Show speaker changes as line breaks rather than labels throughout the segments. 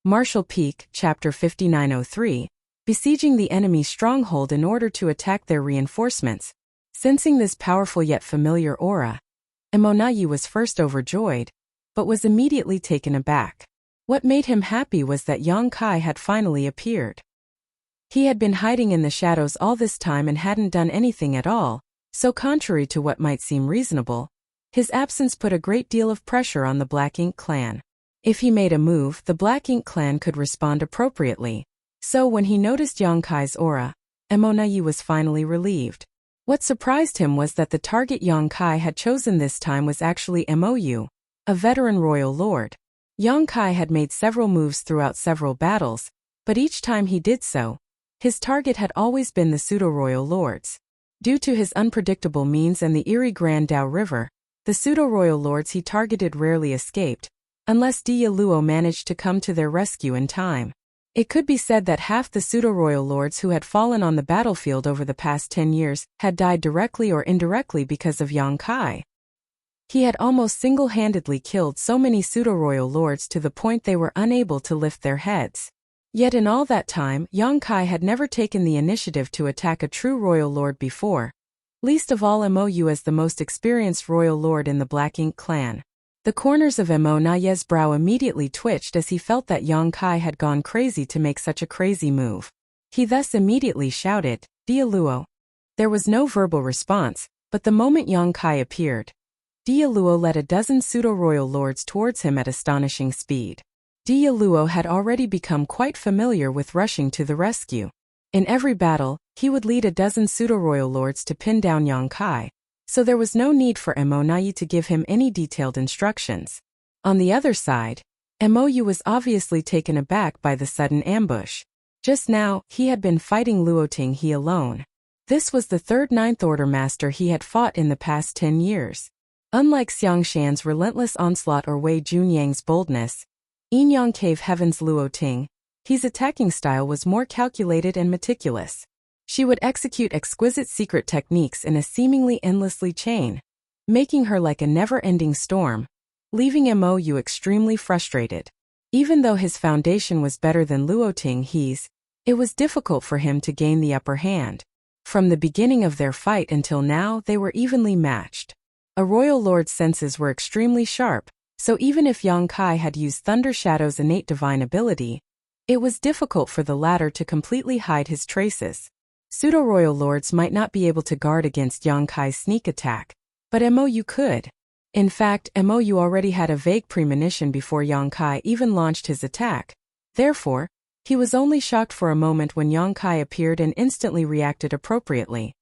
Martial Peak, Chapter 5903, Besieging the enemy's stronghold in order to attack their reinforcements. Sensing this powerful yet familiar aura, Emonayu was first overjoyed, but was immediately taken aback. What made him happy was that Yongkai had finally appeared. He had been hiding in the shadows all this time and hadn't done anything at all, so contrary to what might seem reasonable, his absence put a great deal of pressure on the Black Ink clan. If he made a move, the Black Ink clan could respond appropriately. So when he noticed Yongkai's aura, Emonayu was finally relieved. What surprised him was that the target Yongkai had chosen this time was actually Mou, a veteran royal lord. Yongkai had made several moves throughout several battles, but each time he did so, his target had always been the pseudo-royal lords. Due to his unpredictable means and the eerie Grand Dao River, the pseudo-royal lords he targeted rarely escaped, unless Dia Luo managed to come to their rescue in time. It could be said that half the pseudo-royal lords who had fallen on the battlefield over the past 10 years had died directly or indirectly because of Yongkai. He had almost single-handedly killed so many pseudo-royal lords to the point they were unable to lift their heads. Yet in all that time, Yongkai had never taken the initiative to attack a true royal lord before, least of all Mou as the most experienced royal lord in the Black Ink clan. The corners of Emonaye's brow immediately twitched as he felt that Yongkai had gone crazy to make such a crazy move. He thus immediately shouted, "Dia Luo." There was no verbal response, but the moment Yongkai appeared, Dia Luo led a dozen pseudo-royal lords towards him at astonishing speed. Dia Luo had already become quite familiar with rushing to the rescue. In every battle, he would lead a dozen pseudo-royal lords to pin down Yongkai, so there was no need for Emonayu to give him any detailed instructions. On the other side, Mou was obviously taken aback by the sudden ambush. Just now, he had been fighting Luoting he alone. This was the third Ninth Order master he had fought in the past 10 years. Unlike Xiangshan's relentless onslaught or Wei Junyang's boldness, Yinyang Cave Heaven's Luoting, his attacking style was more calculated and meticulous. She would execute exquisite secret techniques in a seemingly endlessly chain, making her like a never-ending storm, leaving Mou extremely frustrated. Even though his foundation was better than Luoting He's, it was difficult for him to gain the upper hand. From the beginning of their fight until now, they were evenly matched. A royal lord's senses were extremely sharp, so even if Yongkai had used Thunder Shadow's innate divine ability, it was difficult for the latter to completely hide his traces. Pseudo-royal lords might not be able to guard against Yongkai's sneak attack, but Mou could. In fact, Mou already had a vague premonition before Yongkai even launched his attack. Therefore, he was only shocked for a moment when Yongkai appeared and instantly reacted appropriately.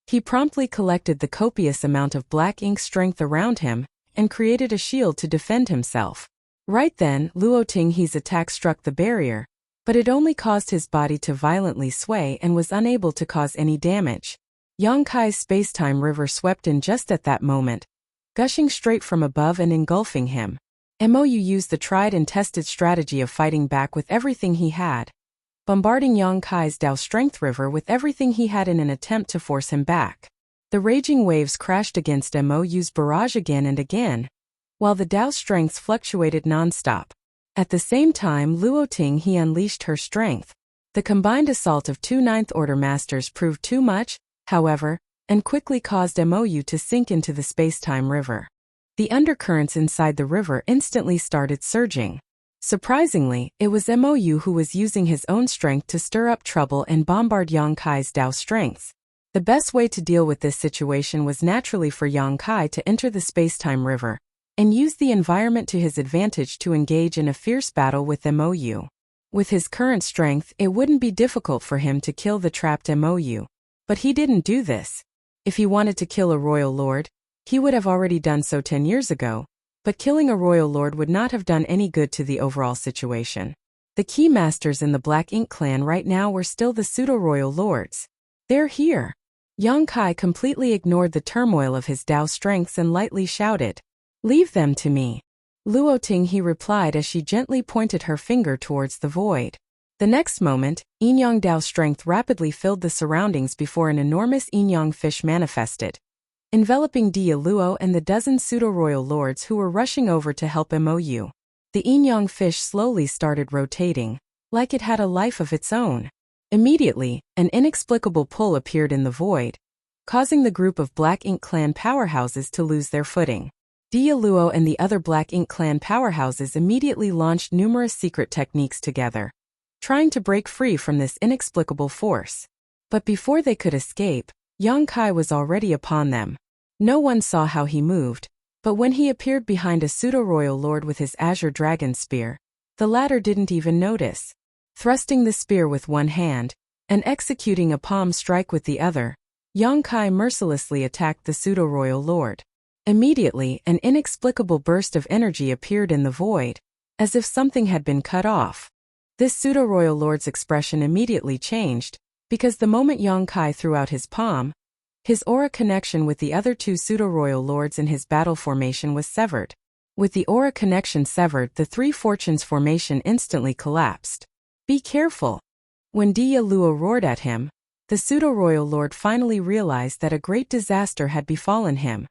He promptly collected the copious amount of Black Ink strength around him and created a shield to defend himself. Right then, Luoting He's attack struck the barrier, but it only caused his body to violently sway and was unable to cause any damage. Yongkai's space-time river swept in just at that moment, gushing straight from above and engulfing him. Mou used the tried and tested strategy of fighting back with everything he had, bombarding Yongkai's Dao Strength River with everything he had in an attempt to force him back. The raging waves crashed against Mou's barrage again and again, while the Dao strengths fluctuated non-stop. At the same time, Luoting He unleashed her strength. The combined assault of two Ninth Order masters proved too much, however, and quickly caused Mou to sink into the space-time river. The undercurrents inside the river instantly started surging. Surprisingly, it was Mou who was using his own strength to stir up trouble and bombard Yongkai's Dao strengths. The best way to deal with this situation was naturally for Yongkai to enter the space-time river and use the environment to his advantage to engage in a fierce battle with Mou. With his current strength, it wouldn't be difficult for him to kill the trapped Mou. But he didn't do this. If he wanted to kill a royal lord, he would have already done so 10 years ago, but killing a royal lord would not have done any good to the overall situation. The key masters in the Black Ink clan right now were still the pseudo-royal lords. They're here. Yongkai completely ignored the turmoil of his Dao strengths and lightly shouted, "Leave them to me." Luoting He replied as she gently pointed her finger towards the void. The next moment, Yinyang Dao strength rapidly filled the surroundings before an enormous Yinyang fish manifested, enveloping Dia Luo and the dozen pseudo-royal lords who were rushing over to help Mou. The yin-yang fish slowly started rotating, like it had a life of its own. Immediately, an inexplicable pull appeared in the void, causing the group of Black Ink Clan powerhouses to lose their footing. Dialuo and the other Black Ink Clan powerhouses immediately launched numerous secret techniques together, trying to break free from this inexplicable force. But before they could escape, Yang Kai was already upon them. No one saw how he moved, but when he appeared behind a pseudo-royal lord with his azure dragon spear, the latter didn't even notice. Thrusting the spear with one hand, and executing a palm strike with the other, Yang Kai mercilessly attacked the pseudo-royal lord. Immediately, an inexplicable burst of energy appeared in the void, as if something had been cut off. This pseudo-royal lord's expression immediately changed, because the moment Yang Kai threw out his palm, his aura connection with the other two pseudo-royal lords in his battle formation was severed. With the aura connection severed, the Three Fortunes formation instantly collapsed. Be careful! When Dialuo roared at him, the pseudo-royal lord finally realized that a great disaster had befallen him.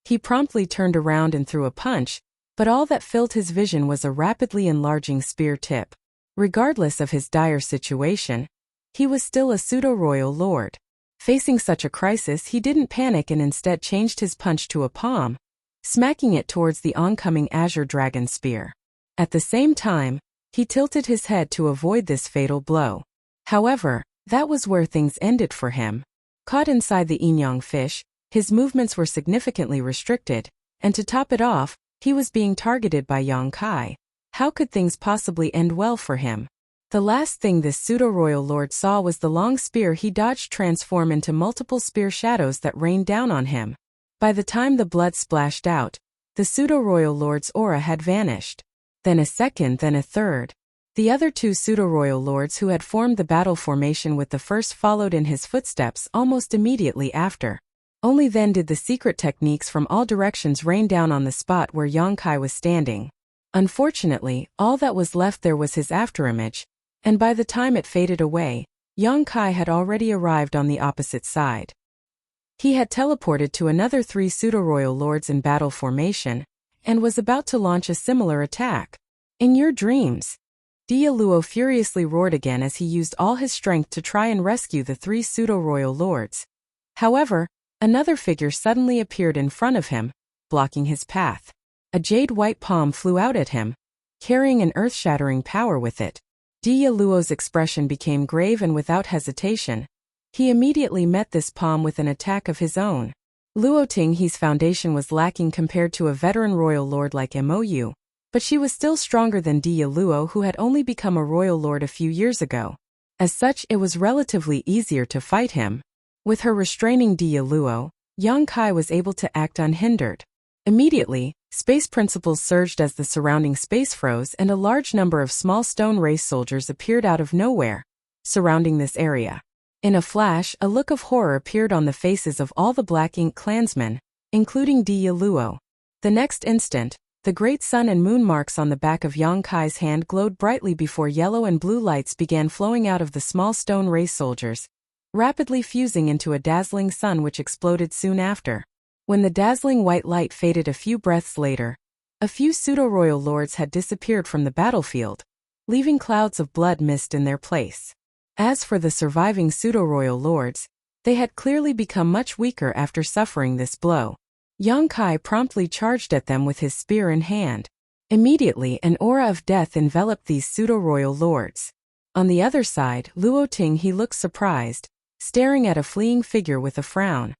He promptly turned around and threw a punch, but all that filled his vision was a rapidly enlarging spear tip. Regardless of his dire situation, he was still a pseudo-royal lord. Facing such a crisis, he didn't panic and instead changed his punch to a palm, smacking it towards the oncoming azure dragon spear. At the same time, he tilted his head to avoid this fatal blow. However, that was where things ended for him. Caught inside the yin-yang fish, his movements were significantly restricted, and to top it off, he was being targeted by Yang Kai. How could things possibly end well for him? The last thing this pseudo-royal lord saw was the long spear he dodged transform into multiple spear shadows that rained down on him. By the time the blood splashed out, the pseudo-royal lord's aura had vanished. Then a second, then a third. The other two pseudo-royal lords who had formed the battle formation with the first followed in his footsteps almost immediately after. Only then did the secret techniques from all directions rain down on the spot where Yang Kai was standing. Unfortunately, all that was left there was his afterimage, and by the time it faded away, Yang Kai had already arrived on the opposite side. He had teleported to another three pseudo-royal lords in battle formation, and was about to launch a similar attack. In your dreams! Dialuo furiously roared again as he used all his strength to try and rescue the three pseudo-royal lords. However, another figure suddenly appeared in front of him, blocking his path. A jade-white palm flew out at him, carrying an earth-shattering power with it. Dialuo's expression became grave and without hesitation, he immediately met this palm with an attack of his own. Luo Tinghe's foundation was lacking compared to a veteran royal lord like Mou, but she was still stronger than Dialuo, who had only become a royal lord a few years ago. As such, it was relatively easier to fight him. With her restraining Dialuo, Yang Kai was able to act unhindered. Immediately, space principles surged as the surrounding space froze and a large number of small stone race soldiers appeared out of nowhere, surrounding this area. In a flash, a look of horror appeared on the faces of all the Black Ink clansmen, including Dialuo. The next instant, the great sun and moon marks on the back of Yang Kai's hand glowed brightly before yellow and blue lights began flowing out of the small stone race soldiers, rapidly fusing into a dazzling sun which exploded soon after. When the dazzling white light faded a few breaths later, a few pseudo-royal lords had disappeared from the battlefield, leaving clouds of blood mist in their place. As for the surviving pseudo-royal lords, they had clearly become much weaker after suffering this blow. Yang Kai promptly charged at them with his spear in hand. Immediately, an aura of death enveloped these pseudo-royal lords. On the other side, Luo Tinghe looked surprised, staring at a fleeing figure with a frown.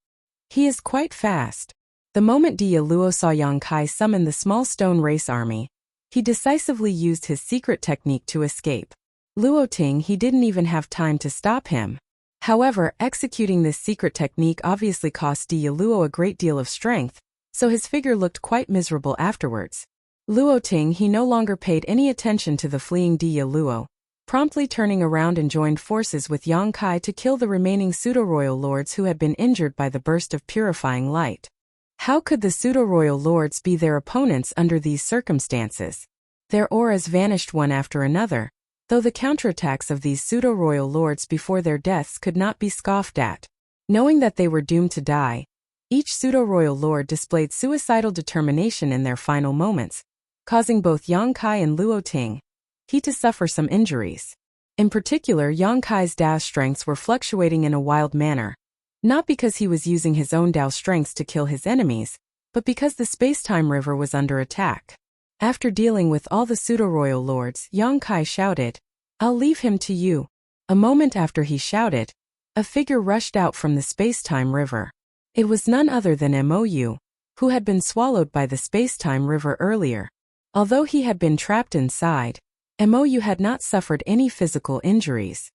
He is quite fast. The moment Dialuo saw Yang Kai summon the small stone race army, he decisively used his secret technique to escape. Luo Tinghe didn't even have time to stop him. However, executing this secret technique obviously cost Dialuo a great deal of strength, so his figure looked quite miserable afterwards. Luo Tinghe no longer paid any attention to the fleeing Dialuo, promptly turning around and joined forces with Yang Kai to kill the remaining pseudo-royal lords who had been injured by the burst of purifying light. How could the pseudo-royal lords be their opponents under these circumstances? Their auras vanished one after another, though the counterattacks of these pseudo-royal lords before their deaths could not be scoffed at. Knowing that they were doomed to die, each pseudo-royal lord displayed suicidal determination in their final moments, causing both Yang Kai and Luo Ting he to suffer some injuries. In particular, Yang Kai's Dao strengths were fluctuating in a wild manner, not because he was using his own Dao strengths to kill his enemies, but because the space-time river was under attack. After dealing with all the pseudo-royal lords, Yang Kai shouted, "I'll leave him to you." A moment after he shouted, a figure rushed out from the space-time river. It was none other than Mou, who had been swallowed by the space-time river earlier. Although he had been trapped inside, Mou had not suffered any physical injuries.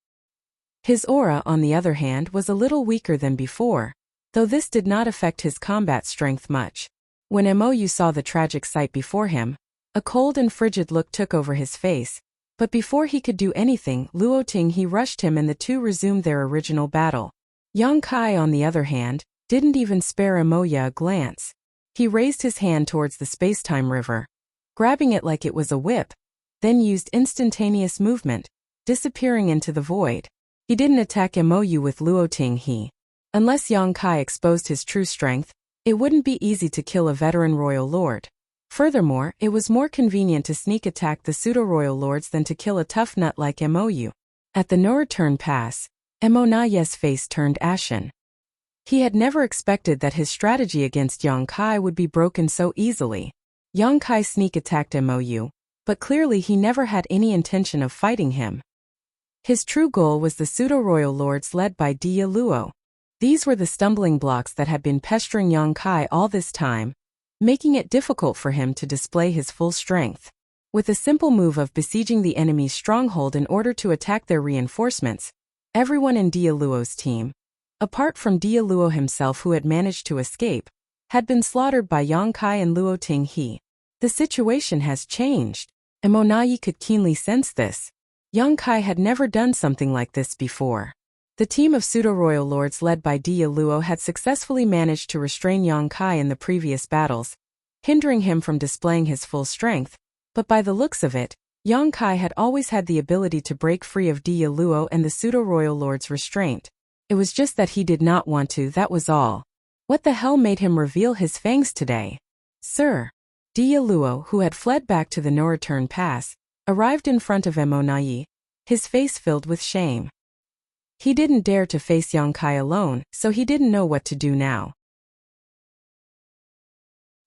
His aura, on the other hand, was a little weaker than before, though this did not affect his combat strength much. When Mou saw the tragic sight before him, a cold and frigid look took over his face, but before he could do anything, Luo Ting he rushed him and the two resumed their original battle. Yang Kai, on the other hand, didn't even spare Mou a glance. He raised his hand towards the space-time river, grabbing it like it was a whip, then used instantaneous movement, disappearing into the void. He didn't attack Mou with Luo Ting Unless Yang Kai exposed his true strength, it wouldn't be easy to kill a veteran royal lord. Furthermore, it was more convenient to sneak attack the pseudo-royal lords than to kill a tough nut like Mou. At the no-return pass, Mou's face turned ashen. He had never expected that his strategy against Yang Kai would be broken so easily. Yang Kai sneak attacked Mou, but clearly he never had any intention of fighting him. His true goal was the pseudo-royal lords led by Dia Luo. These were the stumbling blocks that had been pestering Yang Kai all this time, making it difficult for him to display his full strength. With a simple move of besieging the enemy's stronghold in order to attack their reinforcements, everyone in Dia Luo's team, apart from Dia Luo himself who had managed to escape, had been slaughtered by Yang Kai and Luo Ting he. The situation has changed. Mou could keenly sense this. Yang Kai had never done something like this before. The team of pseudo-royal lords led by Dia Luo had successfully managed to restrain Yang Kai in the previous battles, hindering him from displaying his full strength, but by the looks of it, Yang Kai had always had the ability to break free of Dia Luo and the pseudo-royal lord's restraint. It was just that he did not want to, that was all. What the hell made him reveal his fangs today? Sir. Dia Luo, who had fled back to the no-return pass, arrived in front of Mou, his face filled with shame. He didn't dare to face Yang Kai alone, so he didn't know what to do now.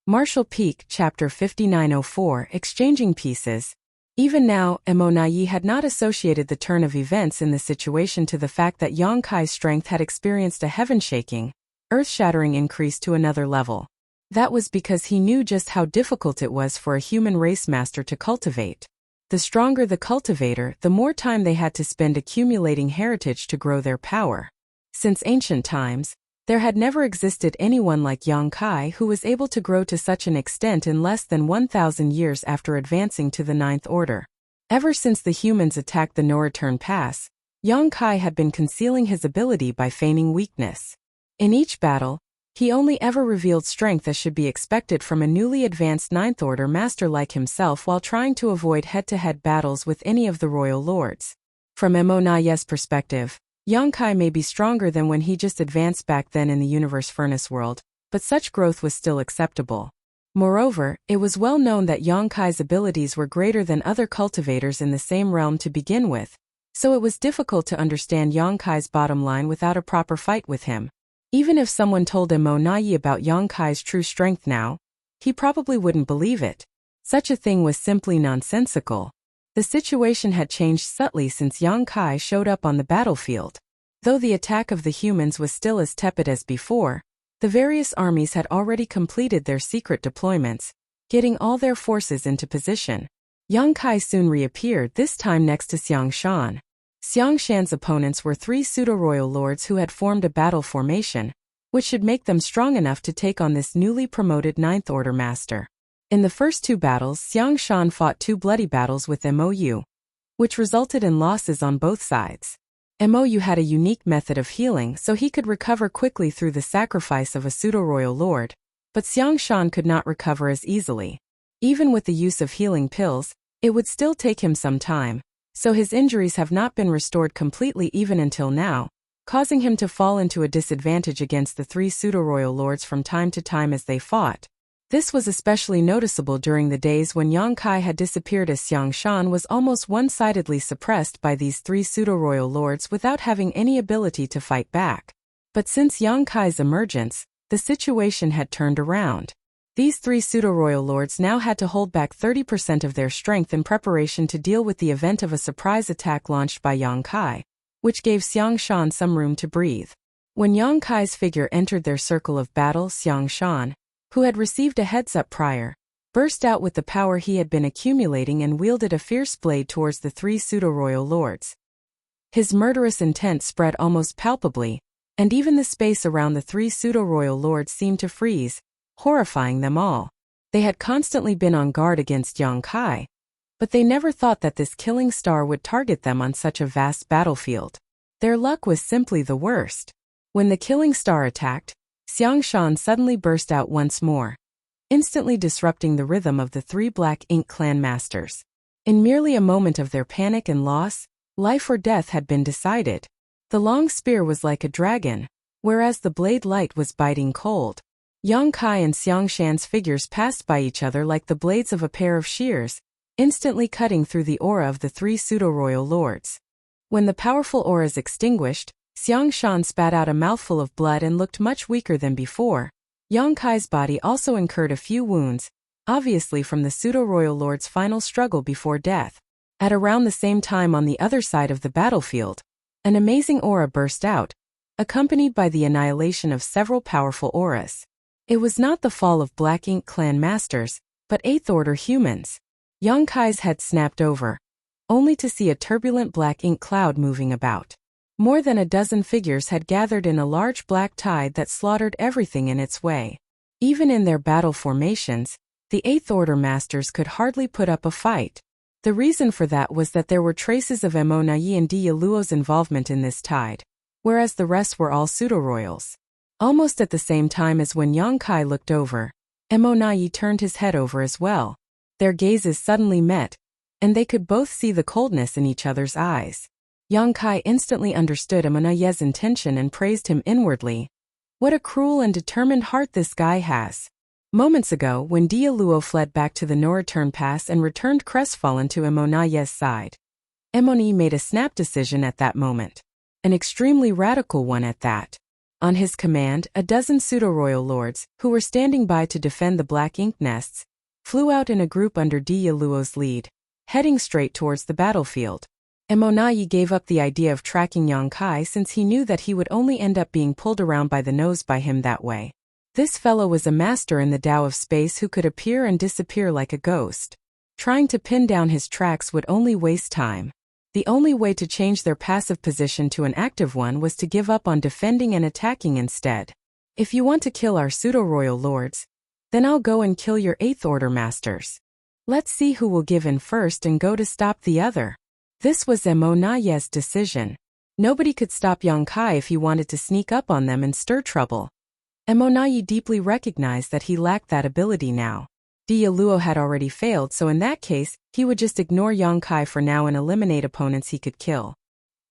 Martial Peak, Chapter 5904, Exchanging Pieces. Even now, Mou had not associated the turn of events in the situation to the fact that Yang Kai's strength had experienced a heaven-shaking, earth-shattering increase to another level. That was because he knew just how difficult it was for a human race master to cultivate. The stronger the cultivator, the more time they had to spend accumulating heritage to grow their power. Since ancient times, there had never existed anyone like Yang Kai who was able to grow to such an extent in less than 1,000 years after advancing to the Ninth Order. Ever since the humans attacked the no-return pass, Yang Kai had been concealing his ability by feigning weakness. In each battle, he only ever revealed strength as should be expected from a newly advanced Ninth Order master like himself while trying to avoid head-to-head battles with any of the royal lords. From Mou's perspective, Yang Kai may be stronger than when he just advanced back then in the universe furnace world, but such growth was still acceptable. Moreover, it was well known that Yang Kai's abilities were greater than other cultivators in the same realm to begin with, so it was difficult to understand Yang Kai's bottom line without a proper fight with him. Even if someone told Mou about Yang Kai's true strength now, he probably wouldn't believe it. Such a thing was simply nonsensical. The situation had changed subtly since Yang Kai showed up on the battlefield. Though the attack of the humans was still as tepid as before, the various armies had already completed their secret deployments, getting all their forces into position. Yang Kai soon reappeared, this time next to Xiang Shan. Xiang Shan's opponents were three pseudo-royal lords who had formed a battle formation, which should make them strong enough to take on this newly promoted Ninth Order master. In the first two battles, Xiang Shan fought two bloody battles with Mou, which resulted in losses on both sides. Mou had a unique method of healing so he could recover quickly through the sacrifice of a pseudo-royal lord, but Xiang Shan could not recover as easily. Even with the use of healing pills, it would still take him some time, so his injuries have not been restored completely even until now, causing him to fall into a disadvantage against the three pseudo-royal lords from time to time as they fought. This was especially noticeable during the days when Yang Kai had disappeared, as Xiang Shan was almost one-sidedly suppressed by these three pseudo-royal lords without having any ability to fight back. But since Yang Kai's emergence, the situation had turned around. These three pseudo-royal lords now had to hold back 30% of their strength in preparation to deal with the event of a surprise attack launched by Yang Kai, which gave Xiang Shan some room to breathe. When Yang Kai's figure entered their circle of battle, Xiang Shan, who had received a heads-up prior, burst out with the power he had been accumulating and wielded a fierce blade towards the three pseudo-royal lords. His murderous intent spread almost palpably, and even the space around the three pseudo-royal lords seemed to freeze, horrifying them all. They had constantly been on guard against Yang Kai, but they never thought that this killing star would target them on such a vast battlefield. Their luck was simply the worst. When the killing star attacked, Xiang Shan suddenly burst out once more, instantly disrupting the rhythm of the three Black Ink clan masters. In merely a moment of their panic and loss, life or death had been decided. The long spear was like a dragon, whereas the blade light was biting cold. Yang Kai and Xiang Shan's figures passed by each other like the blades of a pair of shears, instantly cutting through the aura of the three pseudo-royal lords. When the powerful auras extinguished, Xiang Shan spat out a mouthful of blood and looked much weaker than before. Yang Kai's body also incurred a few wounds, obviously from the pseudo-royal lord's final struggle before death. At around the same time on the other side of the battlefield, an amazing aura burst out, accompanied by the annihilation of several powerful auras. It was not the fall of Black Ink clan masters, but Eighth-order humans. Yang Kai's head snapped over, only to see a turbulent black ink cloud moving about. More than a dozen figures had gathered in a large black tide that slaughtered everything in its way. Even in their battle formations, the Eighth-order masters could hardly put up a fight. The reason for that was that there were traces of Mo Nai and Dia Luo's involvement in this tide, whereas the rest were all pseudo-royals. Almost at the same time as when Yang Kai looked over, Mo Nai turned his head over as well. Their gazes suddenly met, and they could both see the coldness in each other's eyes. Yang Kai instantly understood Mo Nai's intention and praised him inwardly. What a cruel and determined heart this guy has. Moments ago, when Dia Luo fled back to the no-return pass and returned crestfallen to Mo Nai's side, Mo Nai made a snap decision at that moment. An extremely radical one at that. On his command, a dozen pseudo-royal lords, who were standing by to defend the black ink nests, flew out in a group under Dia Luo's lead, heading straight towards the battlefield. Mo Nai gave up the idea of tracking Yang Kai since he knew that he would only end up being pulled around by the nose by him that way. This fellow was a master in the Tao of space who could appear and disappear like a ghost. Trying to pin down his tracks would only waste time. The only way to change their passive position to an active one was to give up on defending and attacking instead. If you want to kill our pseudo-royal lords, then I'll go and kill your Eighth-order masters. Let's see who will give in first and go to stop the other. This was Mo Nai's decision. Nobody could stop Yang Kai if he wanted to sneak up on them and stir trouble. Mo Nai deeply recognized that he lacked that ability now. Dia Luo had already failed, so in that case, he would just ignore Yang Kai for now and eliminate opponents he could kill.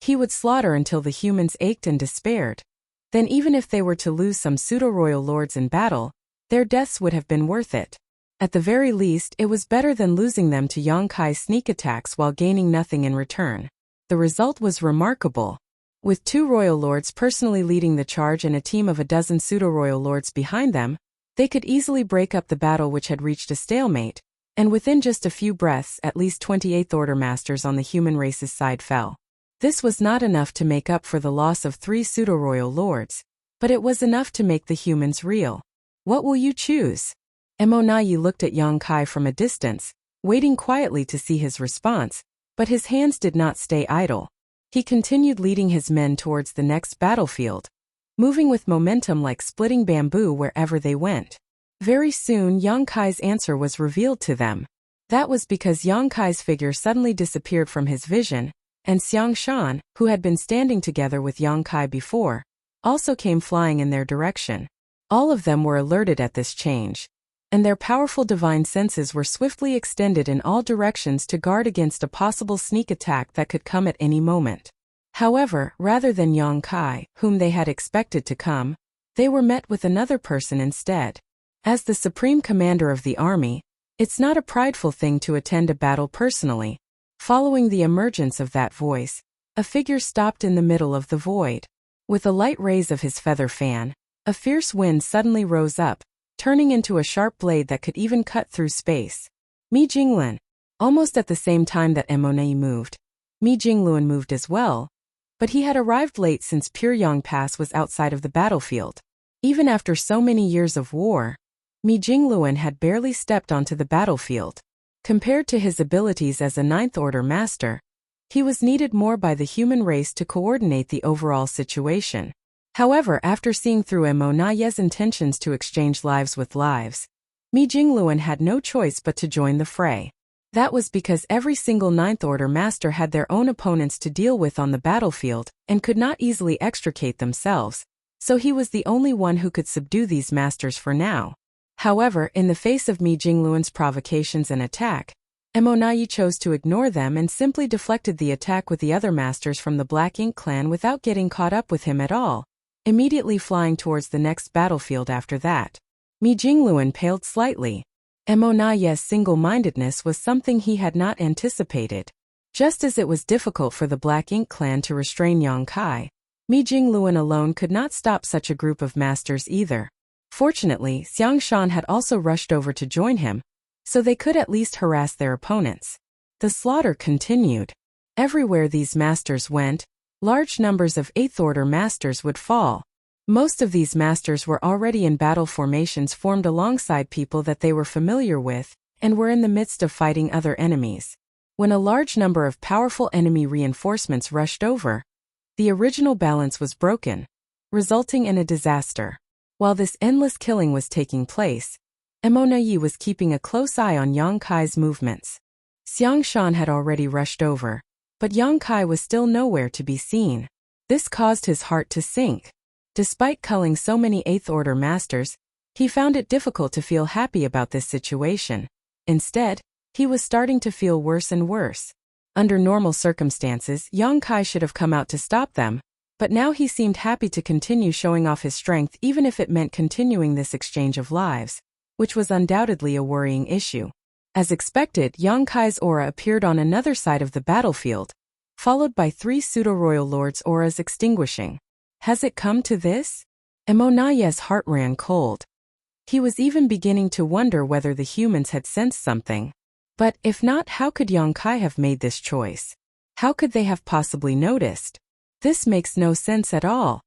He would slaughter until the humans ached and despaired. Then even if they were to lose some pseudo-royal lords in battle, their deaths would have been worth it. At the very least, it was better than losing them to Yang Kai's sneak attacks while gaining nothing in return. The result was remarkable. With two royal lords personally leading the charge and a team of a dozen pseudo-royal lords behind them, they could easily break up the battle which had reached a stalemate, and within just a few breaths at least 28th order masters on the human race's side fell. This was not enough to make up for the loss of 3 pseudo-royal lords, but it was enough to make the humans real. What will you choose? Mo Nai looked at Yang Kai from a distance, waiting quietly to see his response, but his hands did not stay idle. He continued leading his men towards the next battlefield, moving with momentum like splitting bamboo wherever they went. Very soon Yang Kai's answer was revealed to them. That was because Yang Kai's figure suddenly disappeared from his vision, and Xiang Shan, who had been standing together with Yang Kai before, also came flying in their direction. All of them were alerted at this change, and their powerful divine senses were swiftly extended in all directions to guard against a possible sneak attack that could come at any moment. However, rather than Yang Kai, whom they had expected to come, they were met with another person instead. As the supreme commander of the army, it's not a prideful thing to attend a battle personally. Following the emergence of that voice, a figure stopped in the middle of the void. With a light raise of his feather fan, a fierce wind suddenly rose up, turning into a sharp blade that could even cut through space. Mi Jinglun. Almost at the same time that Monai moved, Mi Jinglun moved as well, but he had arrived late since Pyryang Pass was outside of the battlefield. Even after so many years of war, Mi Jinglun had barely stepped onto the battlefield. Compared to his abilities as a Ninth Order Master, he was needed more by the human race to coordinate the overall situation. However, after seeing through Monaye's intentions to exchange lives with lives, Mi Jinglun had no choice but to join the fray. That was because every single Ninth Order Master had their own opponents to deal with on the battlefield and could not easily extricate themselves, so he was the only one who could subdue these masters for now. However, in the face of Mi Jinglun's provocations and attack, Monaye chose to ignore them and simply deflected the attack with the other masters from the Black Ink clan without getting caught up with him at all, immediately flying towards the next battlefield after that. Mi Jinglun paled slightly. Monaye's single-mindedness was something he had not anticipated. Just as it was difficult for the Black Ink clan to restrain Yang Kai, Mi Jinglun alone could not stop such a group of masters either. Fortunately, Xiang Shan had also rushed over to join him, so they could at least harass their opponents. The slaughter continued. Everywhere these masters went, large numbers of Eighth Order masters would fall. Most of these masters were already in battle formations formed alongside people that they were familiar with, and were in the midst of fighting other enemies. When a large number of powerful enemy reinforcements rushed over, the original balance was broken, resulting in a disaster. While this endless killing was taking place, Monaye was keeping a close eye on Yang Kai's movements. Xiang Shan had already rushed over, but Yang Kai was still nowhere to be seen. This caused his heart to sink. Despite culling so many Eighth Order masters, he found it difficult to feel happy about this situation. Instead, he was starting to feel worse and worse. Under normal circumstances, Yang Kai should have come out to stop them, but now he seemed happy to continue showing off his strength even if it meant continuing this exchange of lives, which was undoubtedly a worrying issue. As expected, Yang Kai's aura appeared on another side of the battlefield, followed by 3 pseudo-royal lords' auras extinguishing. Has it come to this? Monaye's heart ran cold. He was even beginning to wonder whether the humans had sensed something. But if not, how could Yang Kai have made this choice? How could they have possibly noticed? This makes no sense at all.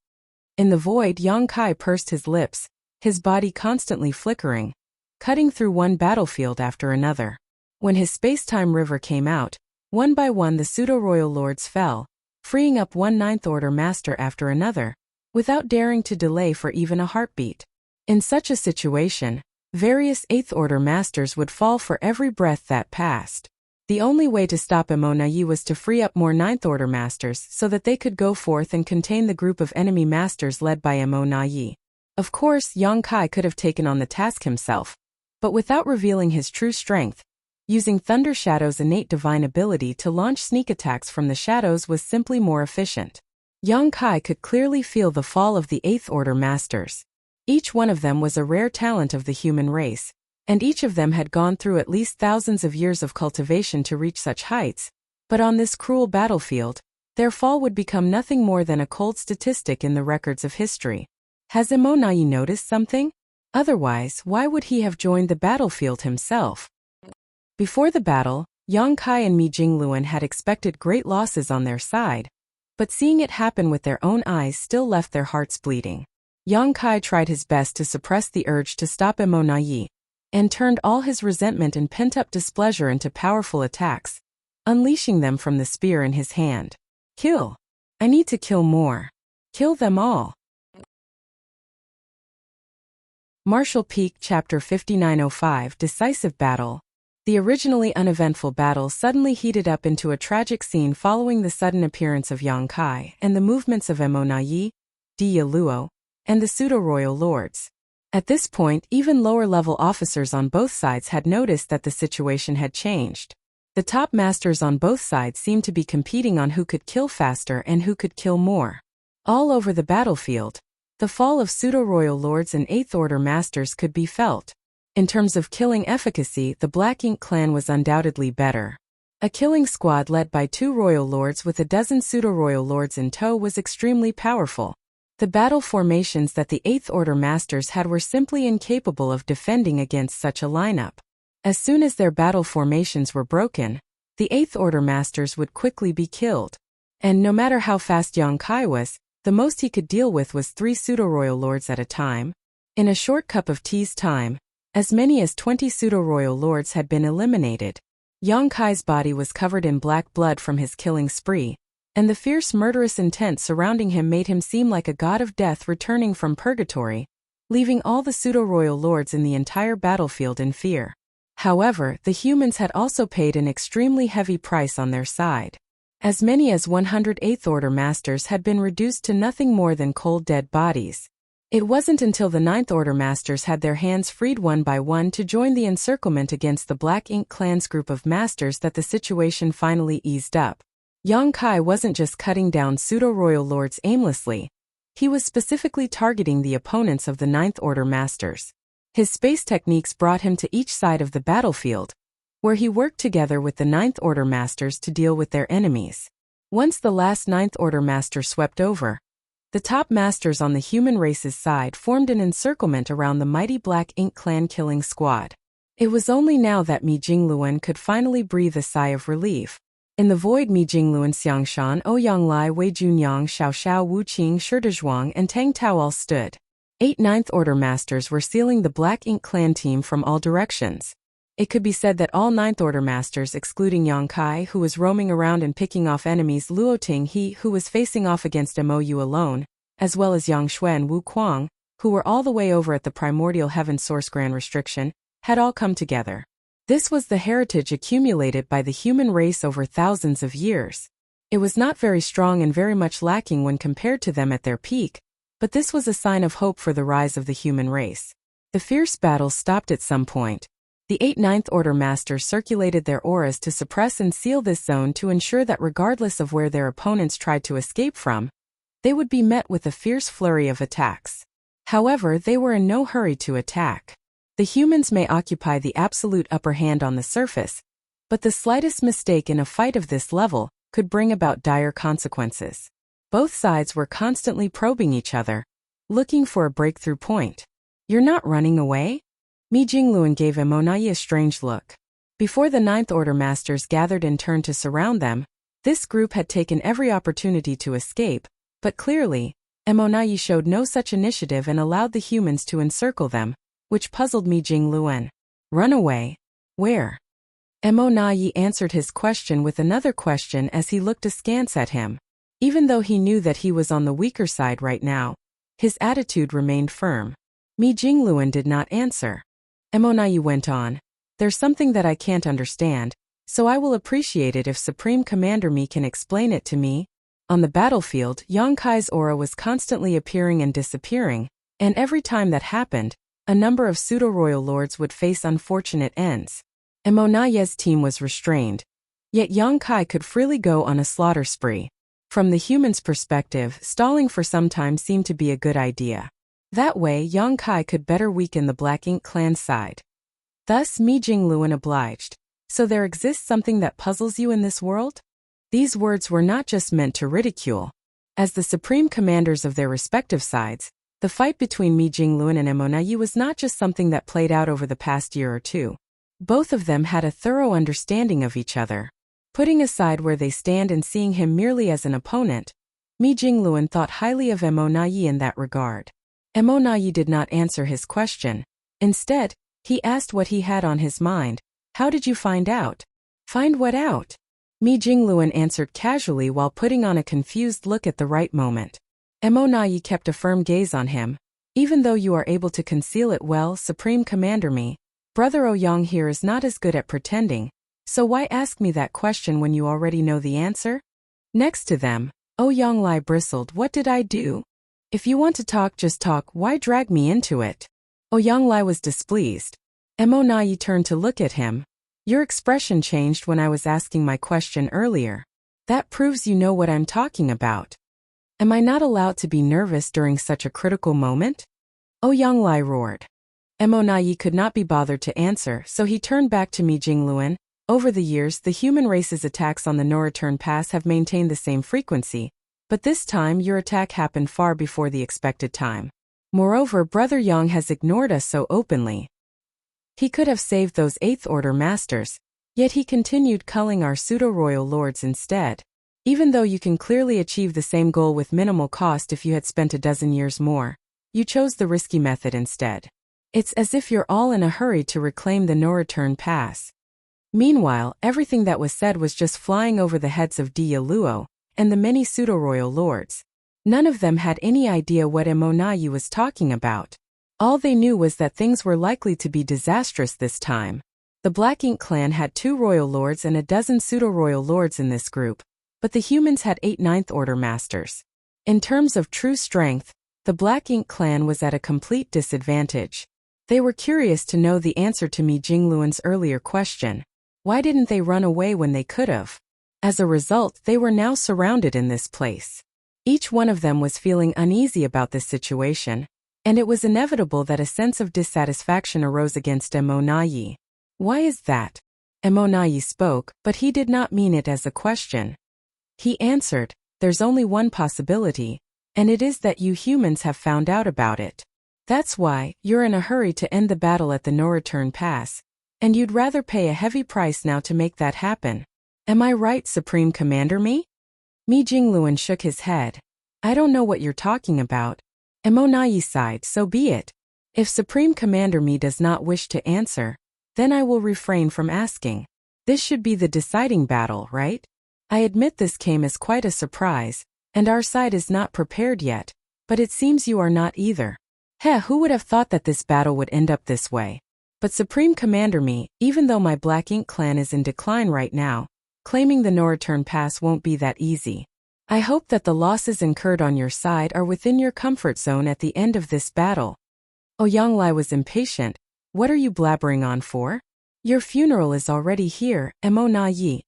In the void, Yang Kai pursed his lips, his body constantly flickering, cutting through one battlefield after another. When his space-time river came out, one by one the pseudo-royal lords fell, freeing up one Ninth Order master after another, without daring to delay for even a heartbeat. In such a situation, various Eighth Order masters would fall for every breath that passed. The only way to stop Monaye was to free up more Ninth Order masters so that they could go forth and contain the group of enemy masters led by Monaye. Of course, Yang Kai could have taken on the task himself, but without revealing his true strength, using Thunder Shadow's innate divine ability to launch sneak attacks from the shadows was simply more efficient. Yang Kai could clearly feel the fall of the Eighth Order masters. Each one of them was a rare talent of the human race, and each of them had gone through at least thousands of years of cultivation to reach such heights, but on this cruel battlefield, their fall would become nothing more than a cold statistic in the records of history. Has Monaye noticed something? Otherwise, why would he have joined the battlefield himself? Before the battle, Yang Kai and Mi Jinglun had expected great losses on their side, but seeing it happen with their own eyes still left their hearts bleeding. Yang Kai tried his best to suppress the urge to stop Monaye, and turned all his resentment and pent-up displeasure into powerful attacks, unleashing them from the spear in his hand. Kill! I need to kill more. Kill them all. Martial Peak Chapter 5905 Decisive Battle. The originally uneventful battle suddenly heated up into a tragic scene following the sudden appearance of Yang Kai and the movements of Monaye, Dia Luo, and the pseudo-royal lords. At this point, even lower-level officers on both sides had noticed that the situation had changed. The top masters on both sides seemed to be competing on who could kill faster and who could kill more. All over the battlefield, The fall of pseudo-royal lords and Eighth Order masters could be felt. In terms of killing efficacy, the Black Ink clan was undoubtedly better. A killing squad led by 2 royal lords with a dozen pseudo-royal lords in tow was extremely powerful. The battle formations that the Eighth Order masters had were simply incapable of defending against such a lineup. As soon as their battle formations were broken, the Eighth Order masters would quickly be killed. And no matter how fast Yang Kai was, the most he could deal with was 3 pseudo-royal lords at a time. In a short cup of tea's time, as many as 20 pseudo-royal lords had been eliminated. Yang Kai's body was covered in black blood from his killing spree, and the fierce murderous intent surrounding him made him seem like a god of death returning from purgatory, leaving all the pseudo-royal lords in the entire battlefield in fear. However, the humans had also paid an extremely heavy price on their side. As many as 100 Eighth Order masters had been reduced to nothing more than cold dead bodies. It wasn't until the Ninth Order masters had their hands freed one by one to join the encirclement against the Black Ink clan's group of masters that the situation finally eased up. Yang Kai wasn't just cutting down pseudo-royal lords aimlessly. He was specifically targeting the opponents of the Ninth Order masters. His space techniques brought him to each side of the battlefield, where he worked together with the Ninth Order masters to deal with their enemies. Once the last Ninth Order master swept over, the top masters on the human race's side formed an encirclement around the mighty Black Ink clan killing squad. It was only now that Mi Jingluan could finally breathe a sigh of relief. In the void, Mi Jingluan, Xiangshan, Ouyang Lai, Wei Junyang, Xiao Xiao, Wu Qing, Shizhuang, and Tang Tao all stood. 8 Ninth Order masters were sealing the Black Ink clan team from all directions. It could be said that all Ninth Order masters, excluding Yang Kai, who was roaming around and picking off enemies, Luo Tinghe, who was facing off against Mou alone, as well as Yang Shui and Wu Kuang, who were all the way over at the Primordial Heaven Source Grand Restriction, had all come together. This was the heritage accumulated by the human race over thousands of years. It was not very strong and very much lacking when compared to them at their peak, but this was a sign of hope for the rise of the human race. The fierce battle stopped at some point. The 8 Ninth Order masters circulated their auras to suppress and seal this zone to ensure that regardless of where their opponents tried to escape from, they would be met with a fierce flurry of attacks. However, they were in no hurry to attack. The humans may occupy the absolute upper hand on the surface, but the slightest mistake in a fight of this level could bring about dire consequences. Both sides were constantly probing each other, looking for a breakthrough point. "You're not running away?" Mi Jingluan gave Emonayi a strange look. Before the Ninth Order masters gathered in turn to surround them, this group had taken every opportunity to escape, but clearly, Emonayi showed no such initiative and allowed the humans to encircle them, which puzzled Mi Jingluan. "Run away? Where?" Emonayi answered his question with another question as he looked askance at him. Even though he knew that he was on the weaker side right now, his attitude remained firm. Mi Jingluan did not answer. Emonayi went on, "There's something that I can't understand, so I will appreciate it if Supreme Commander Mi can explain it to me." On the battlefield, Yang Kai's aura was constantly appearing and disappearing, and every time that happened, a number of pseudo-royal lords would face unfortunate ends. Emonayi's team was restrained, yet Yang Kai could freely go on a slaughter spree. From the human's perspective, stalling for some time seemed to be a good idea. That way, Yang Kai could better weaken the Black Ink clan's side. Thus, Mi Jingluan obliged. "So there exists something that puzzles you in this world?" These words were not just meant to ridicule. As the supreme commanders of their respective sides, the fight between Mi Jingluan and Emonayi was not just something that played out over the past year or two. Both of them had a thorough understanding of each other. Putting aside where they stand and seeing him merely as an opponent, Mi Jingluan thought highly of Emonayi in that regard. Emonayi did not answer his question. Instead, he asked what he had on his mind. "How did you find out?" "Find what out?" Mi Jingluan answered casually while putting on a confused look at the right moment. Emonayi kept a firm gaze on him. "Even though you are able to conceal it well, Supreme Commander Mi, Brother Ouyang here is not as good at pretending, so why ask me that question when you already know the answer?" Next to them, Ouyang Lai bristled. "What did I do? If you want to talk, just talk, why drag me into it?" Ouyang Lai was displeased. Emonayi turned to look at him. "Your expression changed when I was asking my question earlier. That proves you know what I'm talking about." Am I not allowed to be nervous during such a critical moment? Ouyang Lai roared. Mo Naiyi could not be bothered to answer, so he turned back to Mi Jingluan. Over the years, the human race's attacks on the no-return pass have maintained the same frequency, but this time your attack happened far before the expected time. Moreover, Brother Yang has ignored us so openly. He could have saved those 8th Order masters, yet he continued culling our pseudo-royal lords instead. Even though you can clearly achieve the same goal with minimal cost if you had spent a dozen years more, you chose the risky method instead. It's as if you're all in a hurry to reclaim the no-return pass. Meanwhile, everything that was said was just flying over the heads of Dia Luo and the many pseudo-royal lords. None of them had any idea what Mo Naiyi was talking about. All they knew was that things were likely to be disastrous this time. The Black Ink clan had 2 royal lords and a dozen pseudo-royal lords in this group, but the humans had 8 Ninth Order masters. In terms of true strength, the Black Ink clan was at a complete disadvantage. They were curious to know the answer to Mi Jingluan's earlier question. Why didn't they run away when they could have? As a result, they were now surrounded in this place. Each one of them was feeling uneasy about this situation, and it was inevitable that a sense of dissatisfaction arose against Mo Naiyi. Why is that? Mo Naiyi spoke, but he did not mean it as a question. He answered, there's only one possibility, and it is that you humans have found out about it. That's why you're in a hurry to end the battle at the no-return pass, and you'd rather pay a heavy price now to make that happen. Am I right, Supreme Commander Mi? Mi Jingluan shook his head. I don't know what you're talking about. Mo Naiyi sighed, so be it. If Supreme Commander Mi does not wish to answer, then I will refrain from asking. This should be the deciding battle, right? I admit this came as quite a surprise, and our side is not prepared yet, but it seems you are not either. Who would have thought that this battle would end up this way? But Supreme Commander Mi, even though my Black Ink clan is in decline right now, claiming the no-return pass won't be that easy. I hope that the losses incurred on your side are within your comfort zone at the end of this battle. Ouyang Lai was impatient. What are you blabbering on for? Your funeral is already here, Mo Naiyi.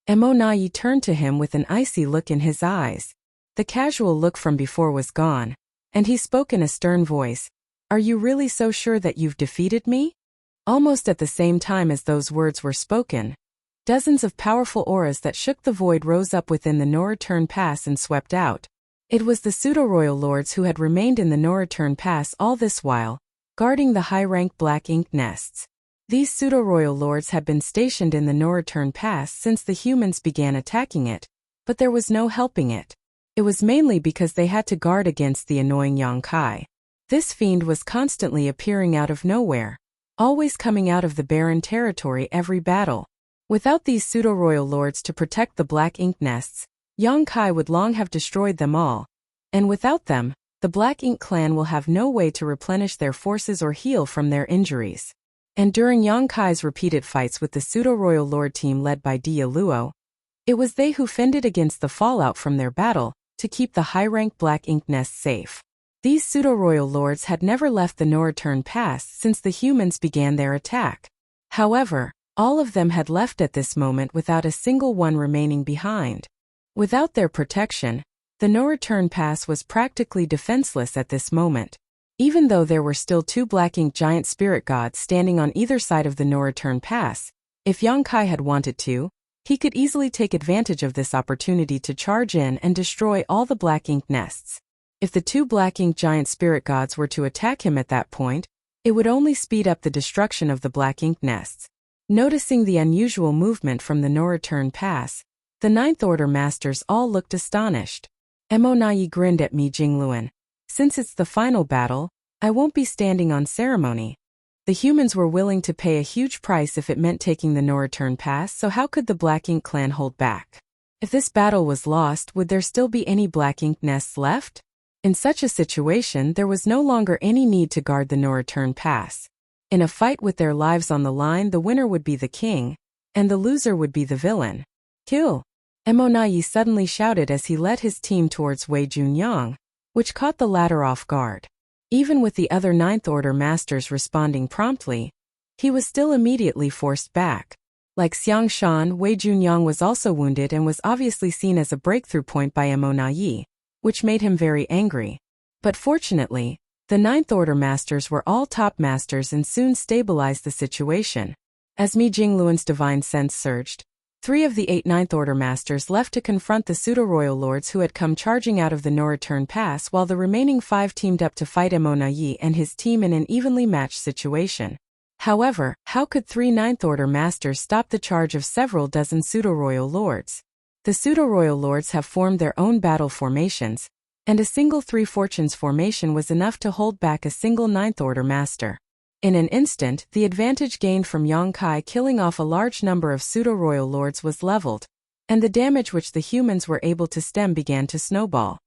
Mo Naiyi turned to him with an icy look in his eyes. The casual look from before was gone, and he spoke in a stern voice. Are you really so sure that you've defeated me? Almost at the same time as those words were spoken, dozens of powerful auras that shook the void rose up within the no-return pass and swept out. It was the pseudo-royal lords who had remained in the no-return pass all this while, guarding the high-rank Black Ink nests. These pseudo-royal lords had been stationed in the no-return pass since the humans began attacking it, but there was no helping it. It was mainly because they had to guard against the annoying Yang Kai. This fiend was constantly appearing out of nowhere, always coming out of the barren territory every battle. Without these pseudo-royal lords to protect the Black Ink nests, Yang Kai would long have destroyed them all. And without them, the Black Ink clan will have no way to replenish their forces or heal from their injuries. And during Yang Kai's repeated fights with the pseudo-royal lord team led by Dia Luo, it was they who fended against the fallout from their battle to keep the high-rank Black Ink nests safe. These pseudo-royal lords had never left the no-return pass since the humans began their attack. However, all of them had left at this moment without a single one remaining behind. Without their protection, the no-return pass was practically defenseless at this moment. Even though there were still 2 Black Ink giant spirit gods standing on either side of the no-return pass, if Yang Kai had wanted to, he could easily take advantage of this opportunity to charge in and destroy all the Black Ink nests. If the 2 Black Ink giant spirit gods were to attack him at that point, it would only speed up the destruction of the Black Ink nests. Noticing the unusual movement from the no-return pass, the Ninth Order masters all looked astonished. Mo Naiyi grinned at Mi Jingluan. Since it's the final battle, I won't be standing on ceremony. The humans were willing to pay a huge price if it meant taking the no-return pass, so how could the Black Ink clan hold back? If this battle was lost, would there still be any Black Ink nests left? In such a situation, there was no longer any need to guard the no-return pass. In a fight with their lives on the line, the winner would be the king, and the loser would be the villain. Kill! Mo Naiyi suddenly shouted as he led his team towards Wei Junyang, which caught the latter off guard. Even with the other Ninth Order masters responding promptly, he was still immediately forced back. Like Xiang Shan, Wei Junyang was also wounded and was obviously seen as a breakthrough point by Mo Naiyi. which made him very angry. But fortunately, the Ninth Order Masters were all top masters and soon stabilized the situation. As Mi Jingluan's divine sense surged, 3 of the 8 Ninth Order Masters left to confront the pseudo-royal lords who had come charging out of the no-return pass, while the remaining 5 teamed up to fight Emonayi and his team in an evenly matched situation. However, how could 3 Ninth Order Masters stop the charge of several dozen pseudo-royal lords? The pseudo-royal lords have formed their own battle formations, and a single 3 Fortunes formation was enough to hold back a single Ninth Order Master. In an instant, the advantage gained from Yang Kai killing off a large number of pseudo-royal lords was leveled, and the damage which the humans were able to stem began to snowball.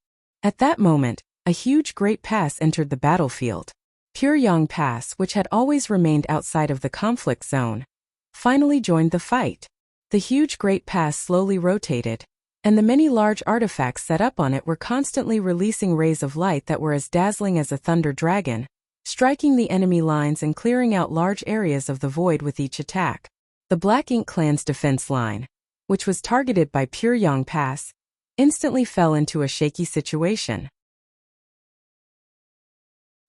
At that moment, a huge Great Pass entered the battlefield. Pyryang Pass, which had always remained outside of the conflict zone, finally joined the fight. The huge Great Pass slowly rotated, and the many large artifacts set up on it were constantly releasing rays of light that were as dazzling as a thunder dragon, striking the enemy lines and clearing out large areas of the void with each attack. The Black Ink Clan's defense line, which was targeted by Pyryang Pass, instantly fell into a shaky situation.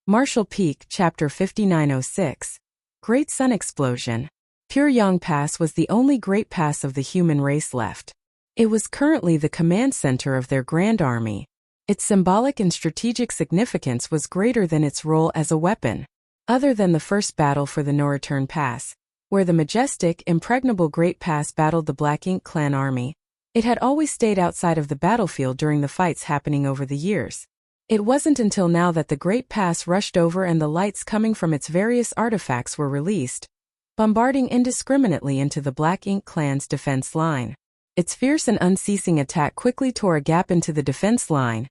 Martial Peak, Chapter 5906. Great Sun Explosion. Pyryang Pass was the only great pass of the human race left. It was currently the command center of their grand army. Its symbolic and strategic significance was greater than its role as a weapon. Other than the first battle for the No-Return Pass, where the majestic, impregnable Great Pass battled the Black Ink Clan army, it had always stayed outside of the battlefield during the fights happening over the years. It wasn't until now that the Great Pass rushed over and the lights coming from its various artifacts were released, bombarding indiscriminately into the Black Ink Clan's defense line. Its fierce and unceasing attack quickly tore a gap into the defense line,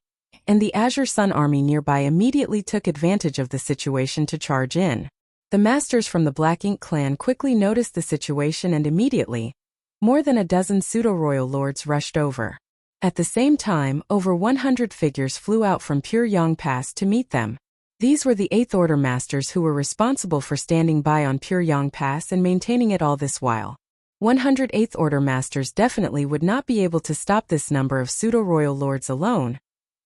and the Azure Sun army nearby immediately took advantage of the situation to charge in. The masters from the Black Ink Clan quickly noticed the situation and immediately, more than a dozen pseudo-royal lords rushed over. At the same time, over 100 figures flew out from Pyryang Pass to meet them. These were the 8th Order Masters who were responsible for standing by on Pyryang Pass and maintaining it all this while. 108th Order Masters definitely would not be able to stop this number of pseudo-royal lords alone,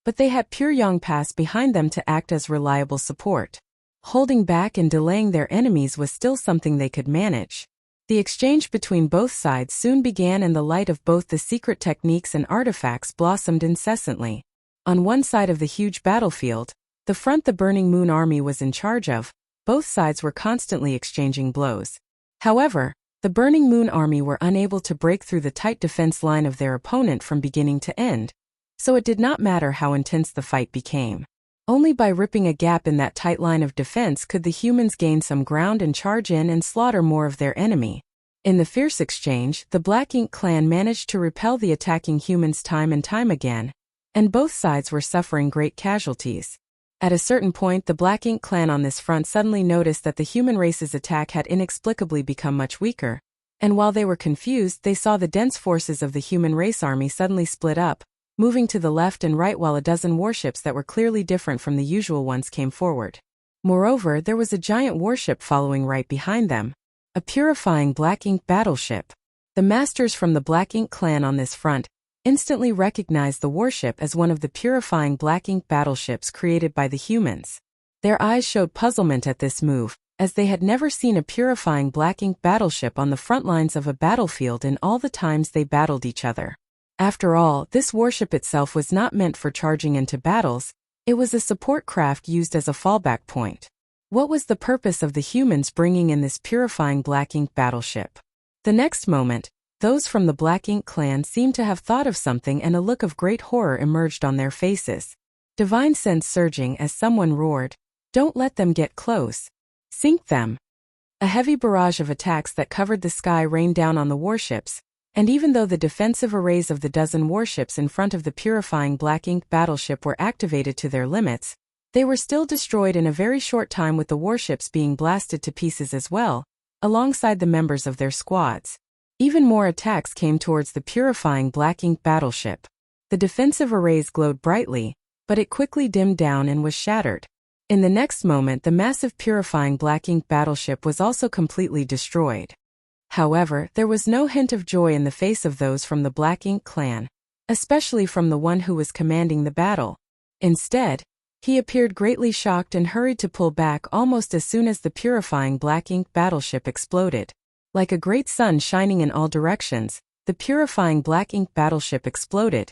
but they had Pyryang Pass behind them to act as reliable support. Holding back and delaying their enemies was still something they could manage. The exchange between both sides soon began, and the light of both the secret techniques and artifacts blossomed incessantly. On one side of the huge battlefield, the front the Burning Moon army was in charge of, both sides were constantly exchanging blows. However, the Burning Moon army were unable to break through the tight defense line of their opponent from beginning to end, so it did not matter how intense the fight became. Only by ripping a gap in that tight line of defense could the humans gain some ground and charge in and slaughter more of their enemy. In the fierce exchange, the Black Ink Clan managed to repel the attacking humans time and time again, and both sides were suffering great casualties. At a certain point, the Black Ink Clan on this front suddenly noticed that the human race's attack had inexplicably become much weaker, and while they were confused, they saw the dense forces of the human race army suddenly split up, moving to the left and right, while a dozen warships that were clearly different from the usual ones came forward. Moreover, there was a giant warship following right behind them, a purifying Black Ink battleship. The masters from the Black Ink Clan on this front instantly recognized the warship as one of the purifying Black Ink battleships created by the humans. Their eyes showed puzzlement at this move, as they had never seen a purifying Black Ink battleship on the front lines of a battlefield in all the times they battled each other. After all, this warship itself was not meant for charging into battles, it was a support craft used as a fallback point. What was the purpose of the humans bringing in this purifying Black Ink battleship? The next moment, those from the Black Ink Clan seemed to have thought of something, and a look of great horror emerged on their faces. Divine sense surging as someone roared, "Don't let them get close. Sink them." A heavy barrage of attacks that covered the sky rained down on the warships, and even though the defensive arrays of the dozen warships in front of the purifying Black Ink battleship were activated to their limits, they were still destroyed in a very short time, with the warships being blasted to pieces as well, alongside the members of their squads. Even more attacks came towards the purifying Black Ink battleship. The defensive arrays glowed brightly, but it quickly dimmed down and was shattered. In the next moment, the massive purifying Black Ink battleship was also completely destroyed. However, there was no hint of joy in the face of those from the Black Ink Clan. especially from the one who was commanding the battle. Instead, he appeared greatly shocked and hurried to pull back almost as soon as the purifying black ink battleship exploded. Like a great sun shining in all directions, the purifying black ink battleship exploded,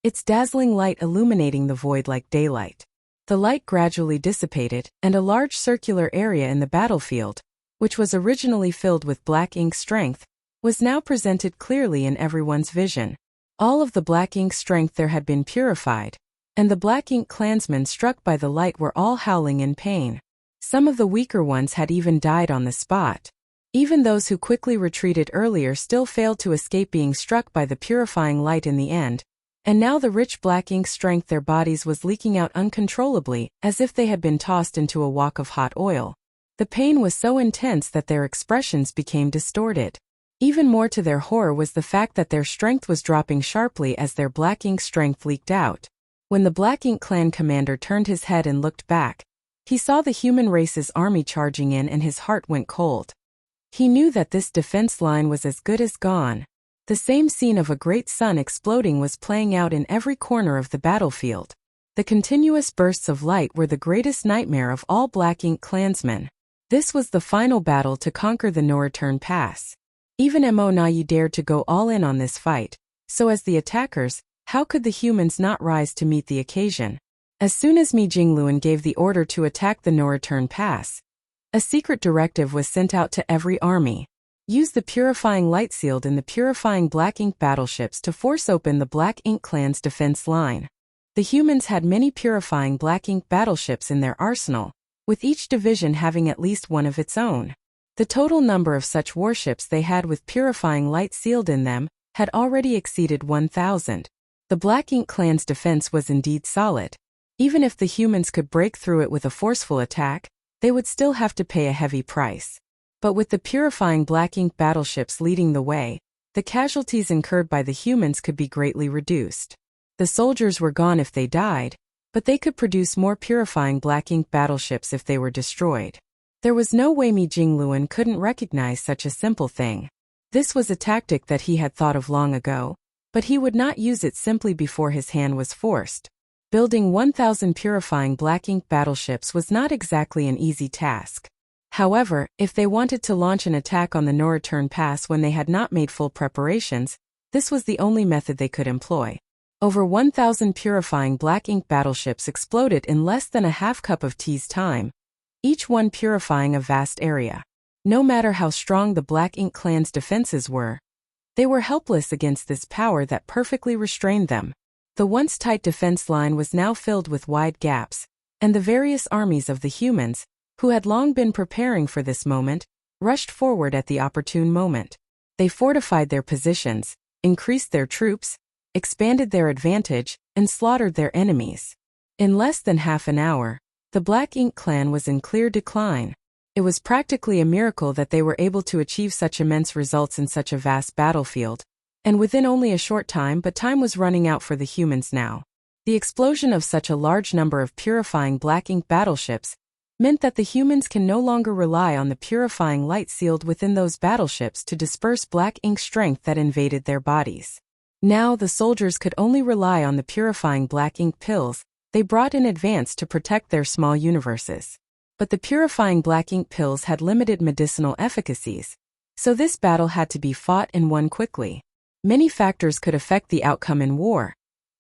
its dazzling light illuminating the void like daylight. The light gradually dissipated, and a large circular area in the battlefield, which was originally filled with black ink strength, was now presented clearly in everyone's vision. All of the black ink strength there had been purified, and the black ink clansmen struck by the light were all howling in pain. Some of the weaker ones had even died on the spot. Even those who quickly retreated earlier still failed to escape being struck by the purifying light in the end, and now the rich black ink strength their bodies was leaking out uncontrollably, as if they had been tossed into a wok of hot oil. The pain was so intense that their expressions became distorted. Even more to their horror was the fact that their strength was dropping sharply as their black ink strength leaked out. When the Black Ink clan commander turned his head and looked back, he saw the human race's army charging in and his heart went cold. He knew that this defense line was as good as gone. The same scene of a great sun exploding was playing out in every corner of the battlefield. The continuous bursts of light were the greatest nightmare of all Black Ink clansmen. This was the final battle to conquer the No Return Pass. Even Mo Nayi dared to go all in on this fight, so as the attackers, how could the humans not rise to meet the occasion? As soon as Mi Jingluan gave the order to attack the No Return Pass, a secret directive was sent out to every army. Use the purifying light sealed in the purifying Black Ink battleships to force open the Black Ink clan's defense line. The humans had many purifying Black Ink battleships in their arsenal, with each division having at least one of its own. The total number of such warships they had with purifying light sealed in them had already exceeded 1,000. The Black Ink clan's defense was indeed solid. Even if the humans could break through it with a forceful attack, they would still have to pay a heavy price. But with the purifying Black Ink battleships leading the way, the casualties incurred by the humans could be greatly reduced. The soldiers were gone if they died, but they could produce more purifying Black Ink battleships if they were destroyed. There was no way Mi Jingluan couldn't recognize such a simple thing. This was a tactic that he had thought of long ago, but he would not use it simply before his hand was forced. Building 1,000 purifying Black Ink battleships was not exactly an easy task. However, if they wanted to launch an attack on the No Return Pass when they had not made full preparations, this was the only method they could employ. Over 1,000 purifying Black Ink battleships exploded in less than a half cup of tea's time, each one purifying a vast area. No matter how strong the Black Ink clan's defenses were, they were helpless against this power that perfectly restrained them. The once tight defense line was now filled with wide gaps, and the various armies of the humans, who had long been preparing for this moment, rushed forward at the opportune moment. They fortified their positions, increased their troops, expanded their advantage, and slaughtered their enemies. In less than half an hour, the Black Ink clan was in clear decline. It was practically a miracle that they were able to achieve such immense results in such a vast battlefield, and within only a short time, but time was running out for the humans now. The explosion of such a large number of purifying Black Ink battleships meant that the humans can no longer rely on the purifying light sealed within those battleships to disperse Black Ink strength that invaded their bodies. Now the soldiers could only rely on the purifying Black Ink pills they brought in advance to protect their small universes. But the purifying Black Ink pills had limited medicinal efficacies, so this battle had to be fought and won quickly. Many factors could affect the outcome in war,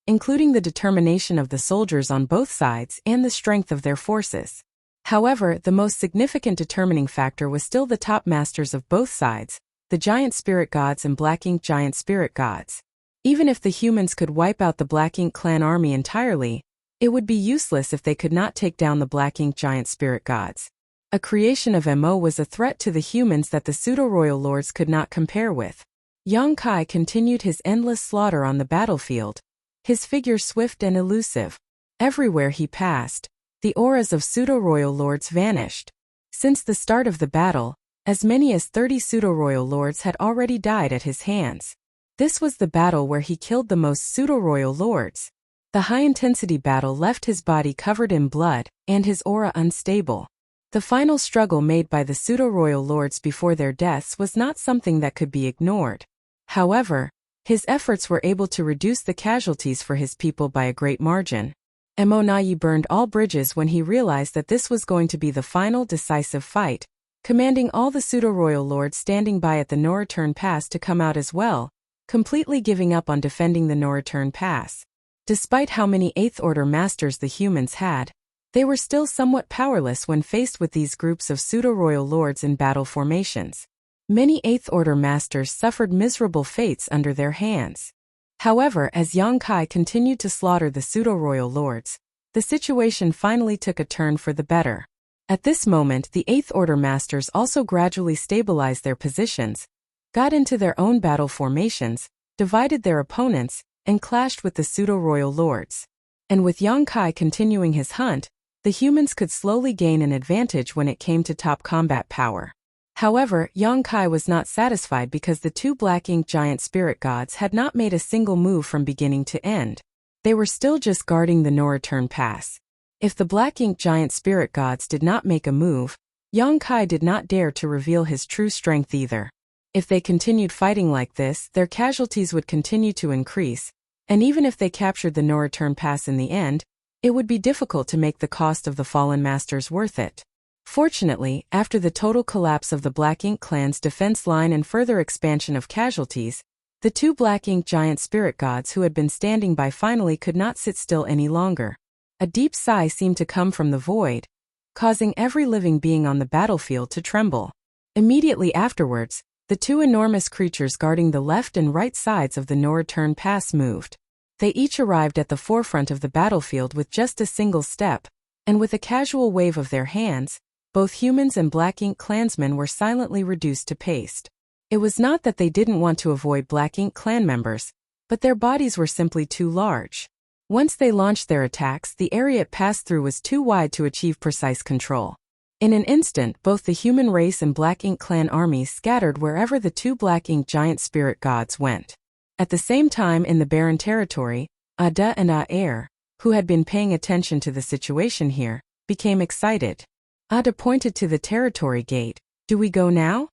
including the determination of the soldiers on both sides and the strength of their forces. However, the most significant determining factor was still the top masters of both sides, the giant spirit gods and Black Ink giant spirit gods. Even if the humans could wipe out the Black Ink clan army entirely, it would be useless if they could not take down the Black Ink giant spirit gods. A creation of Mo was a threat to the humans that the pseudo-royal lords could not compare with. Yang Kai continued his endless slaughter on the battlefield, his figure swift and elusive. Everywhere he passed, the auras of pseudo-royal lords vanished. Since the start of the battle, as many as 30 pseudo-royal lords had already died at his hands. This was the battle where he killed the most pseudo-royal lords. The high-intensity battle left his body covered in blood and his aura unstable. The final struggle made by the pseudo-royal lords before their deaths was not something that could be ignored. However, His efforts were able to reduce the casualties for his people by a great margin. Emonayi burned all bridges when he realized that this was going to be the final decisive fight, commanding all the pseudo-royal lords standing by at the no-return pass to come out as well, completely giving up on defending the no-return pass. Despite how many Eighth Order masters the humans had, they were still somewhat powerless when faced with these groups of pseudo-royal lords in battle formations. Many Eighth Order masters suffered miserable fates under their hands. However, as Yang Kai continued to slaughter the pseudo-royal lords, the situation finally took a turn for the better. At this moment, the Eighth Order masters also gradually stabilized their positions, got into their own battle formations, divided their opponents, and clashed with the pseudo-royal lords. And with Yang Kai continuing his hunt, the humans could slowly gain an advantage when it came to top combat power. However, Yang Kai was not satisfied because the two Black Ink giant spirit gods had not made a single move from beginning to end. They were still just guarding the no-return pass. If the Black Ink giant spirit gods did not make a move, Yang Kai did not dare to reveal his true strength either. If they continued fighting like this, their casualties would continue to increase, and even if they captured the no-return pass in the end, it would be difficult to make the cost of the fallen masters worth it. Fortunately, after the total collapse of the Black Ink clan's defense line and further expansion of casualties, the two Black Ink giant spirit gods who had been standing by finally could not sit still any longer. A deep sigh seemed to come from the void, causing every living being on the battlefield to tremble. Immediately afterwards, the two enormous creatures guarding the left and right sides of the no-return pass moved. They each arrived at the forefront of the battlefield with just a single step, and with a casual wave of their hands, both humans and Black Ink clansmen were silently reduced to paste. It was not that they didn't want to avoid Black Ink clan members, but their bodies were simply too large. Once they launched their attacks, the area it passed through was too wide to achieve precise control. In an instant, both the human race and Black Ink clan armies scattered wherever the two Black Ink giant spirit gods went. At the same time in the barren territory, Ada and Aer, who had been paying attention to the situation here, became excited. Ada pointed to the territory gate. "Do we go now?"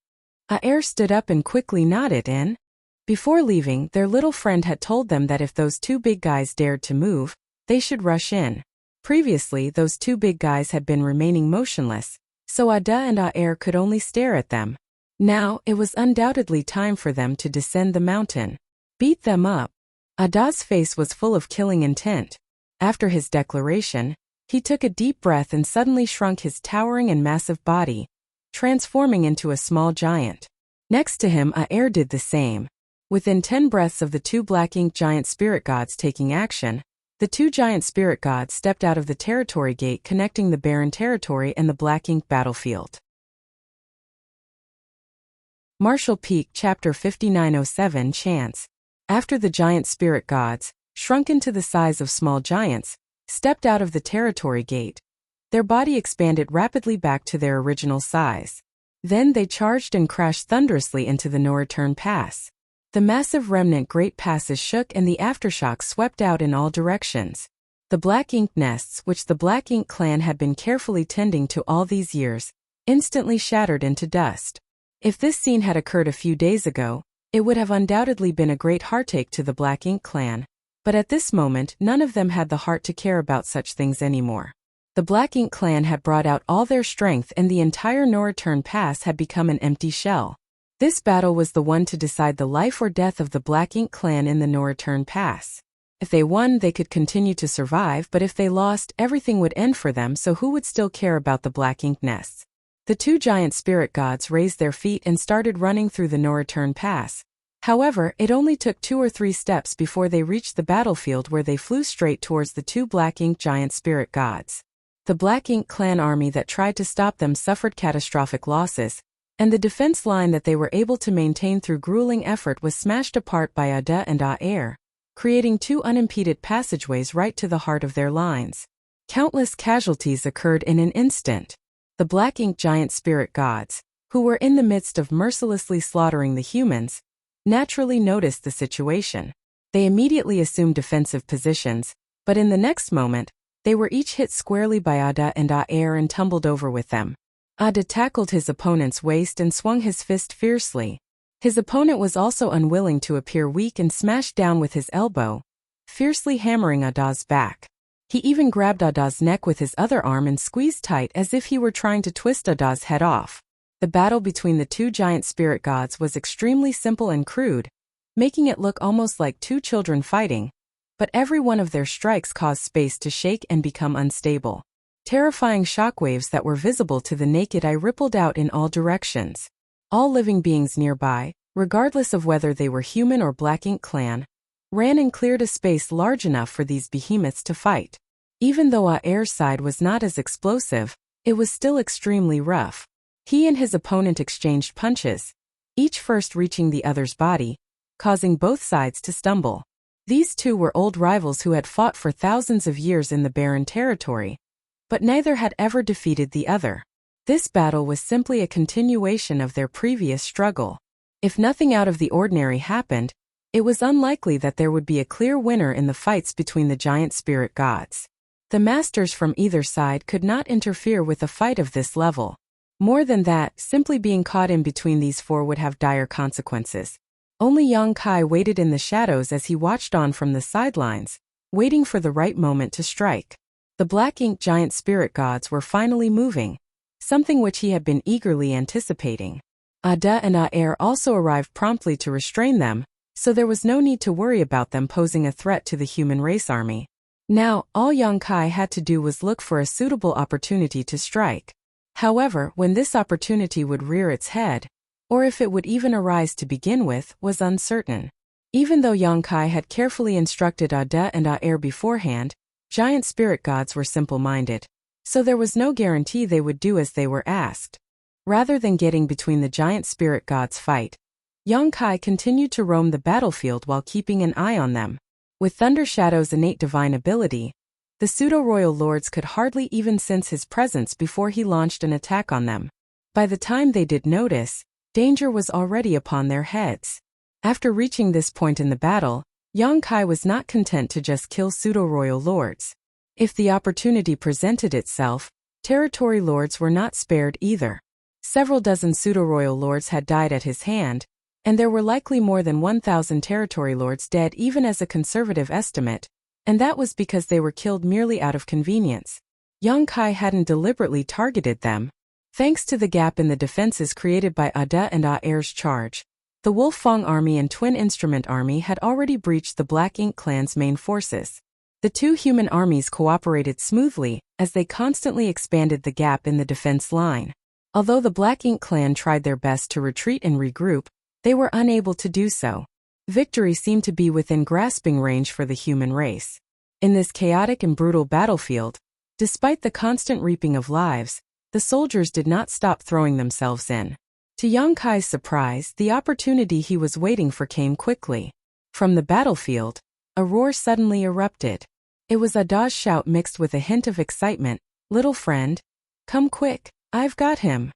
Aer stood up and quickly nodded in. Before leaving, their little friend had told them that if those two big guys dared to move, they should rush in. Previously, those two big guys had been remaining motionless, so Ada and Aer could only stare at them. Now, it was undoubtedly time for them to descend the mountain. Beat them up. Ada's face was full of killing intent. After his declaration, he took a deep breath and suddenly shrunk his towering and massive body, transforming into a small giant. Next to him, Aer did the same. Within 10 breaths of the two Black Ink giant spirit gods taking action, the two giant spirit gods stepped out of the territory gate connecting the barren territory and the Black Ink battlefield. Martial Peak Chapter 5907 Chance. After the giant spirit gods, shrunken to the size of small giants, stepped out of the territory gate, their body expanded rapidly back to their original size. Then they charged and crashed thunderously into the no-return pass. The massive remnant great passes shook and the aftershocks swept out in all directions. The Black Ink nests, which the Black Ink clan had been carefully tending to all these years, instantly shattered into dust. If this scene had occurred a few days ago, it would have undoubtedly been a great heartache to the Black Ink clan. But at this moment, none of them had the heart to care about such things anymore. The Black Ink clan had brought out all their strength and the entire no-return pass had become an empty shell. This battle was the one to decide the life or death of the Black Ink clan in the no-return pass. If they won, they could continue to survive, but if they lost, everything would end for them, so who would still care about the Black Ink nests? The two giant spirit gods raised their feet and started running through the no-return pass. However, it only took 2 or 3 steps before they reached the battlefield where they flew straight towards the two Black Ink giant spirit gods. The Black Ink clan army that tried to stop them suffered catastrophic losses, and the defense line that they were able to maintain through grueling effort was smashed apart by Ada and Aer, creating 2 unimpeded passageways right to the heart of their lines. Countless casualties occurred in an instant. The Black Ink giant spirit gods, who were in the midst of mercilessly slaughtering the humans, naturally noticed the situation. They immediately assumed defensive positions, but in the next moment, they were each hit squarely by Ada and Aer and tumbled over with them. Ada tackled his opponent's waist and swung his fist fiercely. His opponent was also unwilling to appear weak and smashed down with his elbow, fiercely hammering Ada's back. He even grabbed Ada's neck with his other arm and squeezed tight as if he were trying to twist Ada's head off. The battle between the two giant spirit gods was extremely simple and crude, making it look almost like two children fighting, but every one of their strikes caused space to shake and become unstable. Terrifying shockwaves that were visible to the naked eye rippled out in all directions. All living beings nearby, regardless of whether they were human or Black Ink clan, ran and cleared a space large enough for these behemoths to fight. Even though Aer's side was not as explosive, it was still extremely rough. He and his opponent exchanged punches, each first reaching the other's body, causing both sides to stumble. These two were old rivals who had fought for thousands of years in the barren territory, but neither had ever defeated the other. This battle was simply a continuation of their previous struggle. If nothing out of the ordinary happened, it was unlikely that there would be a clear winner in the fights between the giant spirit gods. The masters from either side could not interfere with a fight of this level. More than that, simply being caught in between these four would have dire consequences. Only Yang Kai waited in the shadows as he watched on from the sidelines, waiting for the right moment to strike. The Black Ink giant spirit gods were finally moving, something which he had been eagerly anticipating. Ada and Aer also arrived promptly to restrain them, so there was no need to worry about them posing a threat to the human race army. Now, all Yang Kai had to do was look for a suitable opportunity to strike. However, when this opportunity would rear its head, or if it would even arise to begin with, was uncertain. Even though Yang Kai had carefully instructed Ada and Aer beforehand, giant spirit gods were simple-minded, so there was no guarantee they would do as they were asked. Rather than getting between the giant spirit gods' fight, Yang Kai continued to roam the battlefield while keeping an eye on them. With Thunder Shadow's innate divine ability, the pseudo-royal lords could hardly even sense his presence before he launched an attack on them. By the time they did notice, danger was already upon their heads. After reaching this point in the battle, Yang Kai was not content to just kill pseudo-royal lords. If the opportunity presented itself, territory lords were not spared either. Several dozen pseudo-royal lords had died at his hand, and there were likely more than 1,000 territory lords dead even as a conservative estimate, and that was because they were killed merely out of convenience. Yang Kai hadn't deliberately targeted them. Thanks to the gap in the defenses created by Ada and Aer's charge, the Wolf Fong army and Twin Instrument army had already breached the Black Ink clan's main forces. The two human armies cooperated smoothly as they constantly expanded the gap in the defense line. Although the Black Ink clan tried their best to retreat and regroup, they were unable to do so. Victory seemed to be within grasping range for the human race. In this chaotic and brutal battlefield, despite the constant reaping of lives, the soldiers did not stop throwing themselves in. To Yang Kai's surprise, the opportunity he was waiting for came quickly. From the battlefield, a roar suddenly erupted. It was Ada's shout mixed with a hint of excitement. "Little friend, come quick, I've got him."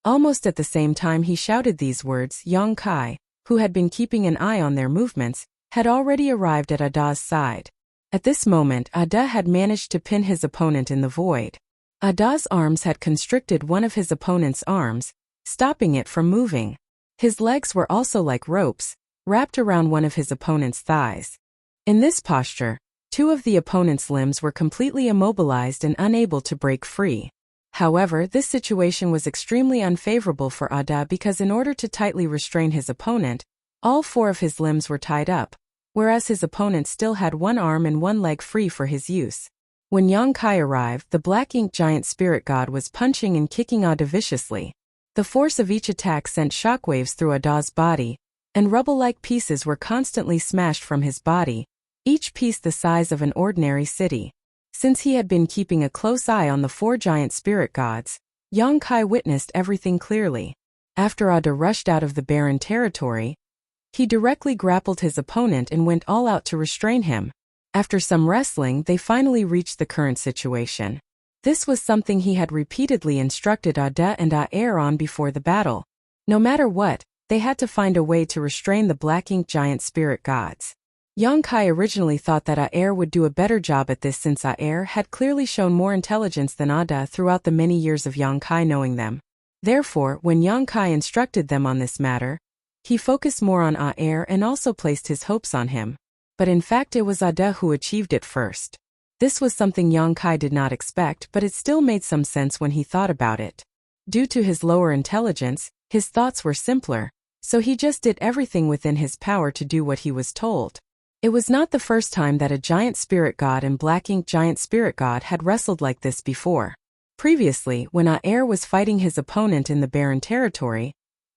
Almost at the same time he shouted these words, Yang Kai, who had been keeping an eye on their movements, had already arrived at Ada's side. At this moment, Ada had managed to pin his opponent in the void. Ada's arms had constricted one of his opponent's arms, stopping it from moving. His legs were also like ropes, wrapped around one of his opponent's thighs. In this posture, two of the opponent's limbs were completely immobilized and unable to break free. However, this situation was extremely unfavorable for Ada because in order to tightly restrain his opponent, all four of his limbs were tied up, whereas his opponent still had one arm and one leg free for his use. When Yang Kai arrived, the Black Ink giant spirit god was punching and kicking Ada viciously. The force of each attack sent shockwaves through Ada's body, and rubble-like pieces were constantly smashed from his body, each piece the size of an ordinary city. Since he had been keeping a close eye on the four giant spirit gods, Yang Kai witnessed everything clearly. After Ada rushed out of the barren territory, he directly grappled his opponent and went all out to restrain him. After some wrestling, they finally reached the current situation. This was something he had repeatedly instructed Ada and Aer on before the battle. No matter what, they had to find a way to restrain the Black Ink giant spirit gods. Yang Kai originally thought that Aer would do a better job at this since Aer had clearly shown more intelligence than Ada throughout the many years of Yang Kai knowing them. Therefore, when Yang Kai instructed them on this matter, He focused more on Aer and also placed his hopes on him. But in fact it was Ada who achieved it first. This was something Yang Kai did not expect, but it still made some sense when he thought about it. Due to his lower intelligence, his thoughts were simpler, so he just did everything within his power to do what he was told. It was not the first time that a giant spirit god and black ink giant spirit god had wrestled like this before. Previously, when Aer was fighting his opponent in the barren territory,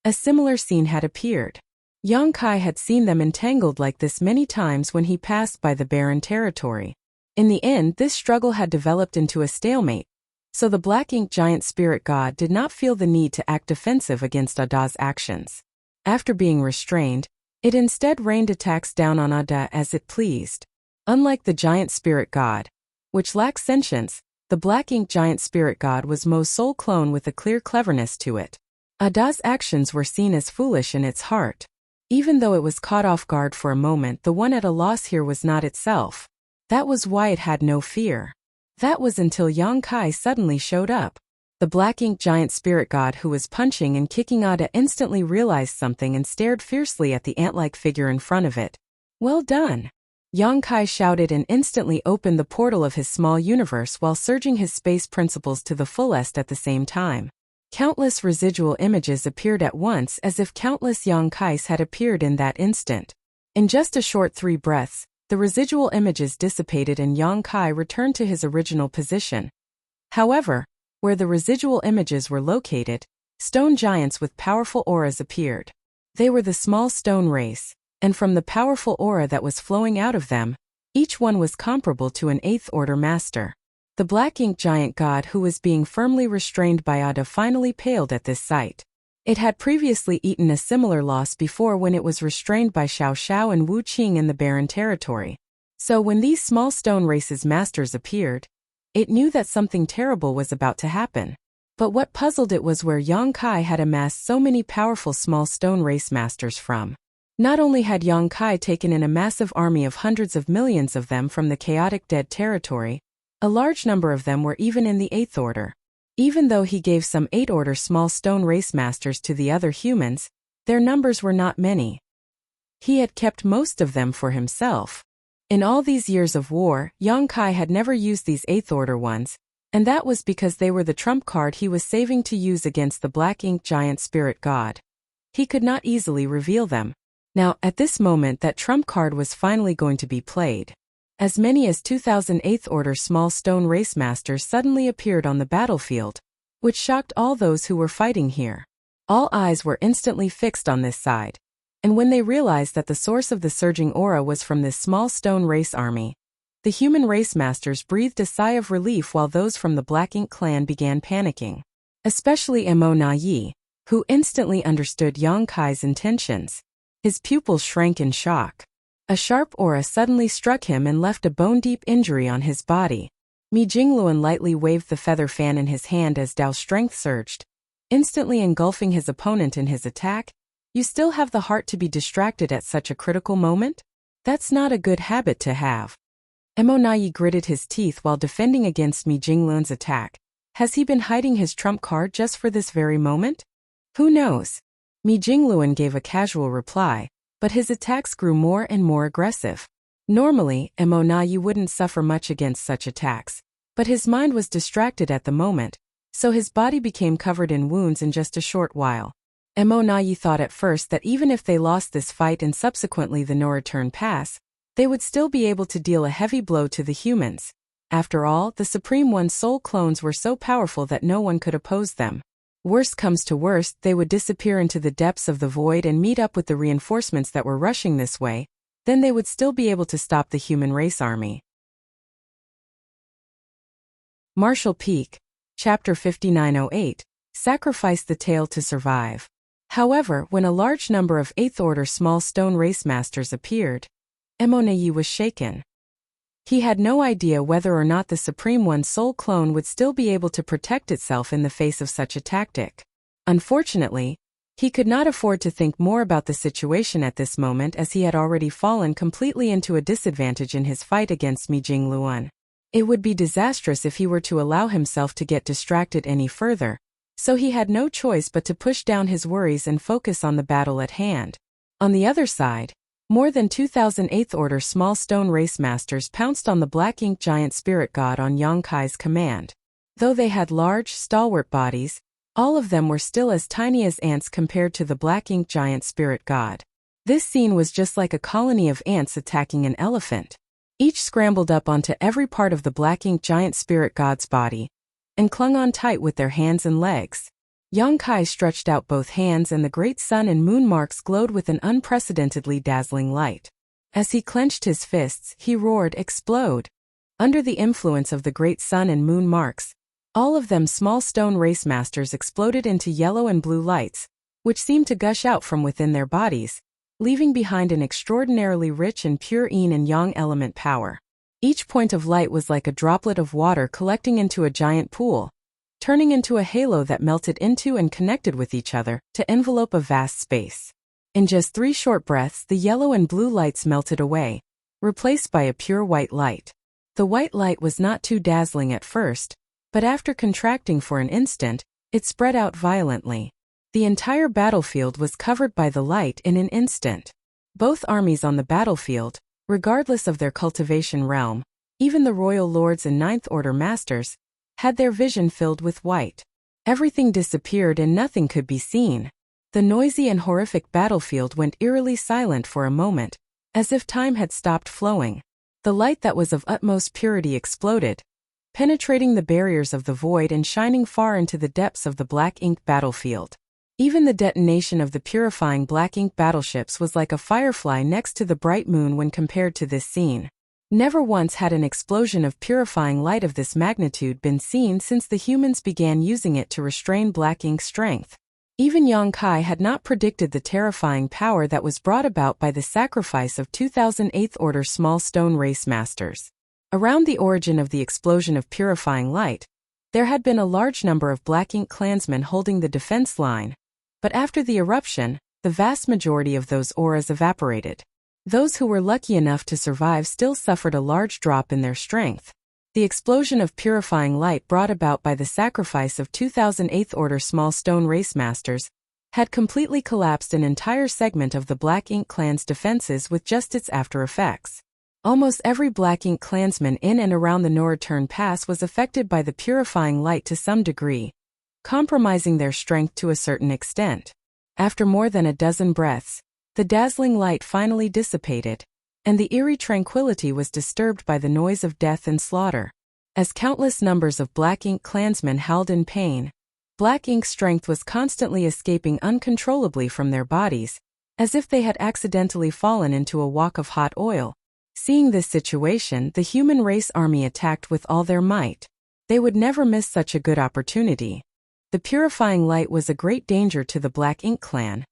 a similar scene had appeared. Yang Kai had seen them entangled like this many times when he passed by the barren territory. In the end, this struggle had developed into a stalemate, so the black ink giant spirit god did not feel the need to act defensive against Ada's actions. After being restrained, it instead rained attacks down on Ada as it pleased. Unlike the giant spirit god, which lacked sentience, the black ink giant spirit god was Mo's soul clone with a clear cleverness to it. Ada's actions were seen as foolish in its heart. Even though it was caught off guard for a moment, the one at a loss here was not itself. That was why it had no fear. That was until Yang Kai suddenly showed up. The black ink giant spirit god who was punching and kicking Ada instantly realized something and stared fiercely at the ant-like figure in front of it. "Well done!" Yang Kai shouted and instantly opened the portal of his small universe while surging his space principles to the fullest at the same time. Countless residual images appeared at once as if countless Yang Kais had appeared in that instant. In just a short 3 breaths, the residual images dissipated and Yang Kai returned to his original position. However, where the residual images were located, stone giants with powerful auras appeared. They were the small stone race, and from the powerful aura that was flowing out of them, each one was comparable to an 8th order master. The black ink giant god who was being firmly restrained by Ada finally paled at this sight. It had previously eaten a similar loss before when it was restrained by Xiao Xiao and Wu Qing in the barren territory. So when these small stone races masters appeared, it knew that something terrible was about to happen. But what puzzled it was where Yang Kai had amassed so many powerful small stone race masters from. Not only had Yang Kai taken in a massive army of hundreds of millions of them from the chaotic dead territory, a large number of them were even in the 8th order. Even though he gave some 8th order small stone race masters to the other humans, their numbers were not many. He had kept most of them for himself. In all these years of war, Yang Kai had never used these 8th order ones, and that was because they were the trump card he was saving to use against the black ink giant spirit god. He could not easily reveal them. Now, at this moment that trump card was finally going to be played. As many as 2,000 8th order small stone race masters suddenly appeared on the battlefield, which shocked all those who were fighting here. All eyes were instantly fixed on this side. And when they realized that the source of the surging aura was from this small stone race army, the human race masters breathed a sigh of relief while those from the Black Ink clan began panicking. Especially Mo Na Yi, who instantly understood Yang Kai's intentions. His pupils shrank in shock. A sharp aura suddenly struck him and left a bone-deep injury on his body. Mi Jingluan lightly waved the feather fan in his hand as Dao's strength surged, instantly engulfing his opponent in his attack. You still have the heart to be distracted at such a critical moment? That's not a good habit to have. Mo Na Yi gritted his teeth while defending against Mi Jingluan's attack. Has he been hiding his trump card just for this very moment? Who knows? Mi Jingluan gave a casual reply, but his attacks grew more and more aggressive. Normally, Mo Na Yi wouldn't suffer much against such attacks, but his mind was distracted at the moment, so his body became covered in wounds in just a short while. Mo Na Yi thought at first that even if they lost this fight and subsequently the no-return pass, they would still be able to deal a heavy blow to the humans. After all, the Supreme One's soul clones were so powerful that no one could oppose them. Worst comes to worst, they would disappear into the depths of the void and meet up with the reinforcements that were rushing this way, then they would still be able to stop the human race army. Martial Peak, Chapter 5908, Sacrifice the Tail to Survive. However, when a large number of 8th order small stone race masters appeared, Mo Na Yi was shaken. He had no idea whether or not the Supreme One's soul clone would still be able to protect itself in the face of such a tactic. Unfortunately, he could not afford to think more about the situation at this moment as he had already fallen completely into a disadvantage in his fight against Mi Jingluan. It would be disastrous if he were to allow himself to get distracted any further, So he had no choice but to push down his worries and focus on the battle at hand. On the other side, more than 2,000 Eighth Order small stone race masters pounced on the black ink giant spirit god on Yongkai's command. Though they had large, stalwart bodies, all of them were still as tiny as ants compared to the black ink giant spirit god. This scene was just like a colony of ants attacking an elephant. Each scrambled up onto every part of the black ink giant spirit god's body and clung on tight with their hands and legs. Yongkai stretched out both hands and the great sun and moon marks glowed with an unprecedentedly dazzling light. As he clenched his fists, he roared, "Explode!" Under the influence of the great sun and moon marks, all of them small stone race masters exploded into yellow and blue lights, which seemed to gush out from within their bodies, leaving behind an extraordinarily rich and pure yin and yang element power. Each point of light was like a droplet of water collecting into a giant pool, turning into a halo that melted into and connected with each other to envelope a vast space. In just 3 short breaths, the yellow and blue lights melted away, replaced by a pure white light. The white light was not too dazzling at first, but after contracting for an instant, it spread out violently. The entire battlefield was covered by the light in an instant. Both armies on the battlefield, regardless of their cultivation realm, even the royal lords and Ninth Order masters, had their vision filled with white. Everything disappeared and nothing could be seen. The noisy and horrific battlefield went eerily silent for a moment, as if time had stopped flowing. The light that was of utmost purity exploded, penetrating the barriers of the void and shining far into the depths of the black ink battlefield. Even the detonation of the purifying black ink battleships was like a firefly next to the bright moon when compared to this scene. Never once had an explosion of purifying light of this magnitude been seen since the humans began using it to restrain black ink's strength. Even Yongkai had not predicted the terrifying power that was brought about by the sacrifice of 2,000 Eighth Order small stone race masters. Around the origin of the explosion of purifying light, there had been a large number of black ink clansmen holding the defense line, but after the eruption, the vast majority of those auras evaporated. Those who were lucky enough to survive still suffered a large drop in their strength. The explosion of purifying light brought about by the sacrifice of 2,000 Eighth Order small stone race masters had completely collapsed an entire segment of the Black Ink clan's defenses with just its after effects. Almost every Black Ink clansman in and around the Noreturn Pass was affected by the purifying light to some degree, compromising their strength to a certain extent. After more than a dozen breaths, the dazzling light finally dissipated, and the eerie tranquility was disturbed by the noise of death and slaughter. As countless numbers of Black Ink clansmen howled in pain, Black Ink's strength was constantly escaping uncontrollably from their bodies, as if they had accidentally fallen into a wok of hot oil. Seeing this situation, the human race army attacked with all their might. They would never miss such a good opportunity. The purifying light was a great danger to the Black Ink clan,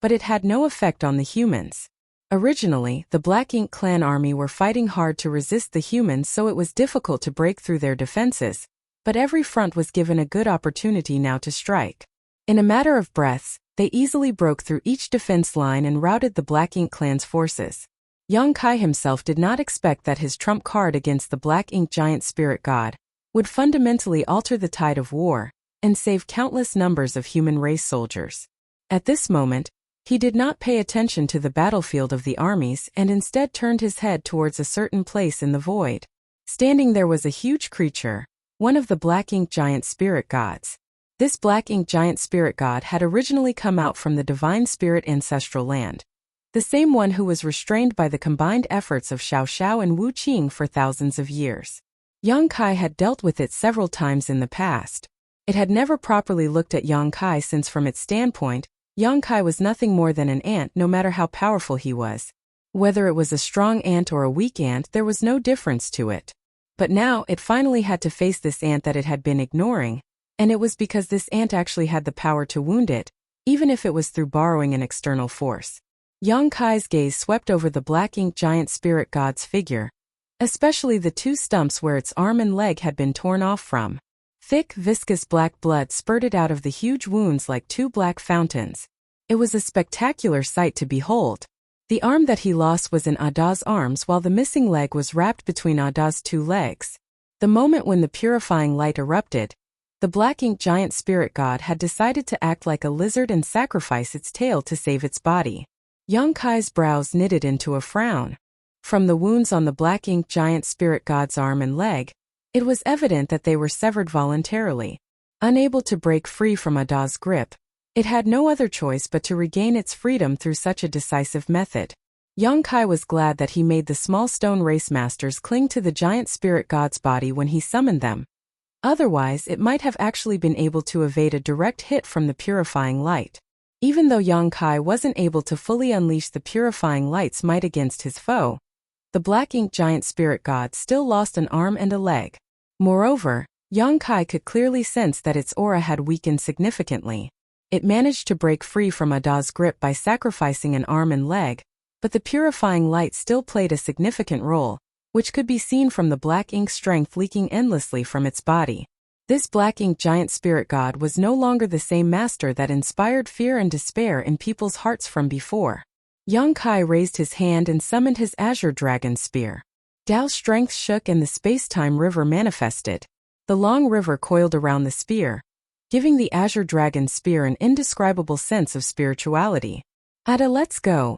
but it had no effect on the humans. Originally, the Black Ink clan army were fighting hard to resist the humans, so it was difficult to break through their defenses, but every front was given a good opportunity now to strike. In a matter of breaths, they easily broke through each defense line and routed the Black Ink clan's forces. Yongkai himself did not expect that his trump card against the Black Ink giant spirit god would fundamentally alter the tide of war and save countless numbers of human race soldiers. At this moment, he did not pay attention to the battlefield of the armies and instead turned his head towards a certain place in the void. Standing there was a huge creature, one of the Black Ink giant spirit gods. This Black Ink giant spirit god had originally come out from the divine spirit ancestral land, the same one who was restrained by the combined efforts of Xiao Xiao and Wu Qing for thousands of years. Yongkai had dealt with it several times in the past. It had never properly looked at Yongkai since from its standpoint, Yongkai was nothing more than an ant no matter how powerful he was. Whether it was a strong ant or a weak ant, there was no difference to it. But now it finally had to face this ant that it had been ignoring, and it was because this ant actually had the power to wound it, even if it was through borrowing an external force. Yongkai's gaze swept over the Black Ink giant spirit god's figure, especially the 2 stumps where its arm and leg had been torn off from. Thick, viscous black blood spurted out of the huge wounds like 2 black fountains. It was a spectacular sight to behold. The arm that he lost was in Ada's arms while the missing leg was wrapped between Ada's 2 legs. The moment when the purifying light erupted, The black ink giant spirit god had decided to act like a lizard and sacrifice its tail to save its body. Yang Kai's brows knitted into a frown. From the wounds on the black ink giant spirit god's arm and leg, it was evident that they were severed voluntarily. Unable to break free from Ada's grip, it had no other choice but to regain its freedom through such a decisive method. Yang Kai was glad that he made the small stone race masters cling to the giant spirit god's body when he summoned them. Otherwise, it might have actually been able to evade a direct hit from the purifying light. Even though Yang Kai wasn't able to fully unleash the purifying light's might against his foe, the black ink giant spirit god still lost an arm and a leg. Moreover, Yang Kai could clearly sense that its aura had weakened significantly. It managed to break free from Ada's grip by sacrificing an arm and leg, but the purifying light still played a significant role, which could be seen from the black ink strength leaking endlessly from its body. This black ink giant spirit god was no longer the same master that inspired fear and despair in people's hearts from before. Yang Kai raised his hand and summoned his azure dragon spear. Dao's strength shook and the space-time river manifested. The long river coiled around the spear, giving the azure dragon spear an indescribable sense of spirituality. "Ada, let's go,"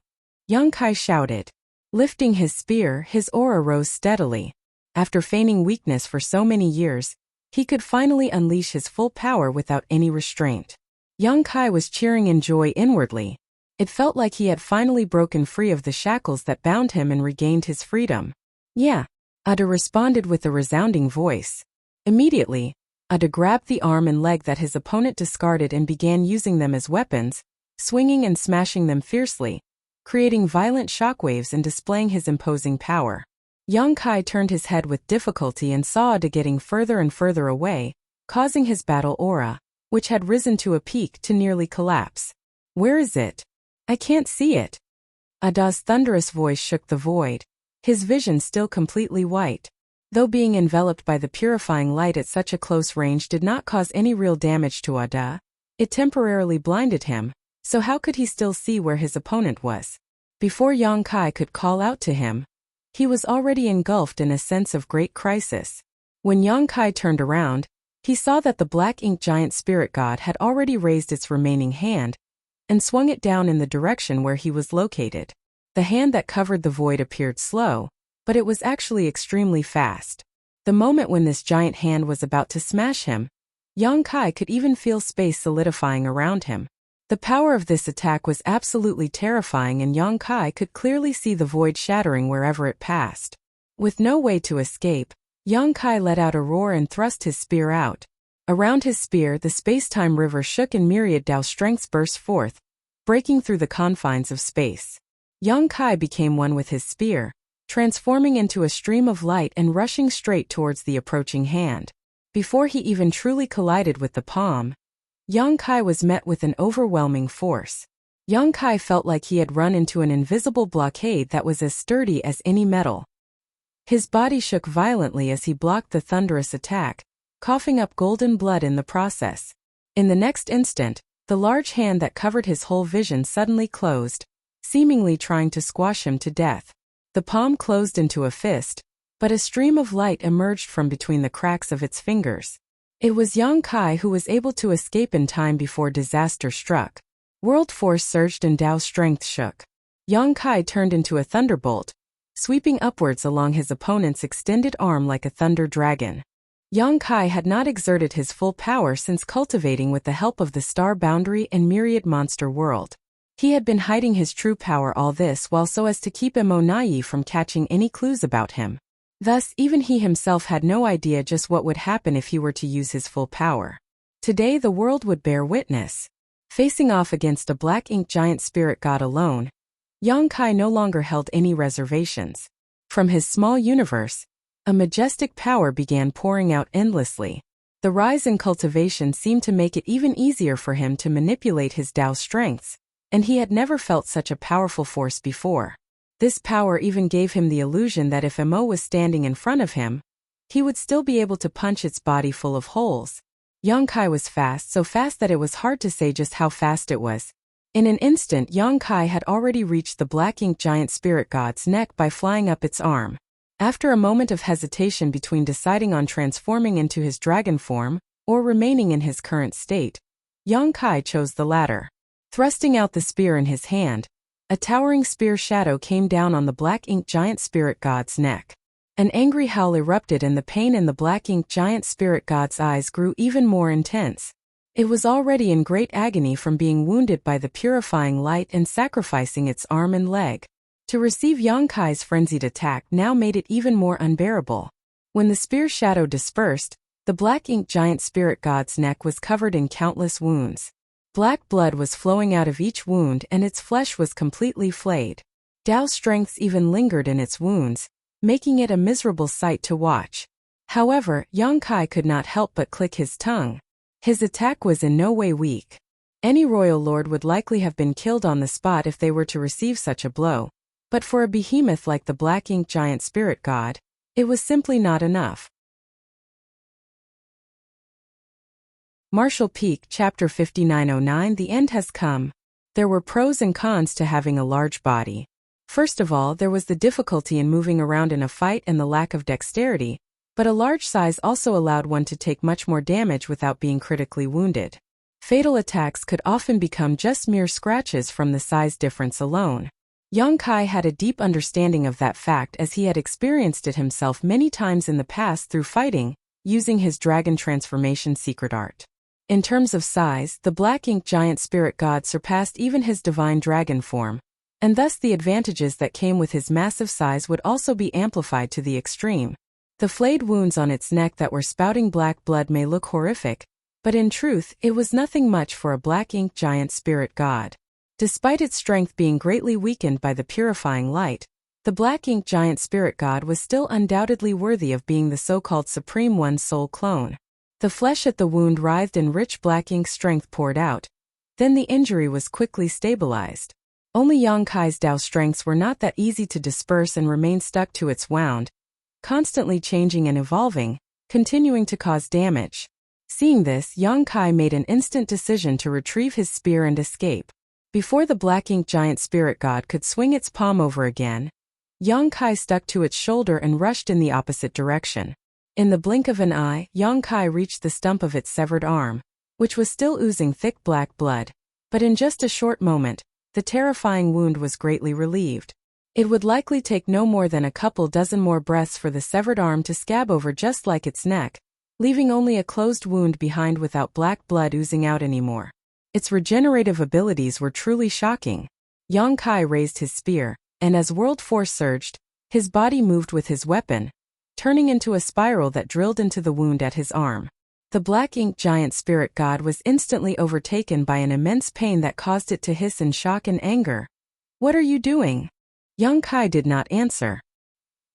Yang Kai shouted. Lifting his spear, his aura rose steadily. After feigning weakness for so many years, he could finally unleash his full power without any restraint. Yang Kai was cheering in joy inwardly. It felt like he had finally broken free of the shackles that bound him and regained his freedom. "Yeah," Ada responded with a resounding voice. Immediately, Ada grabbed the arm and leg that his opponent discarded and began using them as weapons, swinging and smashing them fiercely, creating violent shockwaves and displaying his imposing power. Yang Kai turned his head with difficulty and saw Ada getting further and further away, causing his battle aura, which had risen to a peak, to nearly collapse. "Where is it? I can't see it." Ada's thunderous voice shook the void, his vision still completely white. Though being enveloped by the purifying light at such a close range did not cause any real damage to Ada, it temporarily blinded him, so how could he still see where his opponent was? Before Yang Kai could call out to him, he was already engulfed in a sense of great crisis. When Yang Kai turned around, he saw that the black ink giant spirit god had already raised its remaining hand and swung it down in the direction where he was located. The hand that covered the void appeared slow, but it was actually extremely fast. The moment when this giant hand was about to smash him, Yang Kai could even feel space solidifying around him. The power of this attack was absolutely terrifying, and Yang Kai could clearly see the void shattering wherever it passed. With no way to escape, Yang Kai let out a roar and thrust his spear out. Around his spear, the space-time river shook and myriad Dao strengths burst forth, breaking through the confines of space. Yang Kai became one with his spear, transforming into a stream of light and rushing straight towards the approaching hand. Before he even truly collided with the palm, Yang Kai was met with an overwhelming force. Yang Kai felt like he had run into an invisible blockade that was as sturdy as any metal. His body shook violently as he blocked the thunderous attack, coughing up golden blood in the process. In the next instant, the large hand that covered his whole vision suddenly closed, seemingly trying to squash him to death. The palm closed into a fist, but a stream of light emerged from between the cracks of its fingers. It was Yang Kai who was able to escape in time before disaster struck. World force surged and Dao's strength shook. Yang Kai turned into a thunderbolt, sweeping upwards along his opponent's extended arm like a thunder dragon. Yang Kai had not exerted his full power since cultivating with the help of the star boundary and myriad monster world. He had been hiding his true power all this while so as to keep Emonayi from catching any clues about him. Thus, even he himself had no idea just what would happen if he were to use his full power. Today the world would bear witness. Facing off against a black ink giant spirit god alone, Yang Kai no longer held any reservations. From his small universe, a majestic power began pouring out endlessly. The rise in cultivation seemed to make it even easier for him to manipulate his Dao strengths, and he had never felt such a powerful force before. This power even gave him the illusion that if Mo was standing in front of him, he would still be able to punch its body full of holes. Yang Kai was fast, so fast that it was hard to say just how fast it was. In an instant, Yang Kai had already reached the black ink giant spirit god's neck by flying up its arm. After a moment of hesitation between deciding on transforming into his dragon form or remaining in his current state, Yang Kai chose the latter. Thrusting out the spear in his hand, a towering spear shadow came down on the black ink giant spirit god's neck. An angry howl erupted and the pain in the black ink giant spirit god's eyes grew even more intense. It was already in great agony from being wounded by the purifying light and sacrificing its arm and leg. To receive Yang Kai's frenzied attack now made it even more unbearable. When the spear shadow dispersed, the black ink giant spirit god's neck was covered in countless wounds. Black blood was flowing out of each wound and its flesh was completely flayed. Dao strengths even lingered in its wounds, making it a miserable sight to watch. However, Yang Kai could not help but click his tongue. His attack was in no way weak. Any royal lord would likely have been killed on the spot if they were to receive such a blow, but for a behemoth like the black ink giant spirit god, it was simply not enough. Martial Peak Chapter 5909 The end has come. There were pros and cons to having a large body. First of all, there was the difficulty in moving around in a fight and the lack of dexterity, but a large size also allowed one to take much more damage without being critically wounded. Fatal attacks could often become just mere scratches from the size difference alone. Yang Kai had a deep understanding of that fact as he had experienced it himself many times in the past through fighting, using his dragon transformation secret art. In terms of size, the black ink giant spirit god surpassed even his divine dragon form, and thus the advantages that came with his massive size would also be amplified to the extreme. The flayed wounds on its neck that were spouting black blood may look horrific, but in truth, it was nothing much for a black ink giant spirit god. Despite its strength being greatly weakened by the purifying light, the black ink giant spirit god was still undoubtedly worthy of being the so-called Supreme One's soul clone. The flesh at the wound writhed and rich black ink strength poured out. Then the injury was quickly stabilized. Only Yang Kai's Dao strengths were not that easy to disperse and remained stuck to its wound, constantly changing and evolving, continuing to cause damage. Seeing this, Yang Kai made an instant decision to retrieve his spear and escape. Before the black ink giant spirit god could swing its palm over again, Yang Kai stuck to its shoulder and rushed in the opposite direction. In the blink of an eye, Yang Kai reached the stump of its severed arm, which was still oozing thick black blood, but in just a short moment, the terrifying wound was greatly relieved. It would likely take no more than a couple dozen more breaths for the severed arm to scab over just like its neck, leaving only a closed wound behind without black blood oozing out anymore. Its regenerative abilities were truly shocking. Yang Kai raised his spear, and as world force surged, his body moved with his weapon, turning into a spiral that drilled into the wound at his arm. The black ink giant spirit god was instantly overtaken by an immense pain that caused it to hiss in shock and anger. "What are you doing?" Yang Kai did not answer.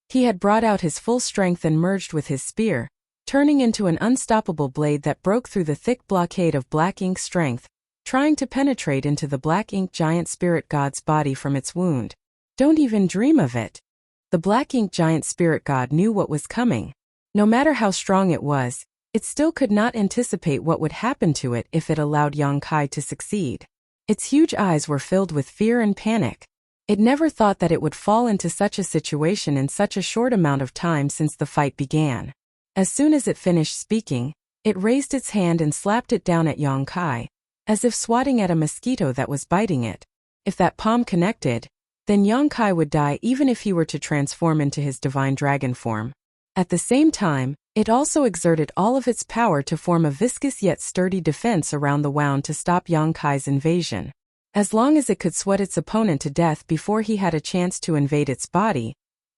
He had brought out his full strength and merged with his spear, turning into an unstoppable blade that broke through the thick blockade of black ink strength, trying to penetrate into the black ink giant spirit god's body from its wound. "Don't even dream of it." The black ink giant spirit god knew what was coming. No matter how strong it was, it still could not anticipate what would happen to it if it allowed Yang Kai to succeed. Its huge eyes were filled with fear and panic. It never thought that it would fall into such a situation in such a short amount of time since the fight began. As soon as it finished speaking, it raised its hand and slapped it down at Yang Kai, as if swatting at a mosquito that was biting it. If that palm connected, then Yang Kai would die even if he were to transform into his divine dragon form. At the same time, it also exerted all of its power to form a viscous yet sturdy defense around the wound to stop Yang Kai's invasion. As long as it could sweat its opponent to death before he had a chance to invade its body,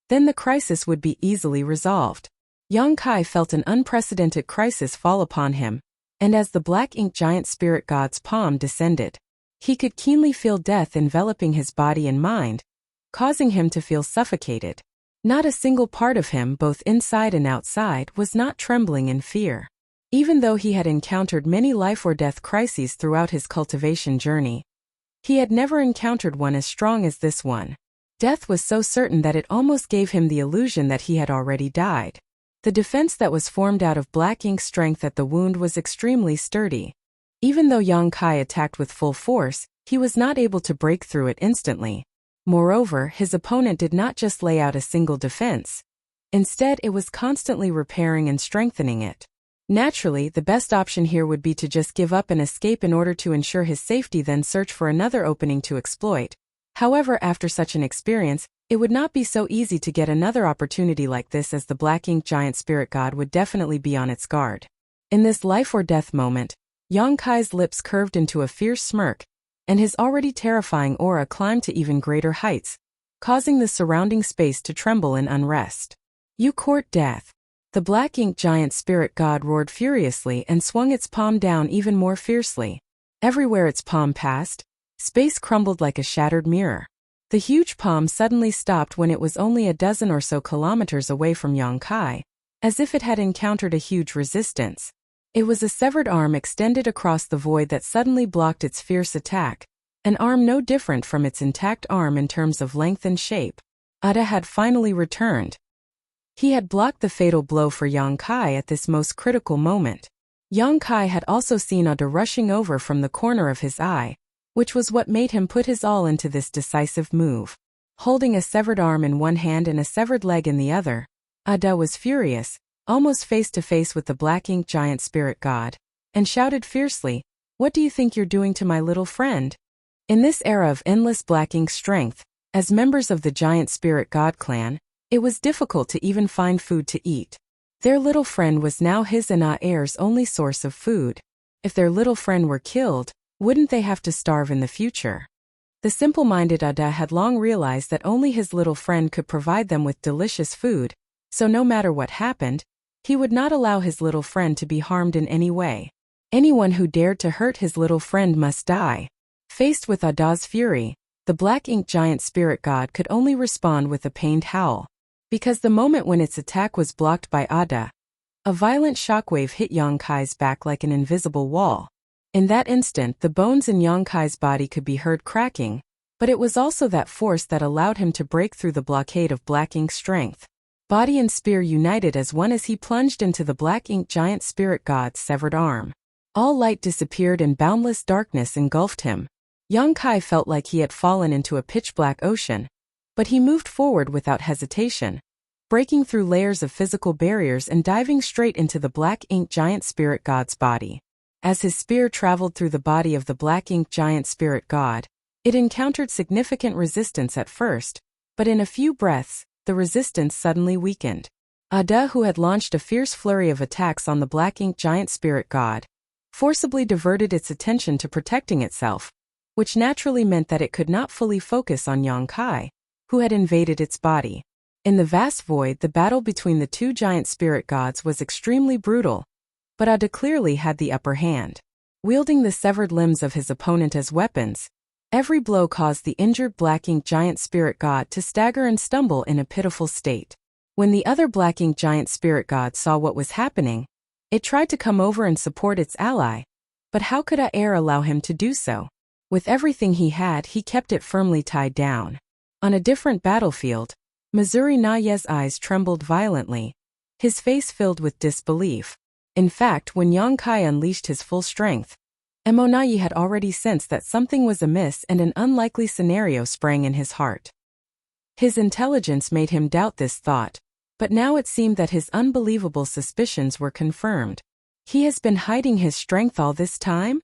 then the crisis would be easily resolved. Yang Kai felt an unprecedented crisis fall upon him, and as the black ink giant spirit god's palm descended, he could keenly feel death enveloping his body and mind, causing him to feel suffocated. Not a single part of him, both inside and outside, was not trembling in fear. Even though he had encountered many life or death crises throughout his cultivation journey, he had never encountered one as strong as this one. Death was so certain that it almost gave him the illusion that he had already died. The defense that was formed out of black ink strength at the wound was extremely sturdy. Even though Yang Kai attacked with full force, he was not able to break through it instantly. Moreover, his opponent did not just lay out a single defense. Instead, it was constantly repairing and strengthening it. Naturally, the best option here would be to just give up and escape in order to ensure his safety, then search for another opening to exploit. However, after such an experience, it would not be so easy to get another opportunity like this, as the Black Ink Giant Spirit God would definitely be on its guard. In this life or death moment, Yongkai's lips curved into a fierce smirk, and his already terrifying aura climbed to even greater heights, causing the surrounding space to tremble in unrest. "You court death." The Black Ink Giant Spirit God roared furiously and swung its palm down even more fiercely. Everywhere its palm passed, space crumbled like a shattered mirror. The huge palm suddenly stopped when it was only a dozen or so kilometers away from Yongkai, as if it had encountered a huge resistance. It was a severed arm extended across the void that suddenly blocked its fierce attack, an arm no different from its intact arm in terms of length and shape. Ada had finally returned. He had blocked the fatal blow for Yongkai at this most critical moment. Yongkai had also seen Ada rushing over from the corner of his eye, which was what made him put his all into this decisive move. Holding a severed arm in one hand and a severed leg in the other, Ada was furious, almost face to face with the Black Ink Giant Spirit God, and shouted fiercely, "What do you think you're doing to my little friend?" In this era of endless Black Ink strength, as members of the Giant Spirit God clan, it was difficult to even find food to eat. Their little friend was now his and Air's only source of food. If their little friend were killed, wouldn't they have to starve in the future? The simple-minded Ada had long realized that only his little friend could provide them with delicious food, so no matter what happened, he would not allow his little friend to be harmed in any way. Anyone who dared to hurt his little friend must die. Faced with Ada's fury, the Black Ink Giant Spirit God could only respond with a pained howl. Because the moment when its attack was blocked by Ada, a violent shockwave hit Yongkai's back like an invisible wall. In that instant, the bones in Yongkai's body could be heard cracking, but it was also that force that allowed him to break through the blockade of Black Ink strength. Body and spear united as one as he plunged into the Black Ink Giant Spirit God's severed arm. All light disappeared and boundless darkness engulfed him. Yongkai felt like he had fallen into a pitch-black ocean, but he moved forward without hesitation, breaking through layers of physical barriers and diving straight into the Black Ink Giant Spirit God's body. As his spear traveled through the body of the Black Ink Giant Spirit God, it encountered significant resistance at first, but in a few breaths, the resistance suddenly weakened. Ada, who had launched a fierce flurry of attacks on the Black Ink Giant Spirit God, forcibly diverted its attention to protecting itself, which naturally meant that it could not fully focus on Yongkai, who had invaded its body. In the vast void, the battle between the two giant spirit gods was extremely brutal, but Ada clearly had the upper hand. Wielding the severed limbs of his opponent as weapons, every blow caused the injured Black Ink Giant Spirit God to stagger and stumble in a pitiful state. When the other Black Ink Giant Spirit God saw what was happening, it tried to come over and support its ally, but how could Air allow him to do so? With everything he had, he kept it firmly tied down. On a different battlefield, Missouri Naye's eyes trembled violently, his face filled with disbelief. In fact, when Yongkai unleashed his full strength, Emonayi had already sensed that something was amiss, and an unlikely scenario sprang in his heart. His intelligence made him doubt this thought, but now it seemed that his unbelievable suspicions were confirmed. "He has been hiding his strength all this time?"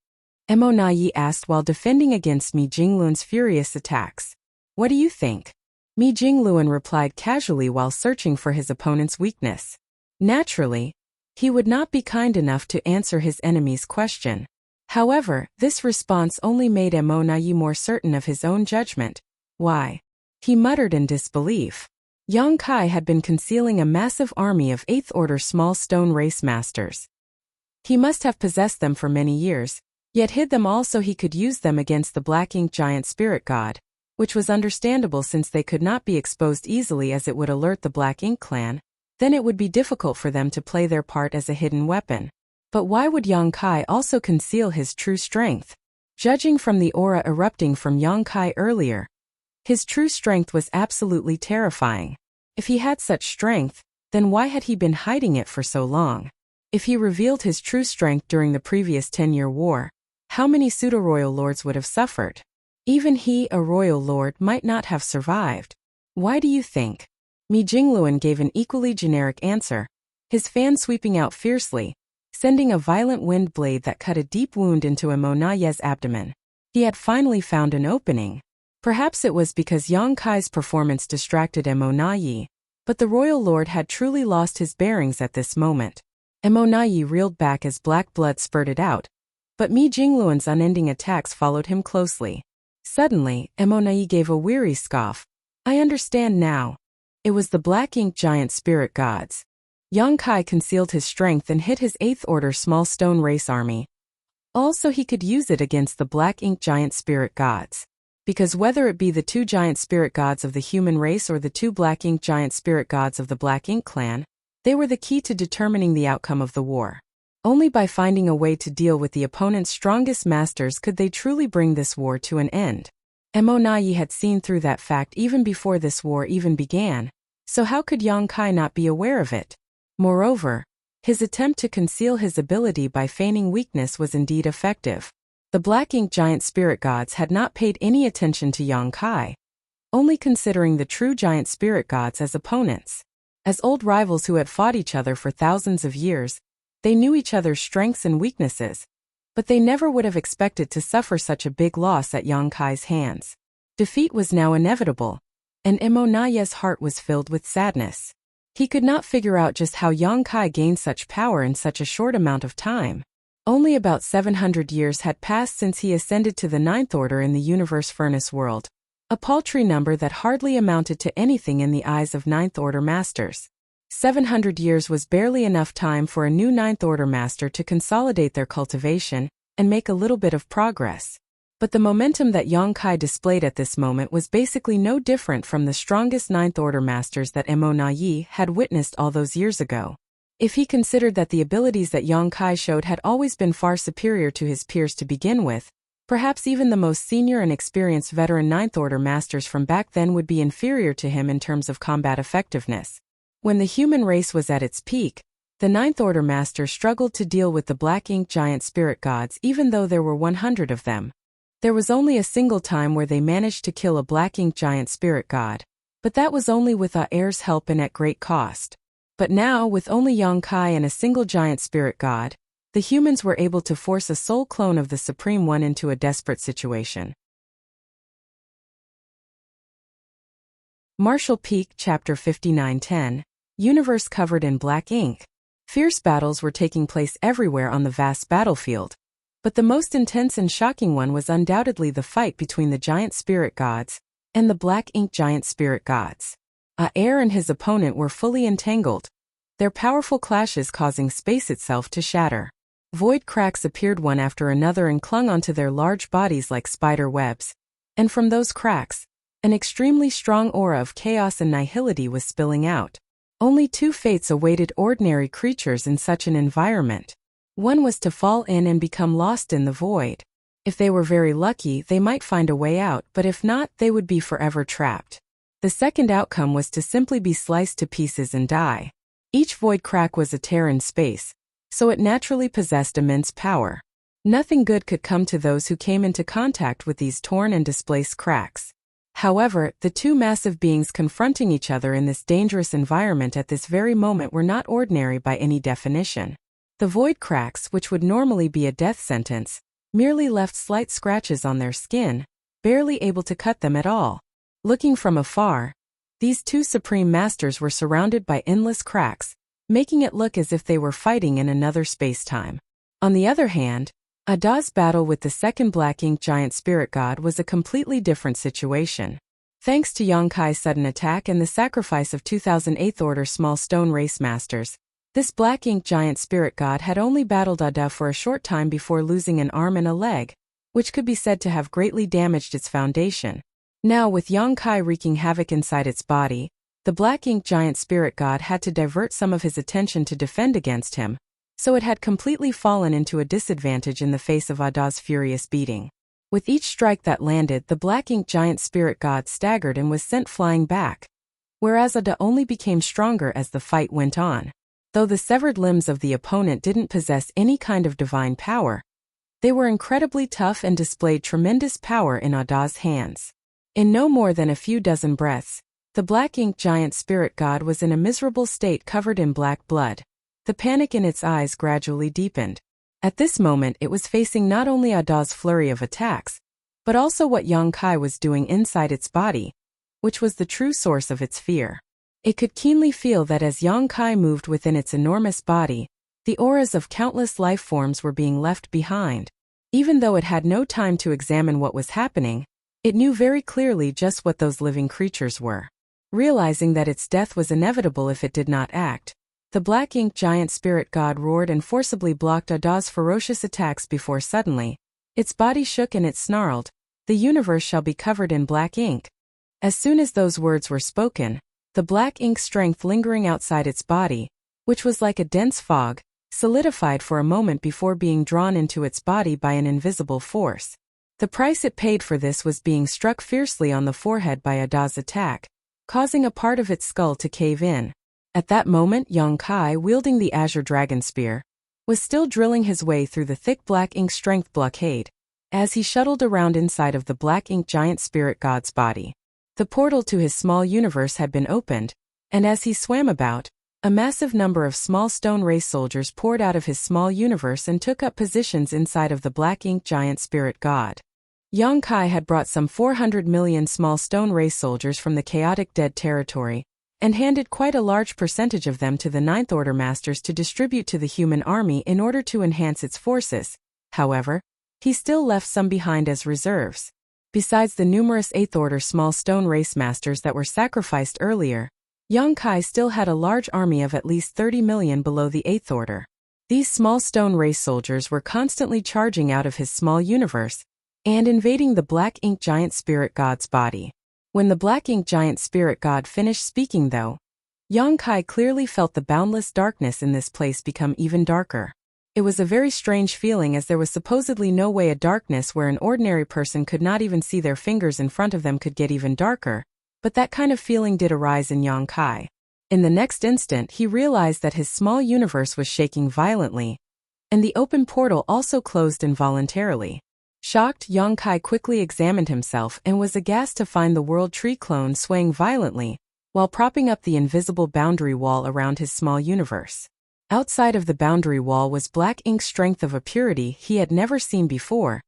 Emonayi asked while defending against Mi Jingluan's furious attacks. "What do you think?" Mi Jingluan replied casually while searching for his opponent's weakness. Naturally, he would not be kind enough to answer his enemy's question. However, this response only made Emonayi more certain of his own judgment. "Why?" he muttered in disbelief. Yongkai had been concealing a massive army of 8th Order small stone race masters. He must have possessed them for many years, yet hid them all so he could use them against the Black Ink Giant Spirit God, which was understandable since they could not be exposed easily as it would alert the Black Ink clan. Then it would be difficult for them to play their part as a hidden weapon. But why would Yongkai also conceal his true strength? Judging from the aura erupting from Yongkai earlier, his true strength was absolutely terrifying. If he had such strength, then why had he been hiding it for so long? If he revealed his true strength during the previous 10-year war, how many pseudo-royal lords would have suffered? Even he, a royal lord, might not have survived. Why do you think? Mi Jingluan gave an equally generic answer, his fan sweeping out fiercely, sending a violent wind blade that cut a deep wound into Emonaye's abdomen. He had finally found an opening. Perhaps it was because Yang Kai's performance distracted Emonaye, but the royal lord had truly lost his bearings at this moment. Emonaye reeled back as black blood spurted out, but Mi Jingluan's unending attacks followed him closely. Suddenly, Emonaye gave a weary scoff. I understand now. It was the black ink giant spirit gods. Yang Kai concealed his strength and hid his 8th Order small stone race army. Also he could use it against the black ink giant spirit gods. Because whether it be the 2 giant spirit gods of the human race or the 2 black ink giant spirit gods of the Black Ink clan, they were the key to determining the outcome of the war. Only by finding a way to deal with the opponent's strongest masters could they truly bring this war to an end. Emonaye had seen through that fact even before this war even began, so how could Yang Kai not be aware of it? Moreover, his attempt to conceal his ability by feigning weakness was indeed effective. The black ink giant spirit gods had not paid any attention to Yang Kai, only considering the true giant spirit gods as opponents. As old rivals who had fought each other for thousands of years, they knew each other's strengths and weaknesses, but they never would have expected to suffer such a big loss at Yang Kai's hands. Defeat was now inevitable, and Emonaye's heart was filled with sadness. He could not figure out just how Yang Kai gained such power in such a short amount of time. Only about 700 years had passed since he ascended to the 9th Order in the Universe Furnace world, a paltry number that hardly amounted to anything in the eyes of 9th Order masters. 700 years was barely enough time for a new 9th Order master to consolidate their cultivation and make a little bit of progress. But the momentum that Yang Kai displayed at this moment was basically no different from the strongest 9th Order masters that Emonaye had witnessed all those years ago. If he considered that the abilities that Yang Kai showed had always been far superior to his peers to begin with, perhaps even the most senior and experienced veteran 9th Order masters from back then would be inferior to him in terms of combat effectiveness. When the human race was at its peak, the 9th Order master struggled to deal with the black ink giant spirit gods even though there were 100 of them. There was only a single time where they managed to kill a black ink giant spirit god, but that was only with Aer's help and at great cost. But now, with only Yang Kai and a single giant spirit god, the humans were able to force a soul clone of the Supreme One into a desperate situation. Martial Peak Chapter 59:10, Universe covered in black ink. Fierce battles were taking place everywhere on the vast battlefield. But the most intense and shocking one was undoubtedly the fight between the giant spirit gods and the black ink giant spirit gods. Aer and his opponent were fully entangled, their powerful clashes causing space itself to shatter. Void cracks appeared one after another and clung onto their large bodies like spider webs, and from those cracks, an extremely strong aura of chaos and nihility was spilling out. Only 2 fates awaited ordinary creatures in such an environment. One was to fall in and become lost in the void. If they were very lucky, they might find a way out, but if not, they would be forever trapped. The second outcome was to simply be sliced to pieces and die. Each void crack was a tear in space, so it naturally possessed immense power. Nothing good could come to those who came into contact with these torn and displaced cracks. However, the 2 massive beings confronting each other in this dangerous environment at this very moment were not ordinary by any definition. The void cracks, which would normally be a death sentence, merely left slight scratches on their skin, barely able to cut them at all. Looking from afar, these 2 supreme masters were surrounded by endless cracks, making it look as if they were fighting in another space-time. On the other hand, Ada's battle with the second black ink giant spirit god was a completely different situation. Thanks to Yang Kai's sudden attack and the sacrifice of 2,000 8th Order small stone race masters, this black ink giant spirit god had only battled Ada for a short time before losing an arm and a leg, which could be said to have greatly damaged its foundation. Now, with Yang Kai wreaking havoc inside its body, the black ink giant spirit god had to divert some of his attention to defend against him, so it had completely fallen into a disadvantage in the face of Ada's furious beating. With each strike that landed, the black ink giant spirit god staggered and was sent flying back, whereas Ada only became stronger as the fight went on. Though the severed limbs of the opponent didn't possess any kind of divine power, they were incredibly tough and displayed tremendous power in Ada's hands. In no more than a few dozen breaths, the black ink giant spirit god was in a miserable state covered in black blood. The panic in its eyes gradually deepened. At this moment it was facing not only Ada's flurry of attacks, but also what Yang Kai was doing inside its body, which was the true source of its fear. It could keenly feel that as Yang Kai moved within its enormous body, the auras of countless life forms were being left behind. Even though it had no time to examine what was happening, it knew very clearly just what those living creatures were. Realizing that its death was inevitable if it did not act, the black ink giant spirit god roared and forcibly blocked Ada's ferocious attacks before suddenly, its body shook and it snarled, "The universe shall be covered in black ink." As soon as those words were spoken, the black ink strength lingering outside its body, which was like a dense fog, solidified for a moment before being drawn into its body by an invisible force. The price it paid for this was being struck fiercely on the forehead by Ada's attack, causing a part of its skull to cave in. At that moment Yang Kai, wielding the azure dragon spear, was still drilling his way through the thick black ink strength blockade, as he shuttled around inside of the black ink giant spirit god's body. The portal to his small universe had been opened, and as he swam about, a massive number of small stone race soldiers poured out of his small universe and took up positions inside of the black ink giant spirit god. Yang Kai had brought some 400 million small stone race soldiers from the chaotic dead territory, and handed quite a large percentage of them to the Ninth Order Masters to distribute to the human army in order to enhance its forces. However, he still left some behind as reserves. Besides the numerous Eighth Order small stone race masters that were sacrificed earlier, Yang Kai still had a large army of at least 30 million below the Eighth Order. These small stone race soldiers were constantly charging out of his small universe and invading the black ink giant spirit god's body. When the black ink giant spirit god finished speaking though, Yang Kai clearly felt the boundless darkness in this place become even darker. It was a very strange feeling as there was supposedly no way a darkness where an ordinary person could not even see their fingers in front of them could get even darker, but that kind of feeling did arise in Yang Kai. In the next instant he realized that his small universe was shaking violently, and the open portal also closed involuntarily. Shocked, Yang Kai quickly examined himself and was aghast to find the World Tree clone swaying violently, while propping up the invisible boundary wall around his small universe. Outside of the boundary wall was black ink strength of a purity he had never seen before,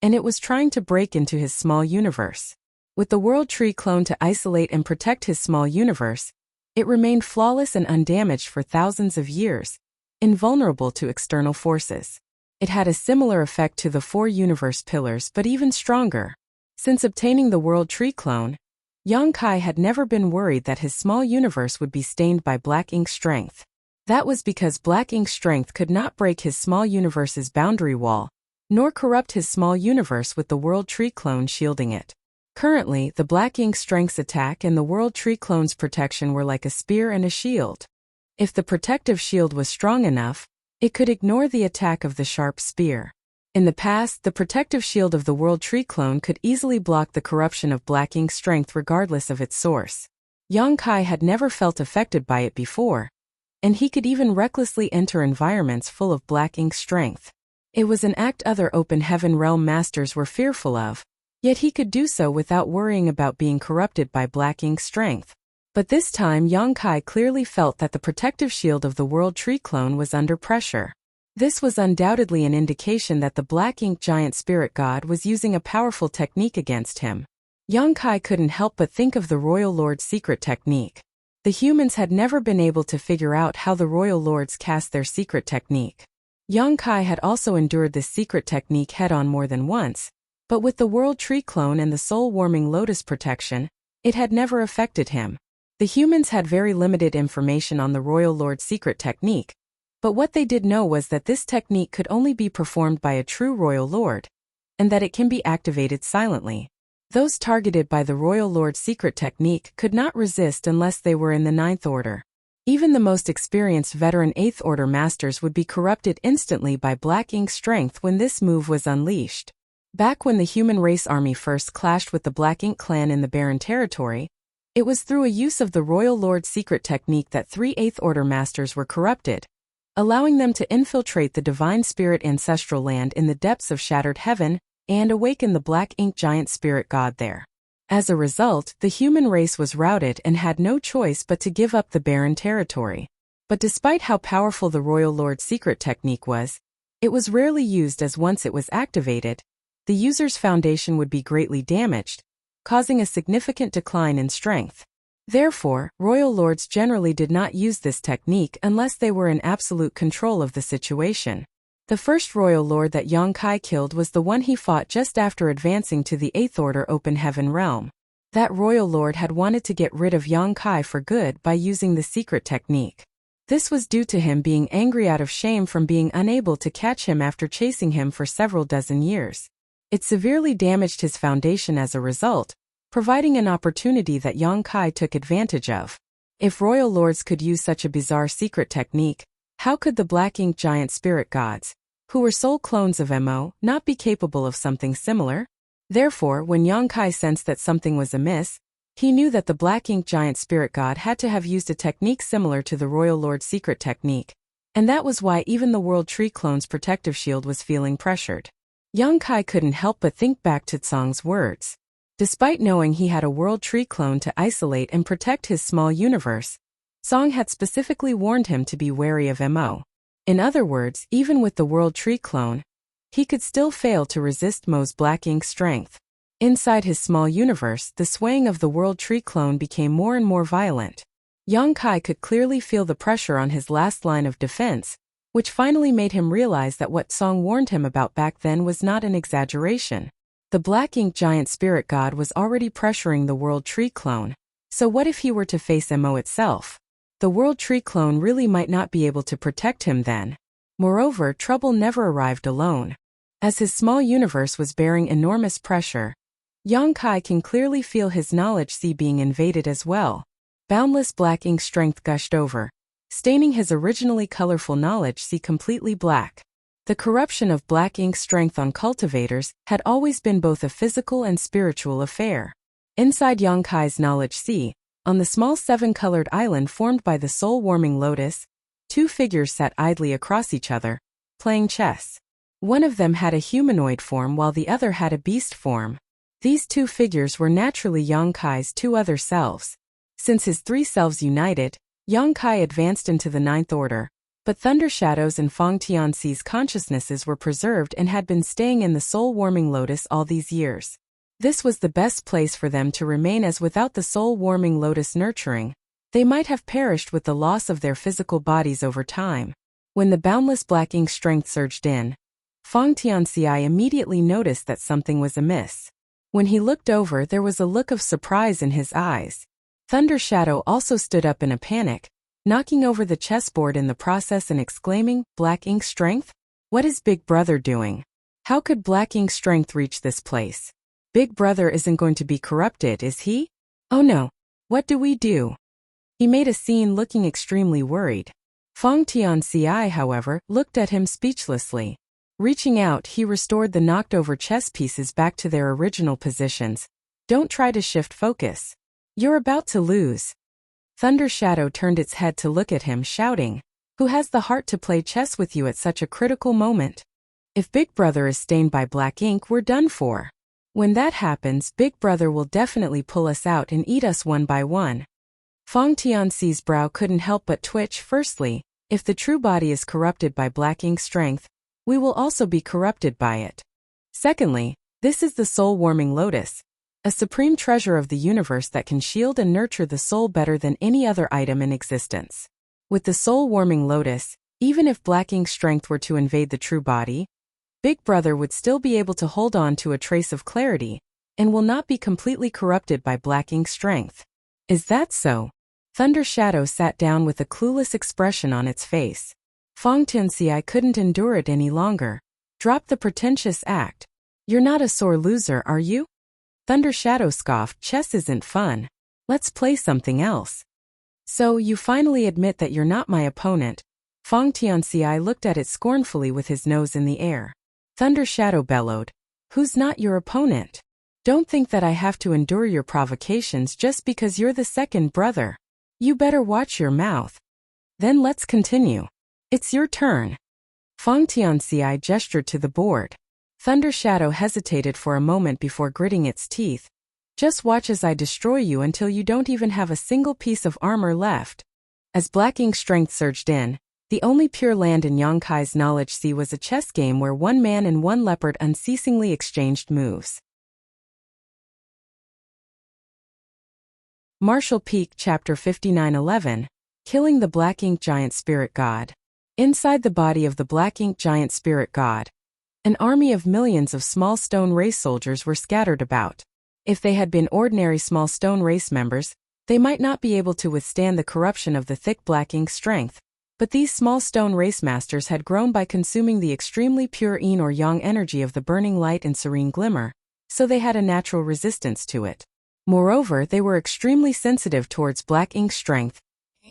and it was trying to break into his small universe. With the World Tree clone to isolate and protect his small universe, it remained flawless and undamaged for thousands of years, invulnerable to external forces. It had a similar effect to the 4 universe pillars but even stronger. Since obtaining the World Tree clone, Yang Kai had never been worried that his small universe would be stained by black ink strength. That was because black ink strength could not break his small universe's boundary wall, nor corrupt his small universe with the World Tree clone shielding it. Currently, the black ink strength's attack and the World Tree clone's protection were like a spear and a shield. If the protective shield was strong enough, it could ignore the attack of the sharp spear. In the past, the protective shield of the World Tree clone could easily block the corruption of black ink strength regardless of its source. Yang Kai had never felt affected by it before, and he could even recklessly enter environments full of black ink strength. It was an act other open heaven realm masters were fearful of, yet he could do so without worrying about being corrupted by black ink strength. But this time Yang Kai clearly felt that the protective shield of the World Tree clone was under pressure. This was undoubtedly an indication that the black ink giant spirit god was using a powerful technique against him. Yang Kai couldn't help but think of the Royal Lord's secret technique. The humans had never been able to figure out how the Royal Lords cast their secret technique. Yang Kai had also endured this secret technique head-on more than once, but with the World Tree clone and the soul-warming lotus protection, it had never affected him. The humans had very limited information on the Royal Lord's secret technique, but what they did know was that this technique could only be performed by a true Royal Lord, and that it can be activated silently. Those targeted by the Royal Lord's secret technique could not resist unless they were in the Ninth Order. Even the most experienced veteran Eighth Order masters would be corrupted instantly by black ink strength when this move was unleashed. Back when the human race army first clashed with the Black Ink clan in the Barren Territory, it was through a use of the Royal Lord's secret technique that 3 Eighth Order masters were corrupted, allowing them to infiltrate the Divine Spirit ancestral land in the depths of Shattered Heaven and awaken the Black Ink giant spirit god there. As a result, the human race was routed and had no choice but to give up the Barren Territory. But despite how powerful the Royal Lord's secret technique was, it was rarely used, as once it was activated, the user's foundation would be greatly damaged, causing a significant decline in strength. Therefore, Royal Lords generally did not use this technique unless they were in absolute control of the situation. The first Royal Lord that Yang Kai killed was the one he fought just after advancing to the 8th Order Open Heaven realm. That Royal Lord had wanted to get rid of Yang Kai for good by using the secret technique. This was due to him being angry out of shame from being unable to catch him after chasing him for several dozen years. It severely damaged his foundation as a result, providing an opportunity that Yang Kai took advantage of. If Royal Lords could use such a bizarre secret technique, how could the Black Ink Giant Spirit Gods, who were soul clones of Mo, not be capable of something similar? Therefore, when Yang Kai sensed that something was amiss, he knew that the Black Ink Giant Spirit God had to have used a technique similar to the Royal Lord's secret technique, and that was why even the World Tree Clone's protective shield was feeling pressured. Yang Kai couldn't help but think back to Tsong's words. Despite knowing he had a World Tree Clone to isolate and protect his small universe, Tsong had specifically warned him to be wary of Mo. In other words, even with the World Tree Clone, he could still fail to resist Mo's Black Ink strength. Inside his small universe, the swaying of the World Tree Clone became more and more violent. Yang Kai could clearly feel the pressure on his last line of defense, which finally made him realize that what Tsong warned him about back then was not an exaggeration. The Black Ink Giant Spirit God was already pressuring the World Tree Clone, so what if he were to face Mo itself? The World Tree Clone really might not be able to protect him then. Moreover, trouble never arrived alone. As his small universe was bearing enormous pressure, Yang Kai can clearly feel his knowledge sea being invaded as well. Boundless Black Ink strength gushed over, staining his originally colorful knowledge sea completely black. The corruption of Black Ink strength on cultivators had always been both a physical and spiritual affair. Inside Yang Kai's knowledge sea, on the small 7-colored island formed by the soul-warming lotus, 2 figures sat idly across each other, playing chess. One of them had a humanoid form while the other had a beast form. These 2 figures were naturally Yang Kai's 2 other selves. Since his 3 selves united, Yang Kai advanced into the 9th Order, but Thunder Shadow's and Fang Tianxi's consciousnesses were preserved and had been staying in the soul-warming lotus all these years. This was the best place for them to remain, as without the soul-warming lotus nurturing, they might have perished with the loss of their physical bodies over time. When the boundless Black Ink strength surged in, Fang Tianxi immediately noticed that something was amiss. When he looked over, there was a look of surprise in his eyes. Thunder Shadow also stood up in a panic, knocking over the chessboard in the process and exclaiming, "Black Ink strength? What is Big Brother doing? How could Black Ink strength reach this place? Big Brother isn't going to be corrupted, is he? Oh no, what do we do?" He made a scene, looking extremely worried. Fang Tianxi, however, looked at him speechlessly. Reaching out, he restored the knocked-over chess pieces back to their original positions. "Don't try to shift focus. You're about to lose." Thunder Shadow turned its head to look at him, shouting, "Who has the heart to play chess with you at such a critical moment? If Big Brother is stained by Black Ink, we're done for. When that happens, Big Brother will definitely pull us out and eat us one by one." Fang Tianxi's brow couldn't help but twitch. Firstly, if the true body is corrupted by Black Ink strength, we will also be corrupted by it. Secondly, this is the soul-warming lotus, a supreme treasure of the universe that can shield and nurture the soul better than any other item in existence. With the soul-warming lotus, even if Black Ink strength were to invade the true body, Big Brother would still be able to hold on to a trace of clarity, and will not be completely corrupted by Black Ink strength. Is that so? Thunder Shadow sat down with a clueless expression on its face. Fang Tianxi couldn't endure it any longer. "Drop the pretentious act. You're not a sore loser, are you?" Thunder Shadow scoffed. "Chess isn't fun. Let's play something else." "So, you finally admit that you're not my opponent?" Fang Tianxi looked at it scornfully with his nose in the air. Thunder Shadow bellowed, "Who's not your opponent? Don't think that I have to endure your provocations just because you're the second brother. You better watch your mouth. Then let's continue. It's your turn." Fang Tianxi gestured to the board. Thunder Shadow hesitated for a moment before gritting its teeth. "Just watch as I destroy you until you don't even have a single piece of armor left." As Black Ink's strength surged in, the only pure land in Yonkai's knowledge sea was a chess game where one man and one leopard unceasingly exchanged moves. Martial Peak Chapter 59:11 Killing the Black Ink Giant Spirit God. Inside the body of the Black Ink Giant Spirit God, an army of millions of small stone race soldiers were scattered about. If they had been ordinary small stone race members, they might not be able to withstand the corruption of the thick Black Ink strength, but these small stone race masters had grown by consuming the extremely pure yin or yang energy of the burning light and serene glimmer, so they had a natural resistance to it. Moreover, they were extremely sensitive towards Black Ink's strength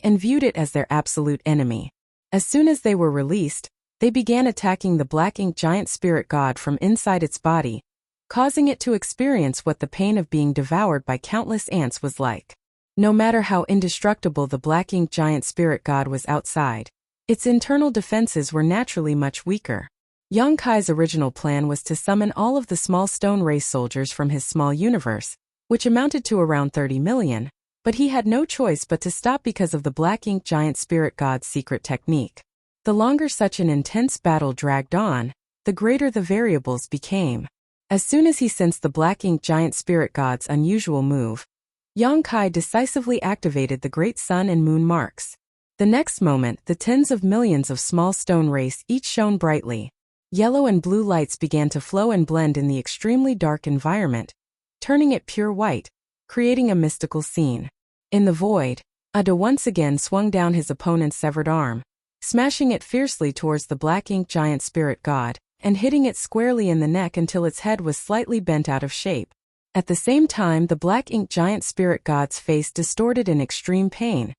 and viewed it as their absolute enemy. As soon as they were released, they began attacking the Black Ink Giant Spirit God from inside its body, causing it to experience what the pain of being devoured by countless ants was like. No matter how indestructible the Black Ink Giant Spirit God was outside, its internal defenses were naturally much weaker. Yonkai's original plan was to summon all of the small stone race soldiers from his small universe, which amounted to around 30 million, but he had no choice but to stop because of the Black Ink Giant Spirit God's secret technique. The longer such an intense battle dragged on, the greater the variables became. As soon as he sensed the Black Ink Giant Spirit God's unusual move, Yonkai decisively activated the great sun and moon marks. The next moment, the tens of millions of small stone race each shone brightly. Yellow and blue lights began to flow and blend in the extremely dark environment, turning it pure white, creating a mystical scene. In the void, Ada once again swung down his opponent's severed arm, smashing it fiercely towards the Black Ink Giant Spirit God, and hitting it squarely in the neck until its head was slightly bent out of shape. At the same time, the Black Ink Giant Spirit God's face distorted in extreme pain,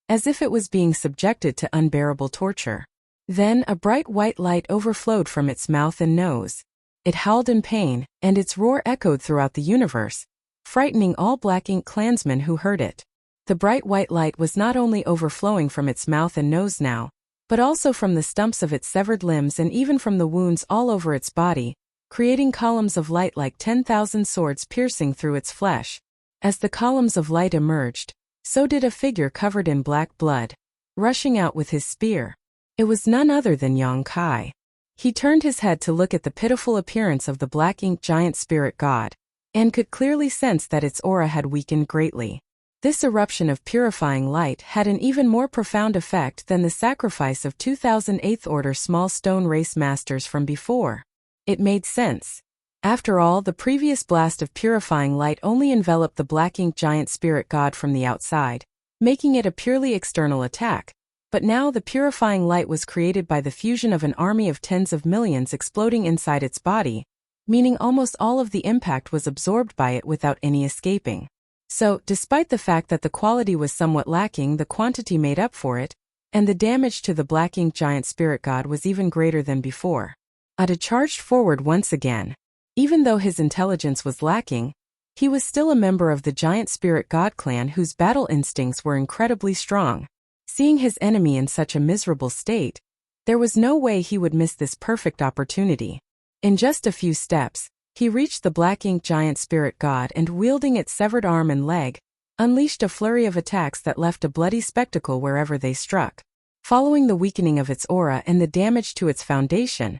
as if it was being subjected to unbearable torture. Then a bright white light overflowed from its mouth and nose. It howled in pain, and its roar echoed throughout the universe, frightening all Black Ink clansmen who heard it. The bright white light was not only overflowing from its mouth and nose now, but also from the stumps of its severed limbs and even from the wounds all over its body, creating columns of light like 10,000 swords piercing through its flesh. As the columns of light emerged, so did a figure covered in black blood, rushing out with his spear. It was none other than Yonkai. He turned his head to look at the pitiful appearance of the Black Ink Giant Spirit God, and could clearly sense that its aura had weakened greatly. This eruption of purifying light had an even more profound effect than the sacrifice of 2,000 Eighth Order small stone race masters from before. It made sense. After all, the previous blast of purifying light only enveloped the Black Ink Giant Spirit God from the outside, making it a purely external attack. But now the purifying light was created by the fusion of an army of tens of millions exploding inside its body, meaning almost all of the impact was absorbed by it without any escaping. So, despite the fact that the quality was somewhat lacking, the quantity made up for it, and the damage to the Black Ink Giant Spirit God was even greater than before. Ada charged forward once again. Even though his intelligence was lacking, he was still a member of the Giant Spirit God clan whose battle instincts were incredibly strong. Seeing his enemy in such a miserable state, there was no way he would miss this perfect opportunity. In just a few steps, he reached the Black Ink Giant Spirit God and, wielding its severed arm and leg, unleashed a flurry of attacks that left a bloody spectacle wherever they struck. Following the weakening of its aura and the damage to its foundation,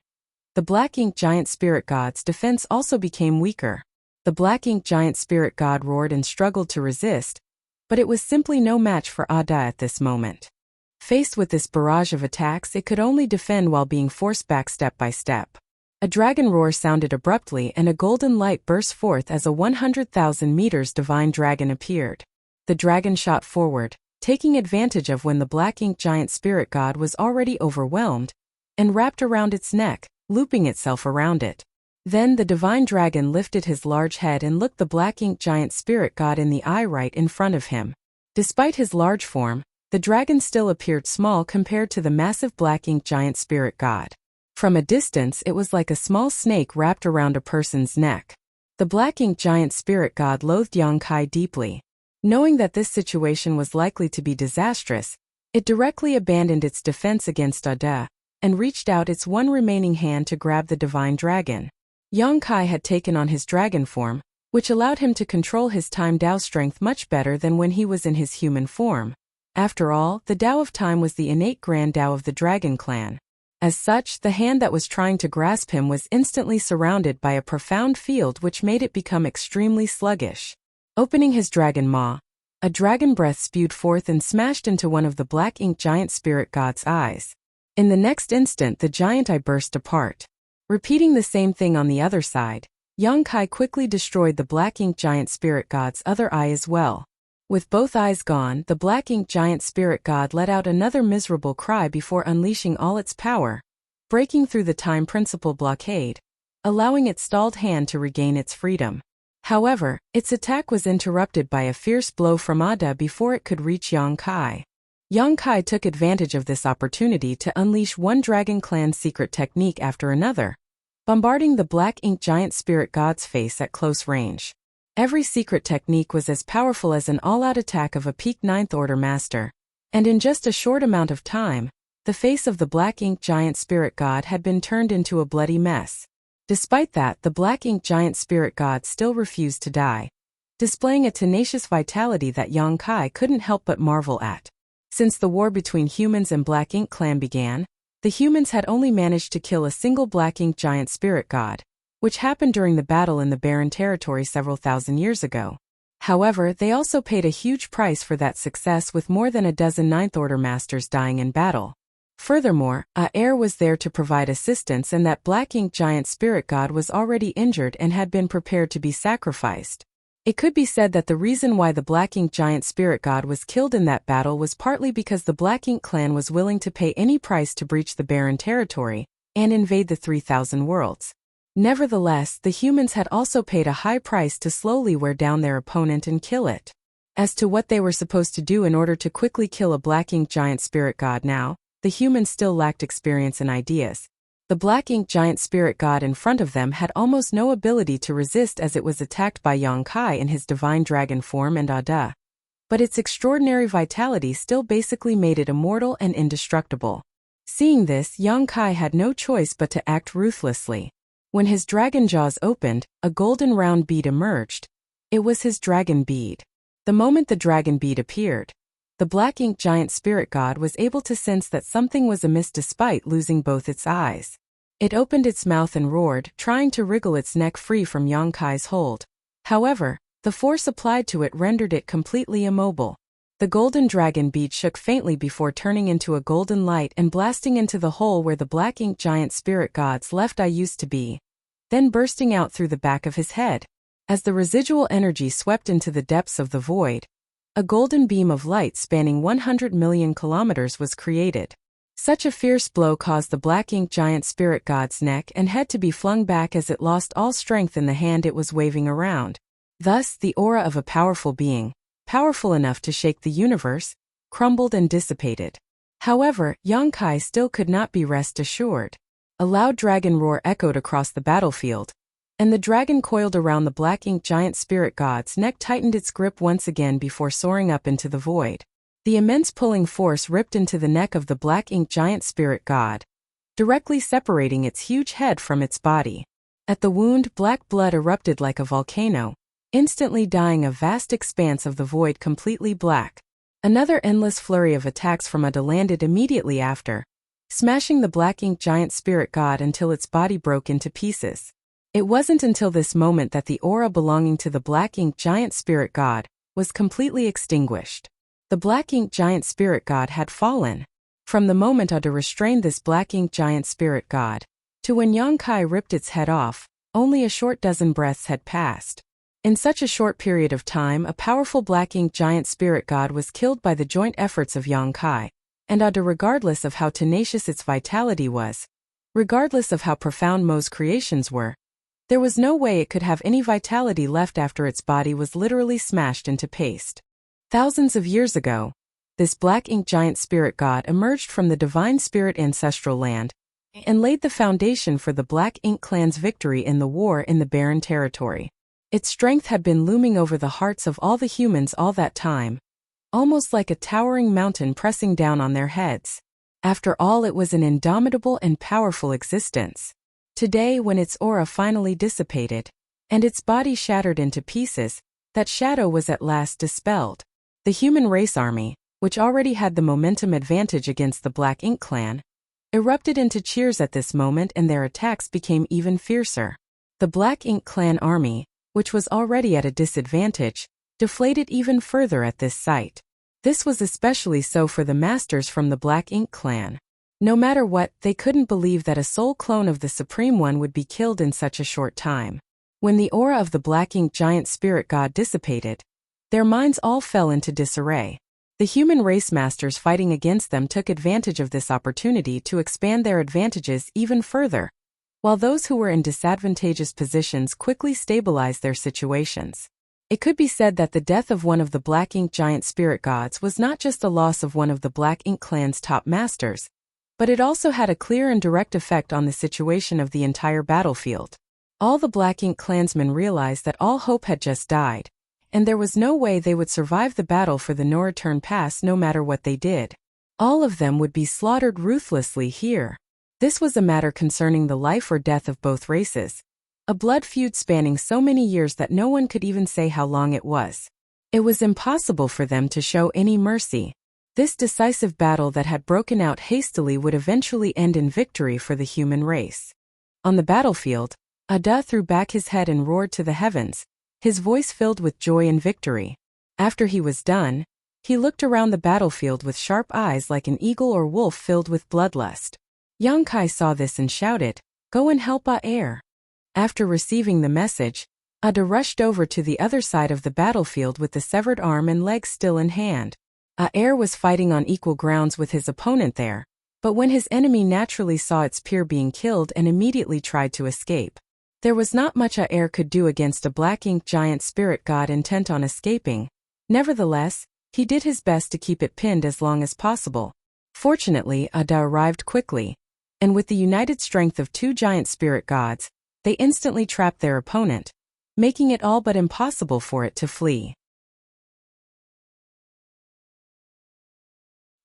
the Black Ink Giant Spirit God's defense also became weaker. The Black Ink Giant Spirit God roared and struggled to resist, but it was simply no match for Ada at this moment. Faced with this barrage of attacks, it could only defend while being forced back step by step. A dragon roar sounded abruptly and a golden light burst forth as a 100,000 meters divine dragon appeared. The dragon shot forward, taking advantage of when the Black Ink Giant Spirit God was already overwhelmed, and wrapped around its neck, looping itself around it. Then the divine dragon lifted his large head and looked the Black Ink Giant Spirit God in the eye right in front of him. Despite his large form, the dragon still appeared small compared to the massive Black Ink Giant Spirit God. From a distance, it was like a small snake wrapped around a person's neck. The Black Ink Giant Spirit God loathed Yonkai deeply. Knowing that this situation was likely to be disastrous, it directly abandoned its defense against Ada, and reached out its one remaining hand to grab the divine dragon. Yonkai had taken on his dragon form, which allowed him to control his time Dao strength much better than when he was in his human form. After all, the Tao of Time was the innate grand Tao of the Dragon Clan. As such, the hand that was trying to grasp him was instantly surrounded by a profound field which made it become extremely sluggish. Opening his dragon maw, a dragon breath spewed forth and smashed into one of the black ink giant spirit god's eyes. In the next instant, the giant eye burst apart. Repeating the same thing on the other side, Yang Kai quickly destroyed the black ink giant spirit god's other eye as well. With both eyes gone, the black ink giant spirit god let out another miserable cry before unleashing all its power, breaking through the time principle blockade, allowing its stalled hand to regain its freedom. However, its attack was interrupted by a fierce blow from Ada before it could reach Yang Kai. Yang Kai took advantage of this opportunity to unleash one Dragon Clan secret technique after another, bombarding the black ink giant spirit god's face at close range. Every secret technique was as powerful as an all-out attack of a peak Ninth Order master, and in just a short amount of time, the face of the black ink giant spirit god had been turned into a bloody mess. Despite that, the black ink giant spirit god still refused to die, displaying a tenacious vitality that Yang Kai couldn't help but marvel at. Since the war between humans and Black Ink Clan began, the humans had only managed to kill a single black ink giant spirit god, which happened during the battle in the Barren Territory several thousand years ago. However, they also paid a huge price for that success, with more than a dozen Ninth Order masters dying in battle. Furthermore, a heir was there to provide assistance, and that black ink giant spirit god was already injured and had been prepared to be sacrificed. It could be said that the reason why the black ink giant spirit god was killed in that battle was partly because the Black Ink Clan was willing to pay any price to breach the Barren Territory and invade the 3,000 worlds. Nevertheless, the humans had also paid a high price to slowly wear down their opponent and kill it. As to what they were supposed to do in order to quickly kill a black ink giant spirit god now, the humans still lacked experience and ideas. The black ink giant spirit god in front of them had almost no ability to resist, as it was attacked by Yang Kai in his divine dragon form and Ada. But its extraordinary vitality still basically made it immortal and indestructible. Seeing this, Yang Kai had no choice but to act ruthlessly. When his dragon jaws opened, a golden round bead emerged. It was his dragon bead. The moment the dragon bead appeared, the black ink giant spirit god was able to sense that something was amiss despite losing both its eyes. It opened its mouth and roared, trying to wriggle its neck free from Yang Kai's hold. However, the force applied to it rendered it completely immobile. The golden dragon bead shook faintly before turning into a golden light and blasting into the hole where the black ink giant spirit god's left eye used to be, then bursting out through the back of his head. As the residual energy swept into the depths of the void, a golden beam of light spanning 100 million kilometers was created. Such a fierce blow caused the black ink giant spirit god's neck and head to be flung back as it lost all strength in the hand it was waving around. Thus, the aura of a powerful being, powerful enough to shake the universe, crumbled and dissipated. However, Yang Kai still could not be rest assured. A loud dragon roar echoed across the battlefield, and the dragon coiled around the black ink giant spirit god's neck tightened its grip once again before soaring up into the void. The immense pulling force ripped into the neck of the black ink giant spirit god, directly separating its huge head from its body. At the wound, black blood erupted like a volcano, instantly dyeing a vast expanse of the void completely black. Another endless flurry of attacks from Ada landed immediately after, smashing the black ink giant spirit god until its body broke into pieces. It wasn't until this moment that the aura belonging to the black ink giant spirit god was completely extinguished. The black ink giant spirit god had fallen. From the moment Ada restrained this black ink giant spirit god, to when Yang Kai ripped its head off, only a short dozen breaths had passed. In such a short period of time, a powerful black ink giant spirit god was killed by the joint efforts of Yang Kai and Ada, regardless of how tenacious its vitality was, regardless of how profound Mo's creations were. There was no way it could have any vitality left after its body was literally smashed into paste. Thousands of years ago, this black ink giant spirit god emerged from the divine spirit ancestral land and laid the foundation for the Black Ink Clan's victory in the war in the Barren Territory. Its strength had been looming over the hearts of all the humans all that time, almost like a towering mountain pressing down on their heads. After all, it was an indomitable and powerful existence. Today, when its aura finally dissipated, and its body shattered into pieces, that shadow was at last dispelled. The human race army, which already had the momentum advantage against the Black Ink clan, erupted into cheers at this moment, and their attacks became even fiercer. The Black Ink clan army, which was already at a disadvantage, deflated even further at this sight. This was especially so for the masters from the Black Ink clan. No matter what, they couldn't believe that a soul clone of the Supreme One would be killed in such a short time. When the aura of the Black Ink giant spirit god dissipated, their minds all fell into disarray. The human race masters fighting against them took advantage of this opportunity to expand their advantages even further, while those who were in disadvantageous positions quickly stabilized their situations. It could be said that the death of one of the Black Ink giant spirit gods was not just the loss of one of the Black Ink clan's top masters, but it also had a clear and direct effect on the situation of the entire battlefield. All the Black Ink clansmen realized that all hope had just died, and there was no way they would survive the battle for the no-return pass no matter what they did. All of them would be slaughtered ruthlessly here. This was a matter concerning the life or death of both races, a blood feud spanning so many years that no one could even say how long it was. It was impossible for them to show any mercy. This decisive battle that had broken out hastily would eventually end in victory for the human race. On the battlefield, Ada threw back his head and roared to the heavens, his voice filled with joy and victory. After he was done, he looked around the battlefield with sharp eyes like an eagle or wolf filled with bloodlust. Yang Kai saw this and shouted, "Go and help Air." After receiving the message, Ada rushed over to the other side of the battlefield with the severed arm and leg still in hand. Air was fighting on equal grounds with his opponent there, but when his enemy naturally saw its peer being killed and immediately tried to escape, there was not much Air could do against a Black Ink giant spirit god intent on escaping. Nevertheless, he did his best to keep it pinned as long as possible. Fortunately, Ada arrived quickly, and with the united strength of two giant spirit gods, they instantly trapped their opponent, making it all but impossible for it to flee.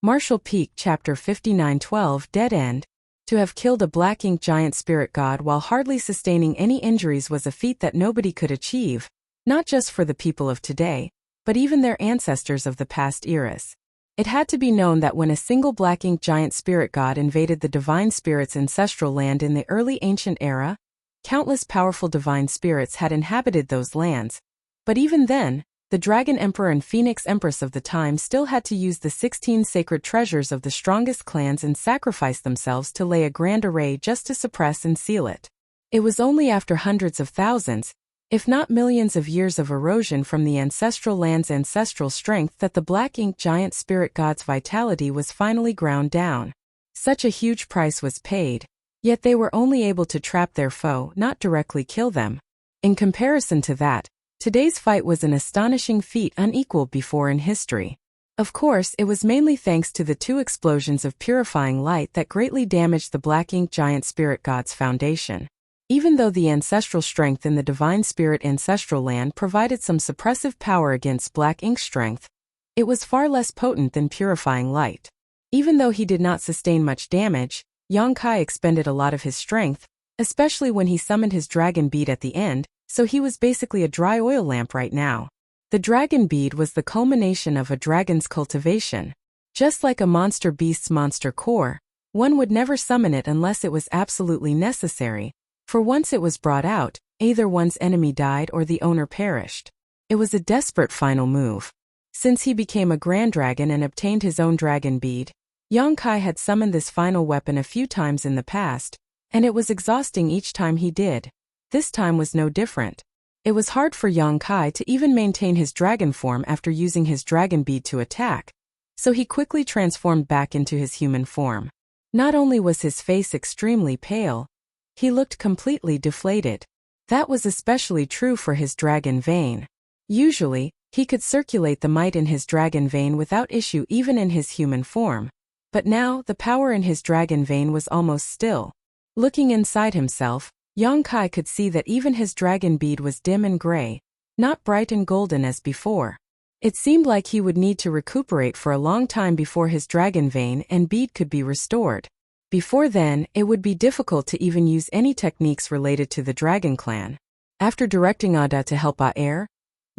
Martial Peak Chapter 59:12 Dead End. To have killed a Black Ink giant spirit god while hardly sustaining any injuries was a feat that nobody could achieve, not just for the people of today, but even their ancestors of the past eras. It had to be known that when a single Black Ink giant spirit god invaded the divine spirit's ancestral land in the early ancient era, countless powerful divine spirits had inhabited those lands, but even then, the Dragon Emperor and Phoenix Empress of the time still had to use the 16 sacred treasures of the strongest clans and sacrifice themselves to lay a grand array just to suppress and seal it. It was only after hundreds of thousands, if not millions of years of erosion from the ancestral land's ancestral strength that the Black Ink giant spirit god's vitality was finally ground down. Such a huge price was paid, yet they were only able to trap their foe, not directly kill them. In comparison to that, today's fight was an astonishing feat unequaled before in history. Of course, it was mainly thanks to the two explosions of purifying light that greatly damaged the Black Ink giant spirit god's foundation. Even though the ancestral strength in the divine spirit ancestral land provided some suppressive power against Black Ink strength, it was far less potent than purifying light. Even though he did not sustain much damage, Yang Kai expended a lot of his strength, especially when he summoned his dragon bead at the end, so he was basically a dry oil lamp right now. The dragon bead was the culmination of a dragon's cultivation. Just like a monster beast's monster core, one would never summon it unless it was absolutely necessary, for once it was brought out, either one's enemy died or the owner perished. It was a desperate final move. Since he became a grand dragon and obtained his own dragon bead, Yang Kai had summoned this final weapon a few times in the past, and it was exhausting each time he did. This time was no different. It was hard for Yang Kai to even maintain his dragon form after using his dragon bead to attack, so he quickly transformed back into his human form. Not only was his face extremely pale, he looked completely deflated. That was especially true for his dragon vein. Usually, he could circulate the might in his dragon vein without issue even in his human form. But now, the power in his dragon vein was almost still. Looking inside himself, Yang Kai could see that even his dragon bead was dim and gray, not bright and golden as before. It seemed like he would need to recuperate for a long time before his dragon vein and bead could be restored. Before then, it would be difficult to even use any techniques related to the Dragon Clan. After directing Ada to help Air,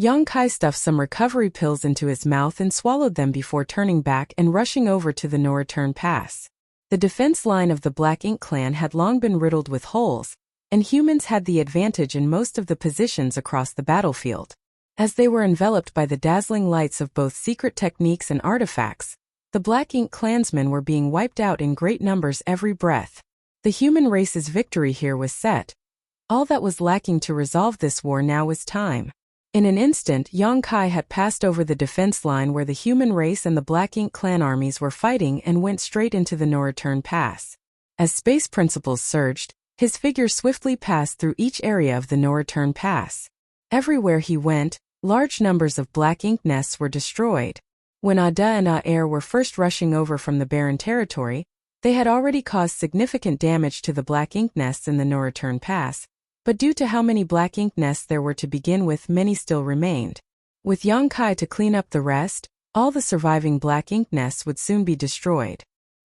Yang Kai stuffed some recovery pills into his mouth and swallowed them before turning back and rushing over to the no-return pass. The defense line of the Black Ink clan had long been riddled with holes, and humans had the advantage in most of the positions across the battlefield. As they were enveloped by the dazzling lights of both secret techniques and artifacts, the Black Ink clansmen were being wiped out in great numbers every breath. The human race's victory here was set. All that was lacking to resolve this war now was time. In an instant, Yang Kai had passed over the defense line where the human race and the Black Ink clan armies were fighting and went straight into the no-return pass. As space principles surged, his figure swiftly passed through each area of the no-return pass. Everywhere he went, large numbers of Black Ink nests were destroyed. When Ada and Aer were first rushing over from the barren territory, they had already caused significant damage to the Black Ink nests in the no-return pass. But due to how many Black Ink nests there were to begin with, many still remained. With Yang Kai to clean up the rest, all the surviving Black Ink nests would soon be destroyed.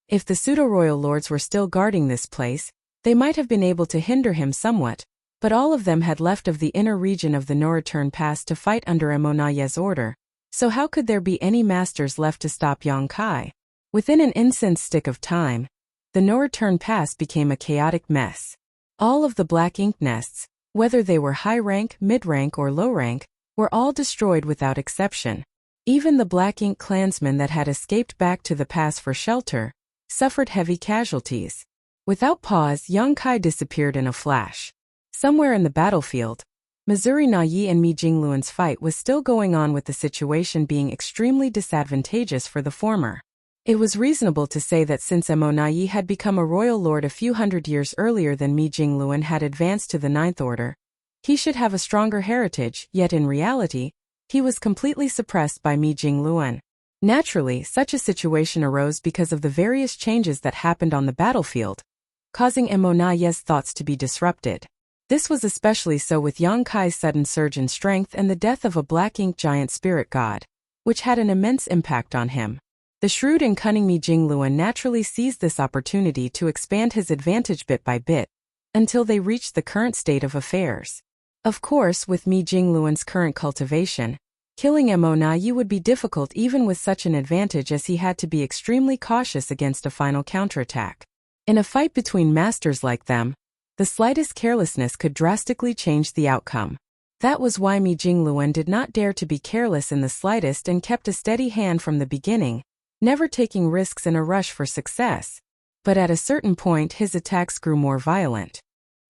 If the pseudo-royal lords were still guarding this place, they might have been able to hinder him somewhat, but all of them had left of the inner region of the no-return pass to fight under Emonaye's order, so how could there be any masters left to stop Yang Kai? Within an incense stick of time, the no-return pass became a chaotic mess. All of the Black Ink nests, whether they were high rank, mid rank, or low rank, were all destroyed without exception. Even the Black Ink clansmen that had escaped back to the pass for shelter suffered heavy casualties. Without pause, Yang Kai disappeared in a flash. Somewhere in the battlefield, Missouri Na Yi and Mi Jingluan's fight was still going on, with the situation being extremely disadvantageous for the former. It was reasonable to say that since Emonayi had become a royal lord a few hundred years earlier than Mi Jingluan had advanced to the Ninth Order, he should have a stronger heritage, yet in reality, he was completely suppressed by Mi Jingluan. Naturally, such a situation arose because of the various changes that happened on the battlefield, causing Emonaye's thoughts to be disrupted. This was especially so with Yang Kai's sudden surge in strength and the death of a Black Ink giant spirit god, which had an immense impact on him. The shrewd and cunning Mi Jingluan naturally seized this opportunity to expand his advantage bit by bit, until they reached the current state of affairs. Of course, with Mi Jingluan's current cultivation, killing Emonayi would be difficult even with such an advantage, as he had to be extremely cautious against a final counterattack. In a fight between masters like them, the slightest carelessness could drastically change the outcome. That was why Mi Jingluan did not dare to be careless in the slightest and kept a steady hand from the beginning, never taking risks in a rush for success. But at a certain point his attacks grew more violent.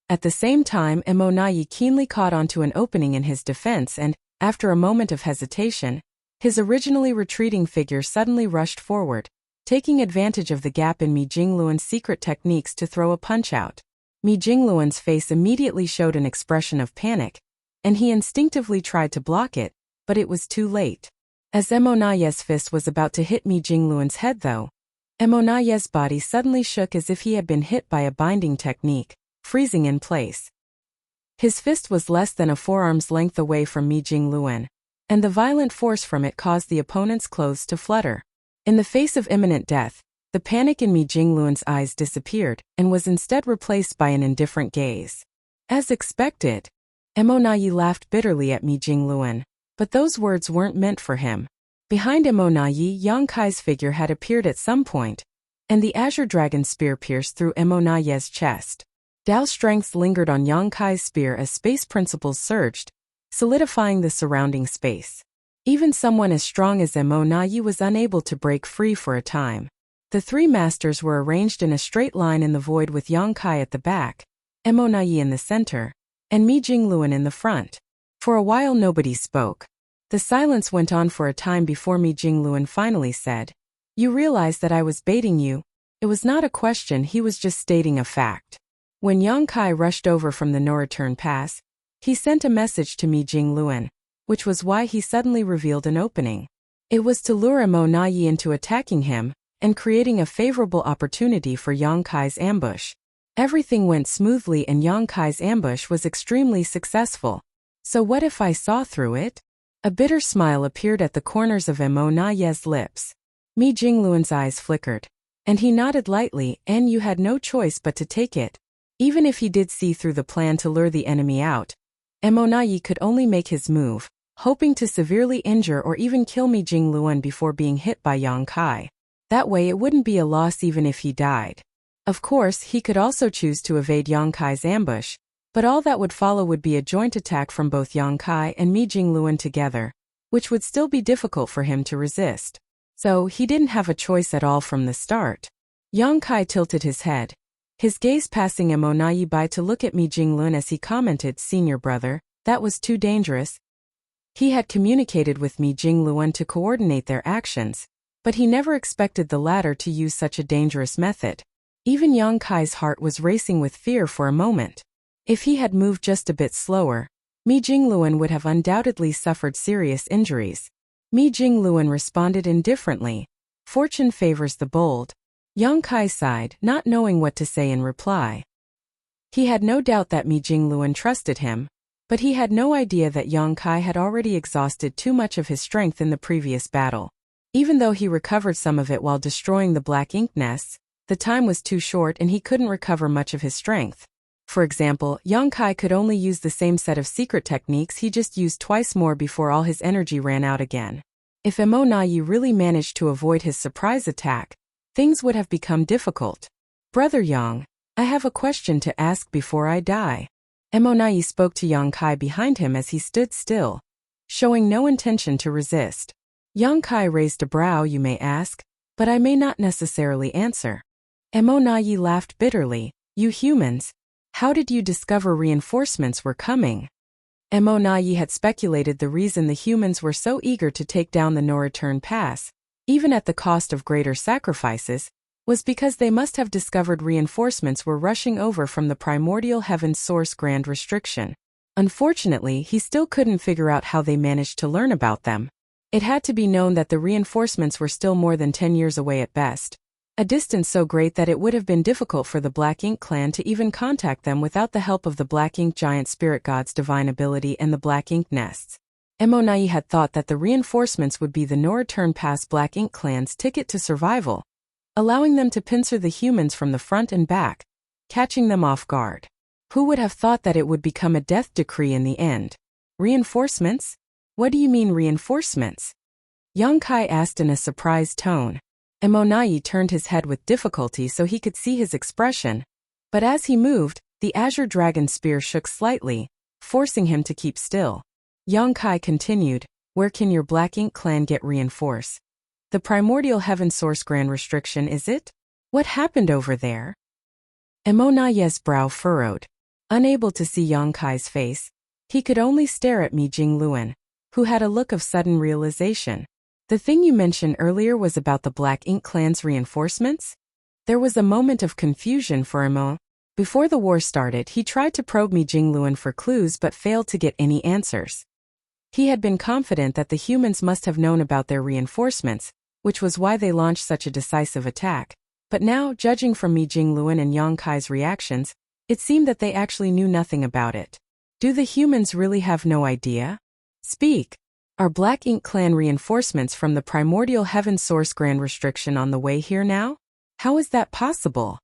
At the same time, Emonayi keenly caught onto an opening in his defense and, after a moment of hesitation, his originally retreating figure suddenly rushed forward, taking advantage of the gap in Mi Jingluan's secret techniques to throw a punch-out. Mi Jingluan's face immediately showed an expression of panic, and he instinctively tried to block it, but it was too late. As Emonaye's fist was about to hit Mi Jingluan's head though, Emonaye's body suddenly shook as if he had been hit by a binding technique, freezing in place. His fist was less than a forearm's length away from Mi Jingluan, and the violent force from it caused the opponent's clothes to flutter. In the face of imminent death, the panic in Mi Jingluan's eyes disappeared and was instead replaced by an indifferent gaze. As expected, Emonayi laughed bitterly at Mi Jingluan, but those words weren't meant for him. Behind Emonayi, Yang Kai's figure had appeared at some point, and the azure dragon spear pierced through Emonaye's chest. Dao strengths lingered on Yang Kai's spear as space principles surged, solidifying the surrounding space. Even someone as strong as Emonayi was unable to break free for a time. The three masters were arranged in a straight line in the void, with Yang Kai at the back, Emonayi in the center, and Mi Jingluan in the front. For a while nobody spoke. The silence went on for a time before Mi Jingluan finally said, "You realize that I was baiting you." It was not a question, he was just stating a fact. When Yang Kai rushed over from the no-return pass, he sent a message to Mi Jingluan, which was why he suddenly revealed an opening. It was to lure Emonayi into attacking him, and creating a favorable opportunity for Yang Kai's ambush. Everything went smoothly and Yang Kai's ambush was extremely successful. So what if I saw through it? A bitter smile appeared at the corners of Emonaye's lips. Mi Jingluan's eyes flickered, and he nodded lightly, and you had no choice but to take it. Even if he did see through the plan to lure the enemy out, Emonayi could only make his move, hoping to severely injure or even kill Mi Jingluan before being hit by Yang Kai. That way it wouldn't be a loss even if he died. Of course, he could also choose to evade Yang Kai's ambush, but all that would follow would be a joint attack from both Yang Kai and Mi Jingluan together, which would still be difficult for him to resist. So, he didn't have a choice at all from the start. Yang Kai tilted his head, his gaze passing Emonayi by to look at Mi Jingluan as he commented, "Senior brother, that was too dangerous." He had communicated with Mi Jingluan to coordinate their actions, but he never expected the latter to use such a dangerous method. Even Yang Kai's heart was racing with fear for a moment. If he had moved just a bit slower, Mi Jingluan would have undoubtedly suffered serious injuries. Mi Jingluan responded indifferently. Fortune favors the bold. Yang Kai sighed, not knowing what to say in reply. He had no doubt that Mi Jingluan trusted him, but he had no idea that Yang Kai had already exhausted too much of his strength in the previous battle. Even though he recovered some of it while destroying the black ink nests, the time was too short and he couldn't recover much of his strength. For example, Yang Kai could only use the same set of secret techniques he just used twice more before all his energy ran out again. If Emonayi really managed to avoid his surprise attack, things would have become difficult. "Brother Yang, I have a question to ask before I die." Emonayi spoke to Yang Kai behind him as he stood still, showing no intention to resist. Yang Kai raised a brow. "You may ask, but I may not necessarily answer." Emonayi laughed bitterly. "You humans, how did you discover reinforcements were coming?" Emonayi had speculated the reason the humans were so eager to take down the no-return pass, even at the cost of greater sacrifices, was because they must have discovered reinforcements were rushing over from the primordial heaven's source grand restriction. Unfortunately, he still couldn't figure out how they managed to learn about them. It had to be known that the reinforcements were still more than 10 years away at best, a distance so great that it would have been difficult for the Black Ink clan to even contact them without the help of the Black Ink giant spirit god's divine ability and the Black Ink nests. Emonayi had thought that the reinforcements would be the no-return pass Black Ink clan's ticket to survival, allowing them to pincer the humans from the front and back, catching them off guard. Who would have thought that it would become a death decree in the end? Reinforcements? What do you mean reinforcements? Yang Kai asked in a surprised tone. Emonayi turned his head with difficulty so he could see his expression, but as he moved, the azure dragon spear shook slightly, forcing him to keep still. Yang Kai continued, "Where can your Black Ink clan get reinforce? The primordial heaven source grand restriction, is it? What happened over there?" Emonayi's brow furrowed. Unable to see Yang Kai's face, he could only stare at Mi Jingluan, who had a look of sudden realization. "The thing you mentioned earlier was about the Black Ink clan's reinforcements?" There was a moment of confusion for Emo. Before the war started, he tried to probe Mi Jingluan for clues but failed to get any answers. He had been confident that the humans must have known about their reinforcements, which was why they launched such a decisive attack. But now, judging from Mi Jingluan and Yang Kai's reactions, it seemed that they actually knew nothing about it. Do the humans really have no idea? Speak. Are Black Ink clan reinforcements from the primordial heaven source grand restriction on the way here now? How is that possible?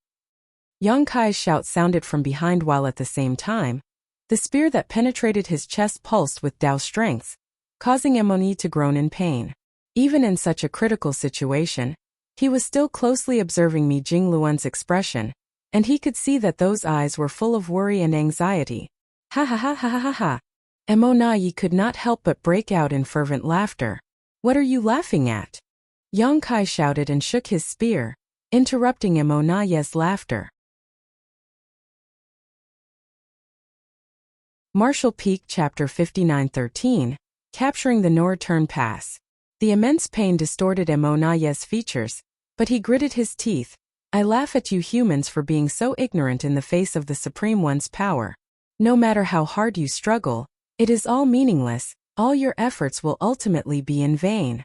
Yang Kai's shout sounded from behind while at the same time, the spear that penetrated his chest pulsed with Dao strength, causing Emonayi to groan in pain. Even in such a critical situation, he was still closely observing Mi Jingluan's expression, and he could see that those eyes were full of worry and anxiety. Ha ha ha ha ha ha ha. Emonayi could not help but break out in fervent laughter. "What are you laughing at?" Yang Kai shouted and shook his spear, interrupting Emonayi's laughter. Martial Peak Chapter 59:13, Capturing the No-Return Pass. The immense pain distorted Emonayi's features, but he gritted his teeth. "I laugh at you humans for being so ignorant in the face of the Supreme One's power. No matter how hard you struggle, it is all meaningless, all your efforts will ultimately be in vain."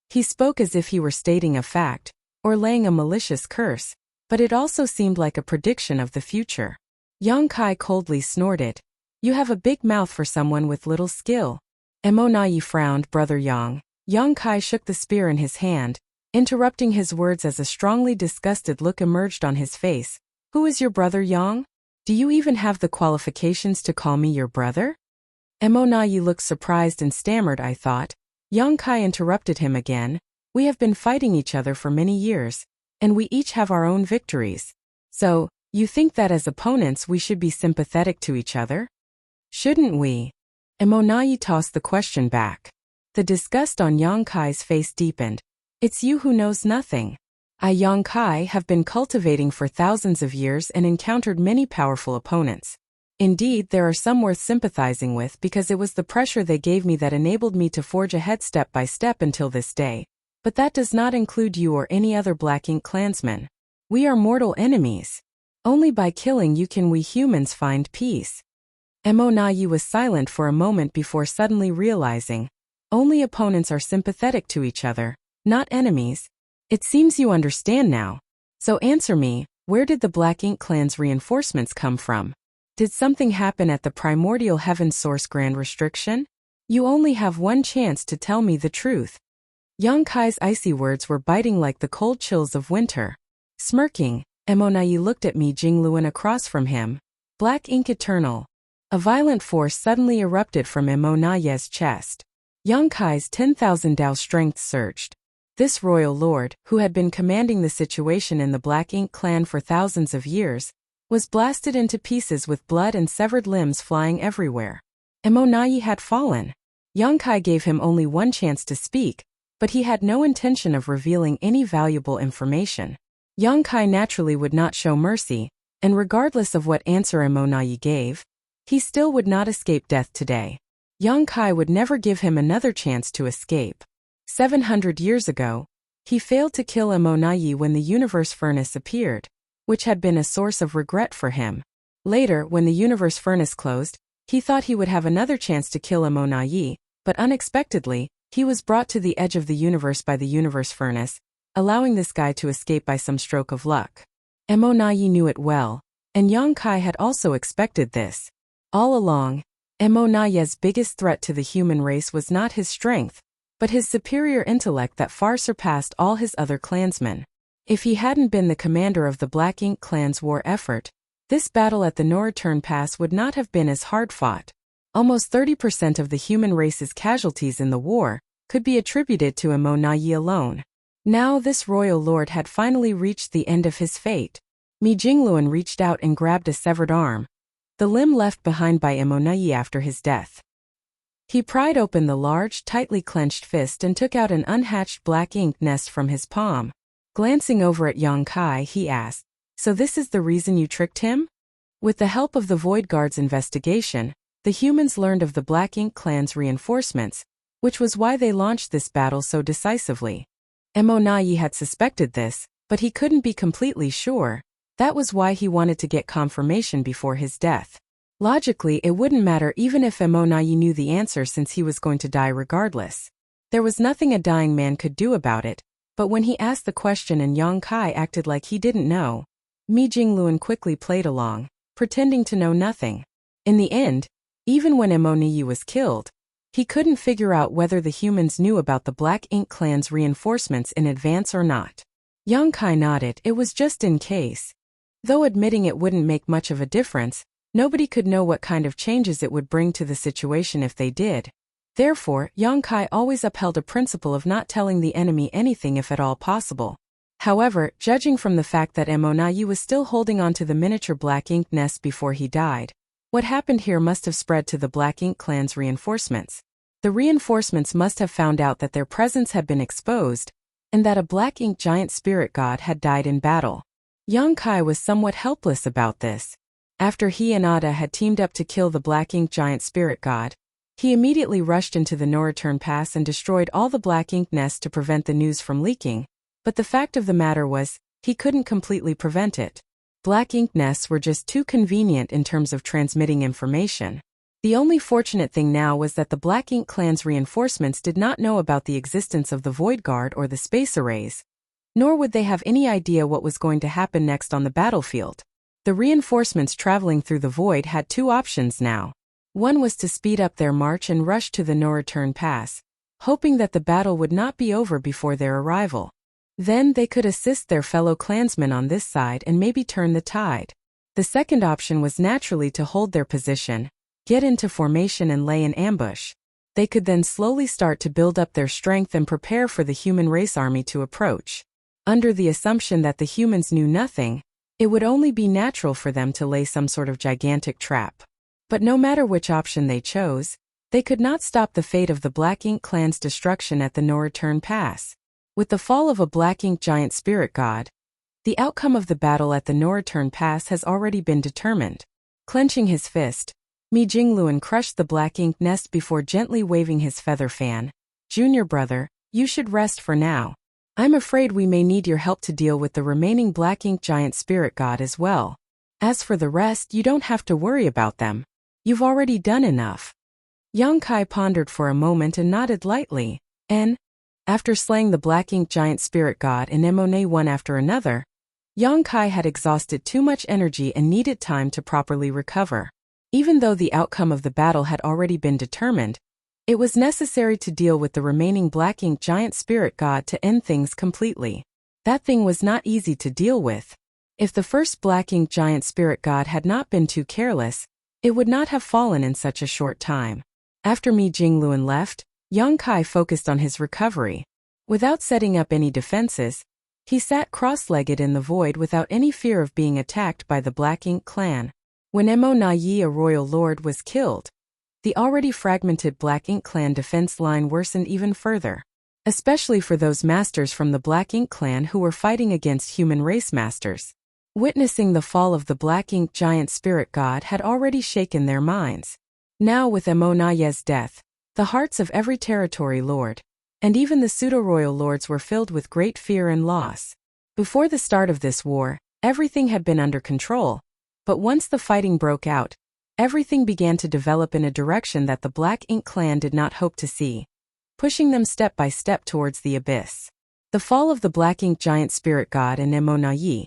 He spoke as if he were stating a fact, or laying a malicious curse, but it also seemed like a prediction of the future. Yang Kai coldly snorted. "You have a big mouth for someone with little skill." Emonayi frowned. "Brother Yang." Yang Kai shook the spear in his hand, interrupting his words as a strongly disgusted look emerged on his face. "Who is your brother Yang? Do you even have the qualifications to call me your brother?" Emonayi looked surprised and stammered, I thought. Yongkai interrupted him again. We have been fighting each other for many years, and we each have our own victories. So, you think that as opponents we should be sympathetic to each other? Shouldn't we? Emonayi tossed the question back. The disgust on Yongkai's face deepened. It's you who knows nothing. I, Yongkai, have been cultivating for thousands of years and encountered many powerful opponents. Indeed, there are some worth sympathizing with because it was the pressure they gave me that enabled me to forge ahead step by step until this day. But that does not include you or any other Black Ink clansman. We are mortal enemies. Only by killing you can we humans find peace. Emonayi was silent for a moment before suddenly realizing, only opponents are sympathetic to each other, not enemies. It seems you understand now. So answer me, where did the Black Ink clan's reinforcements come from? Did something happen at the primordial heaven source grand restriction? You only have one chance to tell me the truth. Yongkai's icy words were biting like the cold chills of winter. Smirking, Emonayi looked at Mi Jingluan across from him. Black Ink eternal. A violent force suddenly erupted from Emonayi's chest. Yongkai's 10,000 Dao strength surged. This royal lord, who had been commanding the situation in the Black Ink clan for thousands of years, was blasted into pieces with blood and severed limbs flying everywhere. Emonayi had fallen. Yongkai gave him only one chance to speak, but he had no intention of revealing any valuable information. Yongkai naturally would not show mercy, and regardless of what answer Emonayi gave, he still would not escape death today. Yongkai would never give him another chance to escape. 700 years ago, he failed to kill Emonayi when the universe furnace appeared, which had been a source of regret for him. Later, when the universe furnace closed, he thought he would have another chance to kill Emonayi, but unexpectedly, he was brought to the edge of the universe by the universe furnace, allowing this guy to escape by some stroke of luck. Emonayi knew it well, and Yongkai had also expected this. All along, Emonayi's biggest threat to the human race was not his strength, but his superior intellect that far surpassed all his other clansmen. If he hadn't been the commander of the Black Ink clan's war effort, this battle at the Noreturn Pass would not have been as hard-fought. Almost 30% of the human race's casualties in the war could be attributed to Emonayi alone. Now this royal lord had finally reached the end of his fate. Mi Jingluan reached out and grabbed a severed arm, the limb left behind by Emonayi after his death. He pried open the large, tightly clenched fist and took out an unhatched Black Ink nest from his palm. Glancing over at Yongkai, he asked, "So this is the reason you tricked him?" With the help of the Void Guard's investigation, the humans learned of the Black Ink clan's reinforcements, which was why they launched this battle so decisively. Emonayi had suspected this, but he couldn't be completely sure. That was why he wanted to get confirmation before his death. Logically, it wouldn't matter even if Emonayi knew the answer since he was going to die regardless. There was nothing a dying man could do about it, but when he asked the question and Yongkai acted like he didn't know, Mi Jingluan quickly played along, pretending to know nothing. In the end, even when Emonayi was killed, he couldn't figure out whether the humans knew about the Black Ink clan's reinforcements in advance or not. Yongkai nodded, it was just in case. Though admitting it wouldn't make much of a difference, nobody could know what kind of changes it would bring to the situation if they did. Therefore, Yongkai always upheld a principle of not telling the enemy anything if at all possible. However, judging from the fact that Emonayi was still holding on to the miniature Black Ink nest before he died, what happened here must have spread to the Black Ink clan's reinforcements. The reinforcements must have found out that their presence had been exposed, and that a Black Ink giant spirit god had died in battle. Yongkai was somewhat helpless about this. After he and Ada had teamed up to kill the Black Ink giant spirit god, he immediately rushed into the Noreturn Pass and destroyed all the Black Ink nests to prevent the news from leaking, but the fact of the matter was, he couldn't completely prevent it. Black Ink nests were just too convenient in terms of transmitting information. The only fortunate thing now was that the Black Ink clan's reinforcements did not know about the existence of the Void Guard or the space arrays, nor would they have any idea what was going to happen next on the battlefield. The reinforcements traveling through the void had two options now. One was to speed up their march and rush to the Noreturn Pass, hoping that the battle would not be over before their arrival. Then they could assist their fellow clansmen on this side and maybe turn the tide. The second option was naturally to hold their position, get into formation and lay in ambush. They could then slowly start to build up their strength and prepare for the human race army to approach. Under the assumption that the humans knew nothing, it would only be natural for them to lay some sort of gigantic trap. But no matter which option they chose, they could not stop the fate of the Black Ink clan's destruction at the No Return Pass. With the fall of a Black Ink giant spirit god, the outcome of the battle at the No Return Pass has already been determined. Clenching his fist, Mi Jingluan crushed the Black Ink nest before gently waving his feather fan. "Junior brother, you should rest for now. I'm afraid we may need your help to deal with the remaining Black Ink giant spirit god as well. As for the rest, you don't have to worry about them. You've already done enough." Yang Kai pondered for a moment and nodded lightly. After slaying the Black Ink giant spirit god and Monet one after another, Yang Kai had exhausted too much energy and needed time to properly recover. Even though the outcome of the battle had already been determined, it was necessary to deal with the remaining Black Ink giant spirit god to end things completely. That thing was not easy to deal with. If the first Black Ink giant spirit god had not been too careless, it would not have fallen in such a short time. After Mi Jingluan left, Yang Kai focused on his recovery. Without setting up any defenses, he sat cross-legged in the void without any fear of being attacked by the Black Ink clan. When Mo Na Yi, a royal lord, was killed, the already fragmented Black Ink clan defense line worsened even further, especially for those masters from the Black Ink clan who were fighting against human race masters. Witnessing the fall of the Black Ink giant spirit god had already shaken their minds. Now with Mo Na Yi's death, the hearts of every territory lord, and even the pseudo-royal lords were filled with great fear and loss. Before the start of this war, everything had been under control, but once the fighting broke out, everything began to develop in a direction that the Black Ink clan did not hope to see, pushing them step by step towards the abyss. The fall of the Black Ink giant spirit god and Mo Na Yi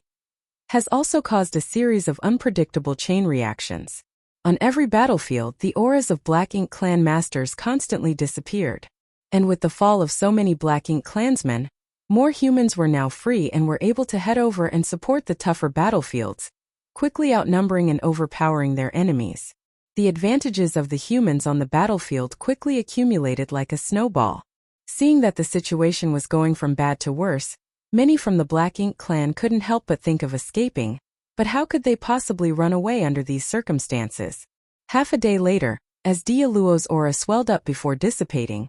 has also caused a series of unpredictable chain reactions. On every battlefield, the auras of Black Ink clan masters constantly disappeared. And with the fall of so many Black Ink clansmen, more humans were now free and were able to head over and support the tougher battlefields, quickly outnumbering and overpowering their enemies. The advantages of the humans on the battlefield quickly accumulated like a snowball. Seeing that the situation was going from bad to worse, many from the Black Ink clan couldn't help but think of escaping. But how could they possibly run away under these circumstances? Half a day later, as Dia Luo's aura swelled up before dissipating,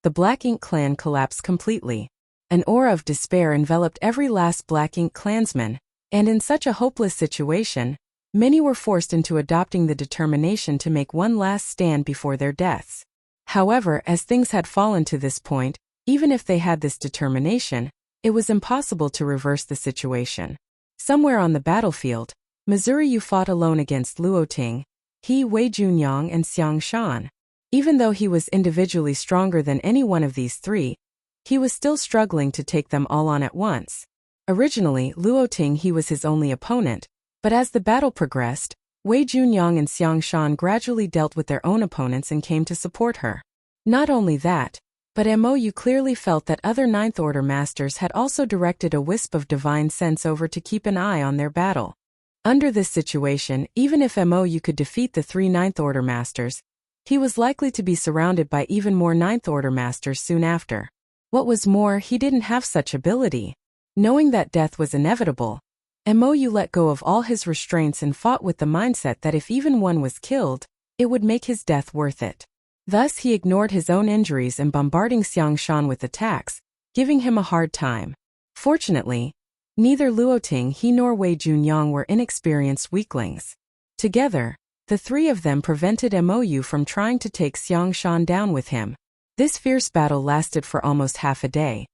the Black Ink clan collapsed completely. An aura of despair enveloped every last Black Ink clansman, and in such a hopeless situation, many were forced into adopting the determination to make one last stand before their deaths. However, as things had fallen to this point, even if they had this determination, it was impossible to reverse the situation. Somewhere on the battlefield, Missouri Yu fought alone against Luo Ting, he, Wei Junyang, and Xiang Shan. Even though he was individually stronger than any one of these three, he was still struggling to take them all on at once. Originally, Luo Ting he was his only opponent, but as the battle progressed, Wei Junyang and Xiang Shan gradually dealt with their own opponents and came to support her. Not only that, but Mo Yu clearly felt that other Ninth Order masters had also directed a wisp of divine sense over to keep an eye on their battle. Under this situation, even if Mo Yu could defeat the three Ninth Order masters, he was likely to be surrounded by even more Ninth Order masters soon after. What was more, he didn't have such ability. Knowing that death was inevitable, Mo Yu let go of all his restraints and fought with the mindset that if even one was killed, it would make his death worth it. Thus he ignored his own injuries and bombarding Xiang Shan with attacks, giving him a hard time. Fortunately, neither Luo Ting he nor Wei Junyang were inexperienced weaklings. Together, the three of them prevented Mo Yu from trying to take Xiang Shan down with him. This fierce battle lasted for almost half a day.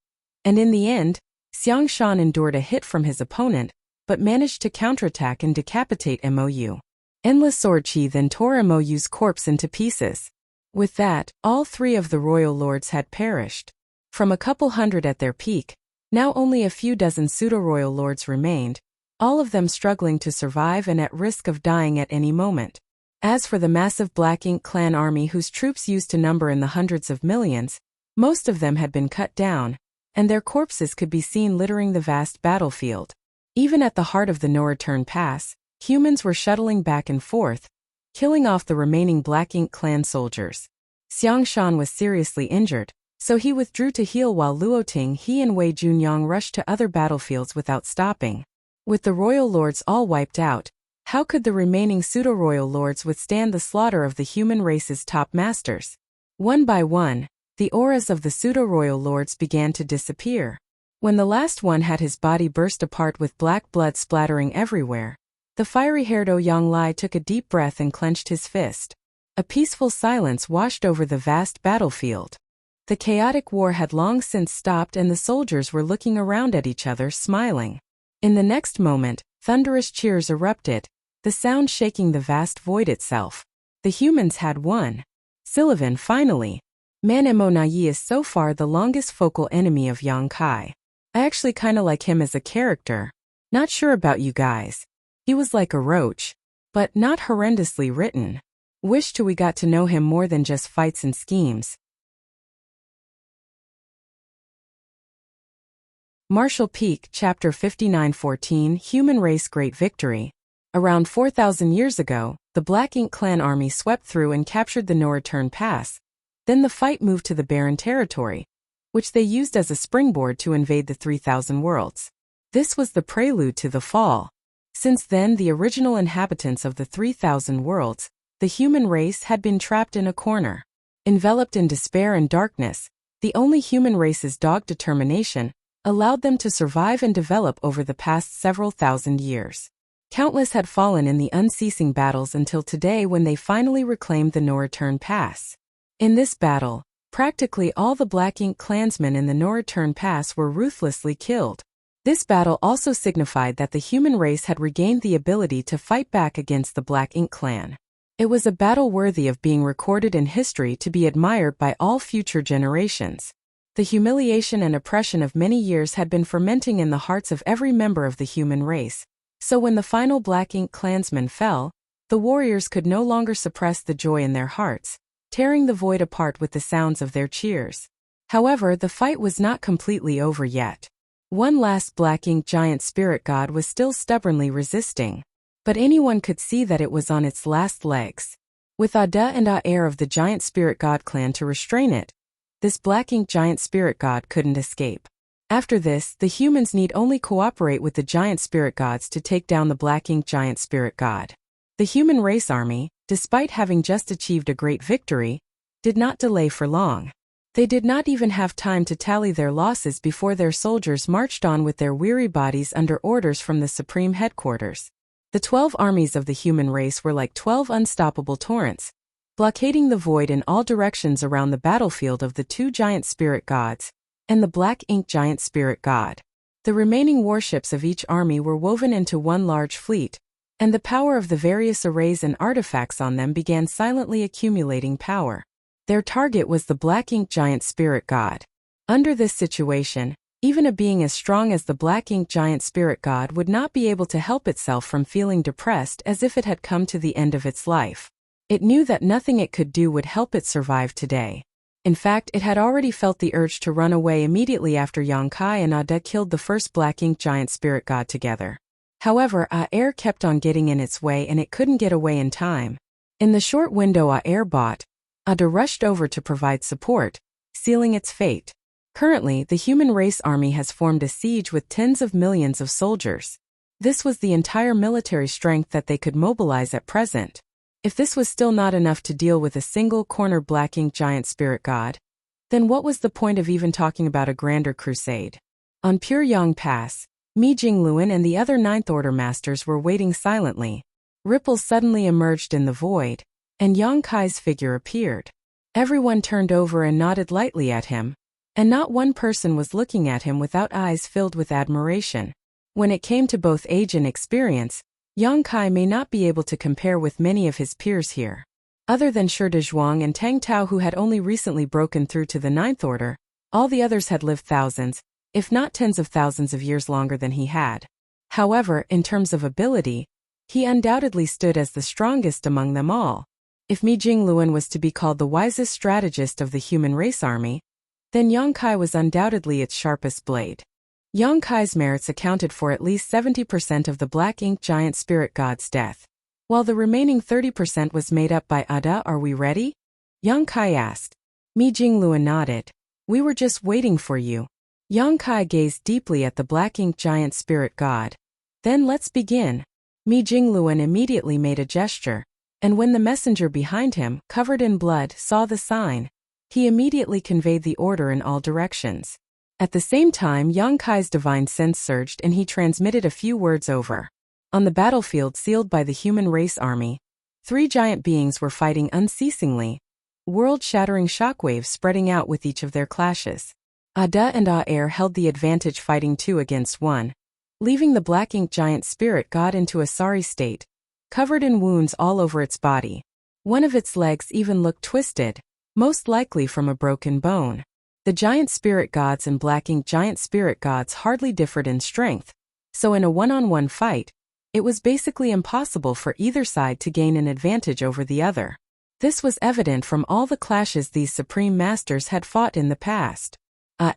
And in the end, Xiang Shan endured a hit from his opponent, but managed to counterattack and decapitate Mo Yu. Endless sword chi then tore Mo Yu's corpse into pieces. With that, all three of the royal lords had perished. From a couple hundred at their peak, now only a few dozen pseudo-royal lords remained, all of them struggling to survive and at risk of dying at any moment. As for the massive Black Ink clan army whose troops used to number in the hundreds of millions, most of them had been cut down, and their corpses could be seen littering the vast battlefield. Even at the heart of the No Return Pass, humans were shuttling back and forth, killing off the remaining Black Ink clan soldiers. Xiang Shan was seriously injured, so he withdrew to heal while Luo Ting He and Wei Junyang rushed to other battlefields without stopping. With the royal lords all wiped out, how could the remaining pseudo-royal lords withstand the slaughter of the human race's top masters? One by one, the auras of the pseudo-royal lords began to disappear. When the last one had his body burst apart with black blood splattering everywhere, the fiery-haired Ouyang Lai took a deep breath and clenched his fist. A peaceful silence washed over the vast battlefield. The chaotic war had long since stopped and the soldiers were looking around at each other smiling. In the next moment, thunderous cheers erupted, the sound shaking the vast void itself. The humans had won. Sylvan finally. Man Emonayi is so far the longest focal enemy of Yang Kai. I actually kinda like him as a character. Not sure about you guys. He was like a roach, but not horrendously written. Wish we got to know him more than just fights and schemes. Martial Peak, Chapter 59-14, Human Race Great Victory. Around 4,000 years ago, the Black Ink clan army swept through and captured the No-Return Pass. Then the fight moved to the Barren Territory, which they used as a springboard to invade the 3,000 worlds. This was the prelude to the fall. Since then, the original inhabitants of the 3,000 worlds, the human race, had been trapped in a corner. Enveloped in despair and darkness, the only human race's dogged determination allowed them to survive and develop over the past several thousand years. Countless had fallen in the unceasing battles until today when they finally reclaimed the No-Return Pass. In this battle, practically all the Black Ink clansmen in the No-Return Pass were ruthlessly killed. This battle also signified that the human race had regained the ability to fight back against the Black Ink clan. It was a battle worthy of being recorded in history to be admired by all future generations. The humiliation and oppression of many years had been fermenting in the hearts of every member of the human race, so when the final Black Ink clansman fell, the warriors could no longer suppress the joy in their hearts, tearing the void apart with the sounds of their cheers. However, the fight was not completely over yet. One last Black Ink giant spirit god was still stubbornly resisting, but anyone could see that it was on its last legs. With Ada and Aer of the giant spirit god clan to restrain it, this Black Ink giant spirit god couldn't escape. After this, the humans need only cooperate with the giant spirit gods to take down the Black Ink giant spirit god. The human race army, despite having just achieved a great victory, did not delay for long. They did not even have time to tally their losses before their soldiers marched on with their weary bodies under orders from the Supreme Headquarters. The 12 armies of the human race were like 12 unstoppable torrents, blockading the void in all directions around the battlefield of the two giant spirit gods and the Black Ink giant spirit god. The remaining warships of each army were woven into one large fleet, and the power of the various arrays and artifacts on them began silently accumulating power. Their target was the Black Ink giant spirit god. Under this situation, even a being as strong as the Black Ink giant spirit god would not be able to help itself from feeling depressed as if it had come to the end of its life. It knew that nothing it could do would help it survive today. In fact, it had already felt the urge to run away immediately after Yang Kai and Ada killed the first Black Ink giant spirit god together. However, Aer kept on getting in its way and it couldn't get away in time. In the short window Aer bought, Ada rushed over to provide support, sealing its fate. Currently, the human race army has formed a siege with tens of millions of soldiers. This was the entire military strength that they could mobilize at present. If this was still not enough to deal with a single corner Black Ink giant spirit god, then what was the point of even talking about a grander crusade? On Pure Yang Pass, Mi Jingluan and the other Ninth Order masters were waiting silently. Ripples suddenly emerged in the void, and Yang Kai's figure appeared. Everyone turned over and nodded lightly at him, and not one person was looking at him without eyes filled with admiration. When it came to both age and experience, Yang Kai may not be able to compare with many of his peers here. Other than Shi Dezhuang and Tang Tao, who had only recently broken through to the Ninth Order, all the others had lived thousands, if not tens of thousands of years longer than he had. However, in terms of ability, he undoubtedly stood as the strongest among them all. If Mi Jingluan was to be called the wisest strategist of the human race army, then Yang Kai was undoubtedly its sharpest blade. Yang Kai's merits accounted for at least 70% of the Black Ink giant spirit god's death. while the remaining 30% was made up by Ada. Are we ready? Yang Kai asked. Mi Jingluan nodded. We were just waiting for you. Yang Kai gazed deeply at the black ink giant spirit god. Then let's begin. Mi Jingluan immediately made a gesture, and when the messenger behind him, covered in blood, saw the sign, he immediately conveyed the order in all directions. At the same time, Yang Kai's divine sense surged and he transmitted a few words over. On the battlefield sealed by the human race army, 3 giant beings were fighting unceasingly, world-shattering shockwaves spreading out with each of their clashes. Ada and Aer held the advantage, fighting 2 against 1, leaving the black ink giant spirit god into a sorry state, covered in wounds all over its body. One of its legs even looked twisted, most likely from a broken bone. The giant spirit gods and black ink giant spirit gods hardly differed in strength, so in a one-on-one fight, it was basically impossible for either side to gain an advantage over the other. This was evident from all the clashes these supreme masters had fought in the past.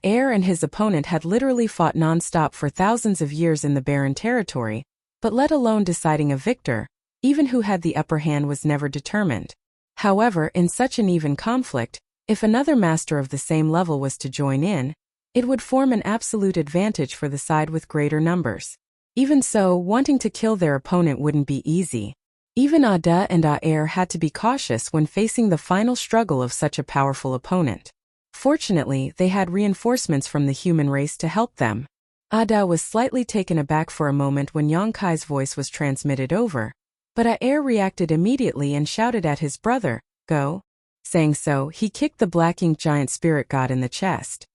Aer and his opponent had literally fought non-stop for thousands of years in the barren territory, but let alone deciding a victor, even who had the upper hand was never determined. However, in such an even conflict, if another master of the same level was to join in, it would form an absolute advantage for the side with greater numbers. Even so, wanting to kill their opponent wouldn't be easy. Even Ada and Aer had to be cautious when facing the final struggle of such a powerful opponent. Fortunately, they had reinforcements from the human race to help them. Ada was slightly taken aback for a moment when Yang Kai's voice was transmitted over, but Aer reacted immediately and shouted at his brother, "Go." Saying so, he kicked the black ink giant spirit god in the chest.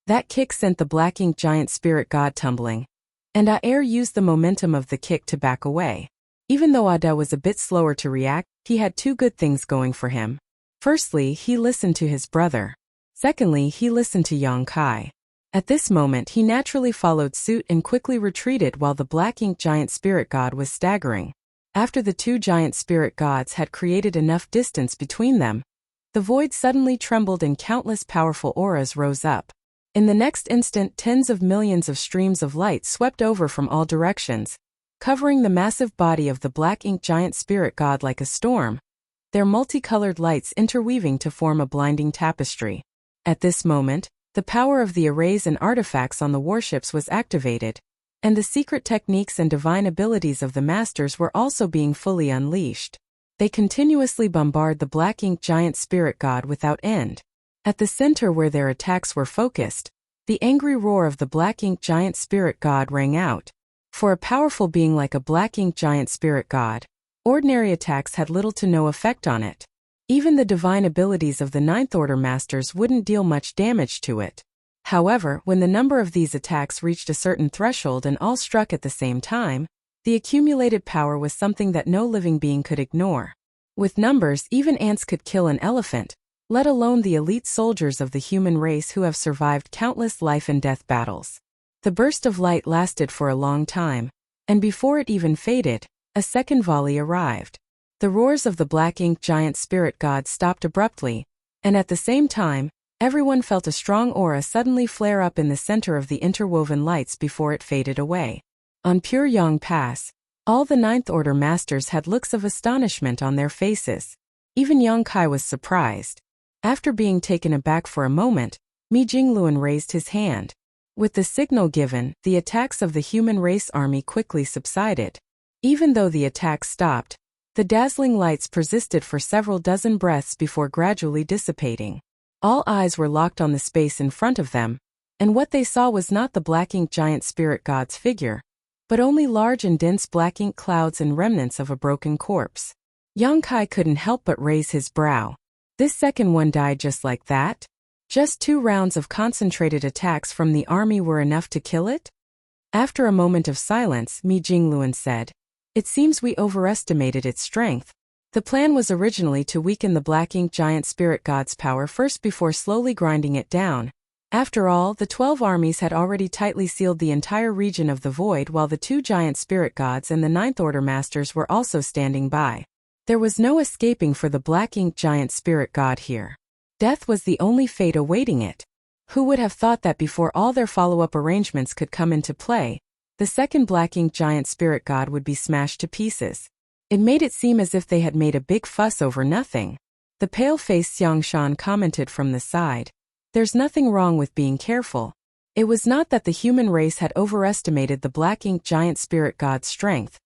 That kick sent the black ink giant spirit god tumbling, and Aer used the momentum of the kick to back away. Even though Ada was a bit slower to react, he had 2 good things going for him. Firstly, he listened to his brother. Secondly, he listened to Yang Kai. At this moment, he naturally followed suit and quickly retreated while the black ink giant spirit god was staggering. After the 2 giant spirit gods had created enough distance between them, the void suddenly trembled and countless powerful auras rose up. In the next instant, tens of millions of streams of light swept over from all directions, covering the massive body of the black ink giant spirit god like a storm, their multicolored lights interweaving to form a blinding tapestry. At this moment, the power of the arrays and artifacts on the warships was activated, and the secret techniques and divine abilities of the masters were also being fully unleashed. They continuously bombard the black ink giant spirit god without end. At the center where their attacks were focused, the angry roar of the black ink giant spirit god rang out. For a powerful being like a black ink giant spirit god, ordinary attacks had little to no effect on it. Even the divine abilities of the Ninth Order Masters wouldn't deal much damage to it. However, when the number of these attacks reached a certain threshold and all struck at the same time, the accumulated power was something that no living being could ignore. With numbers, even ants could kill an elephant, let alone the elite soldiers of the human race who have survived countless life and death battles. The burst of light lasted for a long time, and before it even faded, a second volley arrived. The roars of the black ink giant spirit god stopped abruptly, and at the same time, everyone felt a strong aura suddenly flare up in the center of the interwoven lights before it faded away. On Pure Yang Pass, all the Ninth Order Masters had looks of astonishment on their faces. Even Yang Kai was surprised. After being taken aback for a moment, Mi Jingluan raised his hand. With the signal given, the attacks of the human race army quickly subsided. Even though the attacks stopped, the dazzling lights persisted for several dozen breaths before gradually dissipating. All eyes were locked on the space in front of them, and what they saw was not the black ink giant spirit god's figure, but only large and dense black ink clouds and remnants of a broken corpse. Yang Kai couldn't help but raise his brow. This second one died just like that? Just 2 rounds of concentrated attacks from the army were enough to kill it? After a moment of silence, Mi Jingluan said, "It seems we overestimated its strength. The plan was originally to weaken the black ink giant spirit god's power first before slowly grinding it down. After all, the 12 armies had already tightly sealed the entire region of the void while the 2 giant spirit gods and the Ninth Order Masters were also standing by. There was no escaping for the black ink giant spirit god here. Death was the only fate awaiting it. Who would have thought that before all their follow-up arrangements could come into play, the second black ink giant spirit god would be smashed to pieces? It made it seem as if they had made a big fuss over nothing. The pale-faced Xiangshan commented from the side. There's nothing wrong with being careful. It was not that the human race had overestimated the black ink giant spirit god's strength,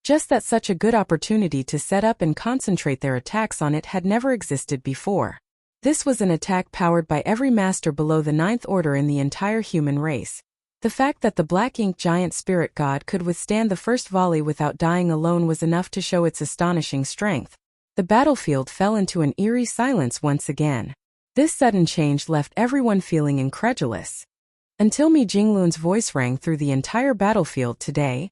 just that such a good opportunity to set up and concentrate their attacks on it had never existed before. This was an attack powered by every master below the ninth order in the entire human race. The fact that the black ink giant spirit god could withstand the first volley without dying alone was enough to show its astonishing strength. The battlefield fell into an eerie silence once again. This sudden change left everyone feeling incredulous. Until Mi Jinglun's voice rang through the entire battlefield today.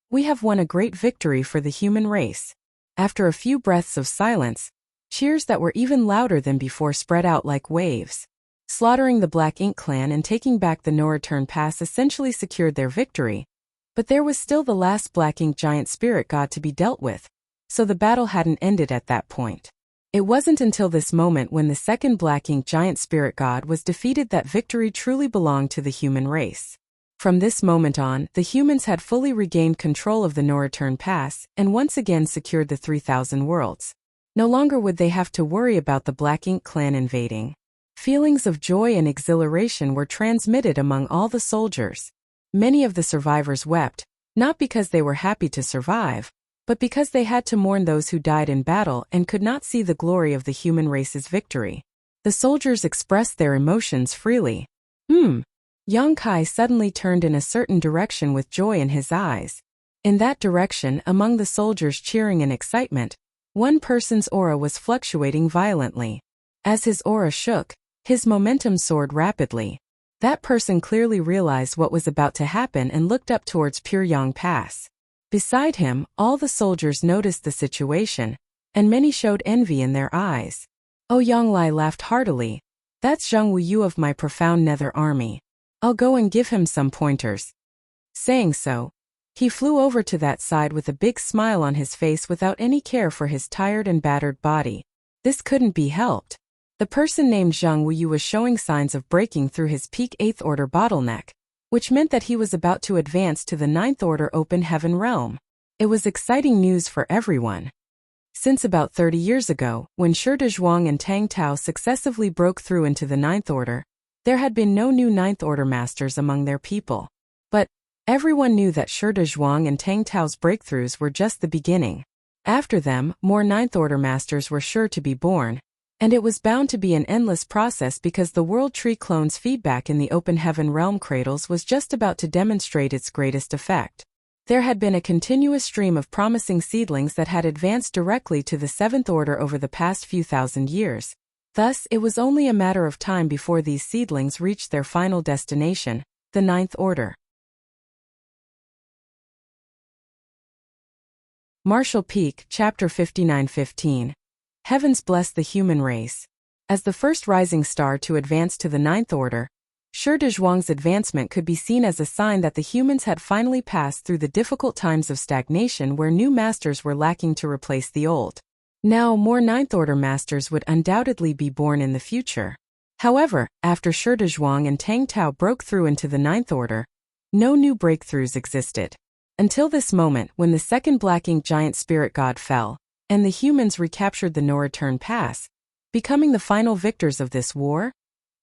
We have won a great victory for the human race. After a few breaths of silence, cheers that were even louder than before spread out like waves. Slaughtering the Black Ink clan and taking back the no-return pass essentially secured their victory, but there was still the last Black Ink giant spirit god to be dealt with, so the battle hadn't ended at that point. It wasn't until this moment when the second Black Ink giant spirit god was defeated that victory truly belonged to the human race. From this moment on, the humans had fully regained control of the no-return pass and once again secured the 3,000 worlds. No longer would they have to worry about the Black Ink clan invading. Feelings of joy and exhilaration were transmitted among all the soldiers. Many of the survivors wept, not because they were happy to survive, but because they had to mourn those who died in battle and could not see the glory of the human race's victory. The soldiers expressed their emotions freely. Yang Kai suddenly turned in a certain direction with joy in his eyes. In that direction, among the soldiers cheering in excitement, one person's aura was fluctuating violently. As his aura shook, his momentum soared rapidly. That person clearly realized what was about to happen and looked up towards Pyongyang Pass. Beside him, all the soldiers noticed the situation, and many showed envy in their eyes. Oh, Yanglai laughed heartily. That's Zhang Wuyu of my profound nether army. I'll go and give him some pointers. Saying so, he flew over to that side with a big smile on his face without any care for his tired and battered body. This couldn't be helped. The person named Zhang Wuyu was showing signs of breaking through his peak 8th order bottleneck, which meant that he was about to advance to the 9th order open heaven realm. It was exciting news for everyone. Since about 30 years ago, when Shi Dezhuang and Tang Tao successively broke through into the 9th order, there had been no new 9th order masters among their people. But everyone knew that Shi Dezhuang and Tang Tao's breakthroughs were just the beginning. After them, more 9th order masters were sure to be born, and it was bound to be an endless process because the World Tree clone's feedback in the Open Heaven Realm cradles was just about to demonstrate its greatest effect. There had been a continuous stream of promising seedlings that had advanced directly to the 7th order over the past few thousand years. Thus, it was only a matter of time before these seedlings reached their final destination, the 9th order. Martial Peak, Chapter 59-15. Heavens bless the human race. As the first rising star to advance to the 9th order, Shi Dezhuang's advancement could be seen as a sign that the humans had finally passed through the difficult times of stagnation where new masters were lacking to replace the old. Now, more 9th order masters would undoubtedly be born in the future. However, after Shi Dezhuang and Tang Tao broke through into the 9th order, no new breakthroughs existed. Until this moment when the second Black Ink giant spirit god fell, and the humans recaptured the no-return pass, becoming the final victors of this war.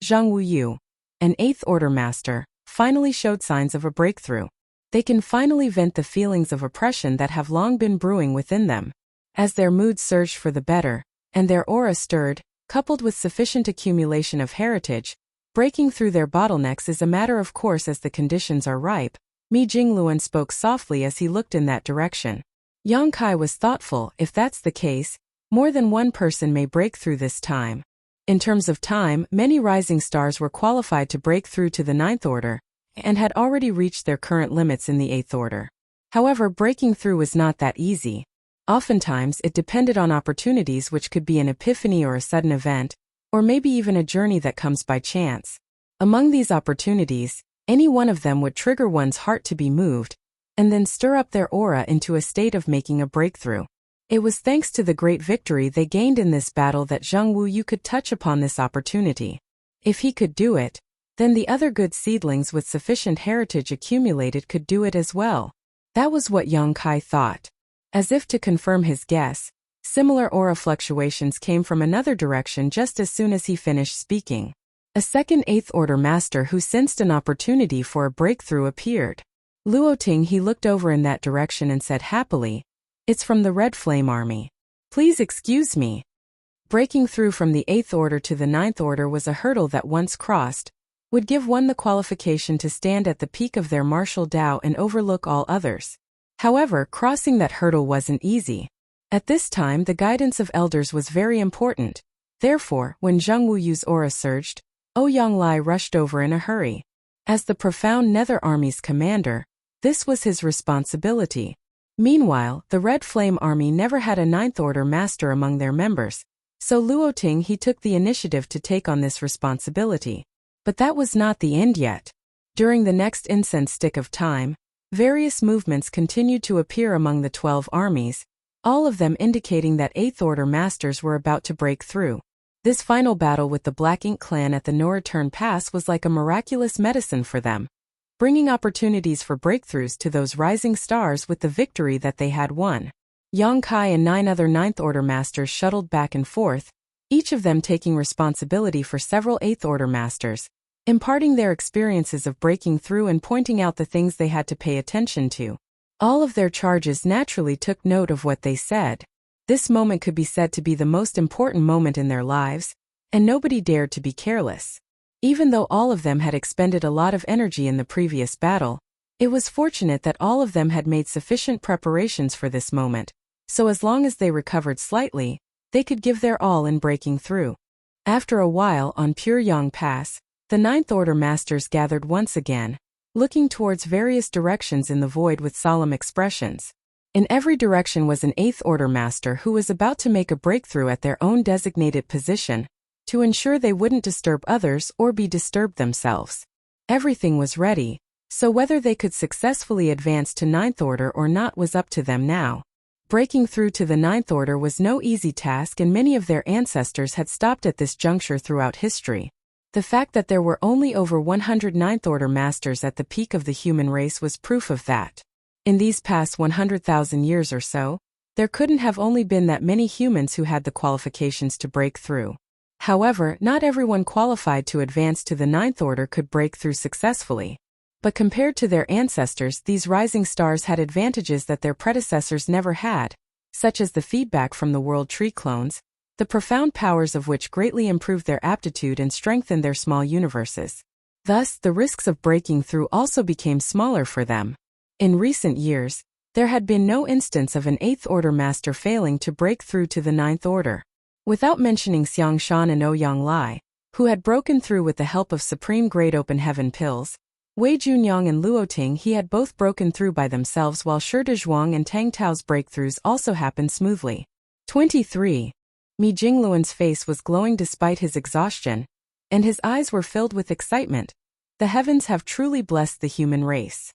Zhang Wuyu, an 8th order master, finally showed signs of a breakthrough. They can finally vent the feelings of oppression that have long been brewing within them. As their moods surged for the better, and their aura stirred, coupled with sufficient accumulation of heritage, breaking through their bottlenecks is a matter of course as the conditions are ripe. Mi Jingluan spoke softly as he looked in that direction. Yang Kai was thoughtful. If that's the case, more than one person may break through this time. In terms of time, many rising stars were qualified to break through to the 9th order, and had already reached their current limits in the 8th order. However, breaking through was not that easy. Oftentimes, it depended on opportunities which could be an epiphany or a sudden event, or maybe even a journey that comes by chance. Among these opportunities, any one of them would trigger one's heart to be moved, and then stir up their aura into a state of making a breakthrough. It was thanks to the great victory they gained in this battle that Zhang Wuyu could touch upon this opportunity. If he could do it, then the other good seedlings with sufficient heritage accumulated could do it as well. That was what Yang Kai thought. As if to confirm his guess, similar aura fluctuations came from another direction just as soon as he finished speaking. A second Eighth Order Master who sensed an opportunity for a breakthrough appeared. Luoting he looked over in that direction and said happily, "It's from the Red Flame Army. Please excuse me." Breaking through from the Eighth Order to the Ninth Order was a hurdle that once crossed, would give one the qualification to stand at the peak of their martial Tao and overlook all others. However, crossing that hurdle wasn't easy. At this time the guidance of elders was very important. Therefore, when Zheng Wuyu's aura surged, Ouyang Lai rushed over in a hurry. As the profound Nether Army's commander, this was his responsibility. Meanwhile, the Red Flame Army never had a Ninth Order Master among their members, so Luoting he took the initiative to take on this responsibility. But that was not the end yet. During the next incense stick of time, various movements continued to appear among the 12 armies, all of them indicating that Eighth Order Masters were about to break through. This final battle with the Black Ink clan at the No-Return Pass was like a miraculous medicine for them, bringing opportunities for breakthroughs to those rising stars with the victory that they had won. Yang Kai and 9 other Ninth Order Masters shuttled back and forth, each of them taking responsibility for several Eighth Order Masters, imparting their experiences of breaking through and pointing out the things they had to pay attention to. All of their charges naturally took note of what they said. This moment could be said to be the most important moment in their lives, and nobody dared to be careless. Even though all of them had expended a lot of energy in the previous battle, it was fortunate that all of them had made sufficient preparations for this moment, so as long as they recovered slightly, they could give their all in breaking through. After a while on Pure Yang Pass, the Ninth Order Masters gathered once again, looking towards various directions in the void with solemn expressions. In every direction was an Eighth Order Master who was about to make a breakthrough at their own designated position, to ensure they wouldn't disturb others or be disturbed themselves. Everything was ready, so whether they could successfully advance to Ninth Order or not was up to them now. Breaking through to the Ninth Order was no easy task, and many of their ancestors had stopped at this juncture throughout history. The fact that there were only over 100 Ninth Order Masters at the peak of the human race was proof of that. In these past 100,000 years or so, there couldn't have only been that many humans who had the qualifications to break through. However, not everyone qualified to advance to the Ninth Order could break through successfully. But compared to their ancestors, these rising stars had advantages that their predecessors never had, such as the feedback from the World Tree clones, the profound powers of which greatly improved their aptitude and strengthened their small universes. Thus, the risks of breaking through also became smaller for them. In recent years, there had been no instance of an Eighth Order Master failing to break through to the Ninth Order. Without mentioning Xiang Shan and Ouyang Lai, who had broken through with the help of Supreme Grade Open Heaven pills, Wei Junyang and Luoting he had both broken through by themselves, while Shi Dezhuang and Tang Tao's breakthroughs also happened smoothly. 23. Mi Jingluan's face was glowing despite his exhaustion, and his eyes were filled with excitement. The heavens have truly blessed the human race.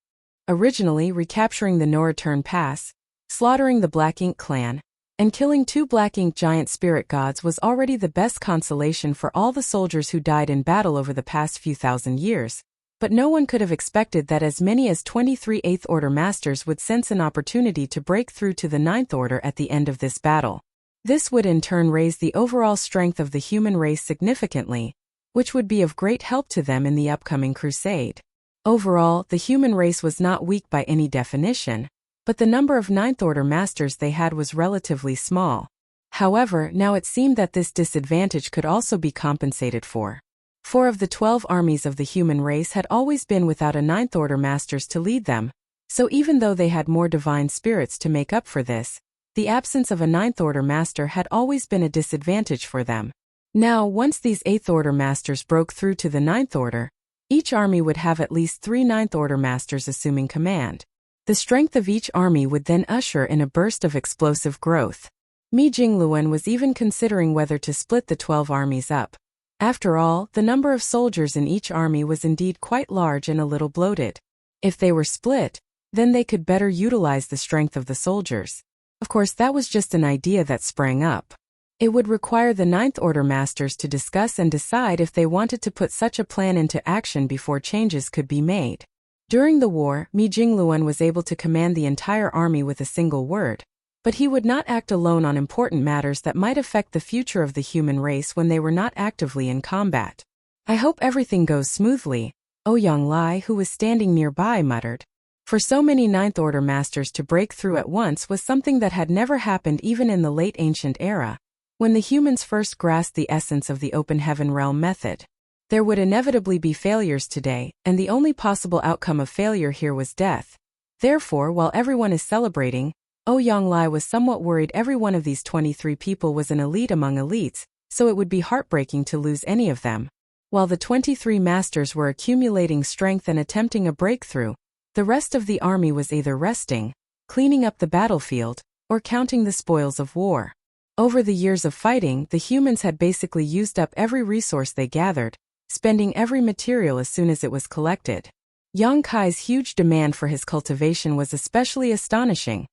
Originally recapturing the No-Return Pass, slaughtering the Black Ink clan, and killing 2 Black Ink giant spirit gods was already the best consolation for all the soldiers who died in battle over the past few thousand years, but no one could have expected that as many as 23 Eighth Order Masters would sense an opportunity to break through to the Ninth Order at the end of this battle. This would in turn raise the overall strength of the human race significantly, which would be of great help to them in the upcoming crusade. Overall, the human race was not weak by any definition, but the number of Ninth Order Masters they had was relatively small. However, now it seemed that this disadvantage could also be compensated for. 4 of the 12 armies of the human race had always been without a Ninth Order Masters to lead them, so even though they had more divine spirits to make up for this, the absence of a Ninth Order Master had always been a disadvantage for them. Now, once these Eighth Order Masters broke through to the Ninth Order, each army would have at least 3 Ninth Order Masters assuming command. The strength of each army would then usher in a burst of explosive growth. Mi Jingluan was even considering whether to split the 12 armies up. After all, the number of soldiers in each army was indeed quite large and a little bloated. If they were split, then they could better utilize the strength of the soldiers. Of course, that was just an idea that sprang up. It would require the Ninth Order Masters to discuss and decide if they wanted to put such a plan into action before changes could be made. During the war, Mi Jingluan was able to command the entire army with a single word. But he would not act alone on important matters that might affect the future of the human race when they were not actively in combat. "I hope everything goes smoothly," Ouyang Lai, who was standing nearby, muttered. For so many Ninth Order masters to break through at once was something that had never happened even in the late ancient era, when the humans first grasped the essence of the open heaven realm method. There would inevitably be failures today, and the only possible outcome of failure here was death. Therefore, while everyone is celebrating, Ouyang Lai was somewhat worried. Every one of these 23 people was an elite among elites, so it would be heartbreaking to lose any of them. While the 23 masters were accumulating strength and attempting a breakthrough, the rest of the army was either resting, cleaning up the battlefield, or counting the spoils of war. Over the years of fighting, the humans had basically used up every resource they gathered, spending every material as soon as it was collected. Yang Kai's huge demand for his cultivation was especially astonishing,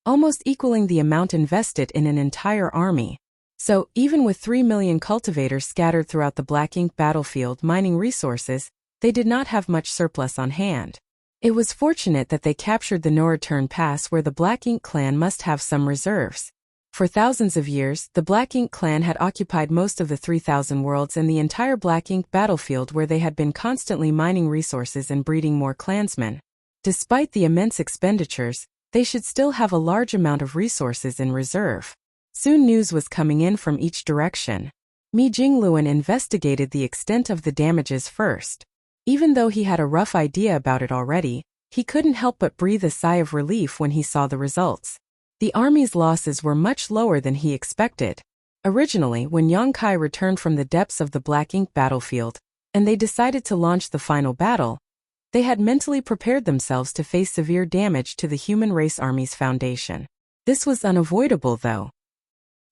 almost equaling the amount invested in an entire army. So, even with 3 million cultivators scattered throughout the Black Ink battlefield mining resources, they did not have much surplus on hand. It was fortunate that they captured the No-Return Pass, where the Black Ink clan must have some reserves. For thousands of years, the Black Ink clan had occupied most of the 3,000 worlds and the entire Black Ink battlefield, where they had been constantly mining resources and breeding more clansmen. Despite the immense expenditures, they should still have a large amount of resources in reserve. Soon news was coming in from each direction. Mi Jingluan investigated the extent of the damages first. Even though he had a rough idea about it already, he couldn't help but breathe a sigh of relief when he saw the results. The army's losses were much lower than he expected. Originally, when Yang Kai returned from the depths of the Black Ink battlefield, and they decided to launch the final battle, they had mentally prepared themselves to face severe damage to the human race army's foundation. This was unavoidable, though.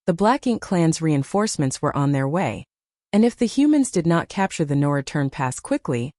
The Black Ink clan's reinforcements were on their way, and if the humans did not capture the No-Return Pass quickly,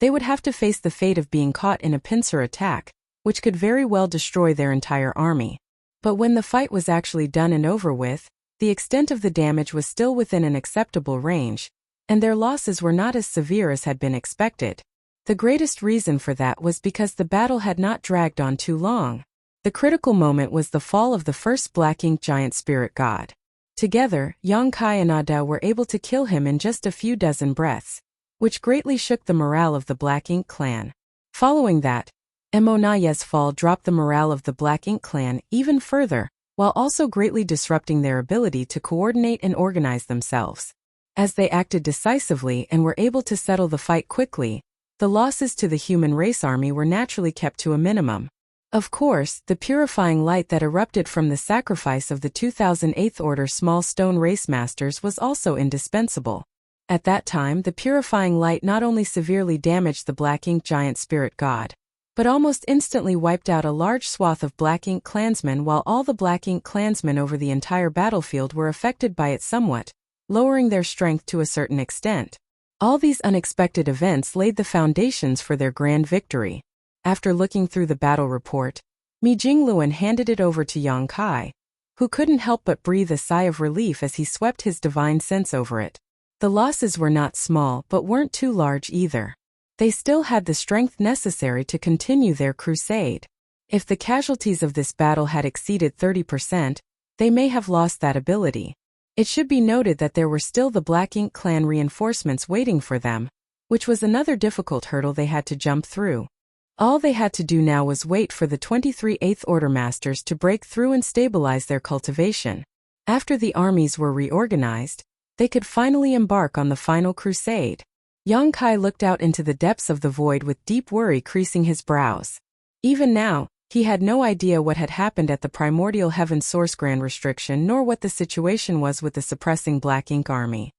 they would have to face the fate of being caught in a pincer attack, which could very well destroy their entire army. But when the fight was actually done and over with, the extent of the damage was still within an acceptable range, and their losses were not as severe as had been expected. The greatest reason for that was because the battle had not dragged on too long. The critical moment was the fall of the first Black Ink giant spirit god. Together, Yang Kai and Ada were able to kill him in just a few dozen breaths, which greatly shook the morale of the Black Ink clan. Following that, Monaye's fall dropped the morale of the Black Ink clan even further, while also greatly disrupting their ability to coordinate and organize themselves. As they acted decisively and were able to settle the fight quickly, the losses to the human race army were naturally kept to a minimum. Of course, the purifying light that erupted from the sacrifice of the 2008th Order small stone race masters was also indispensable. At that time, the purifying light not only severely damaged the Black Ink giant spirit god, but almost instantly wiped out a large swath of Black Ink clansmen, while all the Black Ink clansmen over the entire battlefield were affected by it somewhat, lowering their strength to a certain extent. All these unexpected events laid the foundations for their grand victory. After looking through the battle report, Mi Jingluan handed it over to Yang Kai, who couldn't help but breathe a sigh of relief as he swept his divine sense over it. The losses were not small but weren't too large either. They still had the strength necessary to continue their crusade. If the casualties of this battle had exceeded 30%, they may have lost that ability. It should be noted that there were still the Black Ink clan reinforcements waiting for them, which was another difficult hurdle they had to jump through. All they had to do now was wait for the 23 8th Order Masters to break through and stabilize their cultivation. After the armies were reorganized, they could finally embark on the final crusade. Yang Kai looked out into the depths of the void with deep worry creasing his brows. Even now, he had no idea what had happened at the Primordial Heaven Source Grand Restriction, nor what the situation was with the suppressing Black Ink army.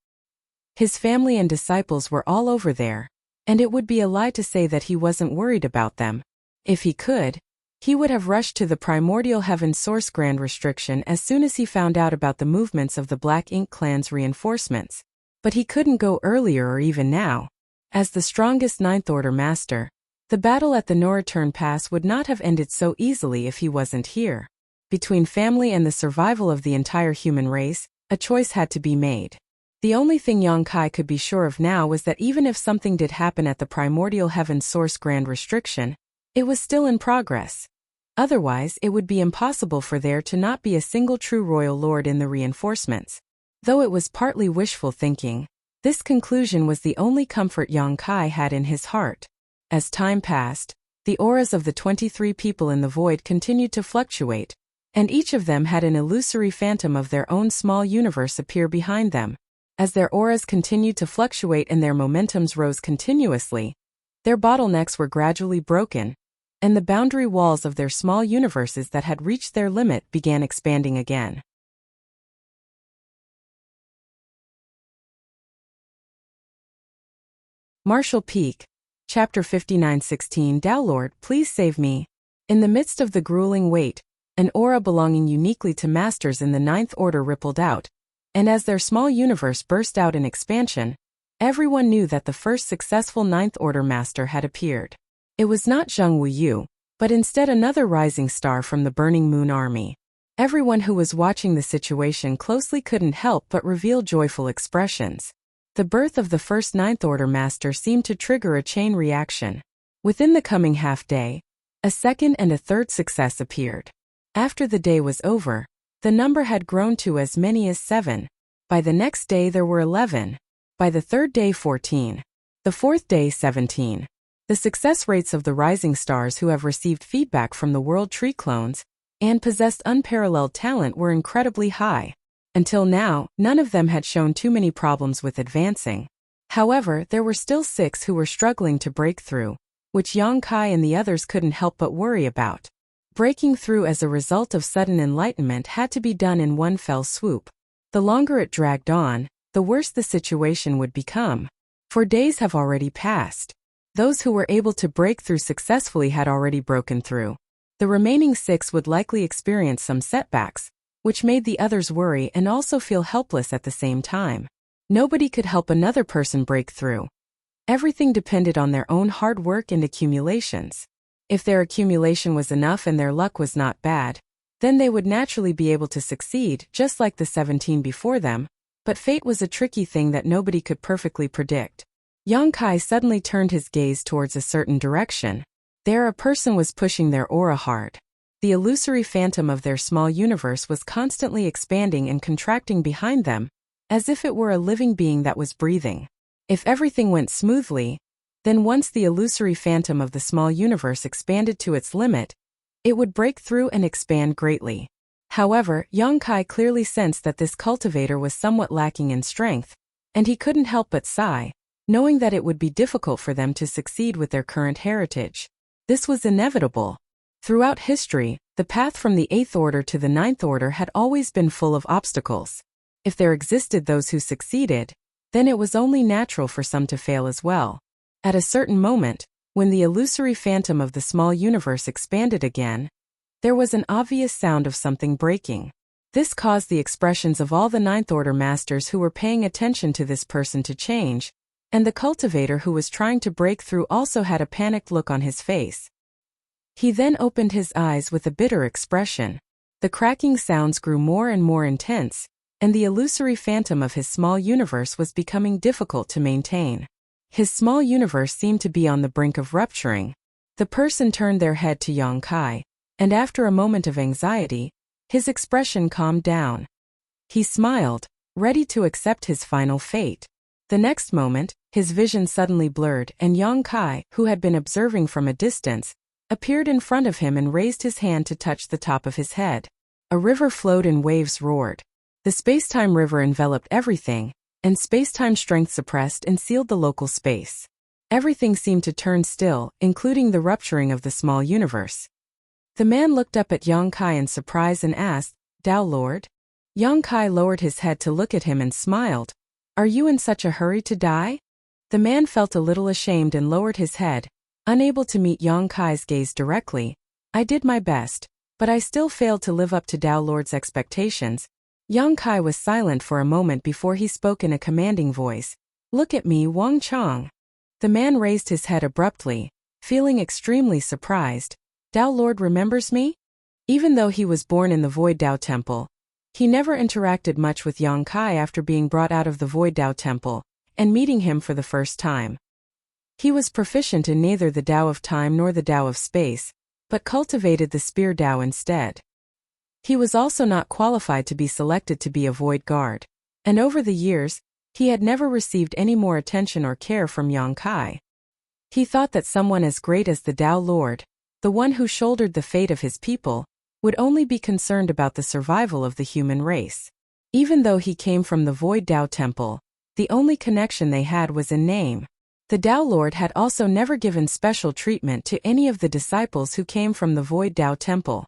His family and disciples were all over there, and it would be a lie to say that he wasn't worried about them. If he could, he would have rushed to the Primordial Heaven Source Grand Restriction as soon as he found out about the movements of the Black Ink clan's reinforcements. But he couldn't go earlier or even now. As the strongest Ninth Order Master, the battle at the No-Return Pass would not have ended so easily if he wasn't here. Between family and the survival of the entire human race, a choice had to be made. The only thing Yang Kai could be sure of now was that even if something did happen at the Primordial Heaven Source Grand Restriction, it was still in progress. Otherwise, it would be impossible for there to not be a single true royal lord in the reinforcements. Though it was partly wishful thinking, this conclusion was the only comfort Yang Kai had in his heart. As time passed, the auras of the 23 people in the void continued to fluctuate, and each of them had an illusory phantom of their own small universe appear behind them. As their auras continued to fluctuate and their momentums rose continuously, their bottlenecks were gradually broken, and the boundary walls of their small universes that had reached their limit began expanding again. Martial Peak, Chapter 59:16. Tao Lord, please save me. In the midst of the grueling weight, an aura belonging uniquely to masters in the Ninth Order rippled out, and as their small universe burst out in expansion, everyone knew that the first successful Ninth Order master had appeared. It was not Zheng Wuyu, but instead another rising star from the Burning Moon Army. Everyone who was watching the situation closely couldn't help but reveal joyful expressions. The birth of the first Ninth Order master seemed to trigger a chain reaction. Within the coming half-day, a second and a third success appeared. After the day was over, the number had grown to as many as 7. By the next day there were 11. By the third day 14. The fourth day 17. The success rates of the rising stars who have received feedback from the World Tree clones and possessed unparalleled talent were incredibly high. Until now, none of them had shown too many problems with advancing. However, there were still 6 who were struggling to break through, which Yang Kai and the others couldn't help but worry about. Breaking through as a result of sudden enlightenment had to be done in one fell swoop. The longer it dragged on, the worse the situation would become. For days have already passed. Those who were able to break through successfully had already broken through. The remaining 6 would likely experience some setbacks, which made the others worry and also feel helpless at the same time. Nobody could help another person break through. Everything depended on their own hard work and accumulations. If their accumulation was enough and their luck was not bad, then they would naturally be able to succeed just like the 17 before them, but fate was a tricky thing that nobody could perfectly predict. Yang Kai suddenly turned his gaze towards a certain direction. There a person was pushing their aura hard. The illusory phantom of their small universe was constantly expanding and contracting behind them, as if it were a living being that was breathing. If everything went smoothly, then once the illusory phantom of the small universe expanded to its limit, it would break through and expand greatly. However, Yang Kai clearly sensed that this cultivator was somewhat lacking in strength, and he couldn't help but sigh, knowing that it would be difficult for them to succeed with their current heritage. This was inevitable. Throughout history, the path from the 8th Order to the 9th Order had always been full of obstacles. If there existed those who succeeded, then it was only natural for some to fail as well. At a certain moment, when the illusory phantom of the small universe expanded again, there was an obvious sound of something breaking. This caused the expressions of all the Ninth Order masters who were paying attention to this person to change, and the cultivator who was trying to break through also had a panicked look on his face. He then opened his eyes with a bitter expression. The cracking sounds grew more and more intense, and the illusory phantom of his small universe was becoming difficult to maintain. His small universe seemed to be on the brink of rupturing. The person turned their head to Yang Kai, and after a moment of anxiety, his expression calmed down. He smiled, ready to accept his final fate. The next moment, his vision suddenly blurred and Yang Kai, who had been observing from a distance, appeared in front of him and raised his hand to touch the top of his head. A river flowed and waves roared. The space-time river enveloped everything, and space-time strength suppressed and sealed the local space. Everything seemed to turn still, including the rupturing of the small universe. The man looked up at Yang Kai in surprise and asked, "Tao Lord?" Yang Kai lowered his head to look at him and smiled. "Are you in such a hurry to die?" The man felt a little ashamed and lowered his head, unable to meet Yang Kai's gaze directly. "I did my best, but I still failed to live up to Tao Lord's expectations." Yang Kai was silent for a moment before he spoke in a commanding voice. "Look at me, Wang Chang." The man raised his head abruptly, feeling extremely surprised. "Tao Lord remembers me?" Even though he was born in the Void Tao Temple, he never interacted much with Yang Kai after being brought out of the Void Tao Temple and meeting him for the first time. He was proficient in neither the Tao of time nor the Tao of space, but cultivated the spear Dao instead. He was also not qualified to be selected to be a void guard, and over the years, he had never received any more attention or care from Yang Kai. He thought that someone as great as the Tao Lord, the one who shouldered the fate of his people, would only be concerned about the survival of the human race. Even though he came from the Void Tao Temple, the only connection they had was in name. The Tao Lord had also never given special treatment to any of the disciples who came from the Void Tao Temple.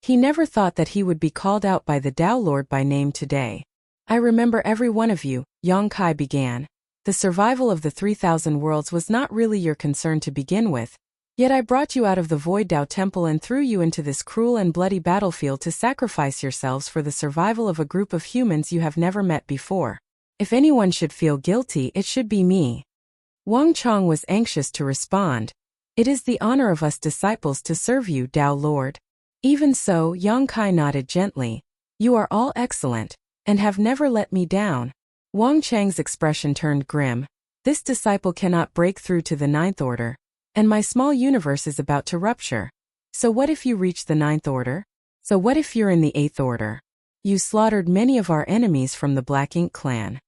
He never thought that he would be called out by the Tao Lord by name today. I remember every one of you, Yang Kai began. The survival of the 3,000 worlds was not really your concern to begin with, yet I brought you out of the Void Tao Temple and threw you into this cruel and bloody battlefield to sacrifice yourselves for the survival of a group of humans you have never met before. If anyone should feel guilty, it should be me. Wang Chong was anxious to respond. It is the honor of us disciples to serve you, Tao Lord. Even so, Yang Kai nodded gently. You are all excellent, and have never let me down. Wang Chang's expression turned grim. This disciple cannot break through to the ninth order, and my small universe is about to rupture. So what if you reach the ninth order? So what if you're in the eighth order? You slaughtered many of our enemies from the Black Ink clan.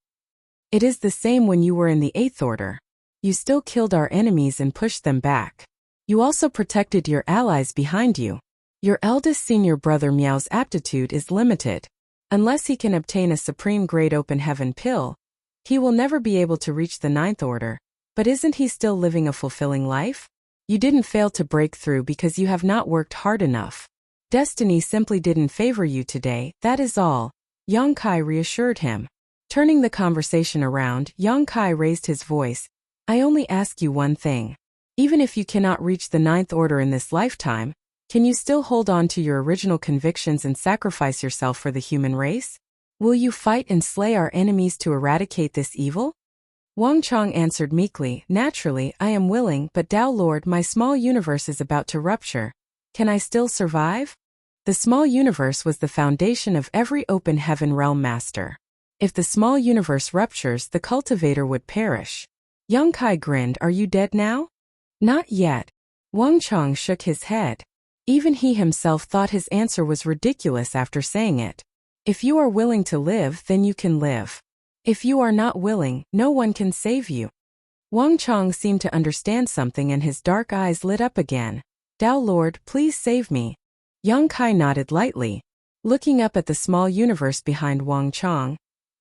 It is the same when you were in the eighth order. You still killed our enemies and pushed them back. You also protected your allies behind you. Your eldest senior brother Miao's aptitude is limited. Unless he can obtain a supreme grade open heaven pill, he will never be able to reach the ninth order. But isn't he still living a fulfilling life? You didn't fail to break through because you have not worked hard enough. Destiny simply didn't favor you today, that is all. Yang Kai reassured him. Turning the conversation around, Yang Kai raised his voice. I only ask you one thing. Even if you cannot reach the ninth order in this lifetime, can you still hold on to your original convictions and sacrifice yourself for the human race? Will you fight and slay our enemies to eradicate this evil? Wang Chong answered meekly, naturally, I am willing, but Tao Lord, my small universe is about to rupture. Can I still survive? The small universe was the foundation of every open heaven realm master. If the small universe ruptures, the cultivator would perish. Yang Kai grinned, are you dead now? Not yet. Wang Chong shook his head. Even he himself thought his answer was ridiculous after saying it. If you are willing to live, then you can live. If you are not willing, no one can save you. Wang Chong seemed to understand something and his dark eyes lit up again. Tao Lord, please save me. Yang Kai nodded lightly. Looking up at the small universe behind Wang Chong,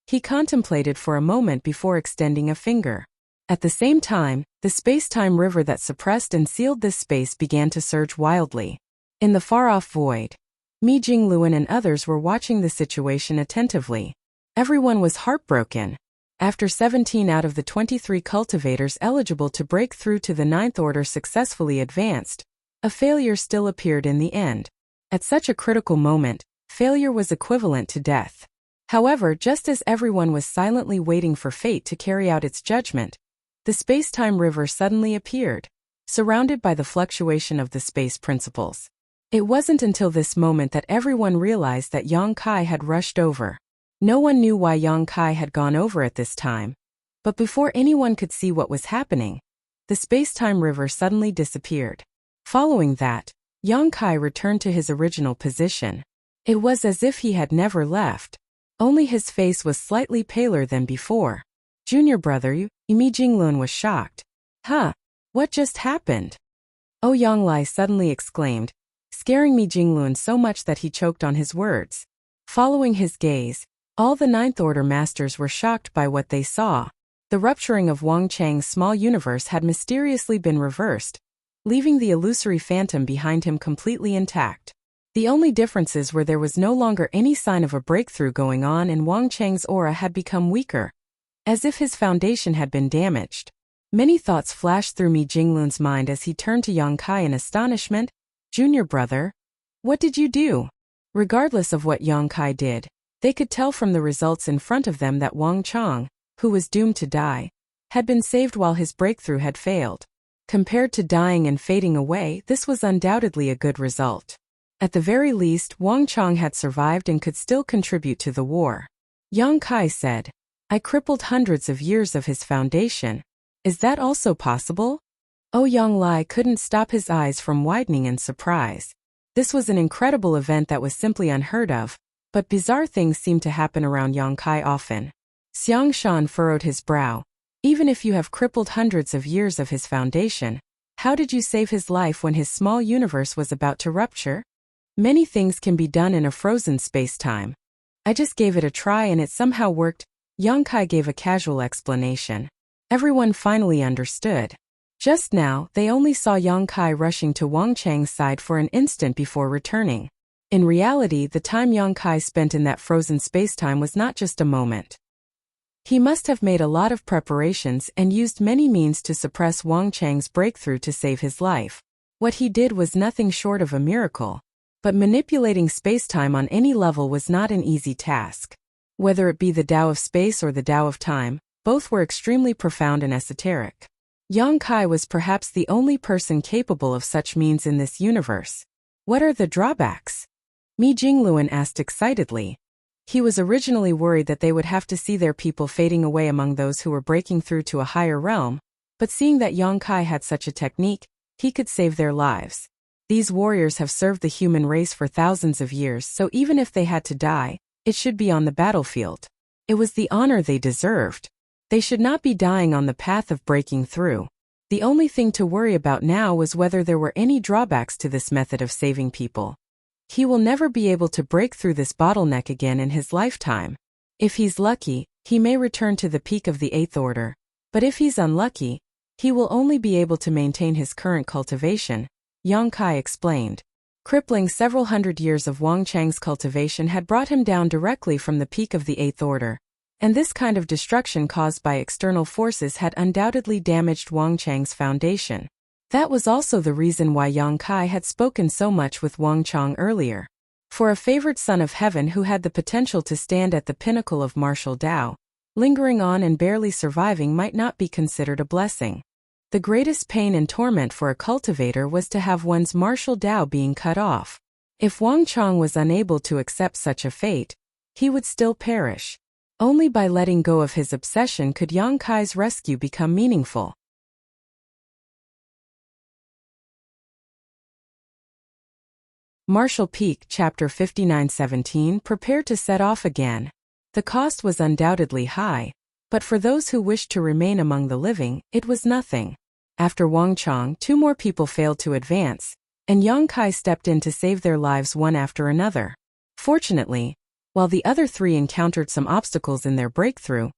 he contemplated for a moment before extending a finger. At the same time, the space-time river that suppressed and sealed this space began to surge wildly. In the far-off void, Mi Jingluan and others were watching the situation attentively. Everyone was heartbroken. After 17 out of the 23 cultivators eligible to break through to the ninth order successfully advanced, a failure still appeared in the end. At such a critical moment, failure was equivalent to death. However, just as everyone was silently waiting for fate to carry out its judgment, the space-time river suddenly appeared, surrounded by the fluctuation of the space principles. It wasn't until this moment that everyone realized that Yang Kai had rushed over. No one knew why Yang Kai had gone over at this time. But before anyone could see what was happening, the space-time river suddenly disappeared. Following that, Yang Kai returned to his original position. It was as if he had never left. Only his face was slightly paler than before. Junior brother, Mi Jinglun was shocked. Huh? What just happened? Oh, Yang Lai suddenly exclaimed, scaring Mi Jingluan so much that he choked on his words. Following his gaze, all the ninth order masters were shocked by what they saw. The rupturing of Wang Chang's small universe had mysteriously been reversed, leaving the illusory phantom behind him completely intact. The only differences were there was no longer any sign of a breakthrough going on and Wang Chang's aura had become weaker, as if his foundation had been damaged. Many thoughts flashed through Mi Jingluan's mind as he turned to Yang Kai in astonishment. Junior brother, what did you do? Regardless of what Yang Kai did, they could tell from the results in front of them that Wang Chong, who was doomed to die, had been saved while his breakthrough had failed. Compared to dying and fading away, this was undoubtedly a good result. At the very least, Wang Chong had survived and could still contribute to the war. Yang Kai said, I crippled hundreds of years of his foundation. Is that also possible? Yang Lai couldn't stop his eyes from widening in surprise. This was an incredible event that was simply unheard of, but bizarre things seemed to happen around Yang Kai often. Xiang Shan furrowed his brow. Even if you have crippled hundreds of years of his foundation, how did you save his life when his small universe was about to rupture? Many things can be done in a frozen space-time. I just gave it a try and it somehow worked. Yang Kai gave a casual explanation. Everyone finally understood. Just now, they only saw Yang Kai rushing to Wang Chang's side for an instant before returning. In reality, the time Yang Kai spent in that frozen spacetime was not just a moment. He must have made a lot of preparations and used many means to suppress Wang Chang's breakthrough to save his life. What he did was nothing short of a miracle. But manipulating spacetime on any level was not an easy task. Whether it be the Tao of space or the Tao of time, both were extremely profound and esoteric. Yang Kai was perhaps the only person capable of such means in this universe. What are the drawbacks? Mi Jingluan asked excitedly. He was originally worried that they would have to see their people fading away among those who were breaking through to a higher realm, but seeing that Yang Kai had such a technique, he could save their lives. These warriors have served the human race for thousands of years, so even if they had to die, it should be on the battlefield. It was the honor they deserved. They should not be dying on the path of breaking through. The only thing to worry about now was whether there were any drawbacks to this method of saving people. He will never be able to break through this bottleneck again in his lifetime. If he's lucky, he may return to the peak of the Eighth Order, but if he's unlucky, he will only be able to maintain his current cultivation, Yang Kai explained. Crippling several hundred years of Wang Chang's cultivation had brought him down directly from the peak of the Eighth Order, and this kind of destruction caused by external forces had undoubtedly damaged Wang Chang's foundation. That was also the reason why Yang Kai had spoken so much with Wang Chang earlier. For a favored son of heaven who had the potential to stand at the pinnacle of martial Tao, lingering on and barely surviving might not be considered a blessing. The greatest pain and torment for a cultivator was to have one's martial Tao being cut off. If Wang Chang was unable to accept such a fate, he would still perish. Only by letting go of his obsession could Yang Kai's rescue become meaningful. Martial Peak, Chapter 59:17. Prepare to set off again. The cost was undoubtedly high, but for those who wished to remain among the living, it was nothing. After Wang Chang, 2 more people failed to advance, and Yang Kai stepped in to save their lives one after another. Fortunately, while the other 3 encountered some obstacles in their breakthrough,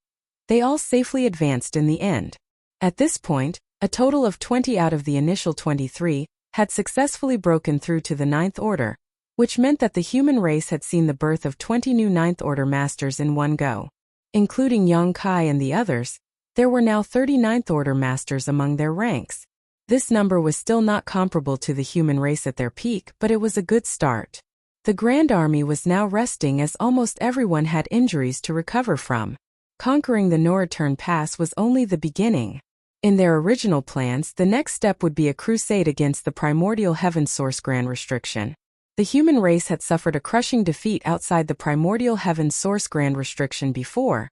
they all safely advanced in the end. At this point, a total of 20 out of the initial 23 had successfully broken through to the Ninth Order, which meant that the human race had seen the birth of 20 new Ninth Order masters in one go. Including Yang Kai and the others, there were now 30 Ninth Order masters among their ranks. This number was still not comparable to the human race at their peak, but it was a good start. The Grand Army was now resting as almost everyone had injuries to recover from. Conquering the No-Return Pass was only the beginning. In their original plans, the next step would be a crusade against the primordial heaven source grand restriction. The human race had suffered a crushing defeat outside the primordial heaven source grand restriction before,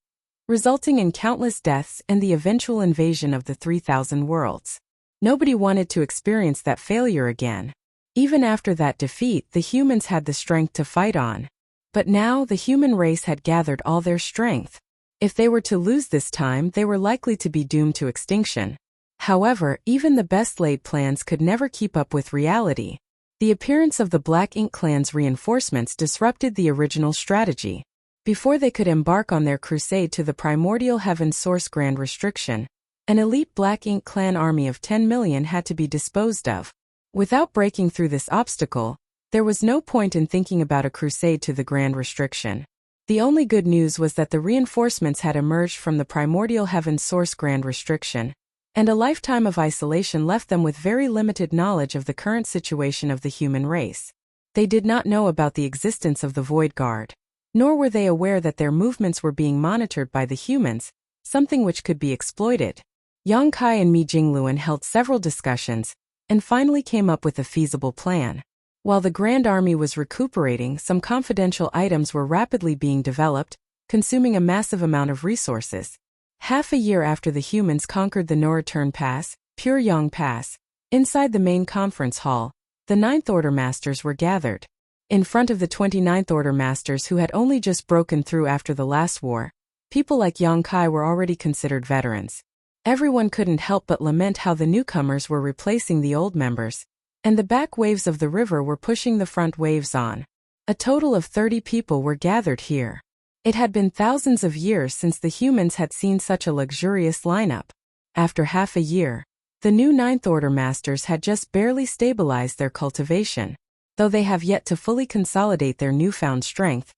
resulting in countless deaths and the eventual invasion of the 3,000 worlds. Nobody wanted to experience that failure again. Even after that defeat, the humans had the strength to fight on. But now the human race had gathered all their strength. If they were to lose this time, they were likely to be doomed to extinction. However, even the best-laid plans could never keep up with reality. The appearance of the Black Ink Clan's reinforcements disrupted the original strategy. Before they could embark on their crusade to the primordial heaven source grand restriction, an elite Black Ink Clan army of 10 million had to be disposed of. Without breaking through this obstacle, there was no point in thinking about a crusade to the grand restriction. The only good news was that the reinforcements had emerged from the primordial heaven source grand restriction, and a lifetime of isolation left them with very limited knowledge of the current situation of the human race. They did not know about the existence of the Void Guard, nor were they aware that their movements were being monitored by the humans, something which could be exploited. Yang Kai and Mi Jingluan held several discussions, and finally came up with a feasible plan. While the Grand Army was recuperating, some confidential items were rapidly being developed, consuming a massive amount of resources. Half a year after the humans conquered the No-Return Pass, Pure Yang Pass. Inside the main conference hall, the Ninth Order Masters were gathered. In front of the 29th Order Masters who had only just broken through after the last war, people like Yang Kai were already considered veterans. Everyone couldn't help but lament how the newcomers were replacing the old members, and the back waves of the river were pushing the front waves on. A total of 30 people were gathered here. It had been thousands of years since the humans had seen such a luxurious lineup. After half a year, the new Ninth Order Masters had just barely stabilized their cultivation. Though they have yet to fully consolidate their newfound strength,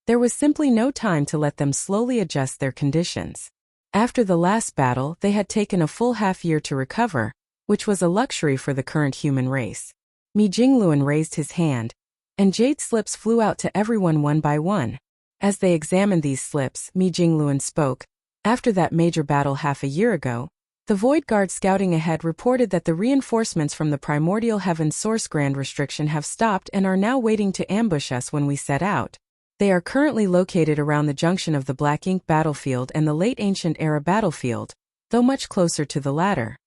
there was simply no time to let them slowly adjust their conditions. After the last battle, they had taken a full half-year to recover, which was a luxury for the current human race. Mi Jingluan raised his hand, and jade slips flew out to everyone one by one. As they examined these slips, Mi Jingluan spoke. After that major battle half a year ago, the Void Guard scouting ahead reported that the reinforcements from the Primordial Heaven Source Grand Restriction have stopped and are now waiting to ambush us when we set out. They are currently located around the junction of the Black Ink battlefield and the Late Ancient Era battlefield, though much closer to the latter.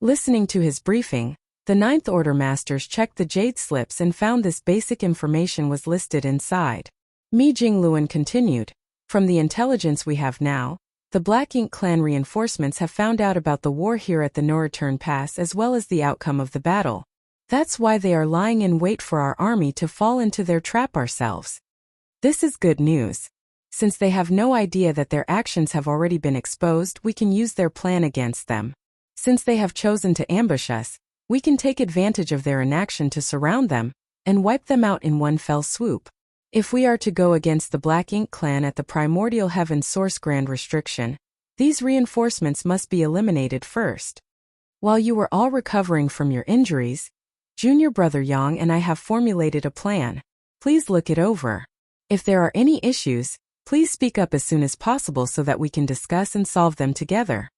Listening to his briefing, the Ninth Order Masters checked the jade slips and found this basic information was listed inside. Mi Jingluan continued, "From the intelligence we have now, the Black Ink clan reinforcements have found out about the war here at the No Return Pass as well as the outcome of the battle. That's why they are lying in wait for our army to fall into their trap ourselves. This is good news. Since they have no idea that their actions have already been exposed, we can use their plan against them. Since they have chosen to ambush us, we can take advantage of their inaction to surround them and wipe them out in one fell swoop. If we are to go against the Black Ink clan at the Primordial Heaven Source Grand Restriction, these reinforcements must be eliminated first. While you were all recovering from your injuries, Junior Brother Yang and I have formulated a plan. Please look it over. If there are any issues, please speak up as soon as possible so that we can discuss and solve them together."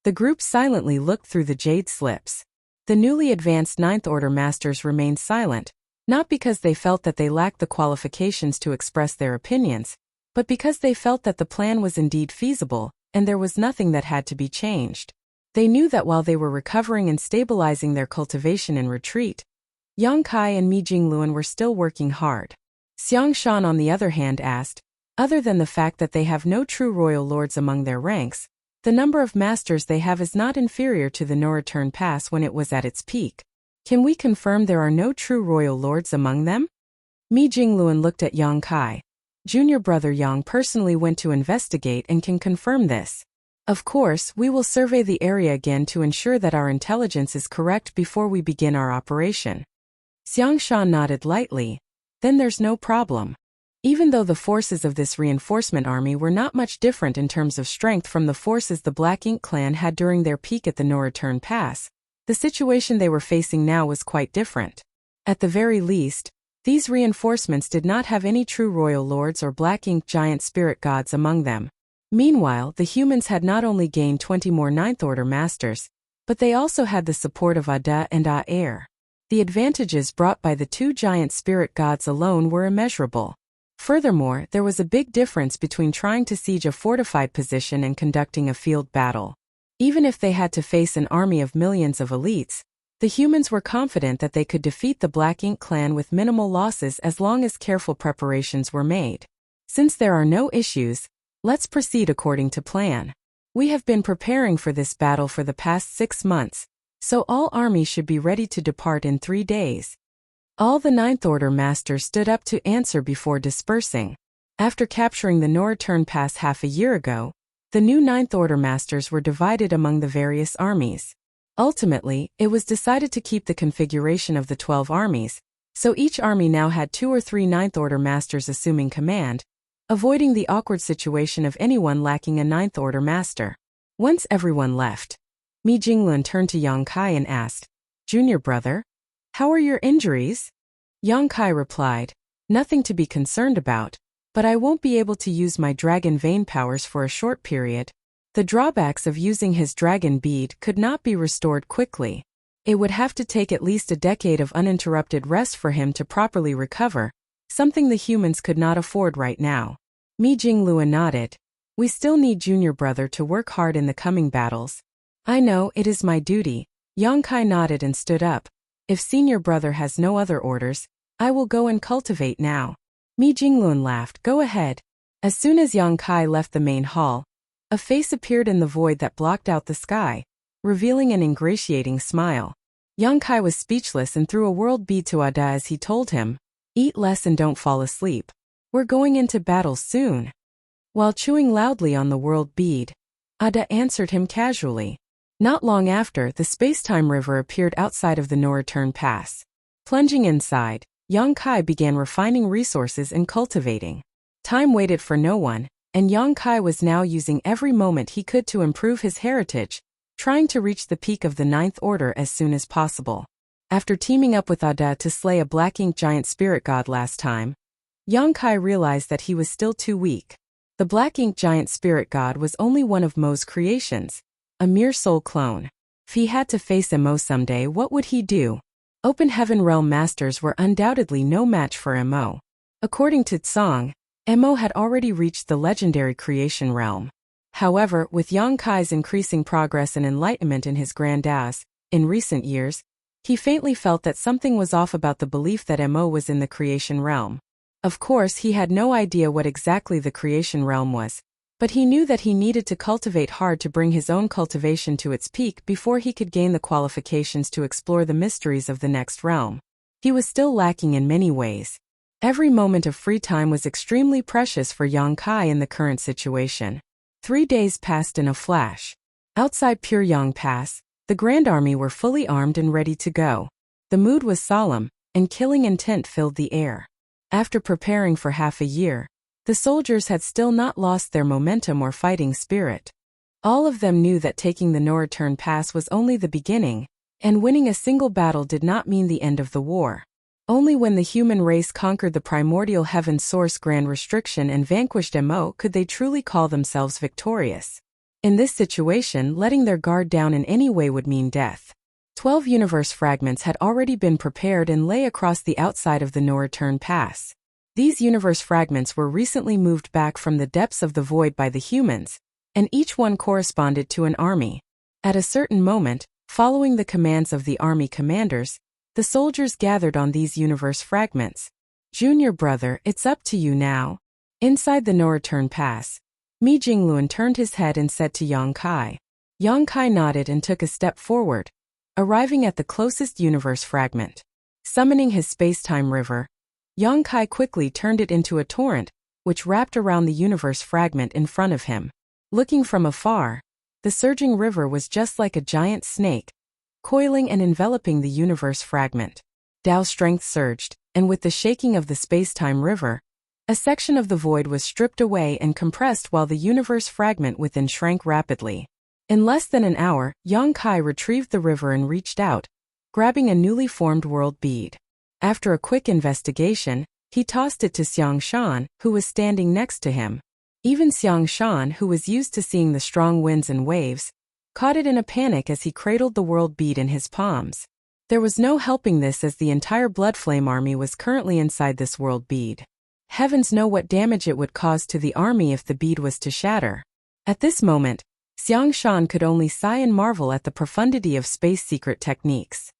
The group silently looked through the jade slips. The newly advanced Ninth Order Masters remained silent, not because they felt that they lacked the qualifications to express their opinions, but because they felt that the plan was indeed feasible, and there was nothing that had to be changed. They knew that while they were recovering and stabilizing their cultivation and retreat, Yang Kai and Mi Jingluan were still working hard. Xiang Shan on the other hand asked, "Other than the fact that they have no true royal lords among their ranks, the number of masters they have is not inferior to the No Return Pass when it was at its peak. Can we confirm there are no true royal lords among them?" Mi Jingluan looked at Yang Kai. "Junior Brother Yang personally went to investigate and can confirm this. Of course, we will survey the area again to ensure that our intelligence is correct before we begin our operation." Xiang Shan nodded lightly. "Then there's no problem." Even though the forces of this reinforcement army were not much different in terms of strength from the forces the Black Ink clan had during their peak at the No Return Pass, the situation they were facing now was quite different. At the very least, these reinforcements did not have any true royal lords or Black Ink giant spirit gods among them. Meanwhile, the humans had not only gained 20 more Ninth Order Masters, but they also had the support of Ada and Aer. The advantages brought by the two giant spirit gods alone were immeasurable. Furthermore, there was a big difference between trying to siege a fortified position and conducting a field battle. Even if they had to face an army of millions of elites, the humans were confident that they could defeat the Black Ink clan with minimal losses as long as careful preparations were made. Since there are no issues, let's proceed according to plan. We have been preparing for this battle for the past 6 months, so all armies should be ready to depart in 3 days. All the Ninth Order Masters stood up to answer before dispersing. After capturing the No Return Pass half a year ago, the new Ninth Order Masters were divided among the various armies. Ultimately, it was decided to keep the configuration of the 12 armies, so each army now had 2 or 3 Ninth Order Masters assuming command, avoiding the awkward situation of anyone lacking a Ninth Order Master. Once everyone left, Mi Jingluan turned to Yang Kai and asked, "Junior brother, how are your injuries?" Yang Kai replied, "Nothing to be concerned about, but I won't be able to use my dragon vein powers for a short period. The drawbacks of using his dragon bead could not be restored quickly. It would have to take at least a decade of uninterrupted rest for him to properly recover, something the humans could not afford right now." Mi Jingluan nodded. "We still need Junior Brother to work hard in the coming battles. I know it is my duty, Yongkai nodded and stood up. If senior brother has no other orders, I will go and cultivate now. Mi Jinglun laughed. Go ahead. As soon as Yongkai left the main hall, a face appeared in the void that blocked out the sky, revealing an ingratiating smile. Yongkai was speechless and threw a world bead to Ada as he told him, eat less and don't fall asleep. We're going into battle soon. While chewing loudly on the world bead, Ada answered him casually. Not long after, the space-time river appeared outside of the no-return pass. Plunging inside, Yongkai began refining resources and cultivating. Time waited for no one, and Yongkai was now using every moment he could to improve his heritage, trying to reach the peak of the Ninth Order as soon as possible. After teaming up with Ada to slay a black ink giant spirit god last time, Yongkai realized that he was still too weak. The black ink giant spirit god was only one of Mo's creations, a mere soul clone. If he had to face Mo someday, what would he do? Open Heaven Realm Masters were undoubtedly no match for Mo. According to Tsong, Mo had already reached the legendary creation realm. However, with Yongkai's increasing progress and enlightenment in his grandass, in recent years, he faintly felt that something was off about the belief that Mo was in the creation realm. Of course, he had no idea what exactly the creation realm was, but he knew that he needed to cultivate hard to bring his own cultivation to its peak before he could gain the qualifications to explore the mysteries of the next realm. He was still lacking in many ways. Every moment of free time was extremely precious for Yongkai in the current situation. 3 days passed in a flash. Outside Pyongyang Pass, the Grand Army were fully armed and ready to go. The mood was solemn, and killing intent filled the air. After preparing for half a year, the soldiers had still not lost their momentum or fighting spirit. All of them knew that taking the no-return pass was only the beginning, and winning a single battle did not mean the end of the war. Only when the human race conquered the primordial heaven source grand restriction and vanquished Mo could they truly call themselves victorious. In this situation, letting their guard down in any way would mean death. 12 universe fragments had already been prepared and lay across the outside of the no-return pass. These universe fragments were recently moved back from the depths of the void by the humans, and each one corresponded to an army. At a certain moment, following the commands of the army commanders, the soldiers gathered on these universe fragments. Junior brother, it's up to you now. Inside the no-return pass, Mi Jinglun turned his head and said to Yongkai. Yongkai nodded and took a step forward, arriving at the closest universe fragment. Summoning his space-time river, Yongkai quickly turned it into a torrent, which wrapped around the universe fragment in front of him. Looking from afar, the surging river was just like a giant snake, coiling and enveloping the universe fragment. Dao's strength surged, and with the shaking of the space-time river, a section of the void was stripped away and compressed while the universe fragment within shrank rapidly. In less than an hour, Yongkai retrieved the river and reached out, grabbing a newly formed world bead. After a quick investigation, he tossed it to Xiang Shan, who was standing next to him. Even Xiang Shan, who was used to seeing the strong winds and waves, caught it in a panic as he cradled the world bead in his palms. There was no helping this as the entire Bloodflame army was currently inside this world bead. Heavens know what damage it would cause to the army if the bead was to shatter. At this moment, Xiang Shan could only sigh and marvel at the profundity of space secret techniques.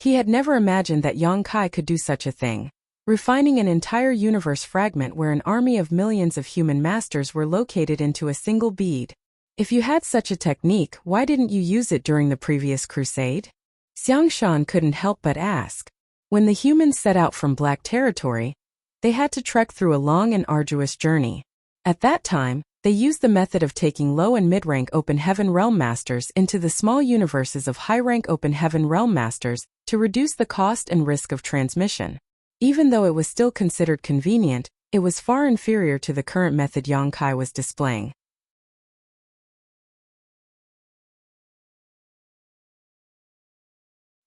He had never imagined that Yongkai could do such a thing, refining an entire universe fragment where an army of millions of human masters were located into a single bead. If you had such a technique, why didn't you use it during the previous crusade? Xiang Shan couldn't help but ask. When the humans set out from Black Territory, they had to trek through a long and arduous journey. At that time, they used the method of taking low and mid-rank Open Heaven Realm Masters into the small universes of high-rank Open Heaven Realm Masters to reduce the cost and risk of transmission. Even though it was still considered convenient, it was far inferior to the current method Yongkai was displaying.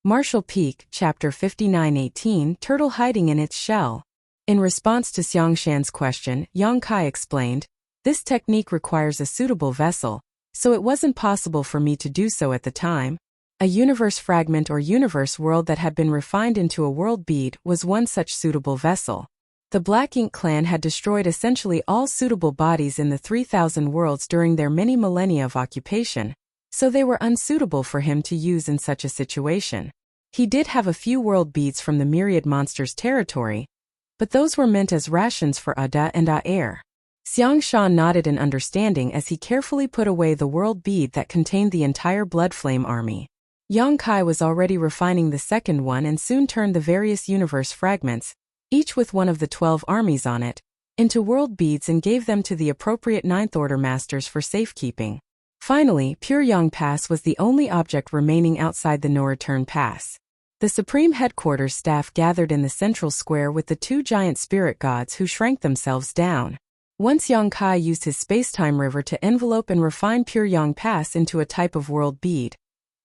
Martial Peak, Chapter 59:18, Turtle Hiding in Its Shell. In response to Xiang Shan's question, Yongkai explained, "This technique requires a suitable vessel, so it wasn't possible for me to do so at the time. A universe fragment or universe world that had been refined into a world bead was one such suitable vessel. The Black Ink clan had destroyed essentially all suitable bodies in the 3,000 worlds during their many millennia of occupation, so they were unsuitable for him to use in such a situation. He did have a few world beads from the myriad monsters' territory, but those were meant as rations for Ada and Aer. Xiang Shan nodded in understanding as he carefully put away the world bead that contained the entire Bloodflame army. Yang Kai was already refining the second one and soon turned the various universe fragments, each with one of the 12 armies on it, into world beads and gave them to the appropriate Ninth Order masters for safekeeping. Finally, Pure Yang Pass was the only object remaining outside the No Return Pass. The Supreme Headquarters staff gathered in the central square with the two giant spirit gods who shrank themselves down. Once Yang Kai used his space-time river to envelope and refine Pure Yang Pass into a type of world bead,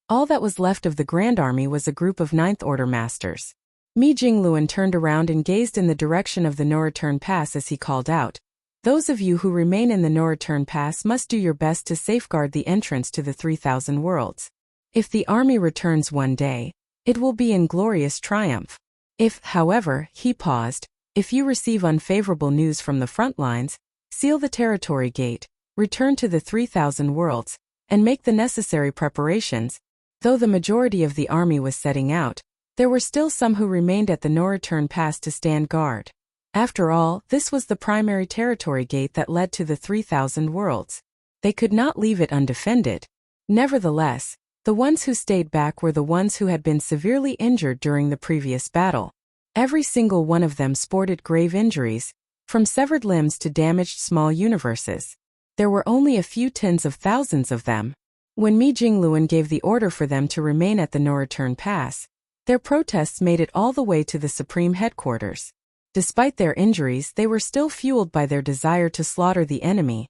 all that was left of the Grand Army was a group of Ninth Order masters. Mi Jingluan turned around and gazed in the direction of the No Return Pass as he called out, "Those of you who remain in the No Return Pass must do your best to safeguard the entrance to the 3,000 worlds. If the army returns one day, it will be in glorious triumph. If, however," he paused, "if you receive unfavorable news from the front lines, seal the territory gate, return to the 3,000 worlds, and make the necessary preparations." Though the majority of the army was setting out, there were still some who remained at the No Return Pass to stand guard. After all, this was the primary territory gate that led to the 3,000 worlds. They could not leave it undefended. Nevertheless, the ones who stayed back were the ones who had been severely injured during the previous battle. Every single one of them sported grave injuries, from severed limbs to damaged small universes. There were only a few tens of thousands of them. When Mi Jingluan gave the order for them to remain at the No Return Pass, their protests made it all the way to the Supreme Headquarters. Despite their injuries, they were still fueled by their desire to slaughter the enemy,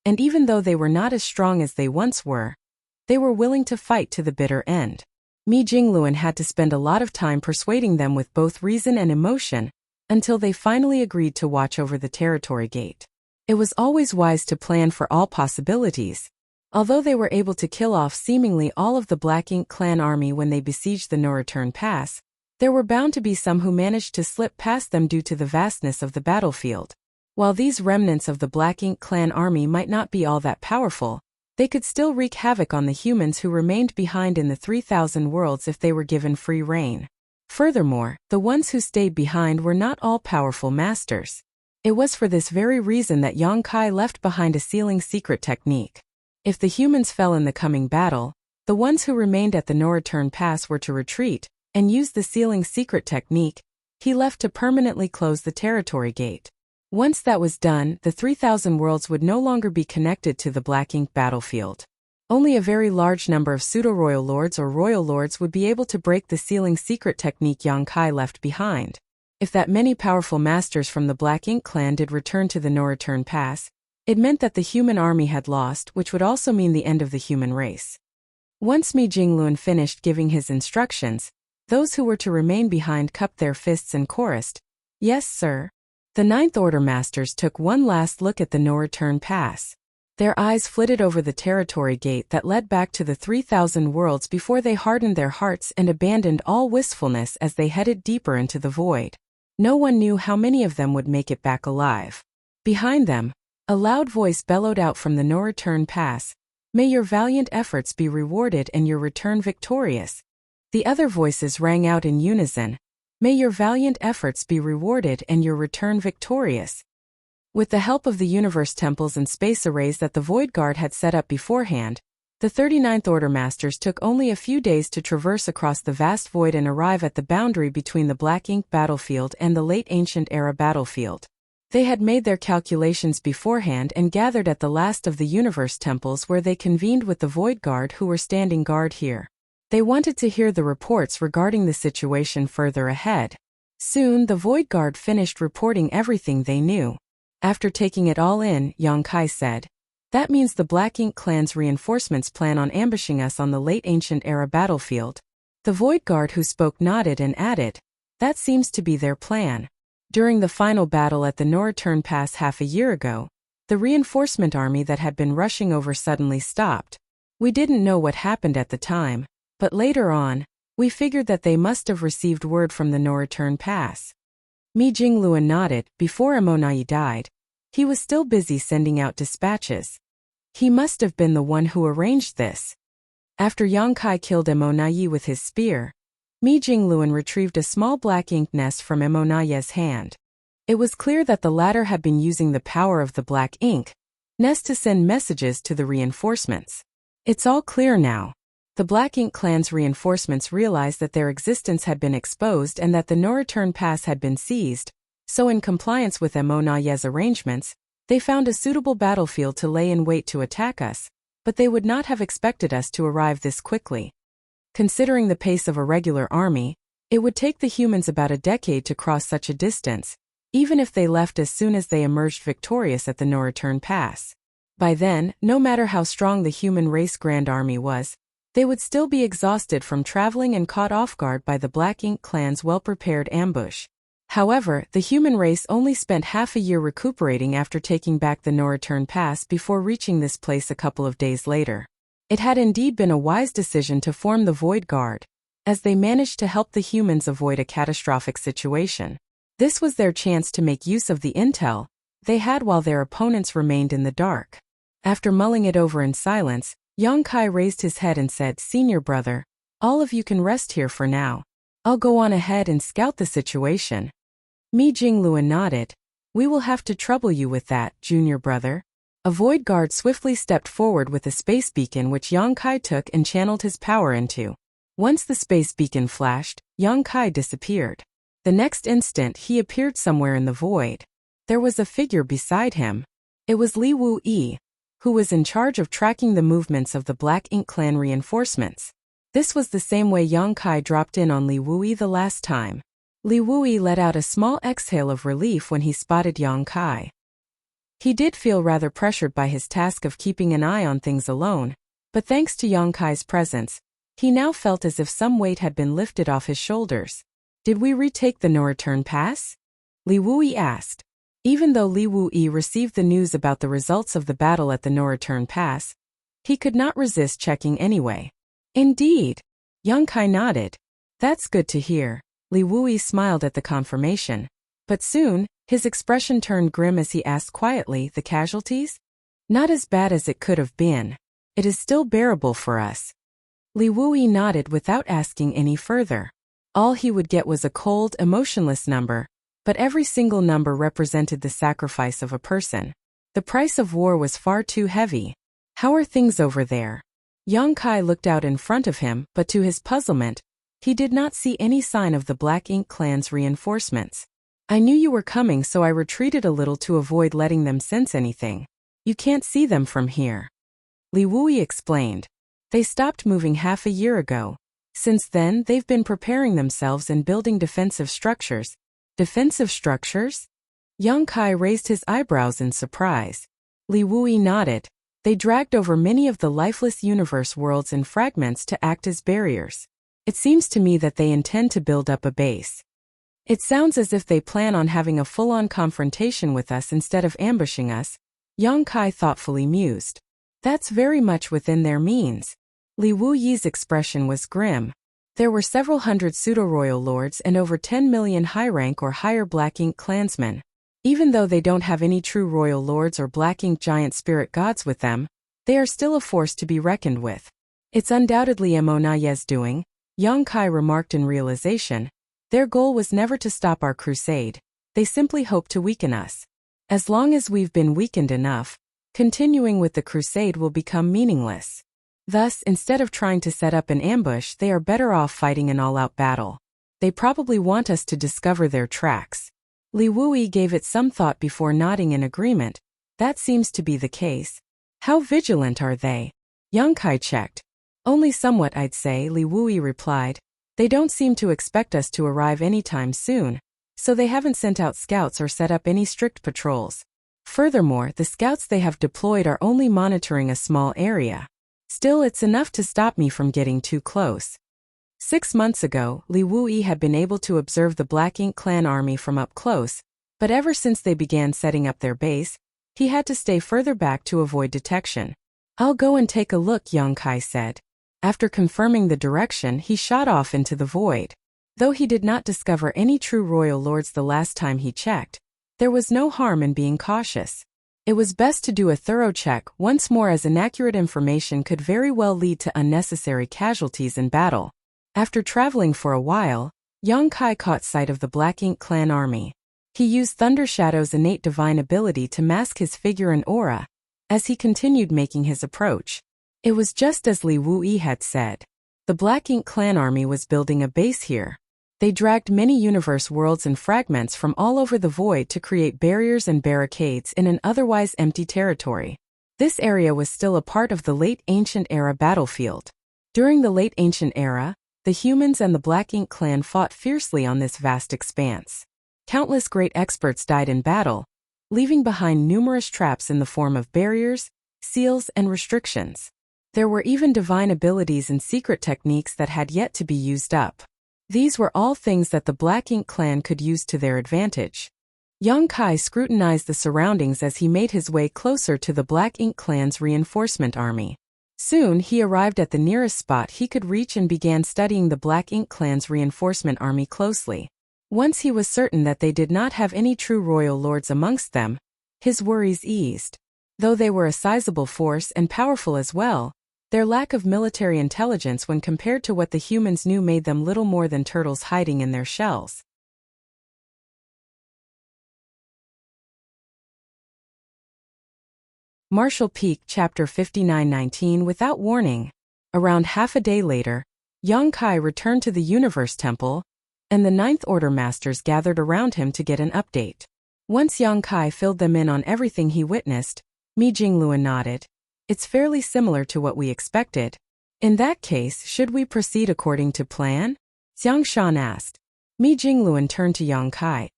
and even though they were not as strong as they once were, they were willing to fight to the bitter end. Mi Jingluan had to spend a lot of time persuading them with both reason and emotion, until they finally agreed to watch over the territory gate. It was always wise to plan for all possibilities. Although they were able to kill off seemingly all of the Black Ink clan army when they besieged the No Return Pass, there were bound to be some who managed to slip past them due to the vastness of the battlefield. While these remnants of the Black Ink clan army might not be all that powerful, they could still wreak havoc on the humans who remained behind in the 3,000 worlds if they were given free rein. Furthermore, the ones who stayed behind were not all powerful masters. It was for this very reason that Yang Kai left behind a sealing secret technique. If the humans fell in the coming battle, the ones who remained at the No Return Pass were to retreat and use the sealing secret technique he left to permanently close the territory gate. Once that was done, the 3,000 worlds would no longer be connected to the Black Ink battlefield. Only a very large number of pseudo-royal lords or royal lords would be able to break the sealing secret technique Yang Kai left behind. If that many powerful masters from the Black Ink clan did return to the No Return Pass, it meant that the human army had lost, which would also mean the end of the human race. Once Mi Jingluan finished giving his instructions, those who were to remain behind cupped their fists and chorused, "Yes, sir." The Ninth Order masters took one last look at the No Return Pass. Their eyes flitted over the territory gate that led back to the 3,000 worlds before they hardened their hearts and abandoned all wistfulness as they headed deeper into the void. No one knew how many of them would make it back alive. Behind them, a loud voice bellowed out from the No Return Pass, "May your valiant efforts be rewarded and your return victorious." The other voices rang out in unison, "May your valiant efforts be rewarded and your return victorious." With the help of the universe temples and space arrays that the Void Guard had set up beforehand, the 39th Order Masters took only a few days to traverse across the vast void and arrive at the boundary between the Black Ink battlefield and the late Ancient Era battlefield. They had made their calculations beforehand and gathered at the last of the universe temples where they convened with the Void Guard who were standing guard here. They wanted to hear the reports regarding the situation further ahead. Soon the Void Guard finished reporting everything they knew. After taking it all in, Yang Kai said, "That means the Black Ink clan's reinforcements plan on ambushing us on the late Ancient Era battlefield." The Void Guard who spoke nodded and added, "That seems to be their plan." During the final battle at the No Return Pass half a year ago, the reinforcement army that had been rushing over suddenly stopped. We didn't know what happened at the time, but later on, we figured that they must have received word from the No Return Pass. Mi Jingluan nodded. Before Amonai died, he was still busy sending out dispatches. He must have been the one who arranged this. After Yang Kai killed Emonayi with his spear, Mi Jingluan retrieved a small black ink nest from Emonaye's hand. It was clear that the latter had been using the power of the black ink nest to send messages to the reinforcements. It's all clear now. The Black Ink clan's reinforcements realized that their existence had been exposed and that the no-return pass had been seized, so in compliance with Emonaye's arrangements, they found a suitable battlefield to lay in wait to attack us, but they would not have expected us to arrive this quickly. Considering the pace of a regular army, it would take the humans about a decade to cross such a distance, even if they left as soon as they emerged victorious at the no-return pass. By then, no matter how strong the human race Grand Army was, they would still be exhausted from traveling and caught off guard by the Black Ink clan's well-prepared ambush. However, the human race only spent half a year recuperating after taking back the no-return pass before reaching this place a couple of days later. It had indeed been a wise decision to form the Void Guard, as they managed to help the humans avoid a catastrophic situation. This was their chance to make use of the intel they had while their opponents remained in the dark. After mulling it over in silence, Yang Kai raised his head and said, "Senior brother, all of you can rest here for now. I'll go on ahead and scout the situation." Mi Jingluan nodded. "We will have to trouble you with that, junior brother." A void guard swiftly stepped forward with a space beacon which Yang Kai took and channeled his power into. Once the space beacon flashed, Yang Kai disappeared. The next instant he appeared somewhere in the void. There was a figure beside him. It was Li Wu-yi, who was in charge of tracking the movements of the Black Ink clan reinforcements. This was the same way Yang Kai dropped in on Li Wu-yi the last time. Li Wu-yi let out a small exhale of relief when he spotted Yang Kai. He did feel rather pressured by his task of keeping an eye on things alone, but thanks to Yang Kai's presence, he now felt as if some weight had been lifted off his shoulders. "Did we retake the no-return pass?" Li Wu-yi asked. Even though Li Wu-yi received the news about the results of the battle at the no-return pass, he could not resist checking anyway. "Indeed." Yang Kai nodded. "That's good to hear." Li Wu-yi smiled at the confirmation. But soon, his expression turned grim as he asked quietly, "The casualties?" "Not as bad as it could have been. It is still bearable for us." Li Wu-yi nodded without asking any further. All he would get was a cold, emotionless number, but every single number represented the sacrifice of a person. The price of war was far too heavy. "How are things over there?" Yang Kai looked out in front of him, but to his puzzlement, he did not see any sign of the Black Ink clan's reinforcements. "I knew you were coming, so I retreated a little to avoid letting them sense anything. You can't see them from here." Li Wu-yi explained. "They stopped moving half a year ago. Since then, they've been preparing themselves and building defensive structures." "Defensive structures?" Yang Kai raised his eyebrows in surprise. Li Wu-yi nodded. "They dragged over many of the lifeless universe worlds in fragments to act as barriers. It seems to me that they intend to build up a base. It sounds as if they plan on having a full-on confrontation with us instead of ambushing us." Yang Kai thoughtfully mused. "That's very much within their means." Li Wu-yi's expression was grim. There were several hundred pseudo-royal lords and over 10 million high-rank or higher Black Ink clansmen. Even though they don't have any true royal lords or Black Ink giant spirit gods with them, they are still a force to be reckoned with. "It's undoubtedly Emonaye's doing," Yang Kai remarked in realization. "Their goal was never to stop our crusade. They simply hope to weaken us. As long as we've been weakened enough, continuing with the crusade will become meaningless. Thus, instead of trying to set up an ambush, they are better off fighting an all-out battle. They probably want us to discover their tracks." Li Wu-yi gave it some thought before nodding in agreement. "That seems to be the case." "How vigilant are they?" Yang Kai checked. "Only somewhat, I'd say," Li Wu-yi replied. "They don't seem to expect us to arrive anytime soon, so they haven't sent out scouts or set up any strict patrols. Furthermore, the scouts they have deployed are only monitoring a small area. Still, it's enough to stop me from getting too close." 6 months ago, Li Wu-yi had been able to observe the Black Ink clan army from up close, but ever since they began setting up their base, he had to stay further back to avoid detection. "I'll go and take a look," Yang Kai said. After confirming the direction, he shot off into the void. Though he did not discover any true royal lords the last time he checked, there was no harm in being cautious. It was best to do a thorough check once more, as inaccurate information could very well lead to unnecessary casualties in battle. After traveling for a while, Yang Kai caught sight of the Black Ink clan army. He used Thunder Shadow's innate divine ability to mask his figure and aura. As he continued making his approach, it was just as Li Wuyi had said. The Black Ink clan army was building a base here. They dragged many universe worlds and fragments from all over the void to create barriers and barricades in an otherwise empty territory. This area was still a part of the Late Ancient Era battlefield. During the Late Ancient Era, the humans and the Black Ink clan fought fiercely on this vast expanse. Countless great experts died in battle, leaving behind numerous traps in the form of barriers, seals, and restrictions. There were even divine abilities and secret techniques that had yet to be used up. These were all things that the Black Ink clan could use to their advantage. Yang Kai scrutinized the surroundings as he made his way closer to the Black Ink clan's reinforcement army. Soon he arrived at the nearest spot he could reach and began studying the Black Ink clan's reinforcement army closely. Once he was certain that they did not have any true royal lords amongst them, his worries eased. Though they were a sizable force and powerful as well, their lack of military intelligence when compared to what the humans knew made them little more than turtles hiding in their shells. Martial Peak Chapter 59-19. Without warning, around half a day later, Yang Kai returned to the Universe Temple, and the Ninth Order Masters gathered around him to get an update. Once Yang Kai filled them in on everything he witnessed, Mi Jingluan nodded. It's fairly similar to what we expected. In that case, should we proceed according to plan? Xiang Shan asked. Mi Jingluan turned to Yang Kai.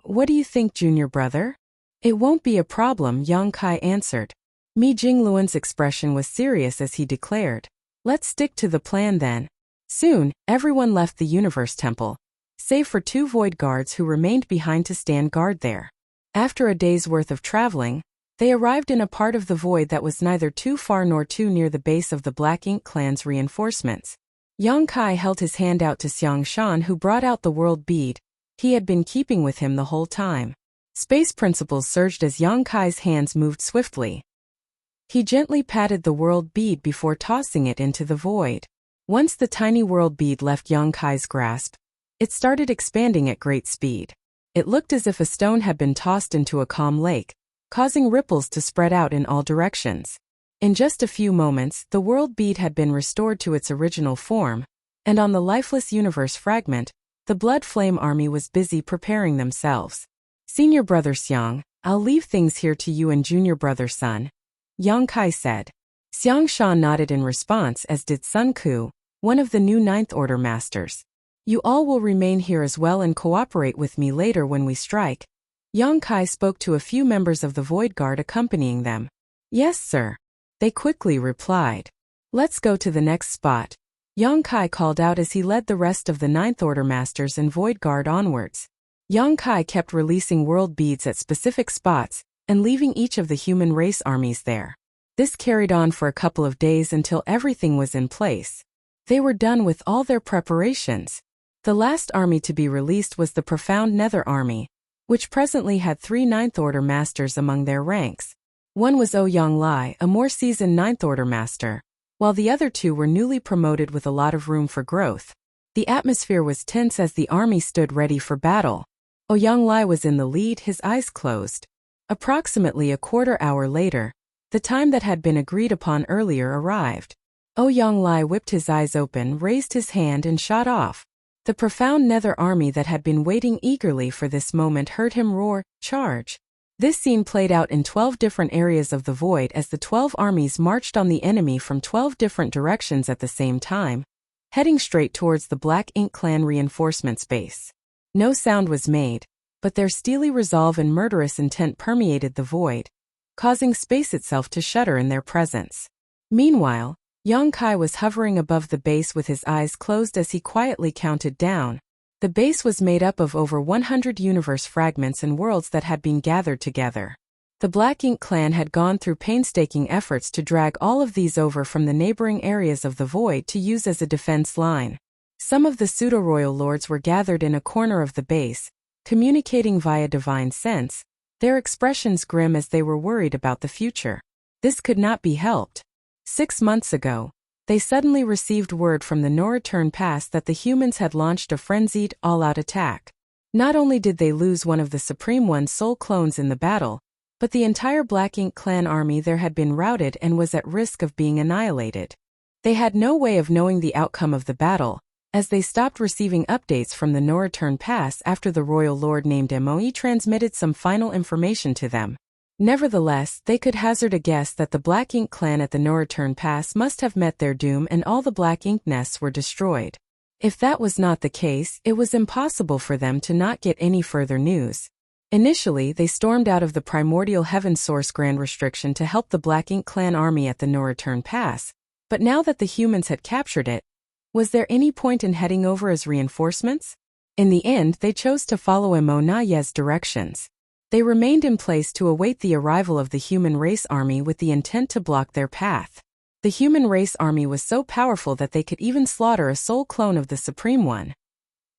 What do you think, junior brother? It won't be a problem, Yang Kai answered. Mi Jingluan's expression was serious as he declared. Let's stick to the plan then. Soon, everyone left the Universe Temple, save for 2 void guards who remained behind to stand guard there. After a day's worth of traveling, they arrived in a part of the void that was neither too far nor too near the base of the Black Ink clan's reinforcements. Yang Kai held his hand out to Xiang Shan, who brought out the world bead he had been keeping with him the whole time. Space principles surged as Yang Kai's hands moved swiftly. He gently patted the world bead before tossing it into the void. Once the tiny world bead left Yang Kai's grasp, it started expanding at great speed. It looked as if a stone had been tossed into a calm lake, causing ripples to spread out in all directions. In just a few moments, the world bead had been restored to its original form, and on the lifeless universe fragment, the Blood Flame army was busy preparing themselves. Senior brother Xiang, I'll leave things here to you and junior brother Sun, Yang Kai said. Xiang Shan nodded in response, as did Sun Ku, one of the new Ninth Order Masters. You all will remain here as well and cooperate with me later when we strike. Yang Kai spoke to a few members of the Void Guard accompanying them. Yes, sir. They quickly replied. Let's go to the next spot, Yang Kai called out as he led the rest of the Ninth Order Masters and Void Guard onwards. Yang Kai kept releasing world beads at specific spots and leaving each of the human race armies there. This carried on for a couple of days until everything was in place. They were done with all their preparations. The last army to be released was the Profound Nether Army, which presently had 3 Ninth Order Masters among their ranks. One was Ouyang Lai, a more seasoned Ninth Order Master, while the other 2 were newly promoted with a lot of room for growth. The atmosphere was tense as the army stood ready for battle. Ouyang Lai was in the lead, his eyes closed. Approximately a quarter hour later, the time that had been agreed upon earlier arrived. Ouyang Lai whipped his eyes open, raised his hand and shot off. The Profound Nether Army that had been waiting eagerly for this moment heard him roar, "Charge!" This scene played out in 12 different areas of the void as the 12 armies marched on the enemy from 12 different directions at the same time, heading straight towards the Black Ink clan reinforcements base. No sound was made, but their steely resolve and murderous intent permeated the void, causing space itself to shudder in their presence. Meanwhile, Yang Kai was hovering above the base with his eyes closed as he quietly counted down. The base was made up of over 100 universe fragments and worlds that had been gathered together. The Black Ink clan had gone through painstaking efforts to drag all of these over from the neighboring areas of the void to use as a defense line. Some of the pseudo-royal lords were gathered in a corner of the base, communicating via divine sense, their expressions grim as they were worried about the future. This could not be helped. 6 months ago, they suddenly received word from the No Return Pass that the humans had launched a frenzied, all-out attack. Not only did they lose one of the Supreme One's soul clones in the battle, but the entire Black Ink clan army there had been routed and was at risk of being annihilated. They had no way of knowing the outcome of the battle, as they stopped receiving updates from the No Return Pass after the royal lord named Moe transmitted some final information to them. Nevertheless, they could hazard a guess that the Black Ink clan at the No Return Pass must have met their doom and all the Black Ink nests were destroyed. If that was not the case, it was impossible for them to not get any further news. Initially, they stormed out of the Primordial Heaven Source Grand Restriction to help the Black Ink clan army at the No Return Pass, but now that the humans had captured it, was there any point in heading over as reinforcements? In the end, they chose to follow Monaye's directions. They remained in place to await the arrival of the human race army with the intent to block their path. The human race army was so powerful that they could even slaughter a soul clone of the Supreme One.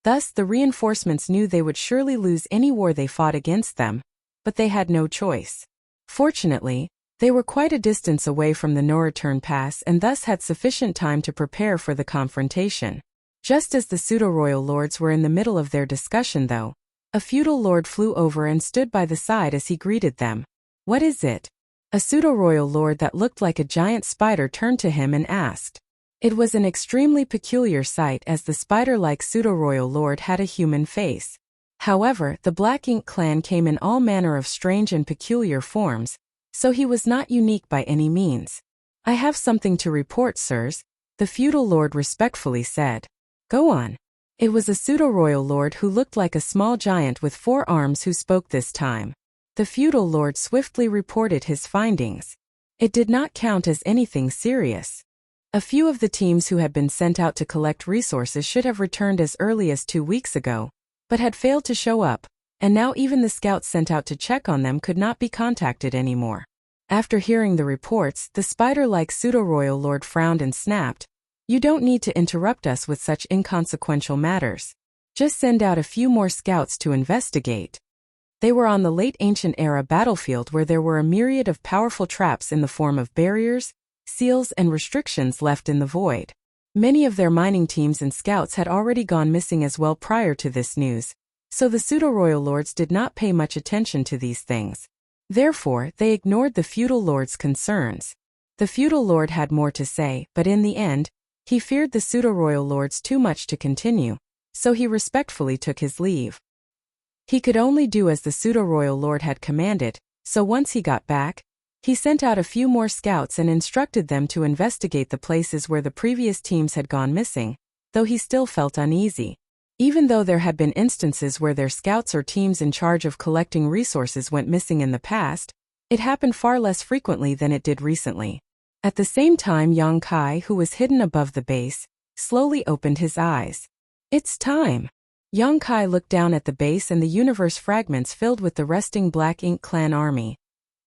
Thus, the reinforcements knew they would surely lose any war they fought against them, but they had no choice. Fortunately, they were quite a distance away from the No Return Pass and thus had sufficient time to prepare for the confrontation. Just as the pseudo-royal lords were in the middle of their discussion though, a feudal lord flew over and stood by the side as he greeted them. "What is it?" A pseudo-royal lord that looked like a giant spider turned to him and asked. It was an extremely peculiar sight as the spider-like pseudo-royal lord had a human face. However, the Black Ink clan came in all manner of strange and peculiar forms, so he was not unique by any means. "I have something to report, sirs," the feudal lord respectfully said. "Go on." It was a pseudo-royal lord who looked like a small giant with 4 arms who spoke this time. The feudal lord swiftly reported his findings. It did not count as anything serious. A few of the teams who had been sent out to collect resources should have returned as early as 2 weeks ago, but had failed to show up, and now even the scouts sent out to check on them could not be contacted anymore. After hearing the reports, the spider-like pseudo-royal lord frowned and snapped, "You don't need to interrupt us with such inconsequential matters. Just send out a few more scouts to investigate." They were on the late ancient era battlefield where there were a myriad of powerful traps in the form of barriers, seals and restrictions left in the void. Many of their mining teams and scouts had already gone missing as well prior to this news, so the pseudo-royal lords did not pay much attention to these things. Therefore, they ignored the feudal lord's concerns. The feudal lord had more to say, but in the end, he feared the pseudo-royal lords too much to continue, so he respectfully took his leave. He could only do as the pseudo-royal lord had commanded, so once he got back, he sent out a few more scouts and instructed them to investigate the places where the previous teams had gone missing, though he still felt uneasy. Even though there had been instances where their scouts or teams in charge of collecting resources went missing in the past, it happened far less frequently than it did recently. At the same time, Yang Kai, who was hidden above the base, slowly opened his eyes. "It's time." Yang Kai looked down at the base and the universe fragments filled with the resting Black Ink clan army.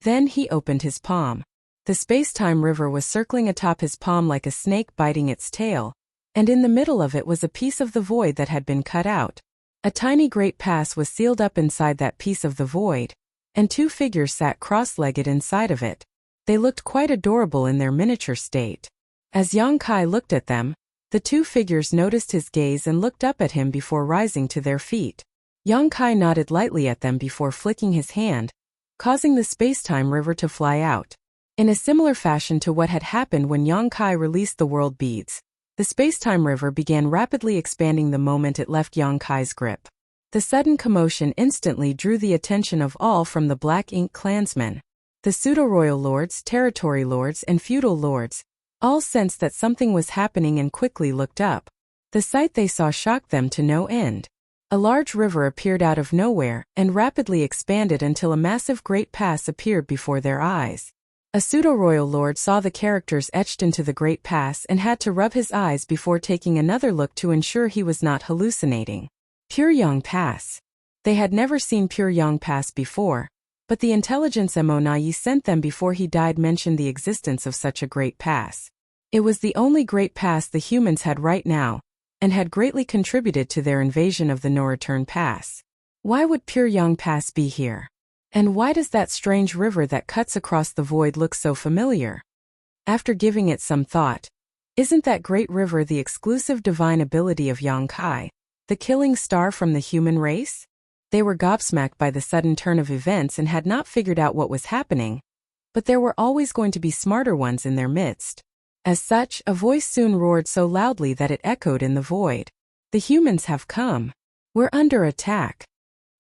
Then he opened his palm. The space-time river was circling atop his palm like a snake biting its tail, and in the middle of it was a piece of the void that had been cut out. A tiny great pass was sealed up inside that piece of the void, and 2 figures sat cross-legged inside of it. They looked quite adorable in their miniature state. As Yang Kai looked at them, the 2 figures noticed his gaze and looked up at him before rising to their feet. Yang Kai nodded lightly at them before flicking his hand, causing the space-time river to fly out. In a similar fashion to what had happened when Yang Kai released the world beads, the space-time river began rapidly expanding the moment it left Yang Kai's grip. The sudden commotion instantly drew the attention of all from the Black Ink clansmen. The pseudo-royal lords, territory lords, and feudal lords all sensed that something was happening and quickly looked up. The sight they saw shocked them to no end. A large river appeared out of nowhere and rapidly expanded until a massive great pass appeared before their eyes. A pseudo-royal lord saw the characters etched into the great pass and had to rub his eyes before taking another look to ensure he was not hallucinating. Pyongyang Pass. They had never seen Pyongyang Pass before, but the intelligence Monayi sent them before he died mentioned the existence of such a great pass. It was the only great pass the humans had right now, and had greatly contributed to their invasion of the No Return Pass. Why would Pyongyang Pass be here? And why does that strange river that cuts across the void look so familiar? After giving it some thought, isn't that great river the exclusive divine ability of Yongkai, the killing star from the human race? They were gobsmacked by the sudden turn of events and had not figured out what was happening, but there were always going to be smarter ones in their midst. As such, a voice soon roared so loudly that it echoed in the void. The humans have come. We're under attack.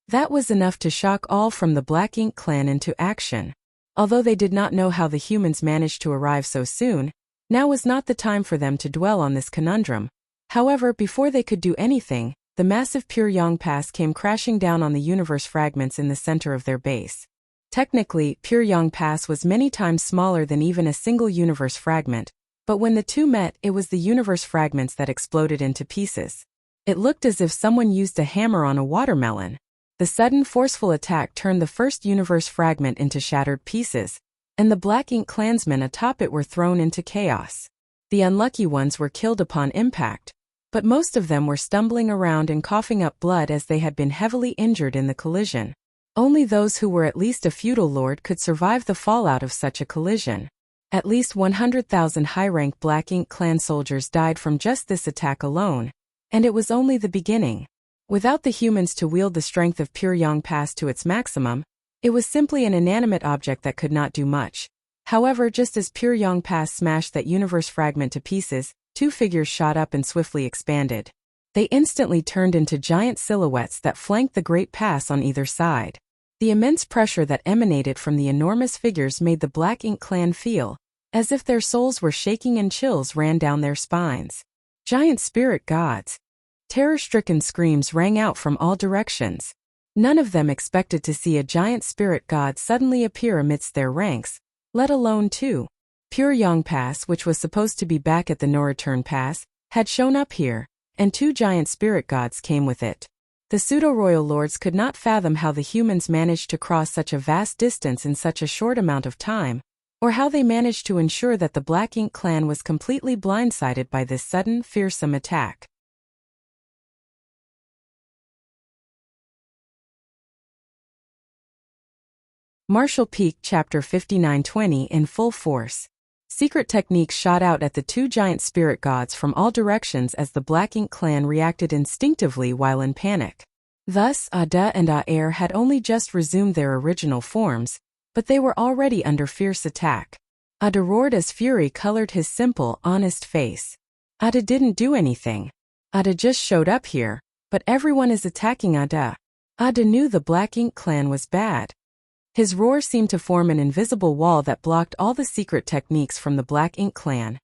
That was enough to shock all from the Black Ink clan into action. Although they did not know how the humans managed to arrive so soon, now was not the time for them to dwell on this conundrum. However, before they could do anything, the massive Pure Yang Pass came crashing down on the universe fragments in the center of their base. Technically, Pure Yang Pass was many times smaller than even a single universe fragment, but when the two met, it was the universe fragments that exploded into pieces. It looked as if someone used a hammer on a watermelon. The sudden forceful attack turned the first universe fragment into shattered pieces, and the Black Ink clansmen atop it were thrown into chaos. The unlucky ones were killed upon impact, but most of them were stumbling around and coughing up blood as they had been heavily injured in the collision. Only those who were at least a feudal lord could survive the fallout of such a collision. At least 100,000 high-rank Black Ink clan soldiers died from just this attack alone, and it was only the beginning. Without the humans to wield the strength of Pure Yang Pass to its maximum, it was simply an inanimate object that could not do much. However, just as Pure Yang Pass smashed that universe fragment to pieces, two figures shot up and swiftly expanded. They instantly turned into giant silhouettes that flanked the great pass on either side. The immense pressure that emanated from the enormous figures made the Black Ink clan feel as if their souls were shaking and chills ran down their spines. Giant spirit gods. Terror-stricken screams rang out from all directions. None of them expected to see a giant spirit god suddenly appear amidst their ranks, let alone two. Pure Yang Pass, which was supposed to be back at the No Return Pass, had shown up here, and two giant spirit gods came with it. The pseudo-royal lords could not fathom how the humans managed to cross such a vast distance in such a short amount of time, or how they managed to ensure that the Black Ink clan was completely blindsided by this sudden, fearsome attack. Martial Peak Chapter 5920 in full force. Secret techniques shot out at the two giant spirit gods from all directions as the Black Ink clan reacted instinctively while in panic. Thus, Ada and Aer had only just resumed their original forms, but they were already under fierce attack. Ada roared as fury colored his simple, honest face. Ada didn't do anything. Ada just showed up here, but everyone is attacking Ada. Ada knew the Black Ink clan was bad. His roar seemed to form an invisible wall that blocked all the secret techniques from the Black Ink clan.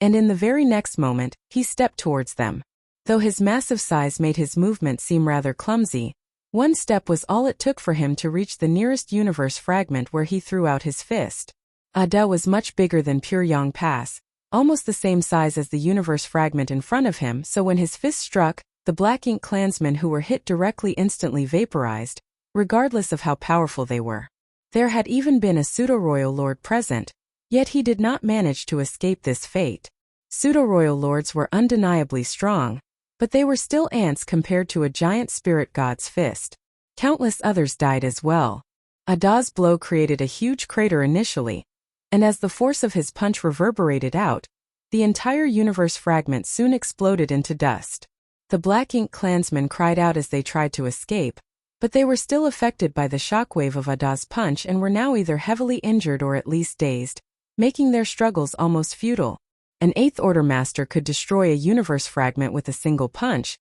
And in the very next moment, he stepped towards them. Though his massive size made his movement seem rather clumsy, one step was all it took for him to reach the nearest universe fragment where he threw out his fist. Ada was much bigger than Pure Yang Pass, almost the same size as the universe fragment in front of him, so when his fist struck, the Black Ink clansmen who were hit directly instantly vaporized, regardless of how powerful they were. There had even been a pseudo-royal lord present, yet he did not manage to escape this fate. Pseudo-royal lords were undeniably strong, but they were still ants compared to a giant spirit god's fist. Countless others died as well. Ada's blow created a huge crater initially, and as the force of his punch reverberated out, the entire universe fragment soon exploded into dust. The Black Ink clansmen cried out as they tried to escape, but they were still affected by the shockwave of Ada's punch and were now either heavily injured or at least dazed, making their struggles almost futile. An Eighth Order master could destroy a universe fragment with a single punch,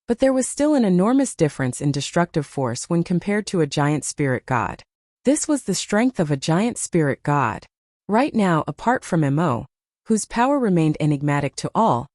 but there was still an enormous difference in destructive force when compared to a giant spirit god. This was the strength of a giant spirit god. Right now, apart from Mo, whose power remained enigmatic to all,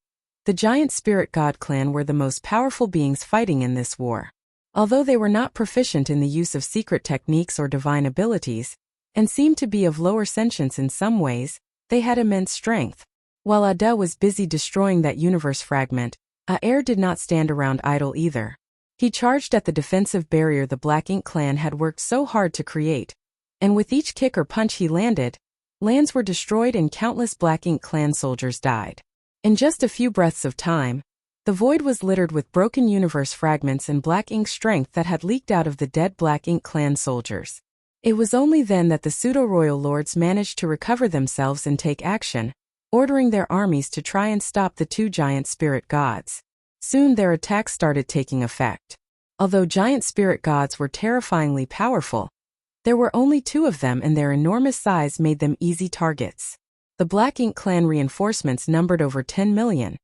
the giant spirit god clan were the most powerful beings fighting in this war. Although they were not proficient in the use of secret techniques or divine abilities, and seemed to be of lower sentience in some ways, they had immense strength. While Ada was busy destroying that universe fragment, Aer did not stand around idle either. He charged at the defensive barrier the Black Ink clan had worked so hard to create, and with each kick or punch he landed, lands were destroyed and countless Black Ink clan soldiers died. In just a few breaths of time, the void was littered with broken universe fragments and Black Ink strength that had leaked out of the dead Black Ink clan soldiers. It was only then that the pseudo-royal lords managed to recover themselves and take action, ordering their armies to try and stop the two giant spirit gods. Soon their attacks started taking effect. Although giant spirit gods were terrifyingly powerful, there were only two of them and their enormous size made them easy targets. The Black Ink clan reinforcements numbered over 10 million,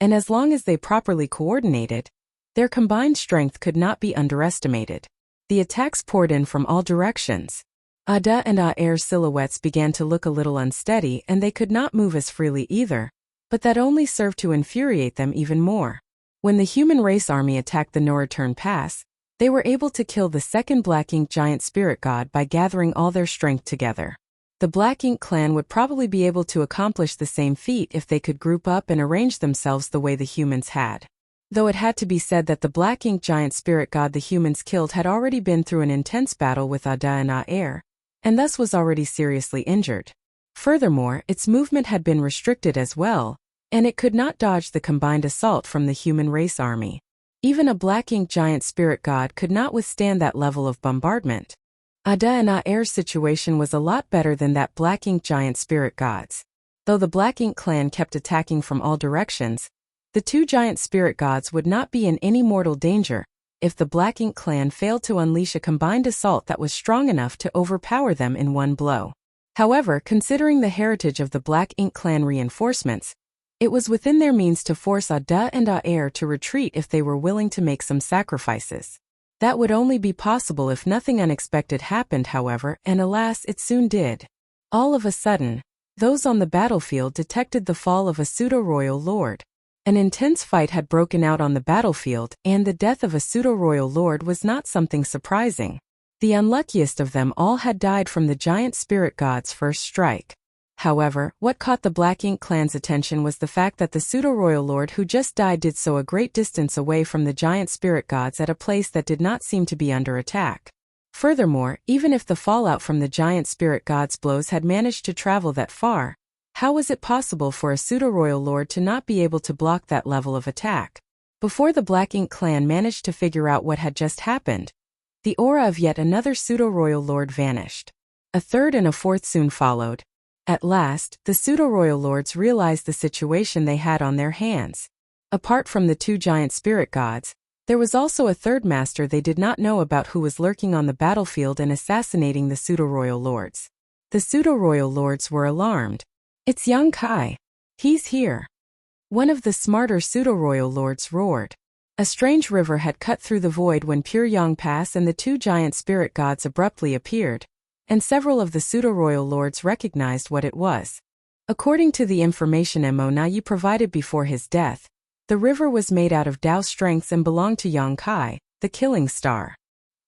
and as long as they properly coordinated, their combined strength could not be underestimated. The attacks poured in from all directions. Ada and Aer's silhouettes began to look a little unsteady and they could not move as freely either, but that only served to infuriate them even more. When the human race army attacked the No-Return Pass, they were able to kill the second Black Ink giant spirit god by gathering all their strength together. The Black Ink clan would probably be able to accomplish the same feat if they could group up and arrange themselves the way the humans had. Though it had to be said that the Black Ink giant spirit god the humans killed had already been through an intense battle with Ada and Aer, and thus was already seriously injured. Furthermore, its movement had been restricted as well, and it could not dodge the combined assault from the human race army. Even a Black Ink giant spirit god could not withstand that level of bombardment. Ada and Aer's situation was a lot better than that Black Ink giant spirit gods. Though the Black Ink clan kept attacking from all directions, the two giant spirit gods would not be in any mortal danger if the Black Ink clan failed to unleash a combined assault that was strong enough to overpower them in one blow. However, considering the heritage of the Black Ink clan reinforcements, it was within their means to force Ada and Aer to retreat if they were willing to make some sacrifices. That would only be possible if nothing unexpected happened, however, and alas, it soon did. All of a sudden, those on the battlefield detected the fall of a pseudo-royal lord. An intense fight had broken out on the battlefield, and the death of a pseudo-royal lord was not something surprising. The unluckiest of them all had died from the giant spirit god's first strike. However, what caught the Black Ink clan's attention was the fact that the pseudo-royal lord who just died did so a great distance away from the giant spirit gods at a place that did not seem to be under attack. Furthermore, even if the fallout from the giant spirit god's blows had managed to travel that far, how was it possible for a pseudo-royal lord to not be able to block that level of attack? Before the Black Ink clan managed to figure out what had just happened, the aura of yet another pseudo-royal lord vanished. A third and a fourth soon followed. At last, the pseudo-royal lords realized the situation they had on their hands. Apart from the two giant spirit gods, there was also a third master they did not know about who was lurking on the battlefield and assassinating the pseudo-royal lords. The pseudo-royal lords were alarmed. "It's young Kai. He's here." One of the smarter pseudo-royal lords roared. A strange river had cut through the void when Pure Yang Pass and the two giant spirit gods abruptly appeared, and several of the pseudo-royal lords recognized what it was. According to the information Mo Nayi provided before his death, the river was made out of Dao strengths and belonged to Yang Kai, the Killing Star.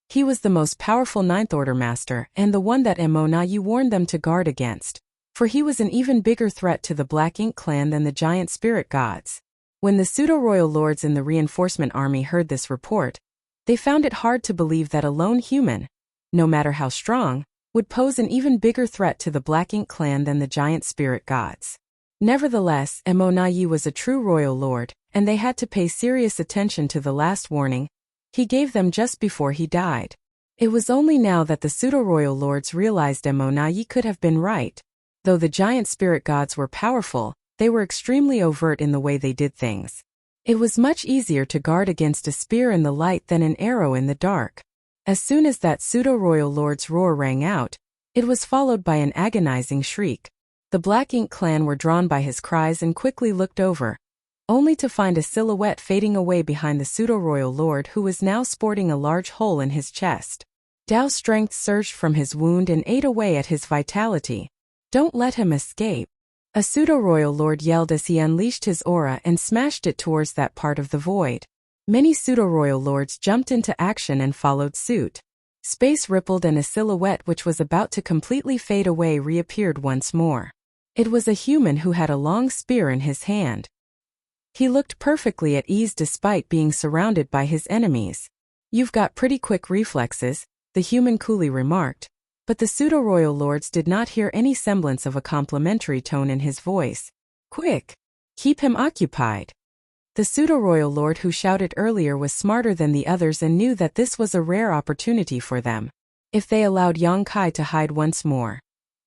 He was the most powerful Ninth Order master and the one that Mo Nayi warned them to guard against, for he was an even bigger threat to the Black Ink clan than the giant spirit gods. When the pseudo-royal lords in the reinforcement army heard this report, they found it hard to believe that a lone human, no matter how strong, would pose an even bigger threat to the Black Ink clan than the giant spirit gods. Nevertheless, Mo Nayi was a true royal lord, and they had to pay serious attention to the last warning he gave them just before he died. It was only now that the pseudo-royal lords realized Mo Nayi could have been right. Though the giant spirit gods were powerful, they were extremely overt in the way they did things. It was much easier to guard against a spear in the light than an arrow in the dark. As soon as that pseudo-royal lord's roar rang out, it was followed by an agonizing shriek. The Black Ink clan were drawn by his cries and quickly looked over, only to find a silhouette fading away behind the pseudo-royal lord who was now sporting a large hole in his chest. Dao's strength surged from his wound and ate away at his vitality. "Don't let him escape," a pseudo-royal lord yelled as he unleashed his aura and smashed it towards that part of the void. Many pseudo-royal lords jumped into action and followed suit. Space rippled and a silhouette which was about to completely fade away reappeared once more. It was a human who had a long spear in his hand. He looked perfectly at ease despite being surrounded by his enemies. "You've got pretty quick reflexes," the human coolly remarked, but the pseudo-royal lords did not hear any semblance of a complimentary tone in his voice. "Quick! Keep him occupied." The pseudo-royal lord who shouted earlier was smarter than the others and knew that this was a rare opportunity for them. If they allowed Yongkai to hide once more,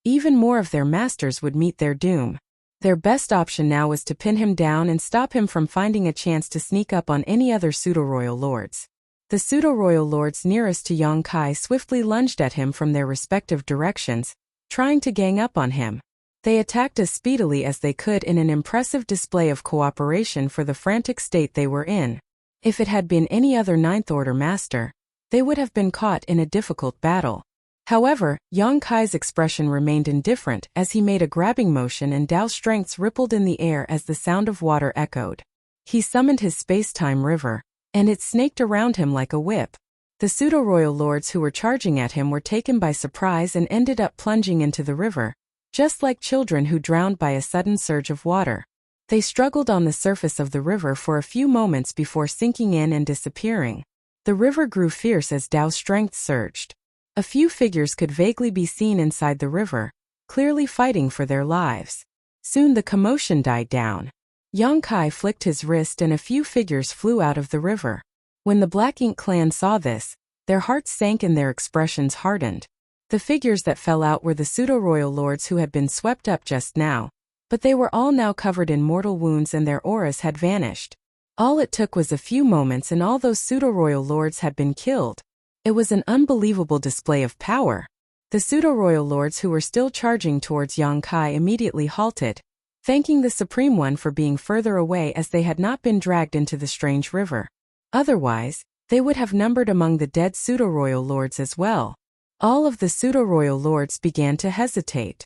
even more of their masters would meet their doom. Their best option now was to pin him down and stop him from finding a chance to sneak up on any other pseudo-royal lords. The pseudo-royal lords nearest to Yongkai swiftly lunged at him from their respective directions, trying to gang up on him. They attacked as speedily as they could in an impressive display of cooperation for the frantic state they were in. If it had been any other Ninth Order master, they would have been caught in a difficult battle. However, Yongkai's expression remained indifferent as he made a grabbing motion and Dao strengths rippled in the air as the sound of water echoed. He summoned his space-time river, and it snaked around him like a whip. The pseudo-royal lords who were charging at him were taken by surprise and ended up plunging into the river, just like children who drowned by a sudden surge of water. They struggled on the surface of the river for a few moments before sinking in and disappearing. The river grew fierce as Dao strength surged. A few figures could vaguely be seen inside the river, clearly fighting for their lives. Soon the commotion died down. Yongkai flicked his wrist and a few figures flew out of the river. When the Black Ink clan saw this, their hearts sank and their expressions hardened. The figures that fell out were the pseudo-royal lords who had been swept up just now, but they were all now covered in mortal wounds and their auras had vanished. All it took was a few moments and all those pseudo-royal lords had been killed. It was an unbelievable display of power. The pseudo-royal lords who were still charging towards Yongkai immediately halted, thanking the Supreme One for being further away as they had not been dragged into the strange river. Otherwise, they would have numbered among the dead pseudo-royal lords as well. All of the pseudo-royal lords began to hesitate.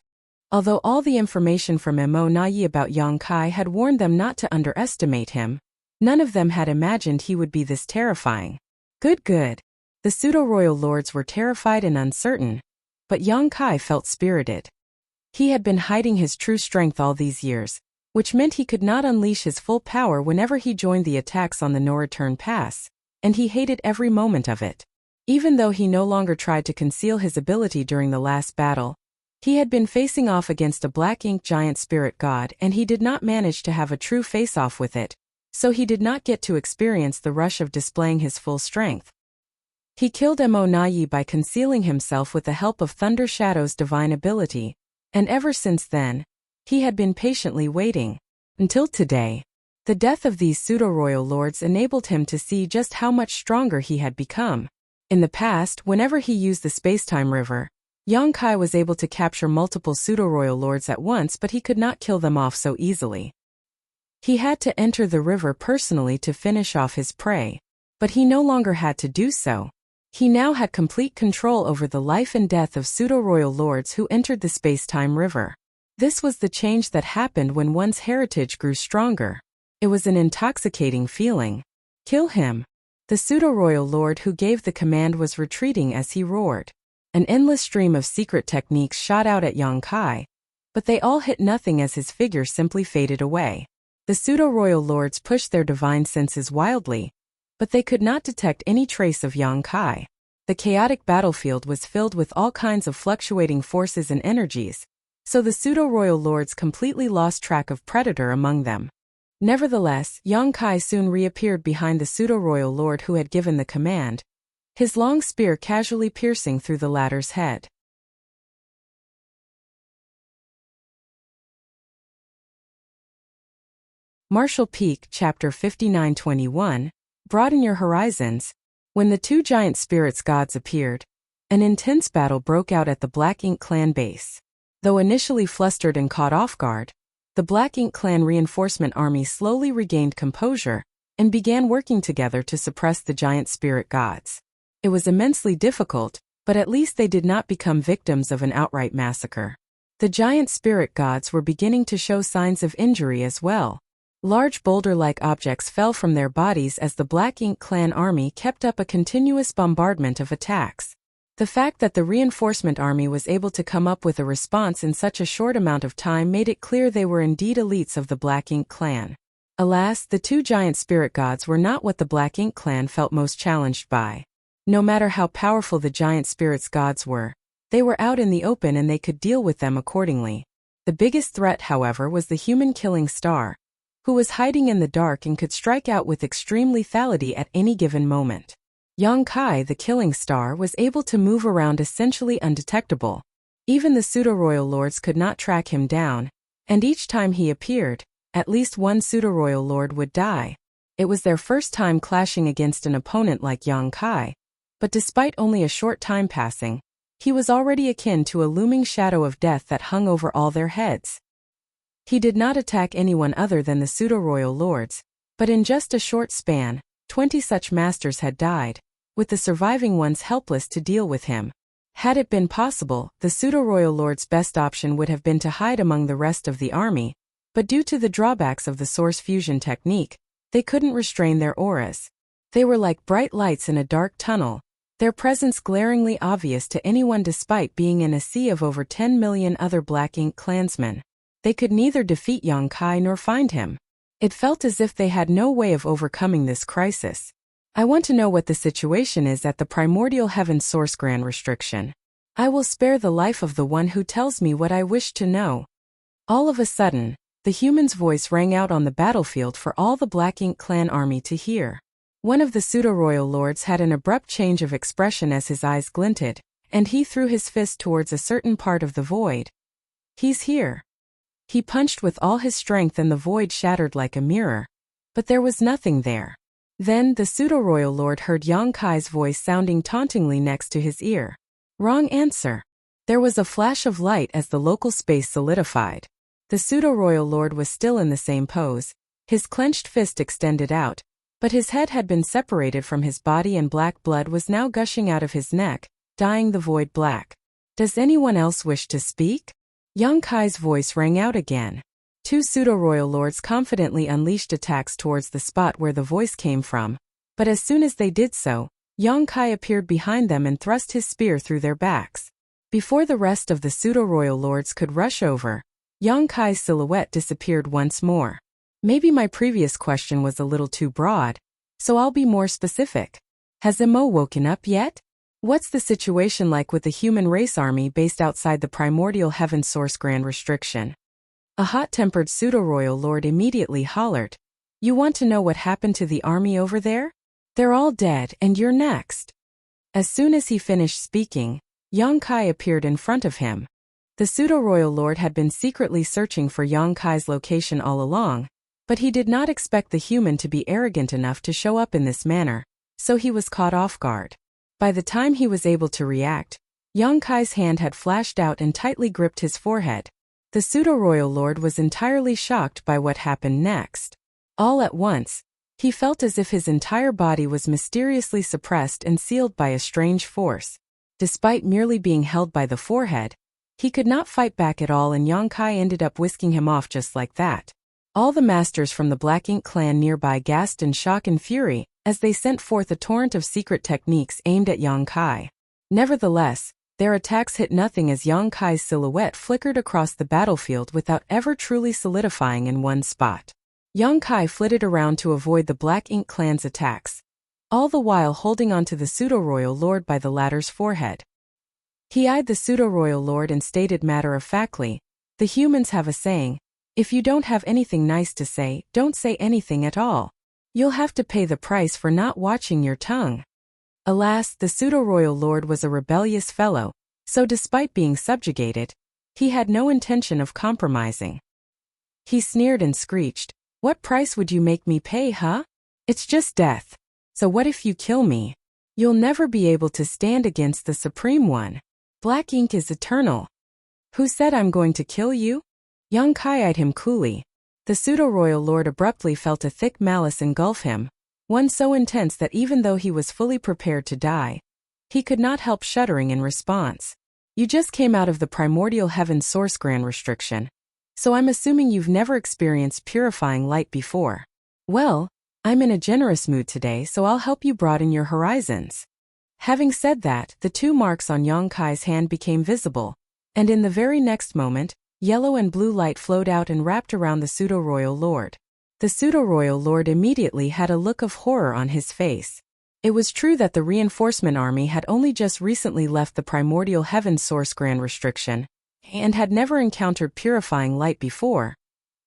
Although all the information from Mo Nai about Yongkai had warned them not to underestimate him, none of them had imagined he would be this terrifying. Good. The pseudo-royal lords were terrified and uncertain, but Yongkai felt spirited. He had been hiding his true strength all these years, which meant he could not unleash his full power whenever he joined the attacks on the No-Return Pass, and he hated every moment of it. Even though he no longer tried to conceal his ability during the last battle, he had been facing off against a Black Ink giant spirit god and he did not manage to have a true face-off with it, so he did not get to experience the rush of displaying his full strength. He killed Mo Nai by concealing himself with the help of Thunder Shadow's divine ability, and ever since then, he had been patiently waiting. Until today, the death of these pseudo-royal lords enabled him to see just how much stronger he had become. In the past, whenever he used the space-time river, Yongkai was able to capture multiple pseudo-royal lords at once, but he could not kill them off so easily. He had to enter the river personally to finish off his prey, but he no longer had to do so. He now had complete control over the life and death of pseudo-royal lords who entered the space-time river. This was the change that happened when one's heritage grew stronger. It was an intoxicating feeling. Kill him. The pseudo-royal lord who gave the command was retreating as he roared. An endless stream of secret techniques shot out at Yongkai, but they all hit nothing as his figure simply faded away. The pseudo-royal lords pushed their divine senses wildly, but they could not detect any trace of Yongkai. The chaotic battlefield was filled with all kinds of fluctuating forces and energies, so the pseudo-royal lords completely lost track of Predator among them. Nevertheless, Yongkai soon reappeared behind the pseudo-royal lord who had given the command, his long spear casually piercing through the latter's head. Martial Peak, Chapter 59-21, Broaden Your Horizons. When the two giant spirits gods appeared, an intense battle broke out at the Black Ink clan base. Though initially flustered and caught off guard, the Black Ink clan reinforcement army slowly regained composure and began working together to suppress the giant spirit gods. It was immensely difficult, but at least they did not become victims of an outright massacre. The giant spirit gods were beginning to show signs of injury as well. Large boulder-like objects fell from their bodies as the Black Ink clan army kept up a continuous bombardment of attacks. The fact that the reinforcement army was able to come up with a response in such a short amount of time made it clear they were indeed elites of the Black Ink clan. Alas, the two giant spirit gods were not what the Black Ink clan felt most challenged by. No matter how powerful the giant spirits gods were, they were out in the open and they could deal with them accordingly. The biggest threat, however, was the human-killing star, who was hiding in the dark and could strike out with extreme lethality at any given moment. Yong-kai, the killing star, was able to move around essentially undetectable. Even the pseudo-royal lords could not track him down, and each time he appeared, at least one pseudo-royal lord would die. It was their first time clashing against an opponent like Yong-kai, but despite only a short time passing, he was already akin to a looming shadow of death that hung over all their heads. He did not attack anyone other than the pseudo-royal lords, but in just a short span, 20 such masters had died, with the surviving ones helpless to deal with him. Had it been possible, the pseudo-royal lord's best option would have been to hide among the rest of the army, but due to the drawbacks of the source fusion technique, they couldn't restrain their auras. They were like bright lights in a dark tunnel, their presence glaringly obvious to anyone despite being in a sea of over 10 million other Black Ink clansmen. They could neither defeat Yong-kai nor find him. It felt as if they had no way of overcoming this crisis. I want to know what the situation is at the Primordial Heaven Source Grand Restriction. I will spare the life of the one who tells me what I wish to know. All of a sudden, the human's voice rang out on the battlefield for all the Black Ink clan army to hear. One of the pseudo-royal lords had an abrupt change of expression as his eyes glinted, and he threw his fist towards a certain part of the void. "He's here." He punched with all his strength and the void shattered like a mirror. But there was nothing there. Then the pseudo-royal lord heard Yong-kai's voice sounding tauntingly next to his ear. Wrong answer. There was a flash of light as the local space solidified. The pseudo-royal lord was still in the same pose, his clenched fist extended out, but his head had been separated from his body and black blood was now gushing out of his neck, dyeing the void black. "Does anyone else wish to speak?" Yong-kai's voice rang out again. Two pseudo-royal lords confidently unleashed attacks towards the spot where the voice came from, but as soon as they did so, Yong-kai appeared behind them and thrust his spear through their backs. Before the rest of the pseudo-royal lords could rush over, Yong-kai's silhouette disappeared once more. Maybe my previous question was a little too broad, so I'll be more specific. Has Imo woken up yet? What's the situation like with the human race army based outside the Primordial Heaven Source Grand Restriction? A hot-tempered pseudo-royal lord immediately hollered. "You want to know what happened to the army over there? They're all dead and you're next." As soon as he finished speaking, Yong-kai appeared in front of him. The pseudo-royal lord had been secretly searching for Yong-kai's location all along, but he did not expect the human to be arrogant enough to show up in this manner, so he was caught off guard. By the time he was able to react, Yong-kai's hand had flashed out and tightly gripped his forehead. The pseudo-royal lord was entirely shocked by what happened next. All at once, he felt as if his entire body was mysteriously suppressed and sealed by a strange force. Despite merely being held by the forehead, he could not fight back at all and Yong-kai ended up whisking him off just like that. All the masters from the Black Ink clan nearby gasped in shock and fury as they sent forth a torrent of secret techniques aimed at Yong-kai. Nevertheless, their attacks hit nothing as Yong-kai's silhouette flickered across the battlefield without ever truly solidifying in one spot. Yong-kai flitted around to avoid the Black Ink clan's attacks, all the while holding onto the pseudo-royal lord by the latter's forehead. He eyed the pseudo-royal lord and stated matter-of-factly, "The humans have a saying, if you don't have anything nice to say, don't say anything at all. You'll have to pay the price for not watching your tongue." Alas, the pseudo-royal lord was a rebellious fellow, so despite being subjugated, he had no intention of compromising. He sneered and screeched, "What price would you make me pay, huh? It's just death. So what if you kill me? You'll never be able to stand against the Supreme One. Black Ink is eternal." "Who said I'm going to kill you?" Yong-kai eyed him coolly. The pseudo-royal lord abruptly felt a thick malice engulf him, one so intense that even though he was fully prepared to die, he could not help shuddering in response. "You just came out of the Primordial Heaven Source Grand Restriction, so I'm assuming you've never experienced purifying light before. Well, I'm in a generous mood today, so I'll help you broaden your horizons." Having said that, the two marks on Yong-kai's hand became visible, and in the very next moment, yellow and blue light flowed out and wrapped around the pseudo-royal lord. The pseudo-royal lord immediately had a look of horror on his face. It was true that the reinforcement army had only just recently left the Primordial Heaven Source Grand Restriction, and had never encountered purifying light before,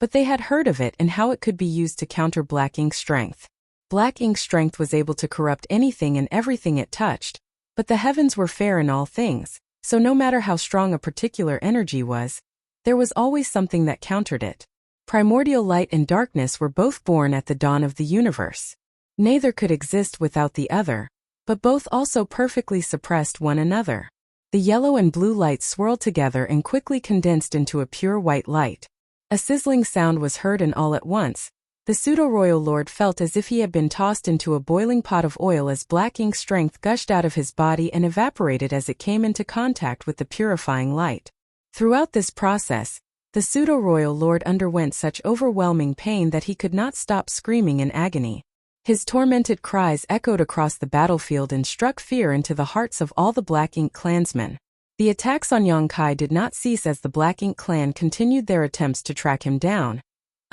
but they had heard of it and how it could be used to counter Black Ink's strength. Black Ink's strength was able to corrupt anything and everything it touched, but the heavens were fair in all things, so no matter how strong a particular energy was, there was always something that countered it. Primordial light and darkness were both born at the dawn of the universe. Neither could exist without the other, but both also perfectly suppressed one another. The yellow and blue lights swirled together and quickly condensed into a pure white light. A sizzling sound was heard, and all at once, the pseudo-royal lord felt as if he had been tossed into a boiling pot of oil as Black Ink's strength gushed out of his body and evaporated as it came into contact with the purifying light. Throughout this process, the pseudo-royal lord underwent such overwhelming pain that he could not stop screaming in agony. His tormented cries echoed across the battlefield and struck fear into the hearts of all the Black Ink clansmen. The attacks on Yongkai did not cease as the Black Ink clan continued their attempts to track him down,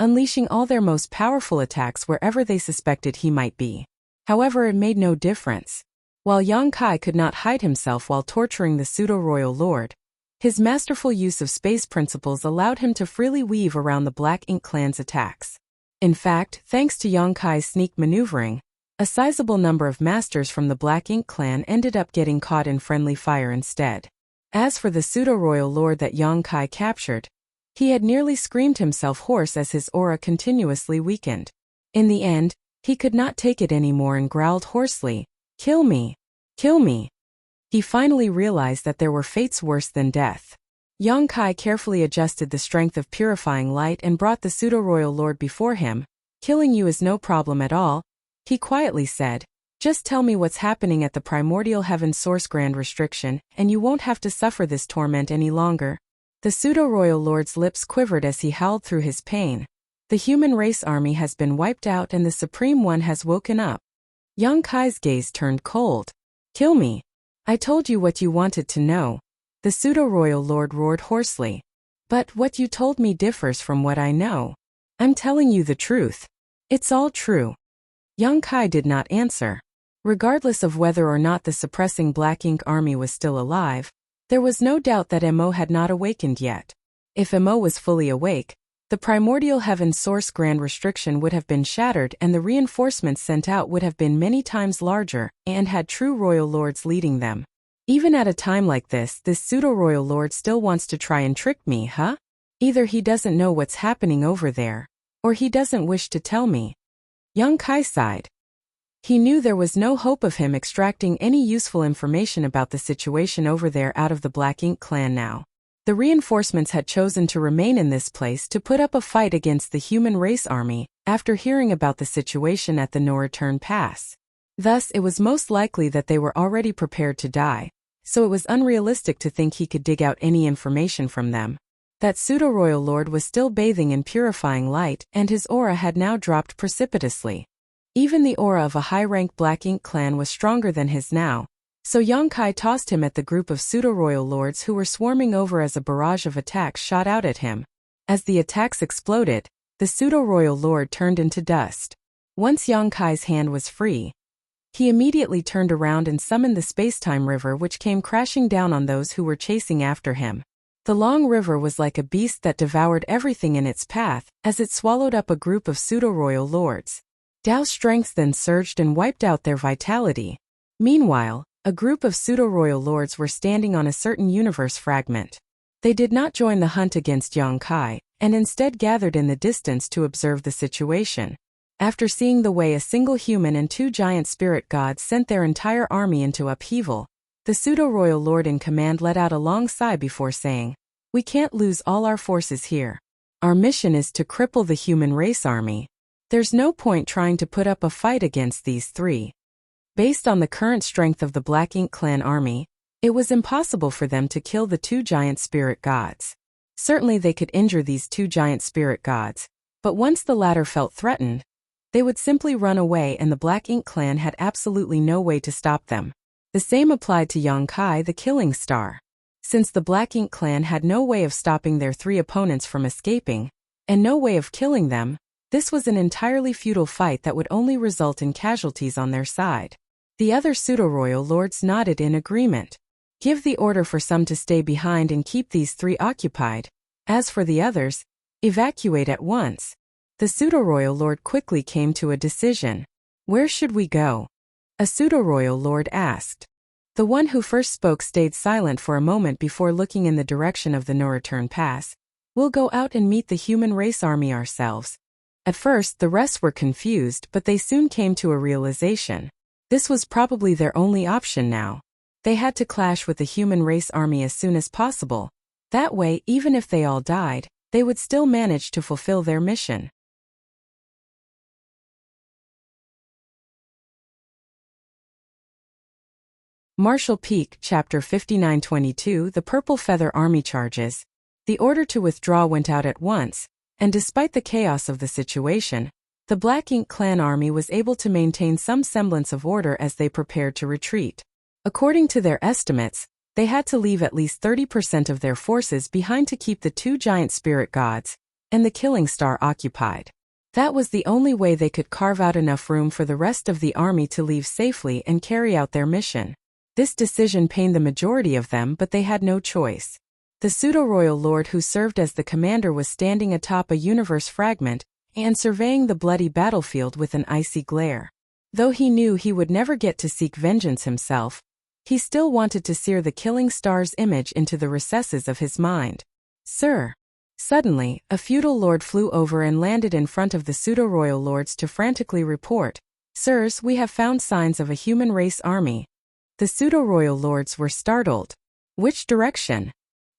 unleashing all their most powerful attacks wherever they suspected he might be. However, it made no difference. While Yongkai could not hide himself while torturing the pseudo-royal lord, his masterful use of space principles allowed him to freely weave around the Black Ink clan's attacks. In fact, thanks to Yongkai's sneak maneuvering, a sizable number of masters from the Black Ink clan ended up getting caught in friendly fire instead. As for the pseudo-royal lord that Yongkai captured, he had nearly screamed himself hoarse as his aura continuously weakened. In the end, he could not take it anymore and growled hoarsely, "Kill me! Kill me!" He finally realized that there were fates worse than death. Yongkai carefully adjusted the strength of purifying light and brought the pseudo-royal lord before him. "Killing you is no problem at all," he quietly said. "Just tell me what's happening at the primordial heaven source grand restriction, and you won't have to suffer this torment any longer." The pseudo-royal lord's lips quivered as he howled through his pain. "The human race army has been wiped out and the Supreme One has woken up." Yongkai's gaze turned cold. "Kill me! I told you what you wanted to know," the pseudo-royal lord roared hoarsely. "But what you told me differs from what I know. I'm telling you the truth. It's all true." Yongkai did not answer. Regardless of whether or not the suppressing Black Ink army was still alive, there was no doubt that Mo had not awakened yet. If Mo was fully awake, the primordial heaven source grand restriction would have been shattered and the reinforcements sent out would have been many times larger and had true royal lords leading them. Even at a time like this pseudo-royal lord still wants to try and trick me, huh? Either he doesn't know what's happening over there, or he doesn't wish to tell me. Yongkai sighed. He knew there was no hope of him extracting any useful information about the situation over there out of the Black Ink clan now. The reinforcements had chosen to remain in this place to put up a fight against the human race army after hearing about the situation at the No Return Pass. Thus, it was most likely that they were already prepared to die, so it was unrealistic to think he could dig out any information from them. That pseudo-royal lord was still bathing in purifying light and his aura had now dropped precipitously. Even the aura of a high-rank Black Ink clan was stronger than his now, so Yongkai tossed him at the group of pseudo-royal lords who were swarming over as a barrage of attacks shot out at him. As the attacks exploded, the pseudo-royal lord turned into dust. Once Yongkai's hand was free, he immediately turned around and summoned the space-time river which came crashing down on those who were chasing after him. The long river was like a beast that devoured everything in its path as it swallowed up a group of pseudo-royal lords. Dao's strength then surged and wiped out their vitality. Meanwhile, a group of pseudo-royal lords were standing on a certain universe fragment. They did not join the hunt against Yongkai, and instead gathered in the distance to observe the situation. After seeing the way a single human and two giant spirit gods sent their entire army into upheaval, the pseudo-royal lord in command let out a long sigh before saying, "We can't lose all our forces here. Our mission is to cripple the human race army. There's no point trying to put up a fight against these three." Based on the current strength of the Black Ink clan army, it was impossible for them to kill the two giant spirit gods. Certainly they could injure these two giant spirit gods, but once the latter felt threatened, they would simply run away and the Black Ink clan had absolutely no way to stop them. The same applied to Yongkai the Killing Star. Since the Black Ink clan had no way of stopping their three opponents from escaping, and no way of killing them, this was an entirely futile fight that would only result in casualties on their side. The other pseudo-royal lords nodded in agreement. "Give the order for some to stay behind and keep these three occupied. As for the others, evacuate at once." The pseudo-royal lord quickly came to a decision. Where should we go? A pseudo-royal lord asked. The one who first spoke stayed silent for a moment before looking in the direction of the no-return pass. We'll go out and meet the human race army ourselves. At first, the rest were confused, but they soon came to a realization. This was probably their only option now. They had to clash with the human race army as soon as possible. That way, even if they all died, they would still manage to fulfill their mission. Marshall Peak, Chapter 5922. The Purple Feather Army charges. The order to withdraw went out at once, and despite the chaos of the situation, the Black Ink clan army was able to maintain some semblance of order as they prepared to retreat. According to their estimates, they had to leave at least 30% of their forces behind to keep the 2 giant spirit gods and the Killing Star occupied. That was the only way they could carve out enough room for the rest of the army to leave safely and carry out their mission. This decision pained the majority of them, but they had no choice. The pseudo-royal lord who served as the commander was standing atop a universe fragment and surveying the bloody battlefield with an icy glare. Though he knew he would never get to seek vengeance himself, he still wanted to sear the Killing Star's image into the recesses of his mind. Sir. Suddenly, a feudal lord flew over and landed in front of the pseudo-royal lords to frantically report, "Sirs, we have found signs of a human race army." The pseudo-royal lords were startled. Which direction?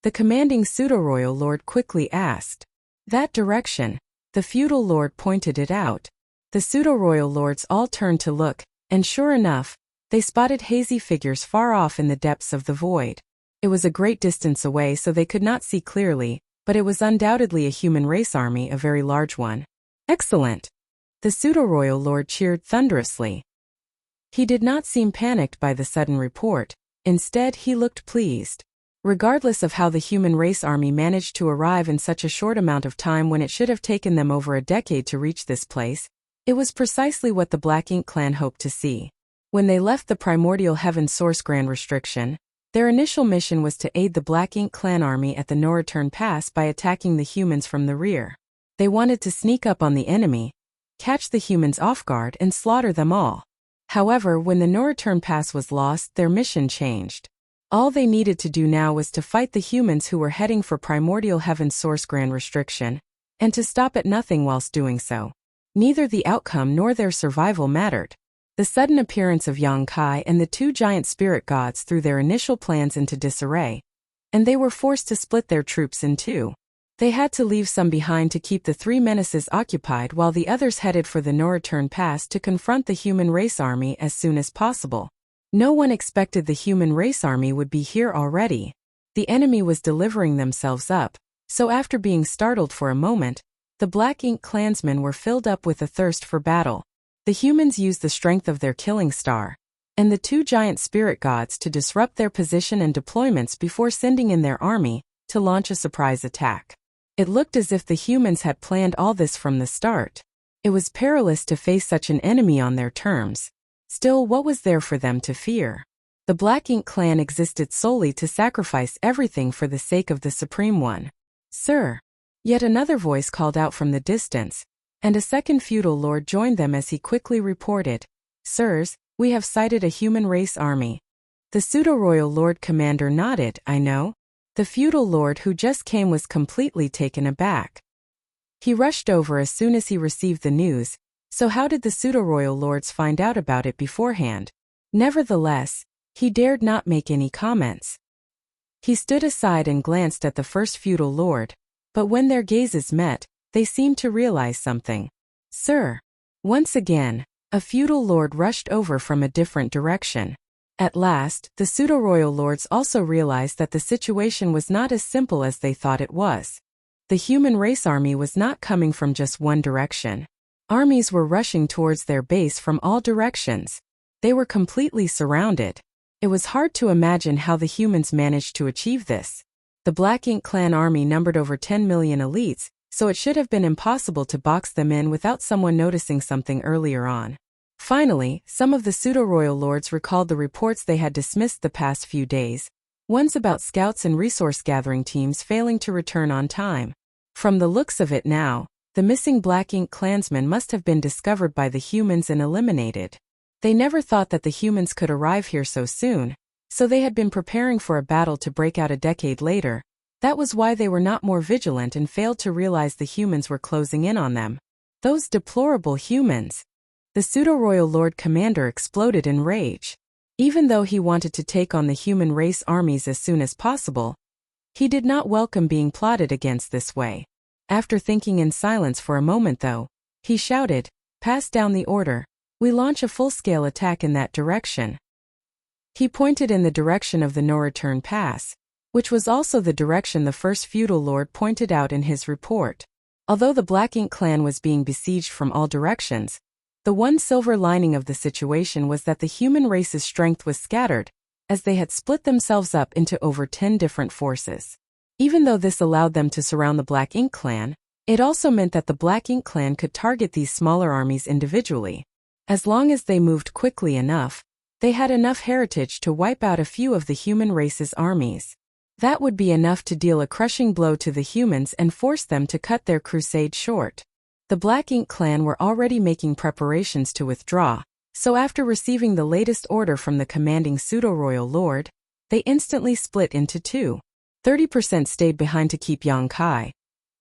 The commanding pseudo-royal lord quickly asked. That direction. The feudal lord pointed it out. The pseudo-royal lords all turned to look, and sure enough, they spotted hazy figures far off in the depths of the void. It was a great distance away, so they could not see clearly, but it was undoubtedly a human race army, a very large one. Excellent! The pseudo-royal lord cheered thunderously. He did not seem panicked by the sudden report. Instead, he looked pleased. Regardless of how the human race army managed to arrive in such a short amount of time when it should have taken them over a decade to reach this place, it was precisely what the Black Ink clan hoped to see. When they left the primordial heaven source grand restriction, their initial mission was to aid the Black Ink clan army at the no-return pass by attacking the humans from the rear. They wanted to sneak up on the enemy, catch the humans off guard, and slaughter them all. However, when the no-return pass was lost, their mission changed. All they needed to do now was to fight the humans who were heading for primordial heaven source grand restriction, and to stop at nothing whilst doing so. Neither the outcome nor their survival mattered. The sudden appearance of Yang Kai and the 2 giant spirit gods threw their initial plans into disarray, and they were forced to split their troops in 2. They had to leave some behind to keep the 3 menaces occupied while the others headed for the no-return pass to confront the human race army as soon as possible. No one expected the human race army would be here already. The enemy was delivering themselves up, so after being startled for a moment, the Black Ink clansmen were filled up with a thirst for battle. The humans used the strength of their Killing Star and the 2 giant spirit gods to disrupt their position and deployments before sending in their army to launch a surprise attack. It looked as if the humans had planned all this from the start. It was perilous to face such an enemy on their terms. Still, what was there for them to fear? The Black Ink clan existed solely to sacrifice everything for the sake of the Supreme One. Sir! Yet another voice called out from the distance, and a second feudal lord joined them as he quickly reported, "Sirs, we have sighted a human race army." The pseudo-royal lord commander nodded. "I know." The feudal lord who just came was completely taken aback. He rushed over as soon as he received the news. So how did the pseudo-royal lords find out about it beforehand? Nevertheless, he dared not make any comments. He stood aside and glanced at the first feudal lord, but when their gazes met, they seemed to realize something. "Sir!" Once again, a feudal lord rushed over from a different direction. At last, the pseudo-royal lords also realized that the situation was not as simple as they thought it was. The human race army was not coming from just one direction. Armies were rushing towards their base from all directions. They were completely surrounded. It was hard to imagine how the humans managed to achieve this. The Black Ink clan army numbered over 10 million elites, so it should have been impossible to box them in without someone noticing something earlier on. Finally, some of the pseudo-royal lords recalled the reports they had dismissed the past few days, ones about scouts and resource-gathering teams failing to return on time. From the looks of it now, the missing Black Ink clansmen must have been discovered by the humans and eliminated. They never thought that the humans could arrive here so soon, so they had been preparing for a battle to break out a decade later. That was why they were not more vigilant and failed to realize the humans were closing in on them. Those deplorable humans! The pseudo-royal Lord Commander exploded in rage. Even though he wanted to take on the human race armies as soon as possible, he did not welcome being plotted against this way. After thinking in silence for a moment though, he shouted, "Pass down the order. We launch a full-scale attack in that direction." He pointed in the direction of the no-return pass, which was also the direction the first feudal lord pointed out in his report. Although the Black Ink clan was being besieged from all directions, the one silver lining of the situation was that the human race's strength was scattered, as they had split themselves up into over 10 different forces. Even though this allowed them to surround the Black Ink clan, it also meant that the Black Ink clan could target these smaller armies individually. As long as they moved quickly enough, they had enough heritage to wipe out a few of the human race's armies. That would be enough to deal a crushing blow to the humans and force them to cut their crusade short. The Black Ink clan were already making preparations to withdraw, so after receiving the latest order from the commanding pseudo-royal lord, they instantly split into two. 30% stayed behind to keep Yangkai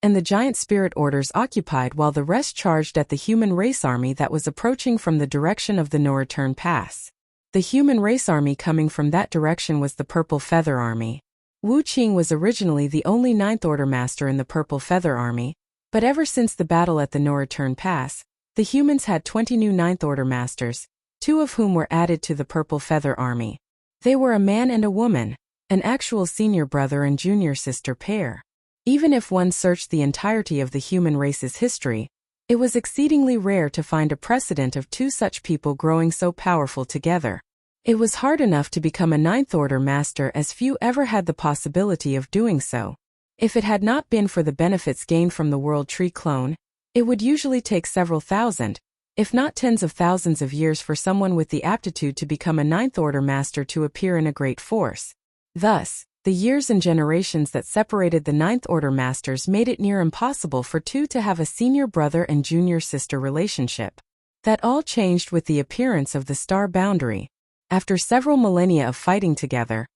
and the giant spirit orders occupied while the rest charged at the human race army that was approaching from the direction of the no-return pass. The human race army coming from that direction was the Purple Feather Army. Wu Qing was originally the only Ninth Order Master in the Purple Feather Army, but ever since the battle at the no-return pass, the humans had 20 new Ninth Order Masters, 2 of whom were added to the Purple Feather Army. They were a man and a woman, an actual senior brother and junior sister pair. Even if one searched the entirety of the human race's history, it was exceedingly rare to find a precedent of 2 such people growing so powerful together. It was hard enough to become a Ninth Order Master as few ever had the possibility of doing so. If it had not been for the benefits gained from the World Tree clone, it would usually take several thousand, if not tens of thousands of years for someone with the aptitude to become a Ninth Order Master to appear in a great force. Thus, the years and generations that separated the Ninth Order Masters made it near impossible for 2 to have a senior brother and junior sister relationship. That all changed with the appearance of the Star Boundary. After several millennia of fighting together,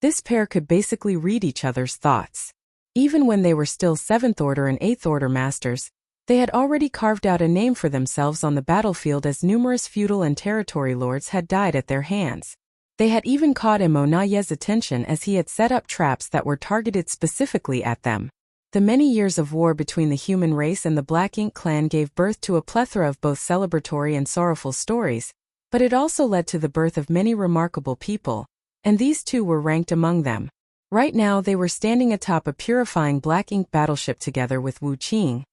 this pair could basically read each other's thoughts. Even when they were still 7th Order and 8th Order Masters, they had already carved out a name for themselves on the battlefield as numerous feudal and territory lords had died at their hands. They had even caught Monaye's attention as he had set up traps that were targeted specifically at them. The many years of war between the human race and the Black Ink clan gave birth to a plethora of both celebratory and sorrowful stories, but it also led to the birth of many remarkable people, and these 2 were ranked among them. Right now they were standing atop a purifying Black Ink battleship together with Wu Qing,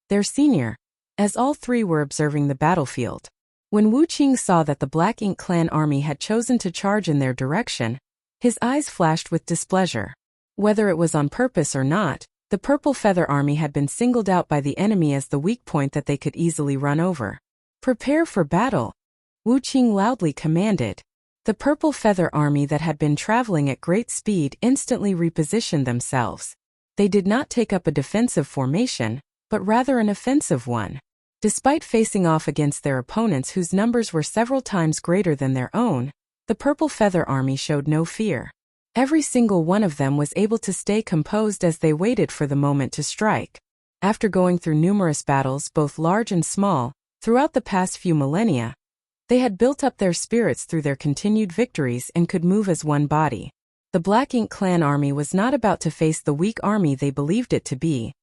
their senior, as all 3 were observing the battlefield. When Wu Qing saw that the Black Ink clan army had chosen to charge in their direction, his eyes flashed with displeasure. Whether it was on purpose or not, the Purple Feather Army had been singled out by the enemy as the weak point that they could easily run over. "Prepare for battle," Wu Qing loudly commanded. The Purple Feather Army that had been traveling at great speed instantly repositioned themselves. They did not take up a defensive formation, but rather an offensive one. Despite facing off against their opponents whose numbers were several times greater than their own, the Purple Feather Army showed no fear. Every single one of them was able to stay composed as they waited for the moment to strike. After going through numerous battles, both large and small, throughout the past few millennia, they had built up their spirits through their continued victories and could move as one body. The Black Ink clan army was not about to face the weak army they believed it to be,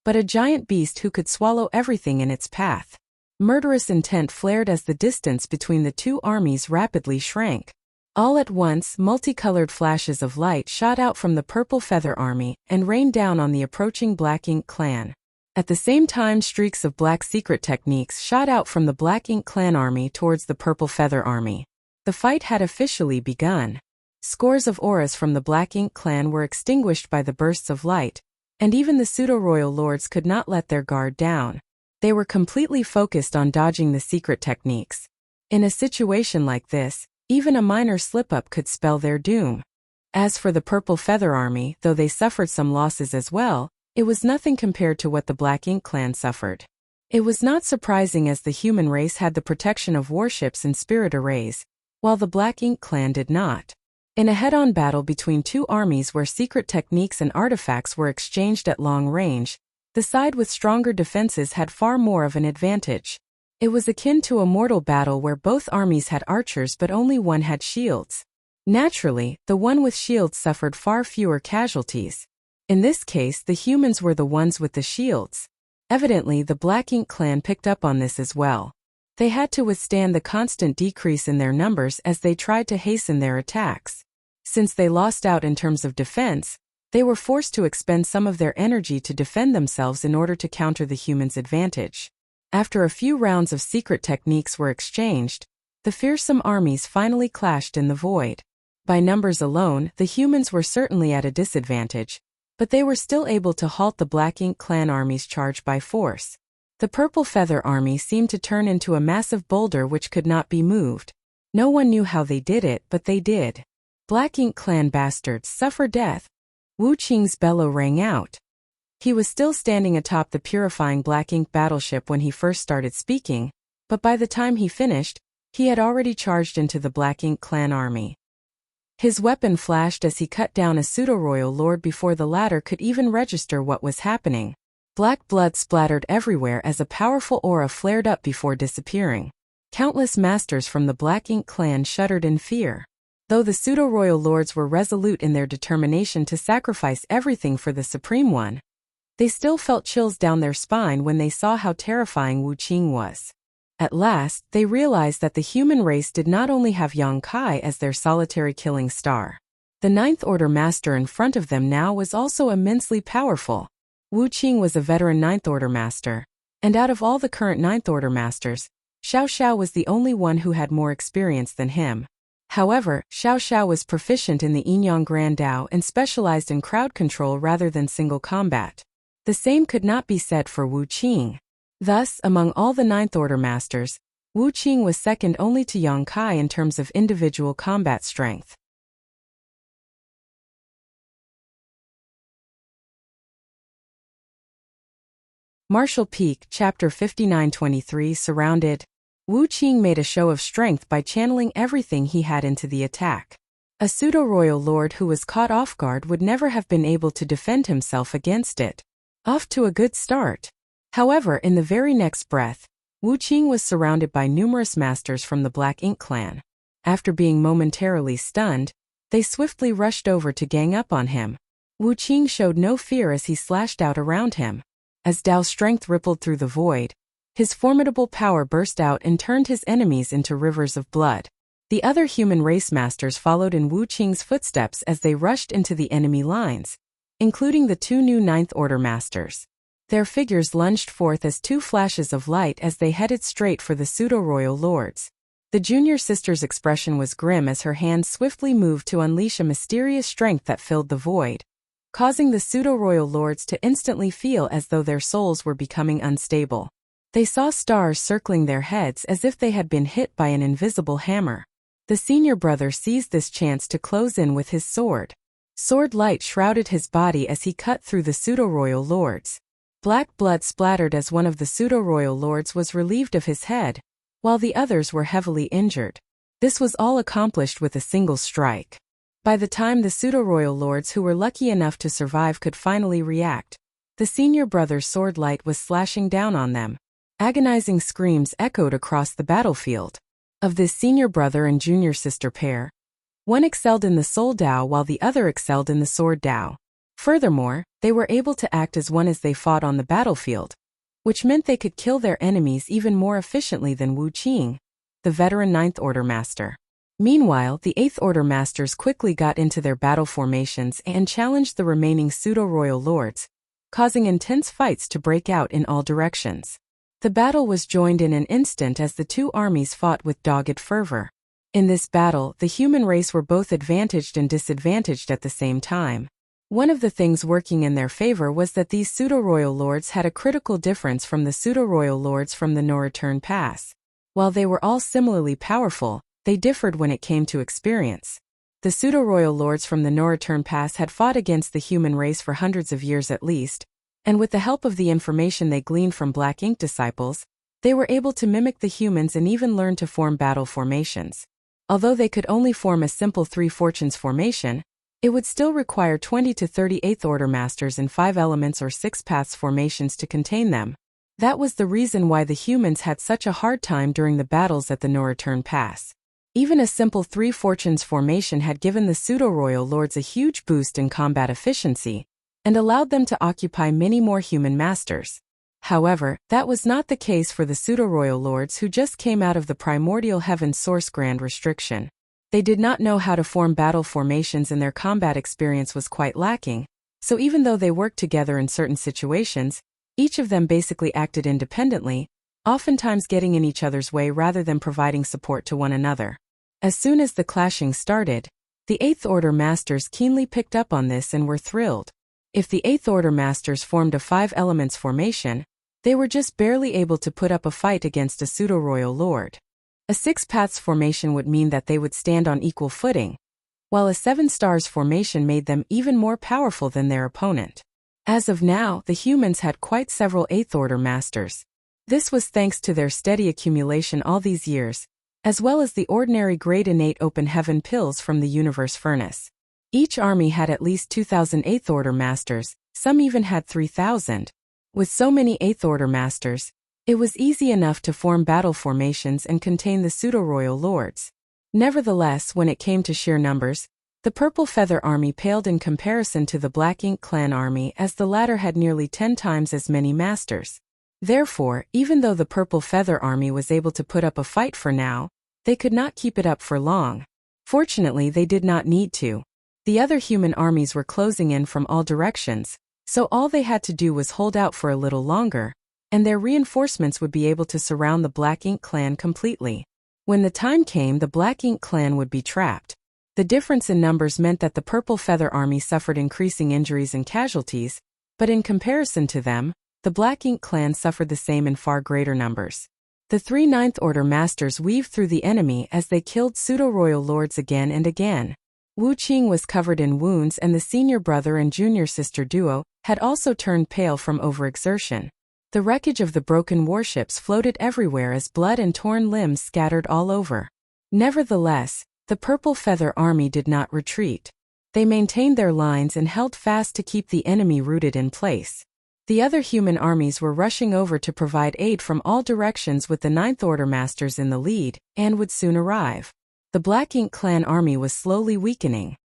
but a giant beast who could swallow everything in its path. Murderous intent flared as the distance between the 2 armies rapidly shrank. All at once, multicolored flashes of light shot out from the Purple Feather Army and rained down on the approaching Black Ink clan. At the same time, streaks of black secret techniques shot out from the Black Ink clan army towards the Purple Feather Army. The fight had officially begun. Scores of auras from the Black Ink clan were extinguished by the bursts of light, and even the pseudo-royal lords could not let their guard down. They were completely focused on dodging the secret techniques. In a situation like this, even a minor slip-up could spell their doom. As for the Purple Feather Army, though they suffered some losses as well, it was nothing compared to what the Black Ink clan suffered. It was not surprising as the human race had the protection of warships and spirit arrays, while the Black Ink clan did not. In a head-on battle between two armies where secret techniques and artifacts were exchanged at long range, the side with stronger defenses had far more of an advantage. It was akin to a mortal battle where both armies had archers but only one had shields. Naturally, the one with shields suffered far fewer casualties. In this case, the humans were the ones with the shields. Evidently, the Black Ink clan picked up on this as well. They had to withstand the constant decrease in their numbers as they tried to hasten their attacks. Since they lost out in terms of defense, they were forced to expend some of their energy to defend themselves in order to counter the humans' advantage. After a few rounds of secret techniques were exchanged, the fearsome armies finally clashed in the void. By numbers alone, the humans were certainly at a disadvantage, but they were still able to halt the Black Ink clan army's charge by force. The Purple Feather army seemed to turn into a massive boulder which could not be moved. No one knew how they did it, but they did. Black Ink clan bastards suffer death. Wu Qing's bellow rang out. He was still standing atop the purifying Black Ink battleship when he first started speaking, but by the time he finished, he had already charged into the Black Ink clan army. His weapon flashed as he cut down a pseudo-royal lord before the latter could even register what was happening. Black blood splattered everywhere as a powerful aura flared up before disappearing. Countless masters from the Black Ink clan shuddered in fear. Though the pseudo-royal lords were resolute in their determination to sacrifice everything for the Supreme One, they still felt chills down their spine when they saw how terrifying Wu Qing was. At last, they realized that the human race did not only have Yang Kai as their solitary killing star. The Ninth Order Master in front of them now was also immensely powerful. Wu Qing was a veteran Ninth Order Master, and out of all the current Ninth Order Masters, Xiao Xiao was the only one who had more experience than him. However, Xiao Xiao was proficient in the Yin-Yang Grand Dao and specialized in crowd control rather than single combat. The same could not be said for Wu Qing. Thus, among all the Ninth Order Masters, Wu Qing was second only to Yang Kai in terms of individual combat strength. Martial Peak, Chapter 5923 Surrounded. Wu Qing made a show of strength by channeling everything he had into the attack. A pseudo-royal lord who was caught off guard would never have been able to defend himself against it. Off to a good start. However, in the very next breath, Wu Qing was surrounded by numerous masters from the Black Ink clan. After being momentarily stunned, they swiftly rushed over to gang up on him. Wu Qing showed no fear as he slashed out around him. As Dao strength rippled through the void, his formidable power burst out and turned his enemies into rivers of blood. The other human race masters followed in Wu Qing's footsteps as they rushed into the enemy lines, including the two new Ninth Order Masters. Their figures lunged forth as two flashes of light as they headed straight for the pseudo-royal lords. The junior sister's expression was grim as her hands swiftly moved to unleash a mysterious strength that filled the void, causing the pseudo-royal lords to instantly feel as though their souls were becoming unstable. They saw stars circling their heads as if they had been hit by an invisible hammer. The senior brother seized this chance to close in with his sword. Sword light shrouded his body as he cut through the pseudo-royal lords. Black blood splattered as one of the pseudo-royal lords was relieved of his head, while the others were heavily injured. This was all accomplished with a single strike. By the time the pseudo-royal lords who were lucky enough to survive could finally react, the senior brother's sword light was slashing down on them. Agonizing screams echoed across the battlefield. Of this senior brother and junior sister pair, one excelled in the soul Dao while the other excelled in the sword Dao. Furthermore, they were able to act as one as they fought on the battlefield, which meant they could kill their enemies even more efficiently than Wu Qing, the veteran Ninth Order Master. Meanwhile, the Eighth Order Masters quickly got into their battle formations and challenged the remaining pseudo-royal lords, causing intense fights to break out in all directions. The battle was joined in an instant as the two armies fought with dogged fervor. In this battle, the human race were both advantaged and disadvantaged at the same time. One of the things working in their favor was that these pseudo-royal lords had a critical difference from the pseudo-royal lords from the No Return Pass. While they were all similarly powerful, they differed when it came to experience. The pseudo-royal lords from the No Return Pass had fought against the human race for hundreds of years at least, and with the help of the information they gleaned from Black Ink disciples, they were able to mimic the humans and even learn to form battle formations. Although they could only form a simple 3 fortunes formation, it would still require 20 to 30 Eighth Order Masters in 5 elements or 6 paths formations to contain them. That was the reason why the humans had such a hard time during the battles at the No Return Pass. Even a simple 3 fortunes formation had given the pseudo-royal lords a huge boost in combat efficiency, and allowed them to occupy many more human masters. However, that was not the case for the pseudo-royal lords who just came out of the primordial heaven's source grand restriction. They did not know how to form battle formations and their combat experience was quite lacking, so even though they worked together in certain situations, each of them basically acted independently, oftentimes getting in each other's way rather than providing support to one another. As soon as the clashing started, the Eighth Order Masters keenly picked up on this and were thrilled. If the Eighth Order Masters formed a 5 elements formation, they were just barely able to put up a fight against a pseudo-royal lord. A 6 paths formation would mean that they would stand on equal footing, while a 7 stars formation made them even more powerful than their opponent. As of now, the humans had quite several Eighth Order Masters. This was thanks to their steady accumulation all these years, as well as the ordinary grade innate open heaven pills from the universe furnace. Each army had at least 2,000 Eighth Order Masters, some even had 3,000. With so many Eighth Order Masters, it was easy enough to form battle formations and contain the pseudo-royal lords. Nevertheless, when it came to sheer numbers, the Purple Feather Army paled in comparison to the Black Ink Clan Army, as the latter had nearly 10 times as many masters. Therefore, even though the Purple Feather Army was able to put up a fight for now, they could not keep it up for long. Fortunately, they did not need to. The other human armies were closing in from all directions, so all they had to do was hold out for a little longer, and their reinforcements would be able to surround the Black Ink Clan completely. When the time came, the Black Ink Clan would be trapped. The difference in numbers meant that the Purple Feather Army suffered increasing injuries and casualties, but in comparison to them, the Black Ink Clan suffered the same in far greater numbers. The 3 Ninth Order Masters weaved through the enemy as they killed pseudo-royal lords again and again. Wu Qing was covered in wounds, and the senior brother and junior sister duo had also turned pale from overexertion. The wreckage of the broken warships floated everywhere as blood and torn limbs scattered all over. Nevertheless, the Purple Feather Army did not retreat. They maintained their lines and held fast to keep the enemy rooted in place. The other human armies were rushing over to provide aid from all directions with the Ninth Order Masters in the lead, and would soon arrive. The Black Ink Clan Army was slowly weakening.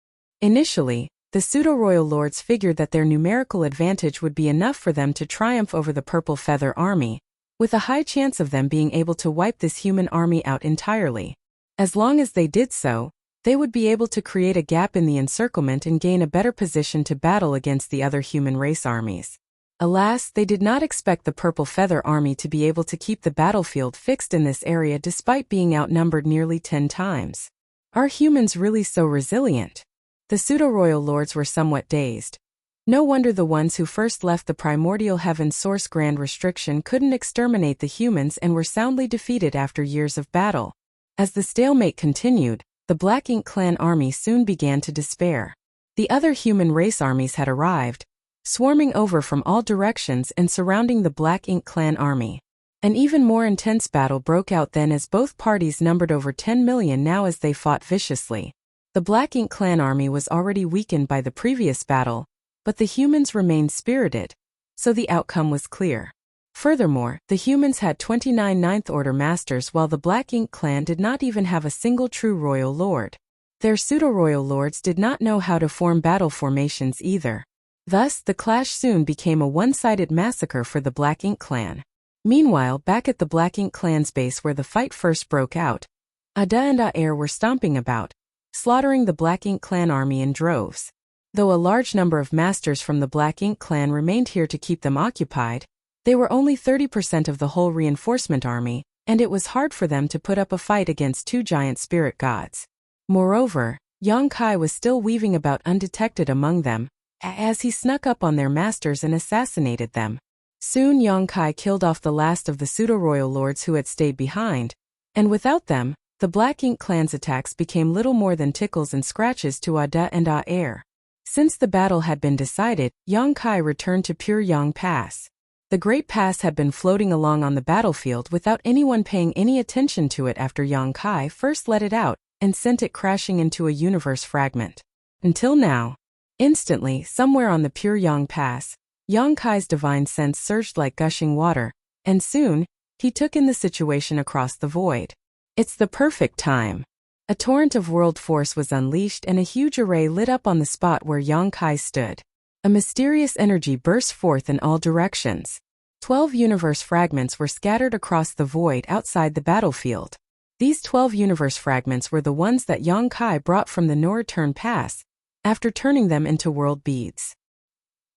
Initially, the pseudo-royal lords figured that their numerical advantage would be enough for them to triumph over the Purple Feather Army, with a high chance of them being able to wipe this human army out entirely. As long as they did so, they would be able to create a gap in the encirclement and gain a better position to battle against the other human race armies. Alas, they did not expect the Purple Feather Army to be able to keep the battlefield fixed in this area despite being outnumbered nearly 10 times. Are humans really so resilient? The pseudo-royal lords were somewhat dazed. No wonder the ones who first left the primordial heaven source grand restriction couldn't exterminate the humans and were soundly defeated after years of battle. As the stalemate continued, the Black Ink Clan Army soon began to despair. The other human race armies had arrived, swarming over from all directions and surrounding the Black Ink Clan Army. An even more intense battle broke out then, as both parties numbered over 10 million now as they fought viciously. The Black Ink Clan Army was already weakened by the previous battle, but the humans remained spirited, so the outcome was clear. Furthermore, the humans had 29 Ninth Order Masters while the Black Ink Clan did not even have a single true royal lord. Their pseudo-royal lords did not know how to form battle formations either. Thus, the clash soon became a one-sided massacre for the Black Ink Clan. Meanwhile, back at the Black Ink Clan's base where the fight first broke out, Ada and Air were stomping about, slaughtering the Black Ink Clan army in droves. Though a large number of masters from the Black Ink Clan remained here to keep them occupied, they were only 30% of the whole reinforcement army, and it was hard for them to put up a fight against 2 giant spirit gods. Moreover, Yang Kai was still weaving about undetected among them, as he snuck up on their masters and assassinated them. Soon Yang Kai killed off the last of the pseudo-royal lords who had stayed behind, and without them, the Black Ink Clan's attacks became little more than tickles and scratches to Ada and Air. Since the battle had been decided, Yang Kai returned to Pyongyang Pass. The Great Pass had been floating along on the battlefield without anyone paying any attention to it after Yang Kai first let it out and sent it crashing into a universe fragment. Until now. Instantly, somewhere on the Pyongyang Pass, Yang Kai's divine sense surged like gushing water, and soon, he took in the situation across the void. It's the perfect time. A torrent of world force was unleashed and a huge array lit up on the spot where Yang Kai stood. A mysterious energy burst forth in all directions. 12 universe fragments were scattered across the void outside the battlefield. These 12 universe fragments were the ones that Yang Kai brought from the no-return pass, after turning them into world beads.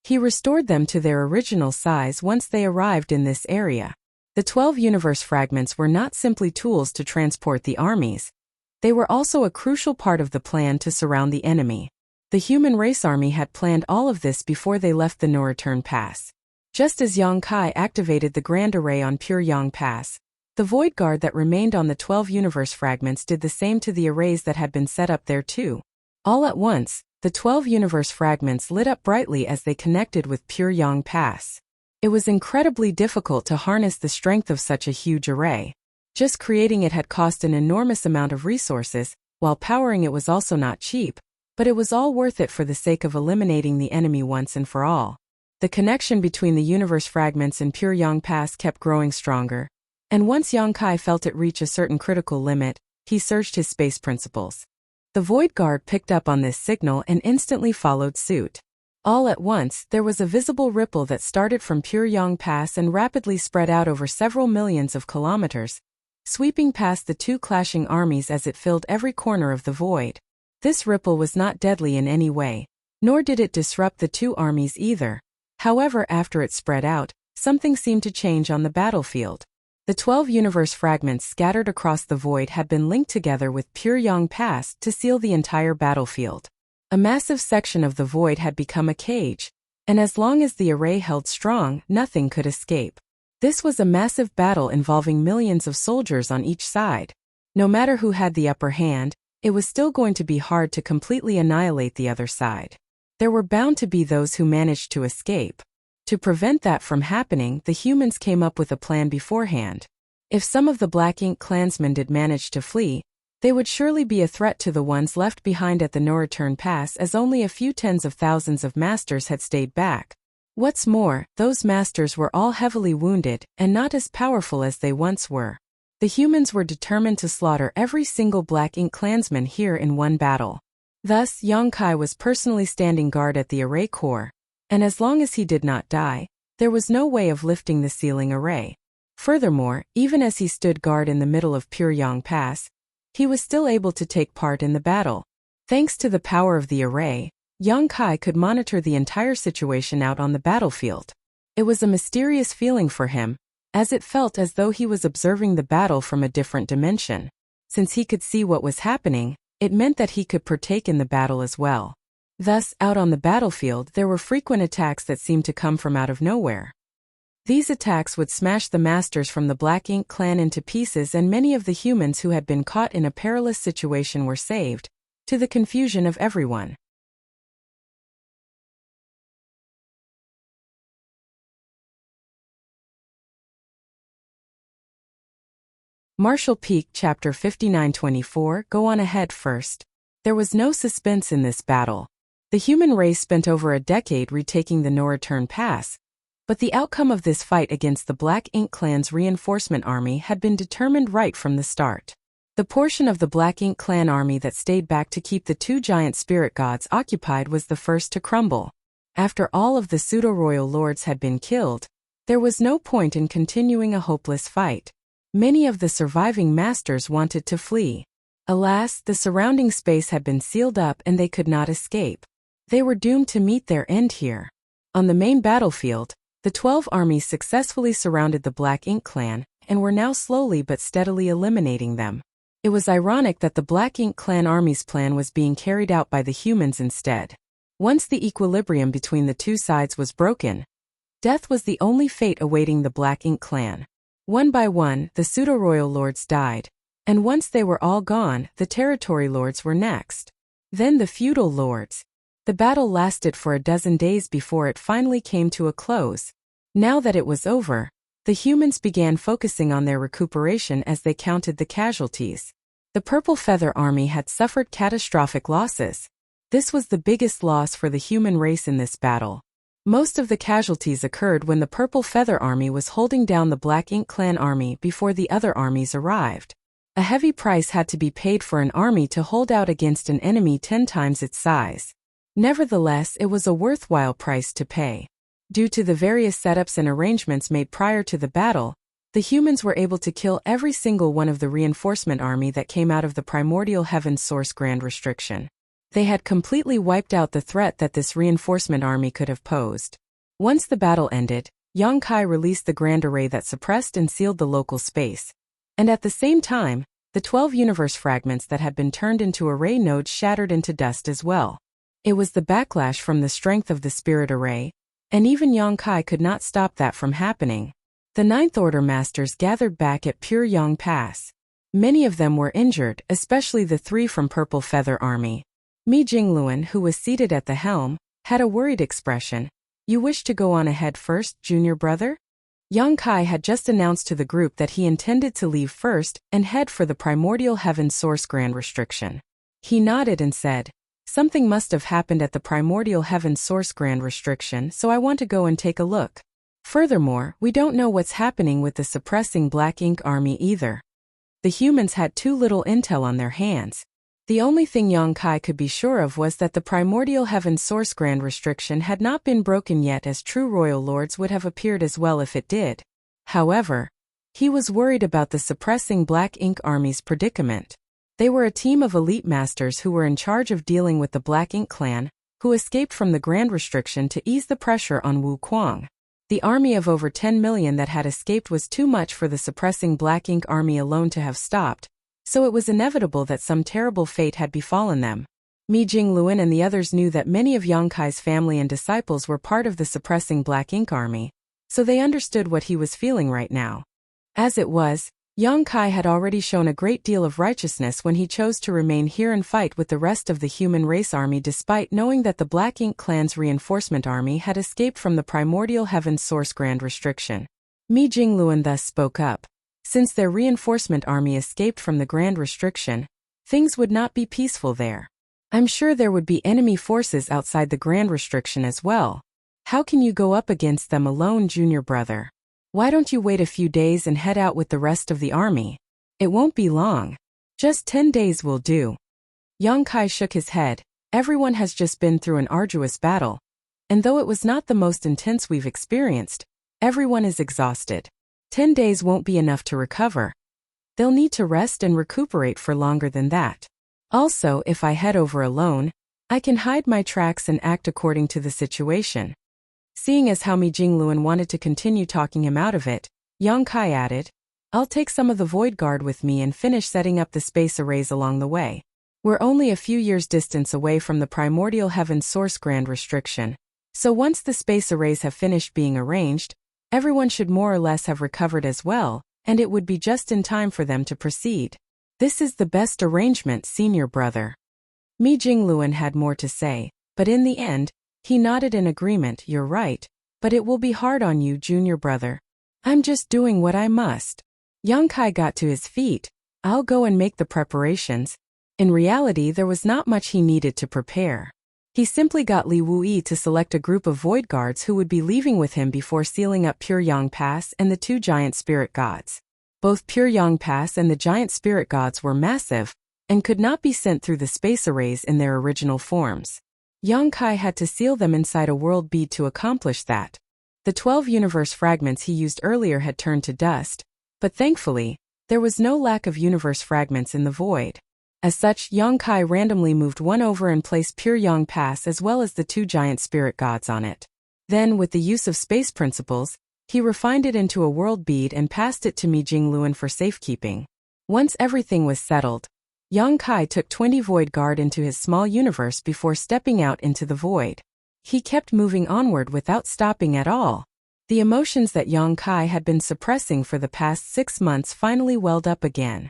He restored them to their original size once they arrived in this area. The 12 universe fragments were not simply tools to transport the armies. They were also a crucial part of the plan to surround the enemy. The human race army had planned all of this before they left the no-return pass. Just as Yang Kai activated the Grand Array on Pyongyang Pass, the Void Guard that remained on the 12 universe fragments did the same to the arrays that had been set up there too. All at once, the 12 universe fragments lit up brightly as they connected with Pyongyang Pass. It was incredibly difficult to harness the strength of such a huge array. Just creating it had cost an enormous amount of resources, while powering it was also not cheap. But it was all worth it for the sake of eliminating the enemy once and for all. The connection between the universe fragments and Pyongyang Pass kept growing stronger, and once Yang Kai felt it reach a certain critical limit, he surged his space principles. The Void Guard picked up on this signal and instantly followed suit. All at once, there was a visible ripple that started from Pyongyang Pass and rapidly spread out over several millions of kilometers, sweeping past the two clashing armies as it filled every corner of the void. This ripple was not deadly in any way, nor did it disrupt the two armies either. However, after it spread out, something seemed to change on the battlefield. The 12 universe fragments scattered across the void had been linked together with Pyongyang Pass to seal the entire battlefield. A massive section of the void had become a cage, and as long as the array held strong, nothing could escape. This was a massive battle involving millions of soldiers on each side. No matter who had the upper hand, it was still going to be hard to completely annihilate the other side. There were bound to be those who managed to escape. To prevent that from happening, the humans came up with a plan beforehand. If some of the Black Ink clansmen did manage to flee, they would surely be a threat to the ones left behind at the no-return pass, as only a few tens of thousands of masters had stayed back. What's more, those masters were all heavily wounded and not as powerful as they once were. The humans were determined to slaughter every single Black Ink clansman here in one battle. Thus, Yang Kai was personally standing guard at the array core, and as long as he did not die, there was no way of lifting the sealing array. Furthermore, even as he stood guard in the middle of Pyongyang Pass, he was still able to take part in the battle. Thanks to the power of the array, Yang Kai could monitor the entire situation out on the battlefield. It was a mysterious feeling for him, as it felt as though he was observing the battle from a different dimension. Since he could see what was happening, it meant that he could partake in the battle as well. Thus, out on the battlefield there were frequent attacks that seemed to come from out of nowhere. These attacks would smash the masters from the Black Ink clan into pieces, and many of the humans who had been caught in a perilous situation were saved, to the confusion of everyone. Martial Peak Chapter 5924. Go on ahead first. There was no suspense in this battle. The human race spent over a decade retaking the no-return pass, but the outcome of this fight against the Black Ink clan's reinforcement army had been determined right from the start. The portion of the Black Ink clan army that stayed back to keep the two giant spirit gods occupied was the first to crumble. After all of the pseudo-royal lords had been killed, there was no point in continuing a hopeless fight. Many of the surviving masters wanted to flee. Alas, the surrounding space had been sealed up and they could not escape. They were doomed to meet their end here. On the main battlefield, the 12 armies successfully surrounded the Black Ink clan, and were now slowly but steadily eliminating them. It was ironic that the Black Ink clan army's plan was being carried out by the humans instead. Once the equilibrium between the two sides was broken, death was the only fate awaiting the Black Ink clan. One by one, the pseudo-royal lords died, and once they were all gone, the territory lords were next. Then the feudal lords. The battle lasted for a dozen days before it finally came to a close. Now that it was over, the humans began focusing on their recuperation as they counted the casualties. The Purple Feather Army had suffered catastrophic losses. This was the biggest loss for the human race in this battle. Most of the casualties occurred when the Purple Feather Army was holding down the Black Ink Clan army before the other armies arrived. A heavy price had to be paid for an army to hold out against an enemy 10 times its size. Nevertheless, it was a worthwhile price to pay. Due to the various setups and arrangements made prior to the battle, the humans were able to kill every single one of the reinforcement army that came out of the Primordial Heaven Source Grand Restriction. They had completely wiped out the threat that this reinforcement army could have posed. Once the battle ended, Yongkai released the Grand Array that suppressed and sealed the local space. And at the same time, the 12 universe fragments that had been turned into array nodes shattered into dust as well. It was the backlash from the strength of the Spirit Array, and even Yongkai could not stop that from happening. The Ninth Order Masters gathered back at Pure Yang Pass. Many of them were injured, especially the 3 from Purple Feather Army. Mi Jingluan, who was seated at the helm, had a worried expression. "You wish to go on ahead first, junior brother?" Yongkai had just announced to the group that he intended to leave first and head for the Primordial Heaven Source Grand Restriction. He nodded and said, "Something must have happened at the Primordial Heaven Source Grand Restriction, so I want to go and take a look. Furthermore, we don't know what's happening with the suppressing Black Ink Army either." The humans had too little intel on their hands. The only thing Yongkai could be sure of was that the Primordial Heaven Source Grand Restriction had not been broken yet, as true royal lords would have appeared as well if it did. However, he was worried about the suppressing Black Ink Army's predicament. They were a team of elite masters who were in charge of dealing with the Black Ink Clan, who escaped from the Grand Restriction to ease the pressure on Wu Kuang. The army of over 10 million that had escaped was too much for the suppressing Black Ink Army alone to have stopped, so it was inevitable that some terrible fate had befallen them. Mi Jingluan and the others knew that many of Yongkai's family and disciples were part of the suppressing Black Ink Army, so they understood what he was feeling right now. As it was, Yongkai had already shown a great deal of righteousness when he chose to remain here and fight with the rest of the human race army, despite knowing that the Black Ink Clan's reinforcement army had escaped from the Primordial Heaven Source Grand Restriction. Mi Jingluan thus spoke up. Since their reinforcement army escaped from the Grand Restriction, things would not be peaceful there. I'm sure there would be enemy forces outside the Grand Restriction as well. How can you go up against them alone, junior brother? Why don't you wait a few days and head out with the rest of the army? It won't be long. Just 10 days will do. Yongkai shook his head. Everyone has just been through an arduous battle. And though it was not the most intense we've experienced, everyone is exhausted. 10 days won't be enough to recover. They'll need to rest and recuperate for longer than that. Also, if I head over alone, I can hide my tracks and act according to the situation. Seeing as how Mi Jingluan wanted to continue talking him out of it, Yongkai added, "I'll take some of the Void Guard with me and finish setting up the space arrays along the way. We're only a few years' distance away from the Primordial Heaven Source Grand Restriction, so once the space arrays have finished being arranged, everyone should more or less have recovered as well, and it would be just in time for them to proceed. This is the best arrangement, senior brother." Mi Jingluan had more to say, but in the end, he nodded in agreement. "You're right, but it will be hard on you, junior brother. I'm just doing what I must." Yongkai got to his feet. "I'll go and make the preparations." In reality, there was not much he needed to prepare. He simply got Li Wuyi to select a group of Void Guards who would be leaving with him before sealing up Pure Yang Pass and the 2 giant spirit gods. Both Pure Yang Pass and the giant spirit gods were massive, and could not be sent through the space arrays in their original forms. Yongkai had to seal them inside a world bead to accomplish that. The 12 universe fragments he used earlier had turned to dust, but thankfully, there was no lack of universe fragments in the void. As such, Yongkai randomly moved one over and placed Pure Yang Pass as well as the 2 giant spirit gods on it. Then, with the use of space principles, he refined it into a world bead and passed it to Mi Jingluan for safekeeping. Once everything was settled, Yongkai took 20 Void Guard into his small universe before stepping out into the void. He kept moving onward without stopping at all. The emotions that Yongkai had been suppressing for the past 6 months finally welled up again.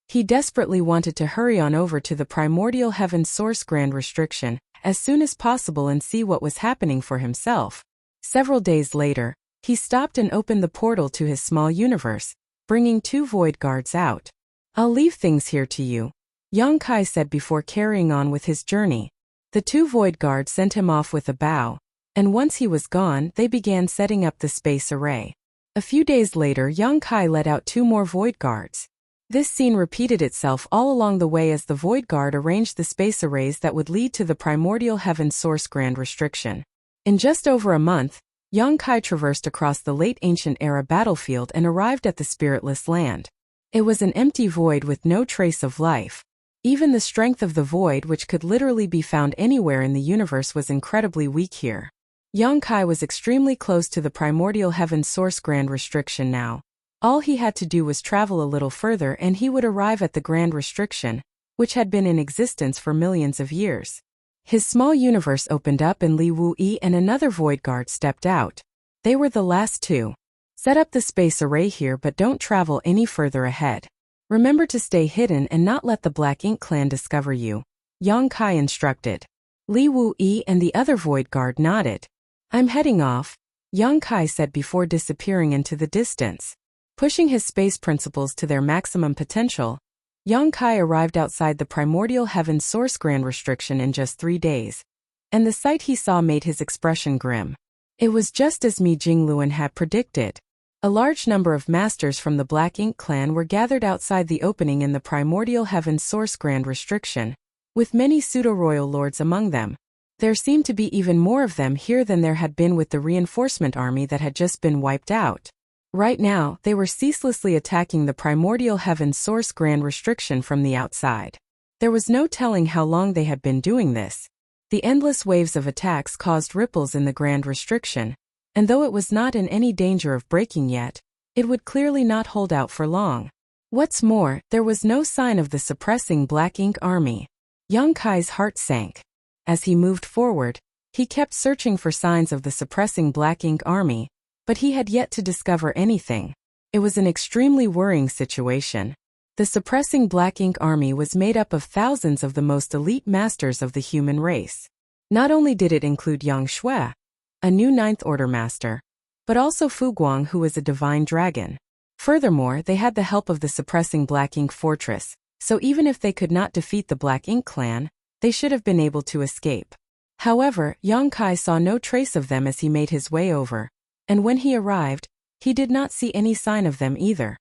He desperately wanted to hurry on over to the Primordial Heaven Source Grand Restriction, as soon as possible and see what was happening for himself. Several days later, he stopped and opened the portal to his small universe, bringing 2 void guards out. "I'll leave things here to you," Yang Kai said before carrying on with his journey. The 2 void guards sent him off with a bow, and once he was gone, they began setting up the space array. A few days later, Yang Kai let out 2 more void guards. This scene repeated itself all along the way as the void guard arranged the space arrays that would lead to the primordial heaven source grand restriction. In just over a month, Yang Kai traversed across the late ancient era battlefield and arrived at the spiritless land. It was an empty void with no trace of life. Even the strength of the void, which could literally be found anywhere in the universe, was incredibly weak here. Yang Kai was extremely close to the primordial heaven source grand restriction now. All he had to do was travel a little further and he would arrive at the grand restriction, which had been in existence for millions of years. His small universe opened up and Li Wu-yi and another void guard stepped out. They were the last 2. "Set up the space array here, but don't travel any further ahead. Remember to stay hidden and not let the Black Ink clan discover you," Yang Kai instructed. Li Wu-yi and the other void guard nodded. "I'm heading off," Yang Kai said before disappearing into the distance. Pushing his space principles to their maximum potential, Yang Kai arrived outside the primordial heaven source grand restriction in just 3 days. And the sight he saw made his expression grim. It was just as Mi Jingluan had predicted. A large number of masters from the Black Ink clan were gathered outside the opening in the primordial heaven source grand restriction, with many pseudo-royal lords among them. There seemed to be even more of them here than there had been with the reinforcement army that had just been wiped out. Right now, they were ceaselessly attacking the primordial heaven source grand restriction from the outside. There was no telling how long they had been doing this. The endless waves of attacks caused ripples in the grand restriction, and though it was not in any danger of breaking yet, it would clearly not hold out for long. What's more, there was no sign of the suppressing Black Ink army. Yang Kai's heart sank. As he moved forward, he kept searching for signs of the suppressing Black Ink army, but he had yet to discover anything. It was an extremely worrying situation. The suppressing Black Ink army was made up of thousands of the most elite masters of the human race. Not only did it include Yang Shui, a new Ninth Order master, but also Fu Guang, who was a divine dragon. Furthermore, they had the help of the suppressing Black Ink fortress, so even if they could not defeat the Black Ink clan, they should have been able to escape. However, Yang Kai saw no trace of them as he made his way over, and when he arrived, he did not see any sign of them either.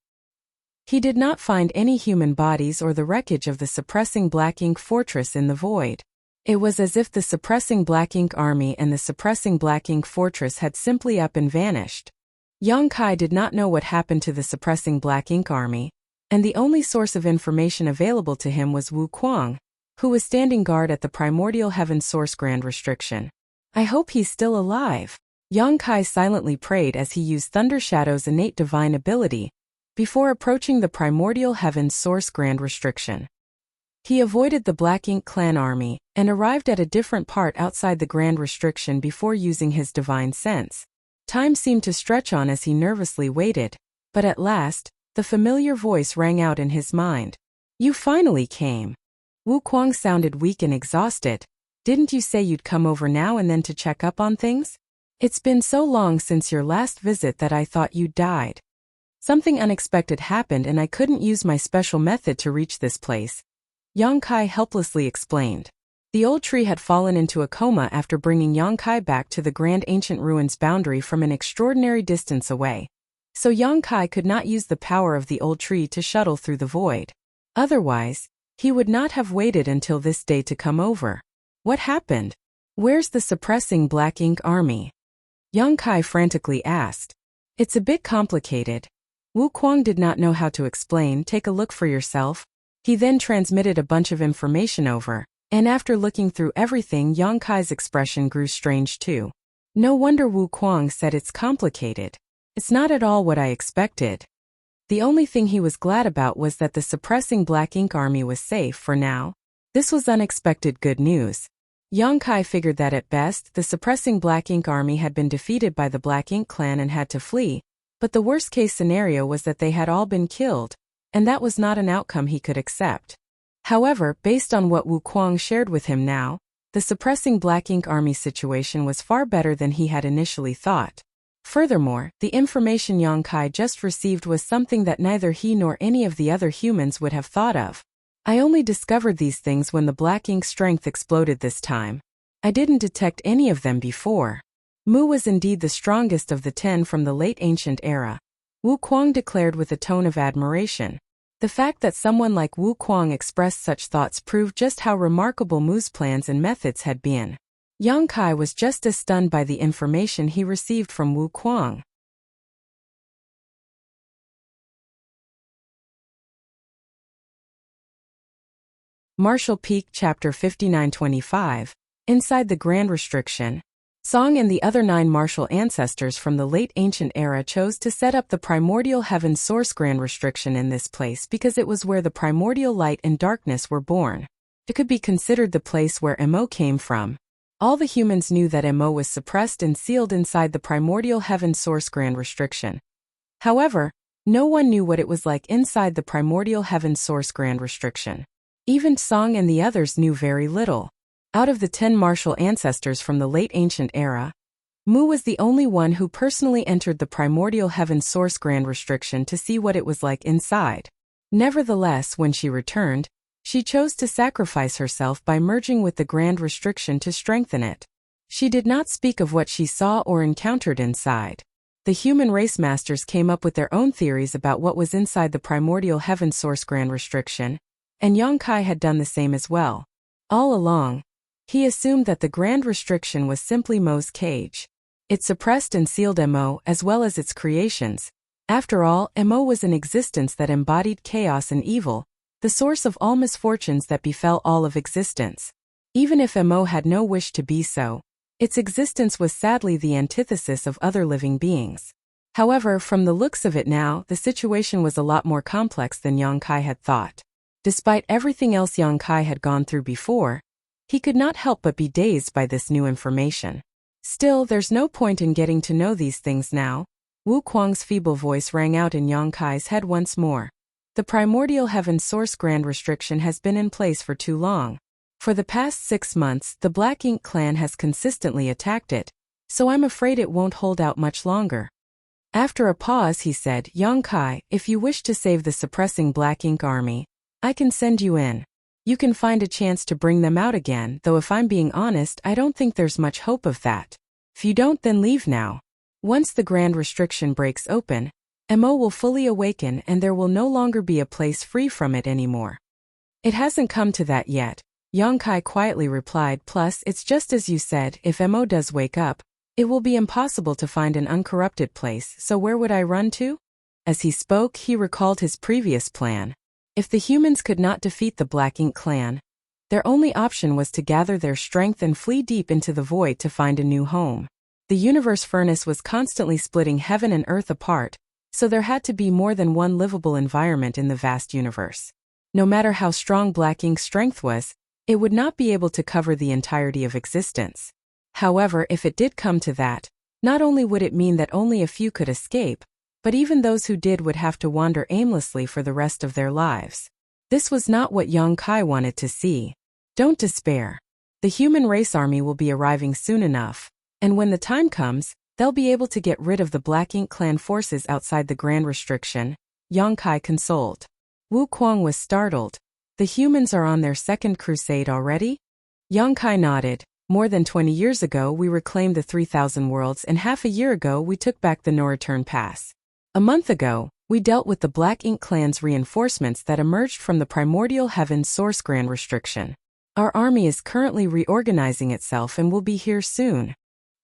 He did not find any human bodies or the wreckage of the suppressing Black Ink fortress in the void. It was as if the suppressing Black Ink army and the suppressing Black Ink fortress had simply up and vanished. Yang Kai did not know what happened to the suppressing Black Ink army, and the only source of information available to him was Wu Kuang, who was standing guard at the primordial heaven source grand restriction. "I hope he's still alive," Yang Kai silently prayed as he used Thunder Shadow's innate divine ability before approaching the primordial heaven source grand restriction. He avoided the Black Ink clan army and arrived at a different part outside the grand restriction before using his divine sense. Time seemed to stretch on as he nervously waited, but at last, the familiar voice rang out in his mind. "You finally came." Wu Kuang sounded weak and exhausted. "Didn't you say you'd come over now and then to check up on things? It's been so long since your last visit that I thought you'd died. Something unexpected happened and I couldn't use my special method to reach this place," Yang Kai helplessly explained. The old tree had fallen into a coma after bringing Yang Kai back to the grand ancient ruins boundary from an extraordinary distance away. So Yang Kai could not use the power of the old tree to shuttle through the void. Otherwise, he would not have waited until this day to come over. "What happened? Where's the suppressing Black Ink army?" Yang Kai frantically asked. "It's a bit complicated." Wu Kuang did not know how to explain. "Take a look for yourself." He then transmitted a bunch of information over, and after looking through everything, Yang Kai's expression grew strange too. No wonder Wu Kuang said it's complicated. It's not at all what I expected. The only thing he was glad about was that the suppressing Black Ink army was safe for now. This was unexpected good news. Yang Kai figured that at best, the suppressing Black Ink army had been defeated by the Black Ink clan and had to flee, but the worst-case scenario was that they had all been killed, and that was not an outcome he could accept. However, based on what Wu Kuang shared with him now, The suppressing Black Ink Army situation was far better than he had initially thought. Furthermore, the information Yongkai just received was something that neither he nor any of the other humans would have thought of. I only discovered these things when the Black Ink strength exploded this time. I didn't detect any of them before. Mu was indeed the strongest of the 10 from the late ancient era, Wu Kuang declared with a tone of admiration. The fact that someone like Wu Kuang expressed such thoughts proved just how remarkable Mu's plans and methods had been. Yongkai was just as stunned by the information he received from Wu Kuang. Martial Peak Chapter 5925. Inside the Grand Restriction. Song and the other 9 martial ancestors from the late ancient era chose to set up the primordial heaven source Grand Restriction in this place because it was where the primordial light and darkness were born. It could be considered the place where Mo came from. All the humans knew that Mo was suppressed and sealed inside the primordial heaven source Grand Restriction. However, no one knew what it was like inside the primordial heaven source Grand Restriction. Even Song and the others knew very little. Out of the 10 martial ancestors from the late ancient era, Mu was the only one who personally entered the primordial heaven source Grand Restriction to see what it was like inside. Nevertheless, when she returned, she chose to sacrifice herself by merging with the Grand Restriction to strengthen it. She did not speak of what she saw or encountered inside. The human race masters came up with their own theories about what was inside the primordial heaven source Grand Restriction, and Yongkai had done the same as well. All along, he assumed that the Grand Restriction was simply Mo's cage. It suppressed and sealed Mo as well as its creations. After all, Mo was an existence that embodied chaos and evil, the source of all misfortunes that befell all of existence. Even if Mo had no wish to be so, its existence was sadly the antithesis of other living beings. However, from the looks of it now, the situation was a lot more complex than Yongkai had thought. Despite everything else Yongkai had gone through before, he could not help but be dazed by this new information. Still, there's no point in getting to know these things now. Wu Kuang's feeble voice rang out in Yongkai's head once more. The primordial heaven source Grand Restriction has been in place for too long. For the past 6 months, the Black Ink clan has consistently attacked it, so I'm afraid it won't hold out much longer. After a pause he said, Yongkai, if you wish to save the suppressing Black Ink army, I can send you in. You can find a chance to bring them out again, though if I'm being honest, I don't think there's much hope of that. If you don't, then leave now. Once the Grand Restriction breaks open, Mo will fully awaken and there will no longer be a place free from it anymore. It hasn't come to that yet, Yongkai quietly replied, plus it's just as you said, if Mo does wake up, it will be impossible to find an uncorrupted place, so where would I run to? As he spoke, he recalled his previous plan. If the humans could not defeat the Black Ink clan, their only option was to gather their strength and flee deep into the void to find a new home. The universe furnace was constantly splitting heaven and earth apart, so there had to be more than one livable environment in the vast universe. No matter how strong Black Ink's strength was, it would not be able to cover the entirety of existence. However, if it did come to that, not only would it mean that only a few could escape, but even those who did would have to wander aimlessly for the rest of their lives. This was not what Yongkai wanted to see. Don't despair. The human race army will be arriving soon enough, and when the time comes, they'll be able to get rid of the Black Ink clan forces outside the Grand Restriction, Yongkai consoled. Wu Kuang was startled. The humans are on their second crusade already? Yongkai nodded. More than 20 years ago we reclaimed the 3,000 worlds and half a year ago we took back the no-return pass. A month ago, we dealt with the Black Ink clan's reinforcements that emerged from the primordial heaven source Grand Restriction. Our army is currently reorganizing itself and will be here soon.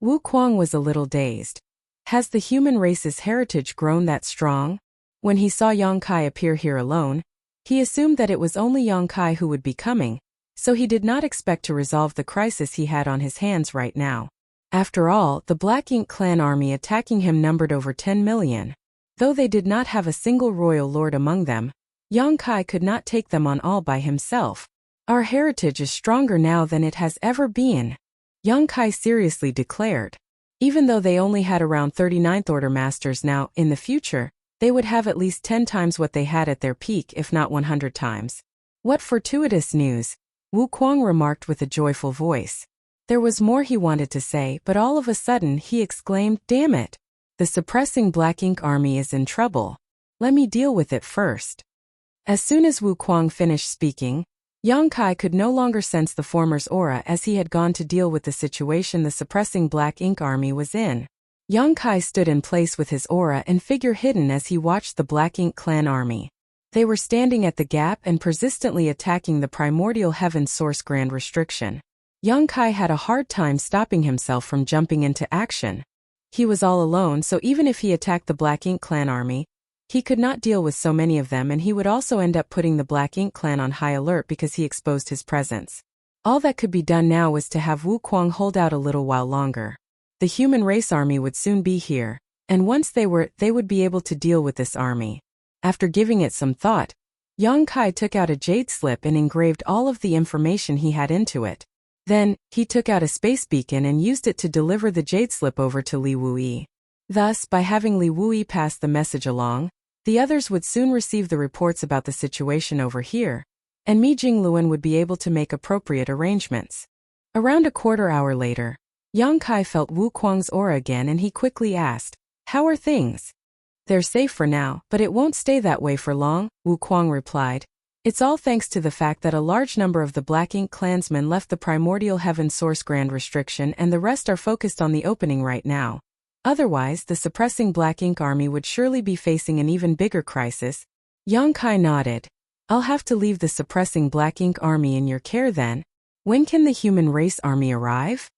Wu Kuang was a little dazed. Has the human race's heritage grown that strong? When he saw Yongkai appear here alone, he assumed that it was only Yongkai who would be coming, so he did not expect to resolve the crisis he had on his hands right now. After all, the Black Ink clan army attacking him numbered over 10 million. Though they did not have a single royal lord among them, Yongkai could not take them on all by himself. Our heritage is stronger now than it has ever been, Yongkai seriously declared. Even though they only had around 39th order masters now, in the future, they would have at least 10 times what they had at their peak if not 100 times. What fortuitous news! Wukuang remarked with a joyful voice. There was more he wanted to say, but all of a sudden he exclaimed, "Damn it! The suppressing black ink army is in trouble. Let me deal with it first." As soon as Wukuang finished speaking, Yang Kai could no longer sense the former's aura as he had gone to deal with the situation the suppressing black ink army was in. Yang Kai stood in place with his aura and figure hidden as he watched the Black Ink Clan army. They were standing at the gap and persistently attacking the primordial heaven source grand restriction. Yang Kai had a hard time stopping himself from jumping into action. He was all alone, so even if he attacked the Black Ink Clan army, he could not deal with so many of them, and he would also end up putting the Black Ink Clan on high alert because he exposed his presence. All that could be done now was to have Wukuang hold out a little while longer. The human race army would soon be here, and once they would be able to deal with this army. After giving it some thought, Yang Kai took out a jade slip and engraved all of the information he had into it. Then, he took out a space beacon and used it to deliver the jade slip over to Li Wuyi. Thus, by having Li Wuyi pass the message along, the others would soon receive the reports about the situation over here, and Mi Jingluan would be able to make appropriate arrangements. Around a quarter hour later, Yang Kai felt Wukuang's aura again and he quickly asked, "How are things?" "They're safe for now, but it won't stay that way for long," Wukuang replied. "It's all thanks to the fact that a large number of the Black Ink clansmen left the primordial heaven source grand restriction and the rest are focused on the opening right now. Otherwise, the suppressing Black Ink army would surely be facing an even bigger crisis." Yang Kai nodded. "I'll have to leave the suppressing Black Ink army in your care then. When can the human race army arrive?"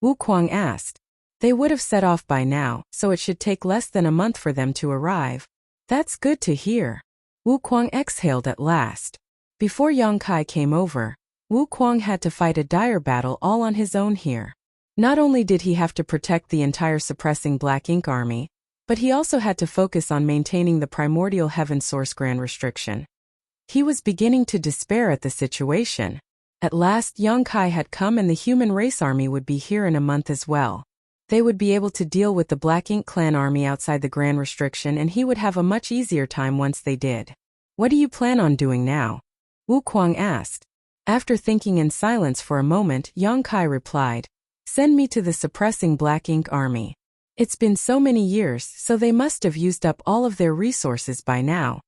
Wukuang asked. "They would have set off by now, so it should take less than a month for them to arrive." "That's good to hear." Wukuang exhaled at last. Before Yang Kai came over, Wukuang had to fight a dire battle all on his own here. Not only did he have to protect the entire suppressing Black Ink army, but he also had to focus on maintaining the primordial heaven source grand restriction. He was beginning to despair at the situation. At last Yang Kai had come and the human race army would be here in a month as well. They would be able to deal with the Black Ink Clan army outside the grand restriction and he would have a much easier time once they did. "What do you plan on doing now?" Wukuang asked. After thinking in silence for a moment, Yang Kai replied, "Send me to the suppressing Black Ink army. It's been so many years, so they must have used up all of their resources by now."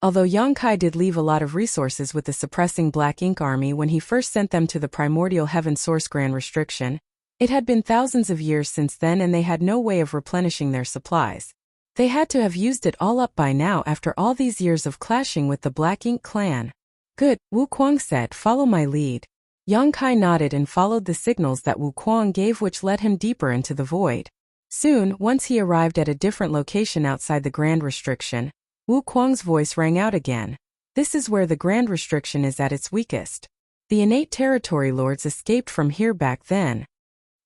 Although Yang Kai did leave a lot of resources with the suppressing Black Ink army when he first sent them to the primordial heaven source grand restriction, it had been thousands of years since then and they had no way of replenishing their supplies. They had to have used it all up by now after all these years of clashing with the Black Ink clan. "Good," Wukuang said, "follow my lead." Yang Kai nodded and followed the signals that Wukuang gave, which led him deeper into the void. Soon, once he arrived at a different location outside the grand restriction, Wukuang's voice rang out again. "This is where the grand restriction is at its weakest. The innate territory lords escaped from here back then."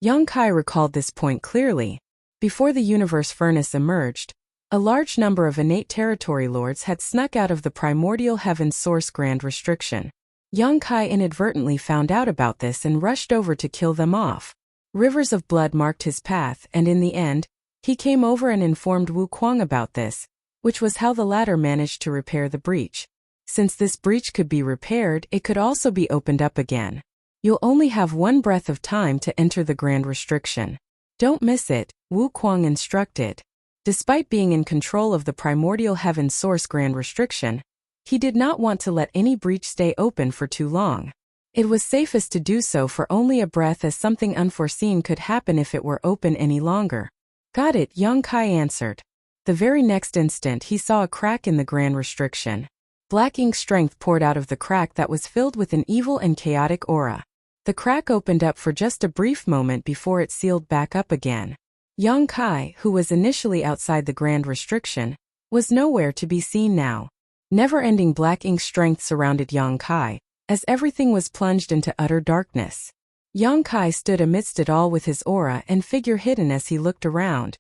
Yang Kai recalled this point clearly. Before the universe furnace emerged, a large number of innate territory lords had snuck out of the primordial heaven source grand restriction. Yang Kai inadvertently found out about this and rushed over to kill them off. Rivers of blood marked his path and in the end, he came over and informed Wukuang about this, which was how the latter managed to repair the breach. Since this breach could be repaired, it could also be opened up again. "You'll only have one breath of time to enter the grand restriction. Don't miss it," Wukuang instructed. Despite being in control of the primordial heaven source grand restriction, he did not want to let any breach stay open for too long. It was safest to do so for only a breath as something unforeseen could happen if it were open any longer. "Got it," Yang Kai answered. The very next instant he saw a crack in the grand restriction. Black ink strength poured out of the crack that was filled with an evil and chaotic aura. The crack opened up for just a brief moment before it sealed back up again. Yang Kai, who was initially outside the grand restriction, was nowhere to be seen now. Never-ending black ink strength surrounded Yang Kai, as everything was plunged into utter darkness. Yang Kai stood amidst it all with his aura and figure hidden as he looked around.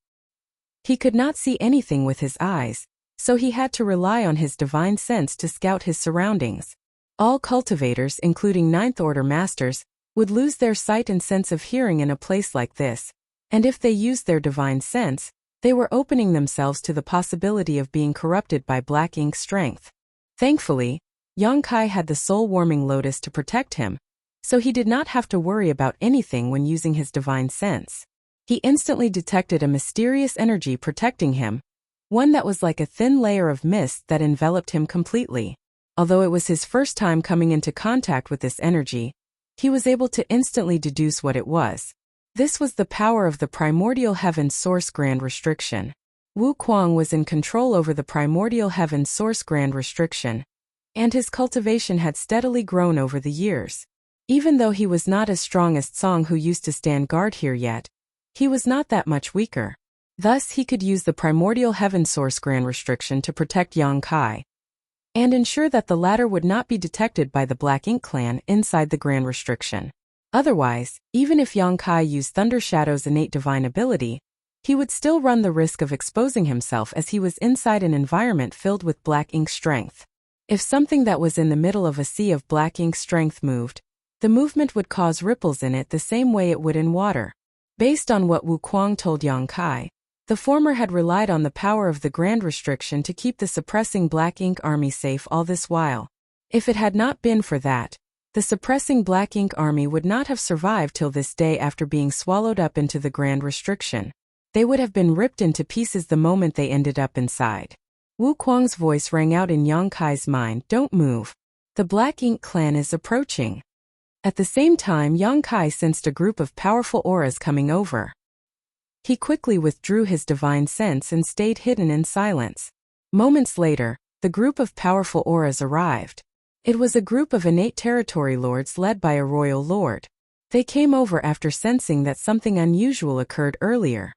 He could not see anything with his eyes, so he had to rely on his divine sense to scout his surroundings. All cultivators, including Ninth Order Masters, would lose their sight and sense of hearing in a place like this, and if they used their divine sense, they were opening themselves to the possibility of being corrupted by black ink strength. Thankfully, Yang Kai had the soul-warming lotus to protect him, so he did not have to worry about anything when using his divine sense. He instantly detected a mysterious energy protecting him, one that was like a thin layer of mist that enveloped him completely. Although it was his first time coming into contact with this energy, he was able to instantly deduce what it was. This was the power of the primordial heaven's source grand restriction. Wu Kuang was in control over the primordial heaven's source grand restriction, and his cultivation had steadily grown over the years. Even though he was not as strong as Tsang, who used to stand guard here yet, he was not that much weaker. Thus he could use the primordial heaven source grand restriction to protect Yang Kai and ensure that the latter would not be detected by the Black Ink clan inside the grand restriction. Otherwise, even if Yang Kai used Thunder Shadow's innate divine ability, he would still run the risk of exposing himself, as he was inside an environment filled with Black Ink strength. If something that was in the middle of a sea of Black Ink strength moved, the movement would cause ripples in it the same way it would in water. Based on what Wu Kuang told Yang Kai, the former had relied on the power of the Grand Restriction to keep the suppressing Black Ink army safe all this while. If it had not been for that, the suppressing Black Ink army would not have survived till this day after being swallowed up into the Grand Restriction. They would have been ripped into pieces the moment they ended up inside. Wu Kuang's voice rang out in Yang Kai's mind, "Don't move. The Black Ink clan is approaching." At the same time, Yang Kai sensed a group of powerful auras coming over. He quickly withdrew his divine sense and stayed hidden in silence. Moments later, the group of powerful auras arrived. It was a group of innate territory lords led by a royal lord. They came over after sensing that something unusual occurred earlier.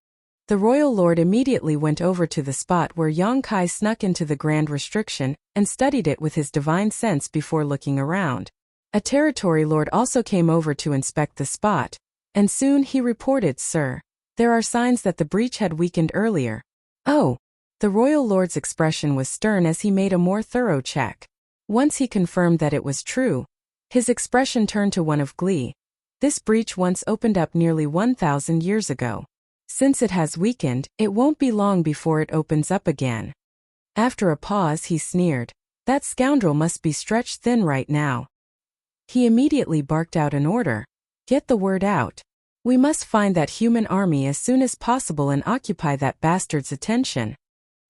The royal lord immediately went over to the spot where Yang Kai snuck into the Grand Restriction and studied it with his divine sense before looking around. A territory lord also came over to inspect the spot, and soon he reported, "Sir, there are signs that the breach had weakened earlier." "Oh." The royal lord's expression was stern as he made a more thorough check. Once he confirmed that it was true, his expression turned to one of glee. This breach once opened up nearly 1,000 years ago. Since it has weakened, it won't be long before it opens up again. After a pause, he sneered, "That scoundrel must be stretched thin right now." He immediately barked out an order. "Get the word out. We must find that human army as soon as possible and occupy that bastard's attention."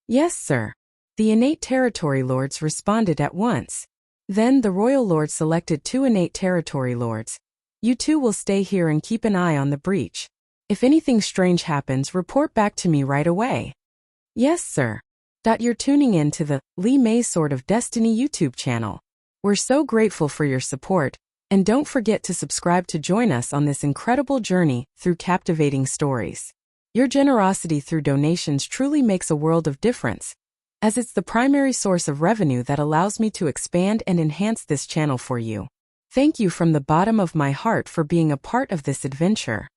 "Yes, sir." The innate territory lords responded at once. Then the royal lord selected 2 innate territory lords. "You two will stay here and keep an eye on the breach. If anything strange happens, report back to me right away." "Yes, sir." You're tuning in to the Li Mei's Sword of Destiny YouTube channel. We're so grateful for your support, and don't forget to subscribe to join us on this incredible journey through captivating stories. Your generosity through donations truly makes a world of difference, as it's the primary source of revenue that allows me to expand and enhance this channel for you. Thank you from the bottom of my heart for being a part of this adventure.